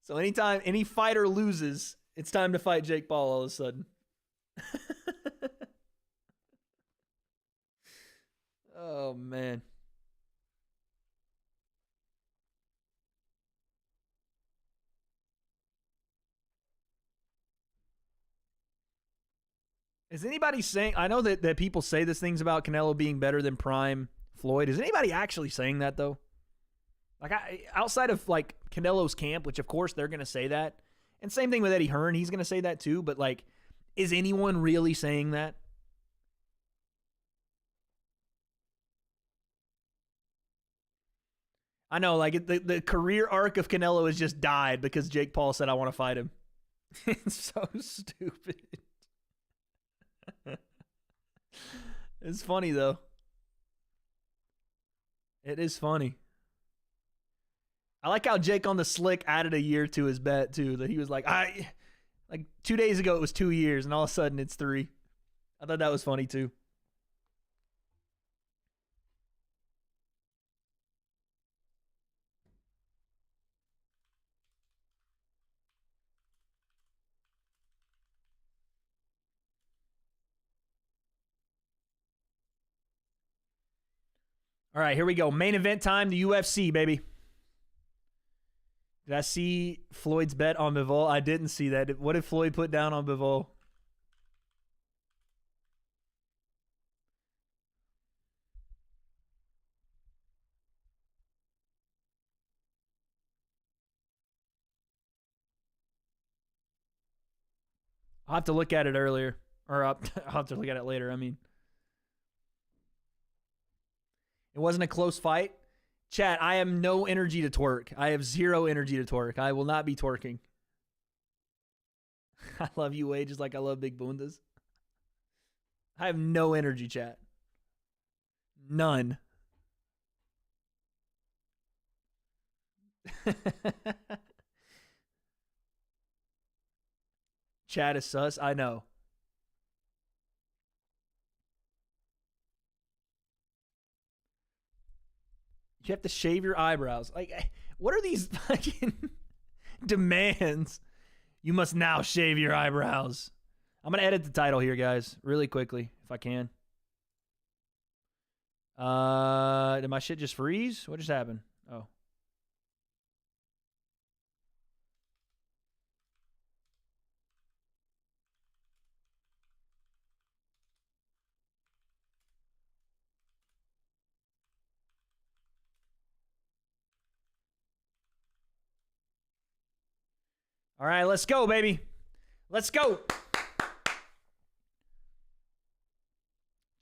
So anytime any fighter loses, it's time to fight Jake Paul all of a sudden. Oh, man. Is anybody saying, I know that people say these things about Canelo being better than Prime Floyd. Is anybody actually saying that, though? Like, outside of, like, Canelo's camp, which, of course, they're going to say that. And same thing with Eddie Hearn. He's going to say that, too. But, like, is anyone really saying that? I know, like, the career arc of Canelo has just died because Jake Paul said, I want to fight him. It's so stupid. It's funny, though. It is funny. I like how Jake on the slick added a year to his bet, too. That he was like, 2 days ago it was 2 years, and all of a sudden it's 3. I thought that was funny, too. All right, here we go. Main event time, the UFC, baby. Did I see Floyd's bet on Bivol? I didn't see that. What did Floyd put down on Bivol? I'll have to look at it earlier. Or I'll have to look at it later, I mean. It wasn't a close fight. Chat, I have no energy to twerk. I have zero energy to twerk. I will not be twerking. I love UA just like I love Big Bundas. I have no energy, chat. None. Chat is sus. I know. You have to shave your eyebrows. Like, what are these fucking demands? You must now shave your eyebrows. I'm going to edit the title here, guys, really quickly, if I can. Did my shit just freeze? What just happened? Oh. All right, let's go, baby. Let's go.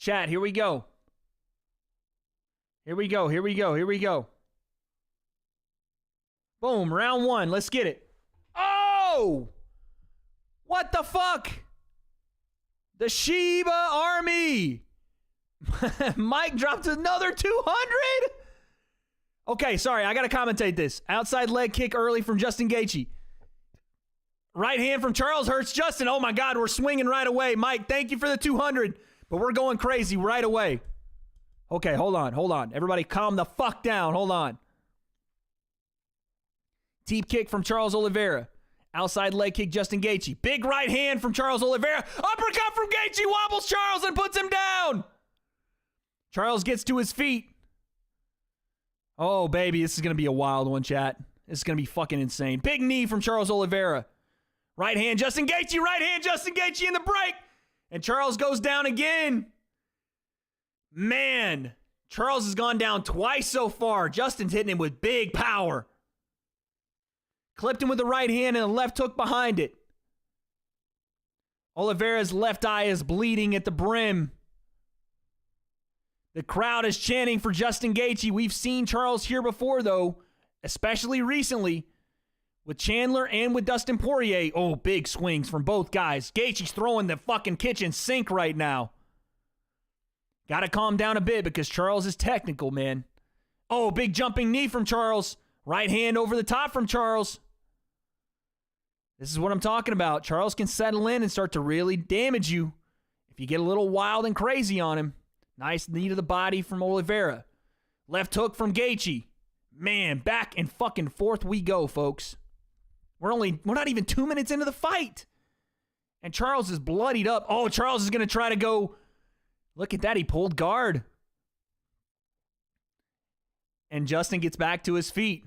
Chat, here we go. Here we go, here we go, here we go. Boom, round one. Let's get it. Oh! What the fuck? The Sheba Army. Mike dropped another 200? Okay, sorry, I got to commentate this. Outside leg kick early from Justin Gaethje. Right hand from Charles hurts Justin. Oh my God, we're swinging right away. Mike, thank you for the 200, but we're going crazy right away. Okay, hold on. Everybody calm the fuck down. Hold on. Deep kick from Charles Oliveira. Outside leg kick, Justin Gaethje. Big right hand from Charles Oliveira. Uppercut from Gaethje, wobbles Charles and puts him down. Charles gets to his feet. Oh, baby, this is going to be a wild one, chat. This is going to be fucking insane. Big knee from Charles Oliveira. Right hand, Justin Gaethje. Right hand, Justin Gaethje in the break. And Charles goes down again. Man, Charles has gone down twice so far. Justin's hitting him with big power. Clipped him with the right hand and a left hook behind it. Oliveira's left eye is bleeding at the brim. The crowd is chanting for Justin Gaethje. We've seen Charles here before, though, especially recently with Chandler and with Dustin Poirier. Oh, big swings from both guys. Gaethje's throwing the fucking kitchen sink right now. Got to calm down a bit because Charles is technical, man. Oh, big jumping knee from Charles. Right hand over the top from Charles. This is what I'm talking about. Charles can settle in and start to really damage you if you get a little wild and crazy on him. Nice knee to the body from Oliveira. Left hook from Gaethje. Man, back and fucking forth we go, folks. We're not even 2 minutes into the fight. And Charles is bloodied up. Oh, Charles is going to try to go. Look at that. He pulled guard. And Justin gets back to his feet.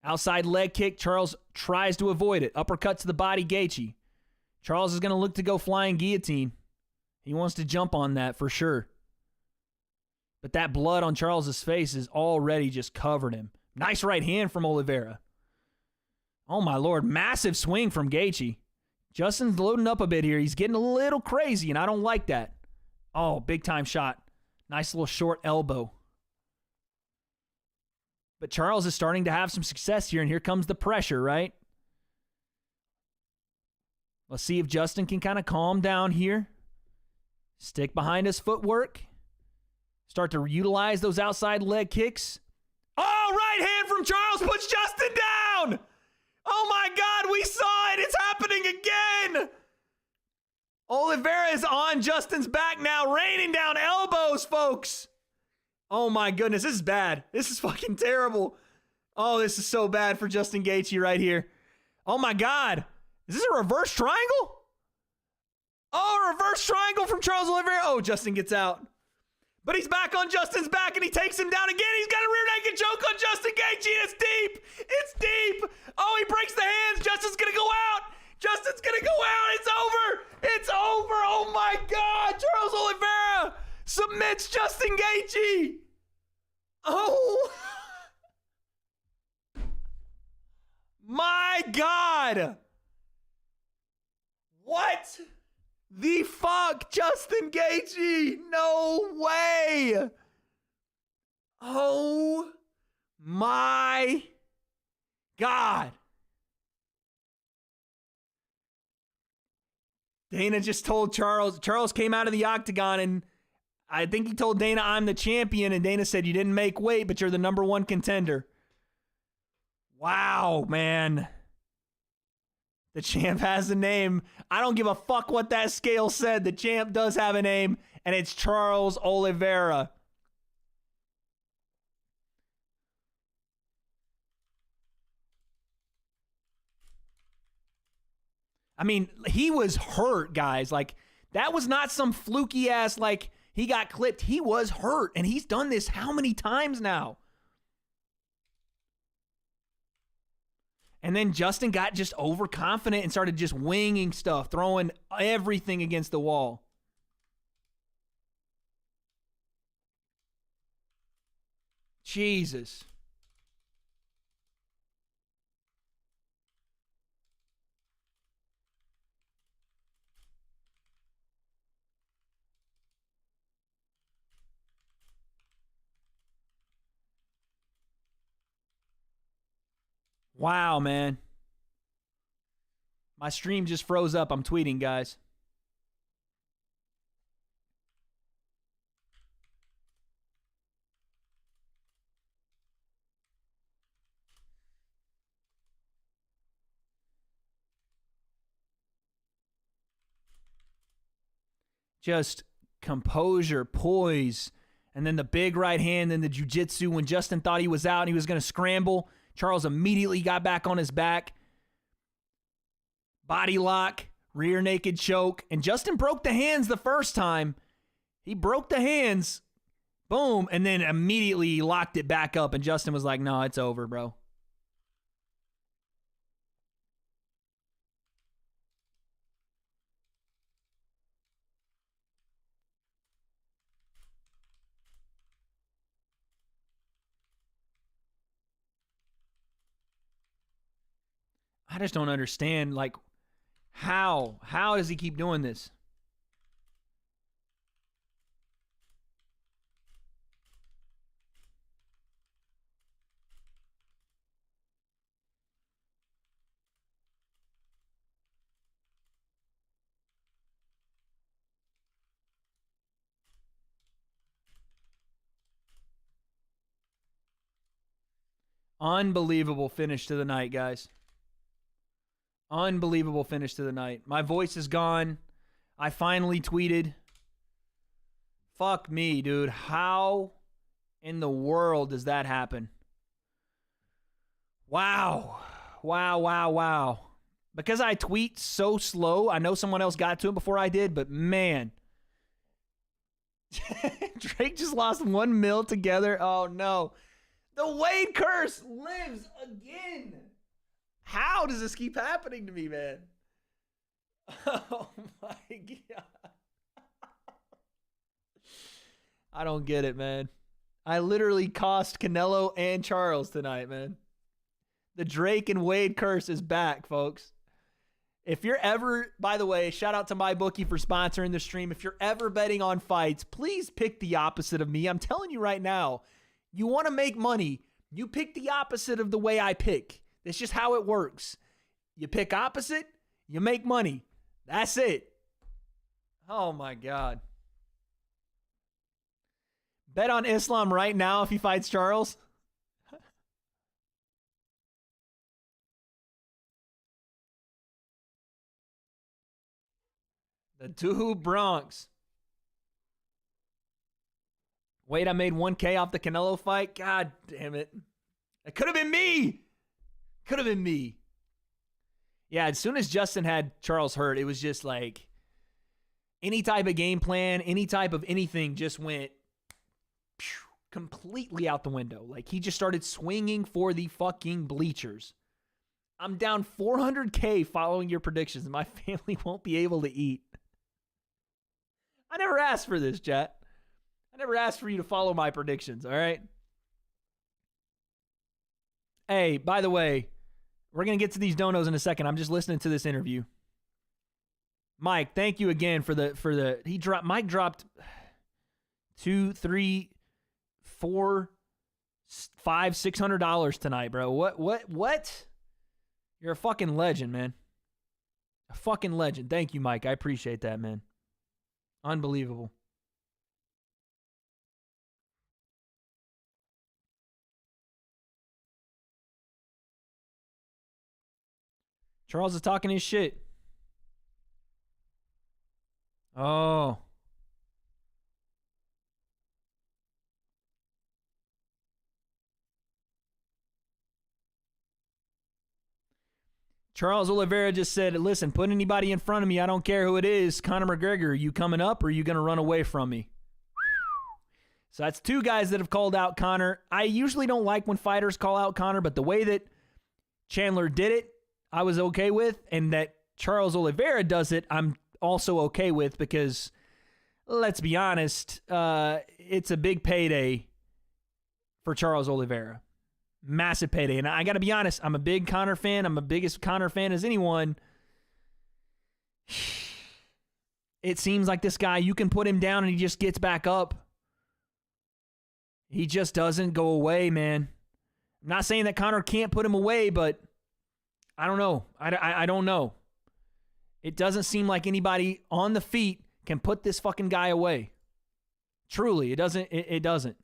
Outside leg kick. Charles tries to avoid it. Uppercut to the body, Gaethje. Charles is going to look to go flying guillotine. He wants to jump on that for sure. But that blood on Charles's face is already just covered him. Nice right hand from Oliveira. Oh my Lord. Massive swing from Gaethje. Justin's loading up a bit here. He's getting a little crazy, and I don't like that. Oh, big time shot. Nice little short elbow. But Charles is starting to have some success here, and here comes the pressure, right? Let's see if Justin can kind of calm down here. Stick behind his footwork. Start to utilize those outside leg kicks. Oh, right hand from Charles puts Justin down. Oh my God, we saw it. It's happening again. Oliveira is on Justin's back now, raining down elbows, folks. Oh my goodness, this is bad. This is fucking terrible. Oh, this is so bad for Justin Gaethje right here. Oh my God. Is this a reverse triangle? Oh, reverse triangle from Charles Oliveira. Oh, Justin gets out. But he's back on Justin's back, and he takes him down again. He's got a rear naked choke on Justin Gaethje, and it's deep. It's deep. Oh, he breaks the hands. Justin's going to go out. Justin's going to go out. It's over. It's over. Oh, my God. Charles Oliveira submits Justin Gaethje. Oh. My God. What the fuck? Justin Gaethje? No way. Oh my God. Dana just told Charles came out of the octagon, and I think he told Dana, I'm the champion, and Dana said, you didn't make weight, but you're the number one contender. Wow, man. The champ has a name. I don't give a fuck what that scale said. The champ does have a name, and it's Charles Oliveira. I mean, he was hurt, guys. Like, that was not some fluky ass, like, he got clipped. He was hurt, and he's done this how many times now? And then Justin got just overconfident and started just winging stuff, throwing everything against the wall. Jesus. Wow, man. My stream just froze up. I'm tweeting, guys. Just composure, poise, and then the big right hand and the jiu-jitsu when Justin thought he was out and he was going to scramble. Charles immediately got back on his back. Body lock, rear naked choke, and Justin broke the hands the first time. He broke the hands, boom, and then immediately locked it back up, and Justin was like, no, it's over, bro. I just don't understand, like, how does he keep doing this? Unbelievable finish to the night, guys. Unbelievable finish to the night. My voice is gone. I finally tweeted. Fuck me, dude. How in the world does that happen? Wow. Wow. Because I tweet so slow, I know someone else got to it before I did, but man. Drake just lost 1 mil together. Oh, no. The W.A.D.E curse lives again. How does this keep happening to me, man? Oh, my God. I don't get it, man. I literally cost Canelo and Charles tonight, man. The Drake and W.A.D.E curse is back, folks. If you're ever, by the way, shout out to MyBookie for sponsoring the stream. If you're ever betting on fights, please pick the opposite of me. I'm telling you right now, you want to make money, you pick the opposite of the way I pick. That's just how it works. You pick opposite, you make money. That's it. Oh, my God. Bet on Islam right now if he fights Charles. The two Bronx. Wait, I made 1K off the Canelo fight? God damn it. It could have been me. Could have been me. Yeah, as soon as Justin had Charles hurt, it was just like any type of game plan, any type of anything just went completely out the window. Like, he just started swinging for the fucking bleachers. I'm down 400K following your predictions, and my family won't be able to eat. I never asked for this, chat. I never asked for you to follow my predictions, all right? Hey, by the way, we're going to get to these donos in a second. I'm just listening to this interview. Mike, thank you again for the Mike dropped $200, $300, $400, $500, $600 tonight, bro. What? You're a fucking legend, man. A fucking legend. Thank you, Mike. I appreciate that, man. Unbelievable. Charles is talking his shit. Oh. Charles Oliveira just said, listen, put anybody in front of me. I don't care who it is. Conor McGregor, are you coming up or are you going to run away from me? So that's two guys that have called out Conor. I usually don't like when fighters call out Conor, but the way that Chandler did it, I was okay with. And that Charles Oliveira does it, I'm also okay with because, let's be honest, it's a big payday for Charles Oliveira. Massive payday. And I got to be honest, I'm a big Conor fan. I'm the biggest Conor fan as anyone. It seems like this guy, you can put him down and he just gets back up. He just doesn't go away, man. I'm not saying that Conor can't put him away, but I don't know. I don't know. It doesn't seem like anybody on the feet can put this fucking guy away. Truly, it doesn't. It doesn't.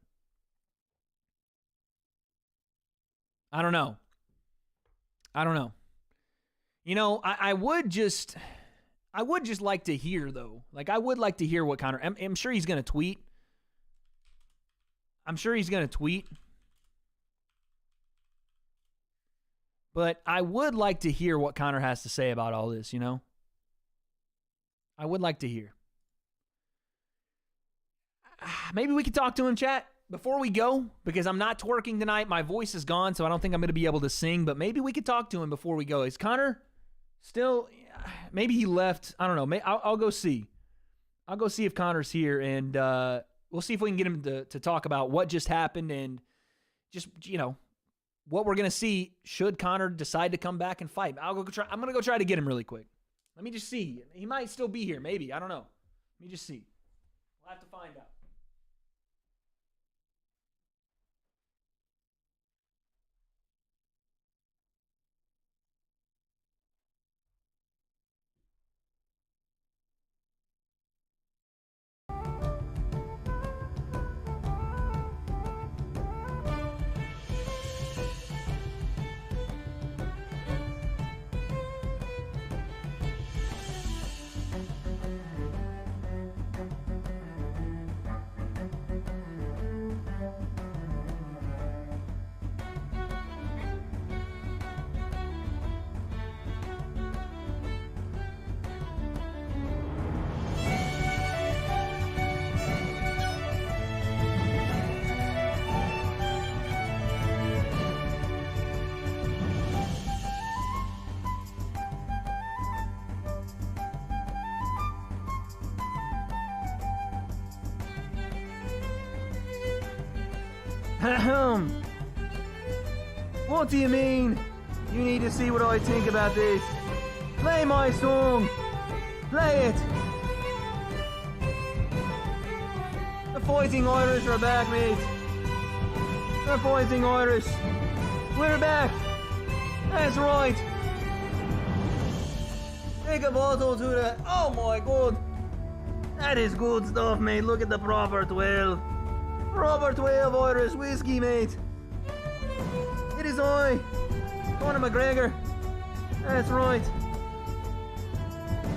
I don't know. You know, I would just like to hear, though. Like, I would like to hear what Conor... I'm sure he's going to tweet. But I would like to hear what Conor has to say about all this, you know? I would like to hear. Maybe we could talk to him, chat, before we go, because I'm not twerking tonight. My voice is gone, so I don't think I'm going to be able to sing, but maybe we could talk to him before we go. Is Conor still... Maybe he left. I don't know. I'll go see. I'll go see if Conor's here, and we'll see if we can get him to talk about what just happened and just, you know, what we're going to see should Conor decide to come back and fight. I'm going to go try to get him really quick. Let me just see. He might still be here, maybe. I don't know. Let me just see. We'll have to find out. What do you mean? You need to see what I think about this. Play my song. Play it. The Fighting Irish are back, mate. The Fighting Irish. We're back. That's right. Take a bottle to the... Oh my god. That is good stuff, mate. Look at the proper 12. Proper 12 Irish whiskey, mate. It is I, Conor McGregor. That's right.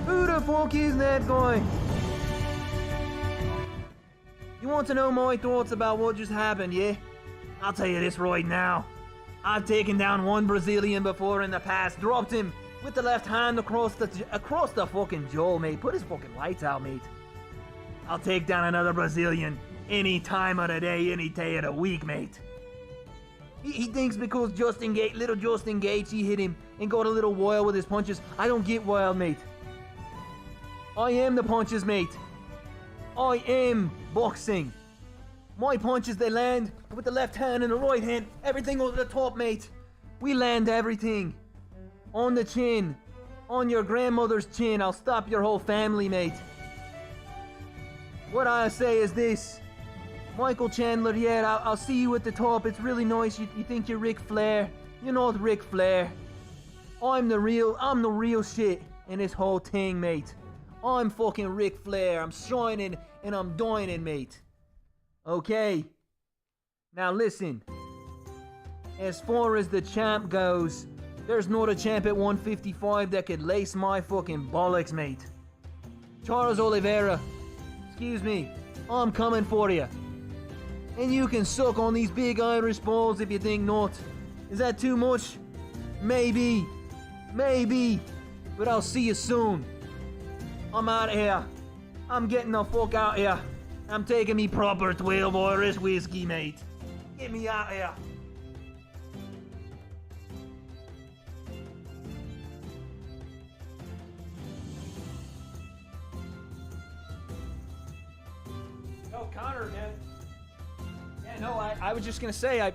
Who the fuck is that guy? You want to know my thoughts about what just happened, yeah? I'll tell you this right now. I've taken down one Brazilian before in the past, dropped him with the left hand across the fucking jaw, mate. Put his fucking lights out, mate. I'll take down another Brazilian any time of the day, any day of the week, mate. He thinks because little Justin Gaethje hit him and got a little wild with his punches. I don't get wild, mate. I am the punches, mate. I am boxing. My punches, they land with the left hand and the right hand. Everything over the top, mate. We land everything. On the chin. On your grandmother's chin. I'll stop your whole family, mate. What I say is this. Michael Chandler, yeah, I'll see you at the top. It's really nice. You think you're Ric Flair. You're not Ric Flair. I'm the real shit in this whole thing, mate. I'm fucking Ric Flair. I'm shining and I'm dining, mate. Okay. Now listen. As far as the champ goes, there's not a champ at 155 that could lace my fucking bollocks, mate. Charles Oliveira, excuse me, I'm coming for you. And you can suck on these big Irish balls if you think not. Is that too much? Maybe. Maybe. But I'll see you soon. I'm out of here. I'm getting the fuck out of here. I'm taking me proper 12 Irish whiskey, mate. Get me out of here. No, Conor, man. Yeah, no, I was just gonna say, I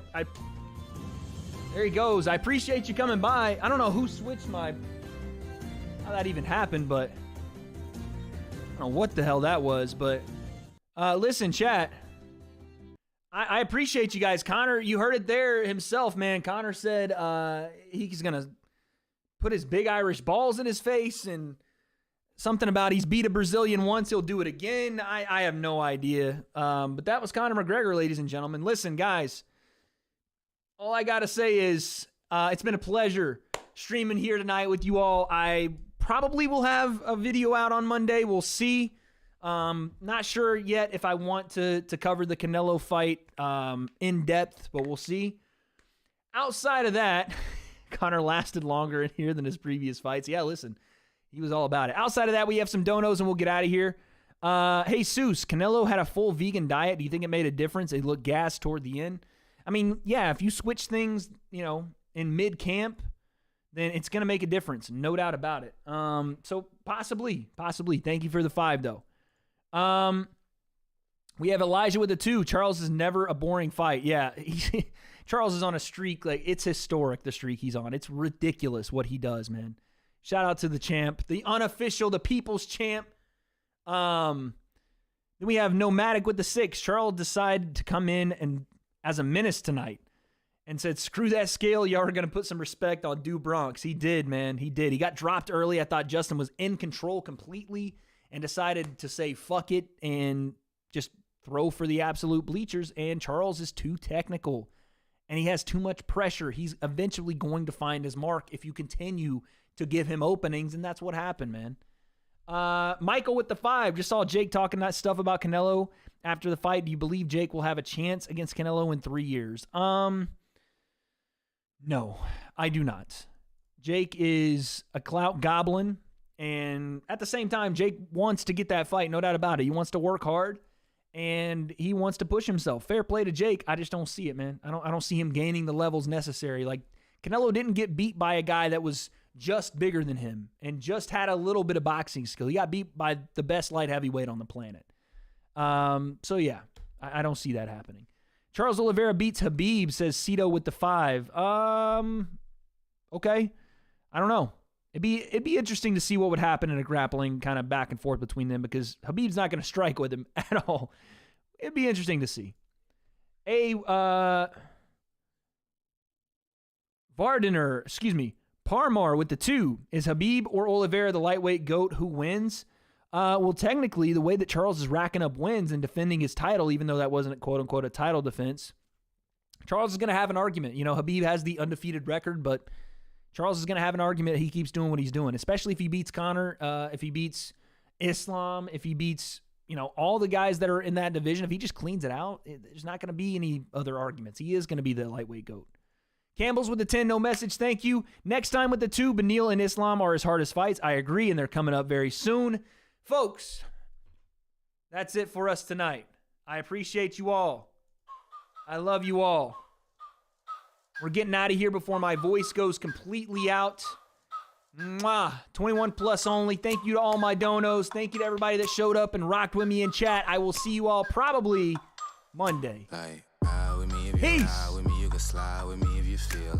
there he goes. I appreciate you coming by. I don't know who switched how that even happened, but I don't know what the hell that was, but listen, chat. I appreciate you guys. Conor, you heard it there himself, man. Conor said he's gonna put his big Irish balls in his face and something about he's beat a Brazilian once, he'll do it again. I have no idea. But that was Conor McGregor, ladies and gentlemen. Listen, guys, all I gotta say is it's been a pleasure streaming here tonight with you all. I probably will have a video out on Monday. We'll see. Not sure yet if I want to cover the Canelo fight in depth, but we'll see. Outside of that, Conor lasted longer in here than his previous fights. Yeah, listen, he was all about it. Outside of that, we have some donos and we'll get out of here. Hey, Seuss, Canelo had a full vegan diet. Do you think it made a difference? He looked gassed toward the end. I mean, yeah, if you switch things, in mid-camp, then it's going to make a difference. No doubt about it. So possibly. Thank you for the 5, though. We have Elijah with a 2. Charles is never a boring fight. Yeah, Charles is on a streak. Like, it's historic, the streak he's on. It's ridiculous what he does, man. Shout out to the champ, the unofficial, the people's champ. Then we have Nomadic with the 6. Charles decided to come in and as a menace tonight and said, screw that scale. Y'all are going to put some respect on Du Bronx. He did, man. He did. He got dropped early. I thought Justin was in control completely and decided to say fuck it and just throw for the absolute bleachers. And Charles is too technical and he has too much pressure. He's eventually going to find his mark if you continue to give him openings, and that's what happened, man. Michael with the 5. Just saw Jake talking that stuff about Canelo after the fight. Do you believe Jake will have a chance against Canelo in 3 years? No, I do not. Jake is a clout goblin, and at the same time, Jake wants to get that fight, no doubt about it. He wants to work hard, and he wants to push himself. Fair play to Jake. I just don't see it, man. I don't see him gaining the levels necessary. Like, Canelo didn't get beat by a guy that was just bigger than him and just had a little bit of boxing skill. He got beat by the best light heavyweight on the planet. So yeah, I don't see that happening. Charles Oliveira beats Khabib, says Cito with the 5. Okay. I don't know. It'd be interesting to see what would happen in a grappling kind of back and forth between them because Khabib's not going to strike with him at all. It'd be interesting to see. Parmar with the 2. Is Khabib or Oliveira the lightweight GOAT? Who wins? Well, technically, the way that Charles is racking up wins and defending his title, even though that wasn't, quote-unquote, a title defense, Charles is going to have an argument. Khabib has the undefeated record, but Charles is going to have an argument that he keeps doing what he's doing, especially if he beats Conor, if he beats Islam, if he beats, all the guys that are in that division. If he just cleans it out, there's not going to be any other arguments. He is going to be the lightweight GOAT. Campbell's with the 10, no message, thank you. Next time with the 2, Beneil and Islam are his hardest fights. I agree, and they're coming up very soon. Folks, that's it for us tonight. I appreciate you all. I love you all. We're getting out of here before my voice goes completely out. Mwah. 21 plus only. Thank you to all my donos. Thank you to everybody that showed up and rocked with me in chat. I will see you all probably Monday. Peace. Slide with me if you feel